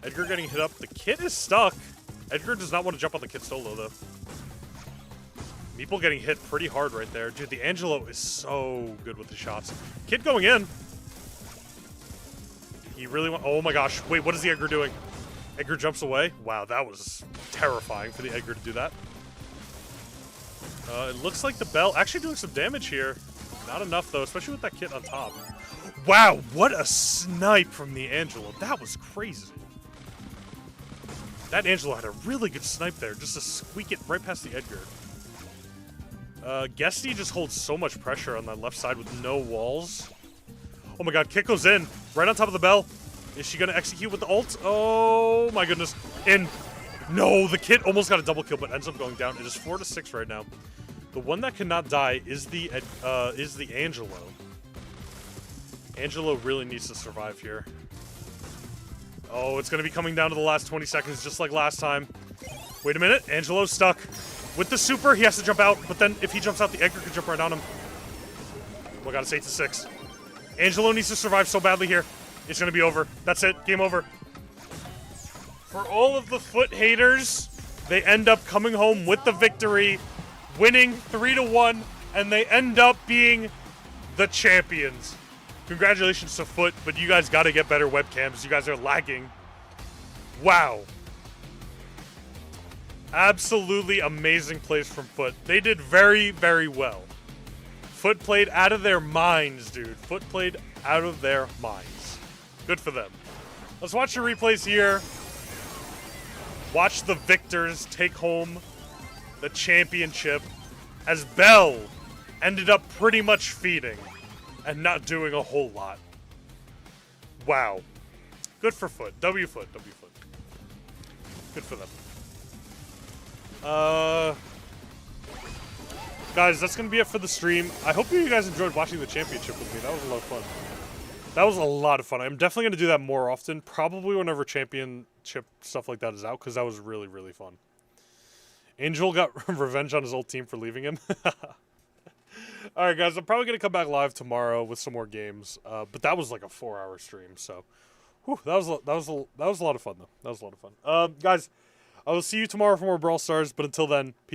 Edgar getting hit up. The Kit is stuck. Edgar does not want to jump on the Kit solo, though. Meeple getting hit pretty hard right there. Dude, the Angelo is so good with the shots. Kid going in. He really oh my gosh. Wait, what is the Edgar doing? Edgar jumps away. Wow, that was terrifying for the Edgar to do that. It looks like the Bell actually doing some damage here. Not enough, though, especially with that Kit on top. Wow, what a snipe from the Angelo. That was crazy. That Angelo had a really good snipe there, just to squeak it right past the Edgar. Guesty just holds so much pressure on that left side with no walls. Oh my god, Kit goes in. Right on top of the Bell. Is she going to execute with the ult? Oh my goodness. In. No, the Kit almost got a double kill, but ends up going down. It is 4-6 right now. The one that cannot die is the Angelo. Angelo really needs to survive here. Oh, it's going to be coming down to the last 20 seconds, just like last time. Wait a minute. Angelo's stuck. With the super, he has to jump out, but then if he jumps out, the Edgar can jump right on him. Oh my god, it's 8-6. Angelo needs to survive so badly here. It's going to be over. That's it. Game over. For all of the Foot haters, they end up coming home with the victory, winning 3-1, and they end up being the champions. Congratulations to Foot, but you guys got to get better webcams. You guys are lagging. Wow. Absolutely amazing plays from Foot. They did very, very well. Foot played out of their minds, dude. Foot played out of their minds. Good for them. Let's watch the replays here. Watch the victors take home the championship as Bell ended up pretty much feeding and not doing a whole lot. Wow. Good for Foot. W Foot. Good for them. Guys, that's going to be it for the stream. I hope you guys enjoyed watching the championship with me. That was a lot of fun. That was a lot of fun. I'm definitely going to do that more often. Probably whenever championship stuff like that is out, because that was really, really fun. Angel got revenge on his old team for leaving him. Alright, guys. I'm probably going to come back live tomorrow with some more games. But that was like a 4-hour stream, so... Whew, that was a lot of fun, though. That was a lot of fun. Guys, I will see you tomorrow for more Brawl Stars, but until then, peace.